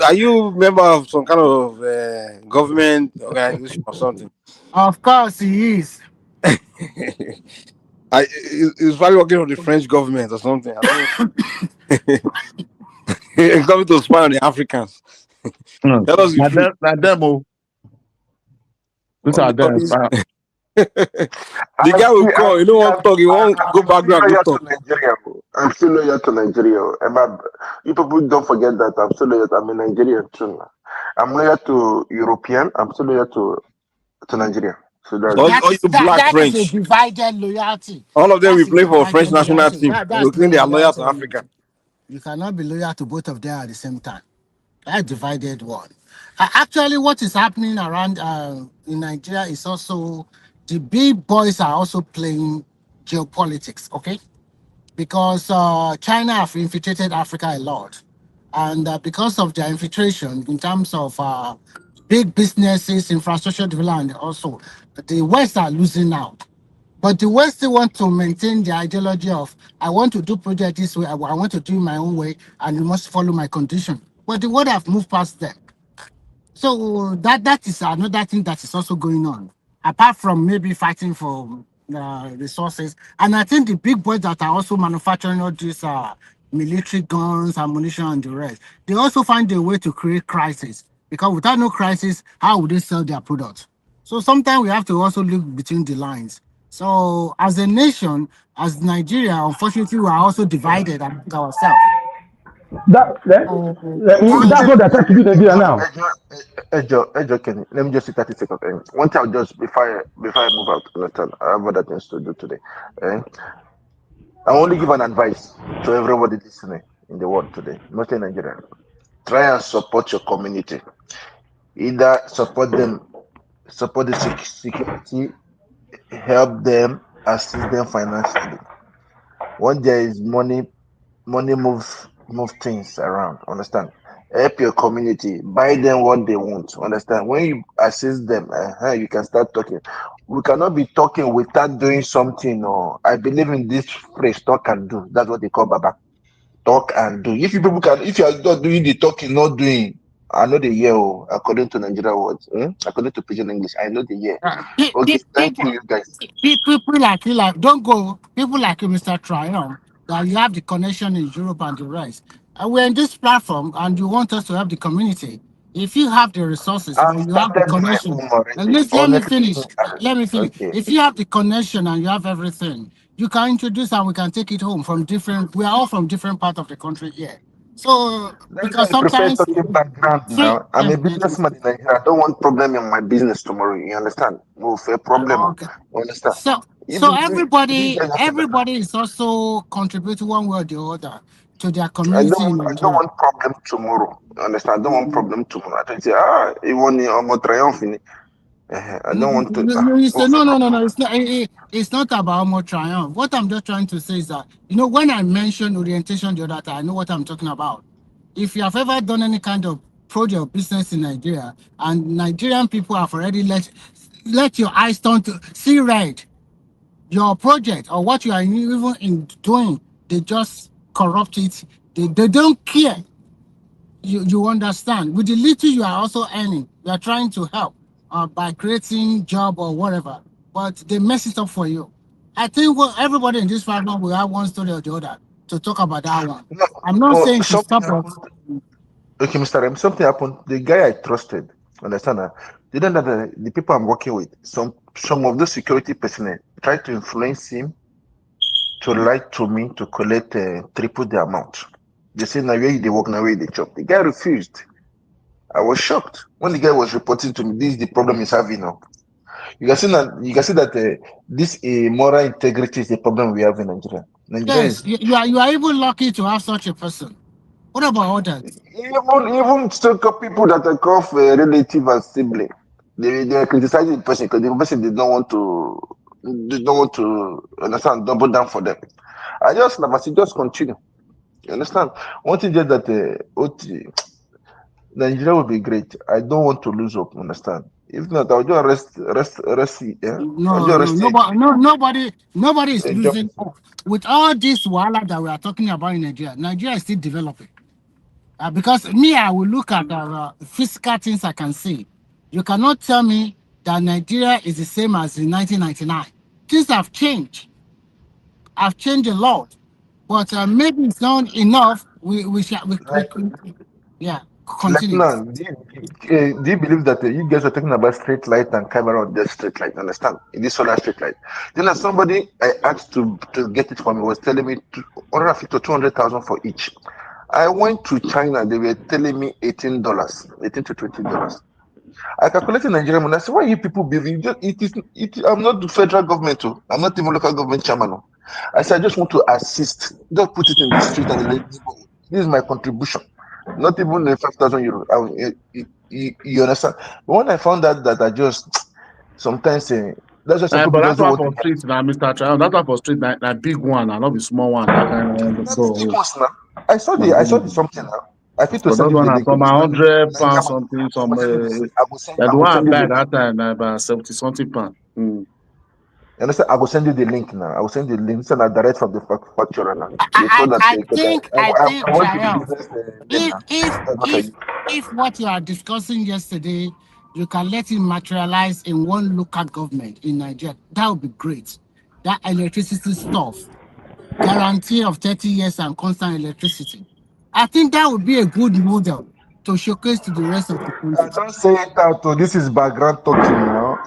are you member of some kind of government organization or something? of course he is. He's probably working for the French government or something. I don't know. He's coming to spy on the Africans. Tell us the truth. Now them, these are All them. these, the guy will come. You don't want to talk. You won't go I'm still background. Go loyal to talk. Nigeria. I'm still loyal to Nigeria. You people don't forget that I'm still loyal. I'm a Nigerian too. Now. I'm loyal to European. I'm still loyal to Nigeria. So that's it. All you black That is a French. divided loyalty. All of them will That's a play for a French divided national loyalty. team. You That's think they are loyal that's to Africa? you cannot be loyal to both of them at the same time. That divided one. Actually, what is happening around in Nigeria is also the big boys are also playing geopolitics. Okay, because China have infiltrated Africa a lot, and because of their infiltration in terms of big businesses, infrastructure development, also the West are losing out. But the West still want to maintain the ideology of I want to do project this way, I want to do it my own way, and you must follow my condition. But the world have moved past them. So that is another thing that is also going on, apart from maybe fighting for resources. And I think the big boys that are also manufacturing all these military guns, ammunition, and the rest, they also find a way to create crisis. Because without no crisis, how would they sell their products? So sometimes we have to also look between the lines. So as a nation, as Nigeria, unfortunately, we are also divided among ourselves. That's what they're trying to do in Nigeria now. Ejo, Kenny, let me just say 30 seconds. One thing I'll just, before I move out, understand, I have other things to do today. Eh? I only give an advice to everybody listening in the world today, not in Nigeria. Try and support your community. Either support the security, help them, assist them financially. When there is money move things around. Understand? Help your community, buy them what they want. Understand? When you assist them, you can start talking. We cannot be talking without doing something. Or I believe in this phrase, talk and do. That's what they call Baba. Talk and do. If you people can, if you are not doing the talking, not doing, I know the year. According to Nigeria words, according to Pidgin English, I know the year. Okay, thank you, guys. People like you, like don't go. People like you, Mr. Tryon, that you have the connection in Europe and the rest. And we're in this platform, and you want us to help the community. If you have the resources I've and you have the started my connection, own and already. let me Honestly, finish. Let me finish. okay. If you have the connection and you have everything, you can introduce and we can take it home from different. We are all from different part of the country here. So That's why because I prefer sometimes, talking background now. I'm a businessman in Nigeria. I don't want problem in my business tomorrow. You understand? No fair problem. okay. You understand? So You everybody guys have to back. everybody is also contributing one way or the other to their I community in don't Nigeria. want problem tomorrow. You understand? I don't want Mhm. problem tomorrow. I don't say, you want a triumph in it. I don't want to. You No say fair no. It's not about more triumph. What I'm just trying to say is that when I mentioned orientation the other time, I know what I'm talking about. If you have ever done any kind of project or business in Nigeria, and Nigerian people have already let your eyes turn to see red, your project or what you are even in doing, they just corrupt it. They don't care. You understand? With the little you are also earning, you are trying to help by creating job or whatever, but they mess it up for you. I think everybody in this platform will have one story or the other to talk about that one. No, I'm not no, saying to something stop us. happened. Okay, Mr. M, something happened. The guy I trusted, understand that? Didn't that the people I'm working with, some of those security personnel tried to influence him to lie to me to collect triple the amount. They say now where they work, now where they chop. The guy refused. I was shocked when the guy was reporting to me. This is the problem he's having now. You can see that this moral integrity is the problem we have in Nigeria. Nigeria Yes, is you are even lucky to have such a person. What about others? even still people that are called relative and sibling. They are criticizing the person because the person did not want to understand double down for them. I said, just continue. You understand? One thing just that Nigeria will be great. I don't want to lose hope. Understand? If not, I'll just rest. Yeah, I'll No, just no, rest here. nobody is Enjoy. losing hope. With all this wahala that we are talking about in Nigeria, Nigeria is still developing. Because me, I will look at physical things I can see. You cannot tell me that Nigeria is the same as in 1999. Things have changed. Have changed a lot, but maybe it's not enough. We shall yeah, Like continue. now, do you believe that you guys are talking about street light and camera on the street light? Understand? In this solar street light. Then somebody I asked to get it for me was telling me 150 to 200,000 for each. I went to China. They were telling me $18, $18 to $20. I calculated Nigerian money. I said, why you people believe I'm not the federal government. Oh. I'm not even local government chairman. Oh. I said, I just want to assist. Just put it in the street and the neighborhood. This is my contribution. Not even the 5,000 euros. You understand? But when I found out that I just sometimes that's why some people But that doesn't one want to for street now, Mr. Triumph, that one for street na big one, and not be small one. That kind of now the big go. ones now. I saw the something now. I fit to But send those you one the are link. some Mr. 100 pounds Nigerian, something, I some go send you the link. the I go one I send you buy the at link. that time about 70 something pounds. You understand? I will send you the link now. I will send you the link. Send that direct from the facturer now. I, Before that, I, I because think I I think went to the Triumph. business name If now. if That's what I if use. if what you are discussing yesterday, you can let it materialize in one local government in Nigeria, that would be great. That electricity stuff, guarantee of 30 years and constant electricity. I think that would be a good model to showcase to the rest of the country. Don't say it out. Oh, this is background talking now.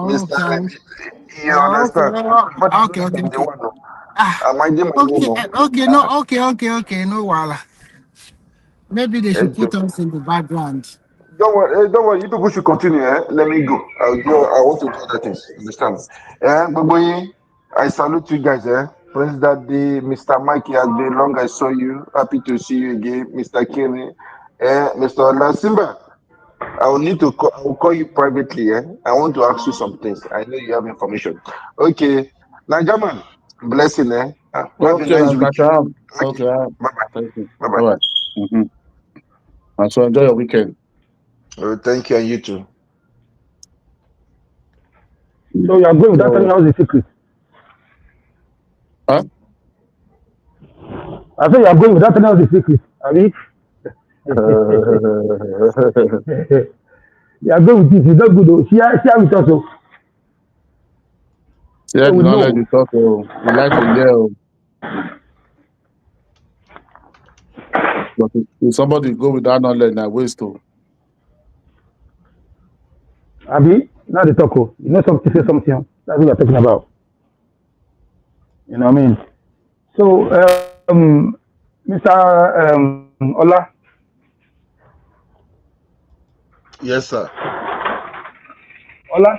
Mr. Okay. Remy, you Okay. understand? But I'm Okay. the Okay. one. Ah, I'm minding my own. okay. No. Okay. No. Okay. No. Wala. Maybe they should put us in the background. Don't worry. You people should continue. Let me go. I'll go. I want to do other things. Understand? Baboyi, I salute you guys. President Day, Mr. Mikey, has been long I saw you. Happy to see you again, Mr. Kenny, Mr. Simba. I will need to call. I will call you privately. I want to ask you some things. I know you have information. Okay, Najaman, blessing. Have a Okay, nice week. Natasha. Okay, Okay, bye bye. thank you. Bye All bye. right. Mm-hmm. And so enjoy your weekend. Thank you, and you too. So you are going without telling So, us the secret. huh? I say you are going without telling us the secret. I mean, you are going with it. It's not good. Oh. Share with us. Oh. Share So the we knowledge know. you talk. We like to hear. But if somebody go with that knowledge, na waste. Abi, now they talk. Oh. You know something, say something. That's what we are talking about. You know what I mean? So, Mr. Ola, Yes, sir. Ola,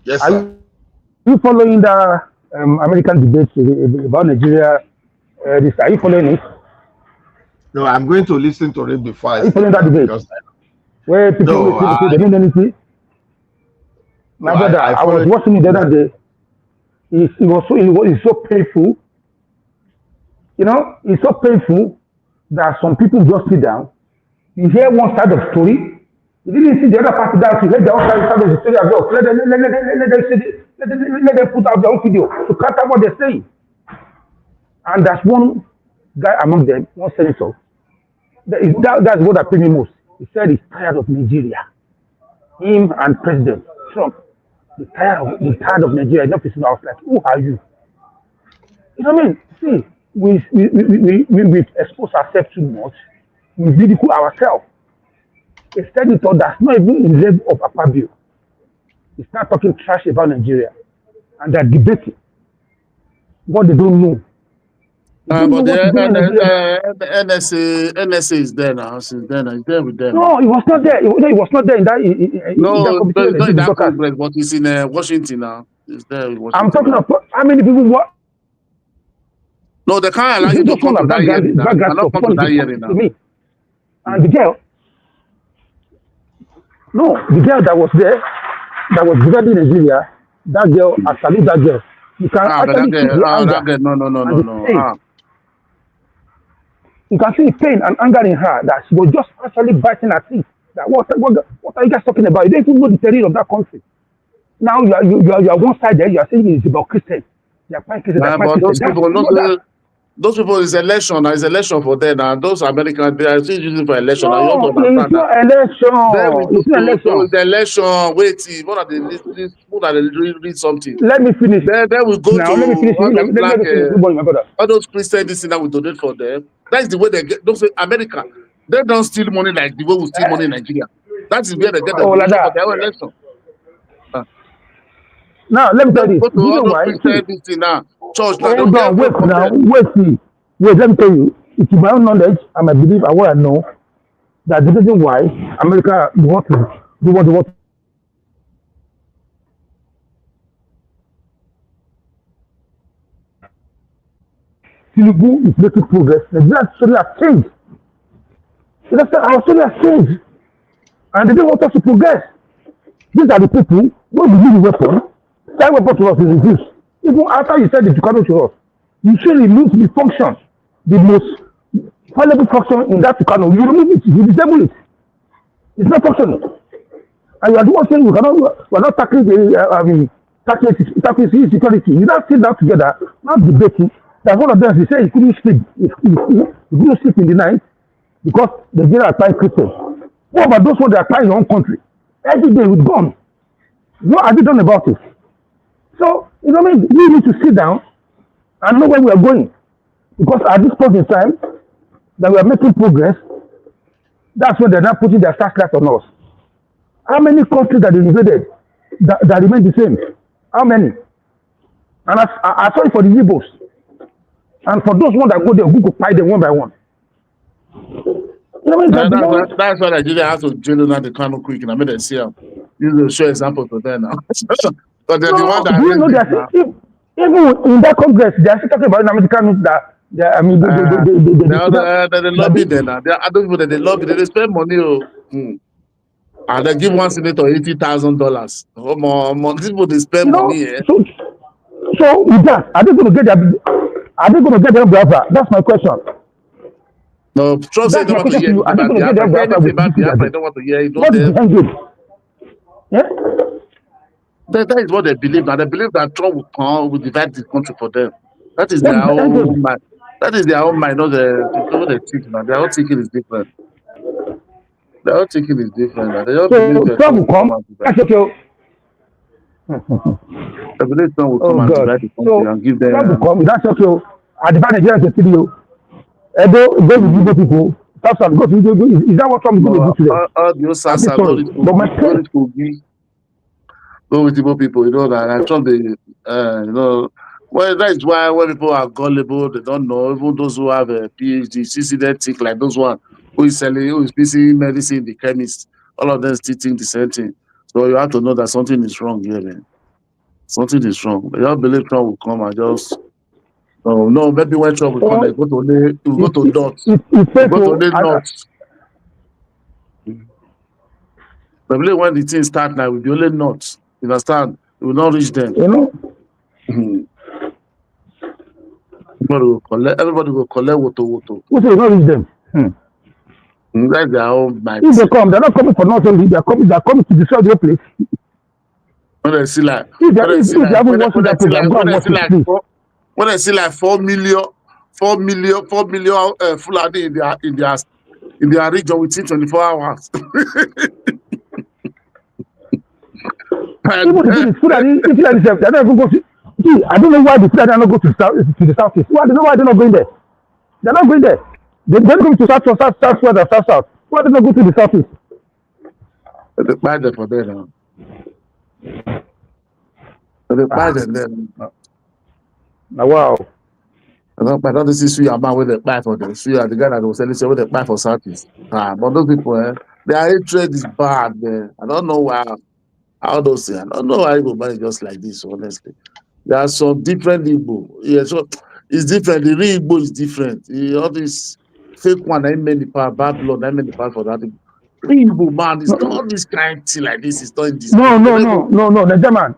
Yes, are sir. you following the American debate about Nigeria? Are you following it? No, I'm going to listen to it before I Are you sit following that down debate? because Where people no, say they don't know anything? no, My brother, I I was follow it. watching it the other day. It's so painful. You know, it's so painful that some people just sit down. You hear one side of the story. You didn't see the other part of that. You heard the other side of the story as well. Let them put out their own video to counter what they're saying. And there's one guy among them, one senator. That's what that paid me most. He said he's tired of Nigeria. Him and President Trump. Tired of Nigeria. Enough is enough. Like, who are you? You know what I mean? See, we expose ourselves too much. We ridicule ourselves. A senator that's not even in level of Akpabio is not talking trash about Nigeria. And they're debating what they don't know. They don't know But what is going on in Nigeria. the NSA is there now. Since then, it's there with them now. No, it was not there. It was not there in that No, committee but when it's they not did in the that broadcast. congress, but it's in Washington now. It's there in I'm Washington talking now. about how many people were. No, they can't allow If you you to just come want a to that hearing now. You background cannot stuff, come people to need that to come hearing to now. me. And the girl, no, the girl that was there, that was defending Nigeria, that girl, I salute that girl. You can But actually see the anger that girl, and the no. pain. You can see the pain and anger in her that she was just actually biting her teeth. That what are you guys talking about? You don't even know the terrain of that country. Now you are one side there. You are saying it's about Christians. They are fighting Christians. They are fighting But Christians. That's not that. those people is election. It's election for them now. Those Americans, they are still using for election. Now you have to No, understand it's that. not election. Then we go It's not to election. the election. Wait, more than they read something. Let me finish. Then we go Now let me finish. to all those Let black, me finish. Good morning, my brother. all those Christian this thing that we donate for them. That is the way they get. Don't say America. They don't steal money like the way we steal money in Nigeria. That is where they get the Oh, like donation for that. their own election. Now let me Then tell we you go this. to You all know those why? See, Christian this thing now. Church now they will hold get on, wait vote from now, them. wait. Let me tell you. It's my own knowledge and my belief and what I know that the reason why America want Tinubu is making progress. Nigeria story has changed. Our story has changed, and they don't want us to progress. These are the people who believe the weapon. That weapon to us is reduced. Even after you said it to come to us, you should remove the function, the most valuable function in that Tucano. You remove it, you disable it. It's not functioning. And you are the one saying we are not tackling tackling security. You don't sit down together, not debating. That's one of them. He said he couldn't sleep. He couldn't sleep in the night because the general are Christians. What about those ones that are in your own country? Every day with guns. What have you done about it? So, you know what I mean? We need to sit down and know where we are going. Because at this point in time, that we are making progress, that's when they're not putting their flashlight on us. How many countries that they invaded that remain the same? How many? And I sorry for the Igbos. And for those ones that go there, who could fight them one by one. That's why Nigeria has to jail Nnamdi Kanu quick, and I made them see him. Use a show example to them now. But they're the one that do you raised know this that now. even in that Congress, they are still talking about Nnamdi Kanu that I mean, they lobby there now. There are other people that they lobby. They spend money. And they give one senator $80,000. More. These people they spend money. So with that, are they going to get their Biafra? That's my question. No, Trump said he don't want to hear anything about Biafra. Hear anything about Biafra, he don't want to hear it. What is the end game? Yeah? That is what they believe. Now they believe that Trump will come, will divide the country for them. That is their own mind. That is their own mind, not the they think now. Their own thinking is different. Their own thinking is different. Now. They don't believe that Trump will come and divide. That's okay. They believe Trump will come and divide the country and give them. Trump will come. That's okay. I divide Nigeria into studio. Go with Igbo people. Go to Igbo. Is that what Trump is going to do today? All the Osasa, go with Igbo people. You know that Trump, well, that is why when people are gullible, they don't know. Even those who have a PhD, see them think like those one who is selling, who is busy medicine, the chemist. All of them still think the same thing. So you have to know that something is wrong here, man. Something is wrong. You don't believe Trump will come and just. No, maybe when Trump will come, they go to dots. Go to only nuts. I believe when the thing start now, with the only nuts. You understand? It will not reach them. You know? Everybody will collect woto. Who say not reach them? That's their own mind. If they come, they're not coming for nothing. They're coming to destroy the place. When they see like, when they see like 4 million Fulani in their region within 24 hours. Even the Fulani, they're not even going to. See, I don't know why the Fulani are not going to the southeast. Why? I don't know why they're not going there. They're not going there. They're going to south, west, and south. Why they not go to the southeast? They buy them for there now. They buy them there. Wow. I don't see Sui Abba where they buy for them. Sui the guy that was selling where they buy for southeast. But those people, their hatred is bad, man. I don't know why. How those say, I don't know why people buy just like this, honestly. There are some different Igbo. Yeah, so it's different. The real Igbo is different. All this fake one, I many part, bad blood, I many part for that. Real Igbo, man, it's not this kind of thing like this. It's not in this. No. The German.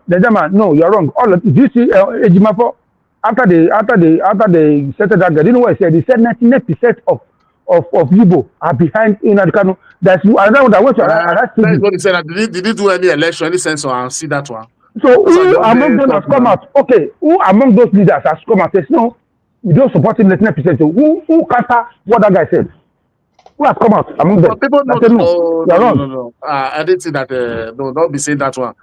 No, you're wrong. Did you see Ejimafo after they settled that guy? You know what he said? He said 99% of Igbo are behind Nnamdi Kanu. That's another one that went to that's what he said. Did he do any election, any sensor, and see that one? So who among them has come out? Okay, who among those leaders has come out and said, no, we don't support him 99%. So who counter what that guy said? Who has come out among them? But people no. I didn't see that. No, don't be saying that one.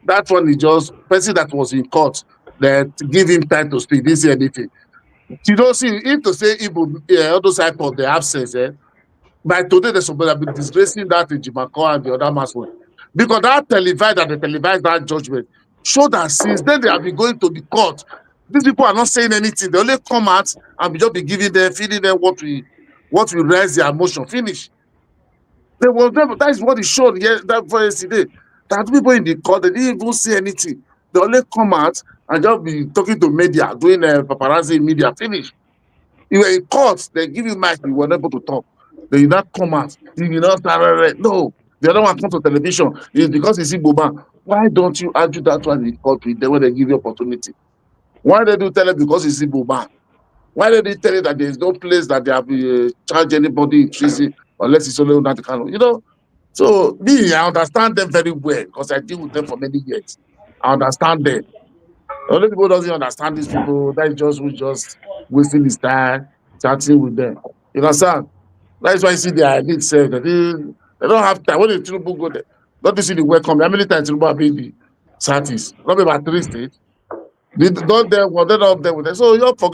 That one is just person that was in court that give him time to speak. Didn't say anything. You don't see if to say Igbo, all those type of the absence. By today, they're supposed to be disgracing that in Jimako and the other mass one. Because that televised that judgment showed that since then they have been going to the court. These people are not saying anything. They only come out and just be giving them, feeding them what we raise their emotion. Finish. That is what it showed that for yesterday. That people in the court, they didn't even say anything. They only come out and just be talking to media, doing paparazzi media. Finish. You were in court, they give you mic, you were not able to talk. They did not come out. You did not no. The other one comes to television. It's because it's Igbo. Why don't you argue that one in court with them when they give you opportunity? Why they do tell it because it's Igbo? Why did they tell you that there is no place that they have charged anybody in treason unless it's only Nnamdi Kanu? You know? So me, I understand them very well because I deal with them for many years. I understand them. The only people who doesn't understand these people, that is just wasting his time chatting with them. You understand? That's why you see their elite say that they don't have time. When the Tinubu go there, don't you see the welcome? How many times Tinubu have been the Satis? Not about 3 states. They don't there with them. So you're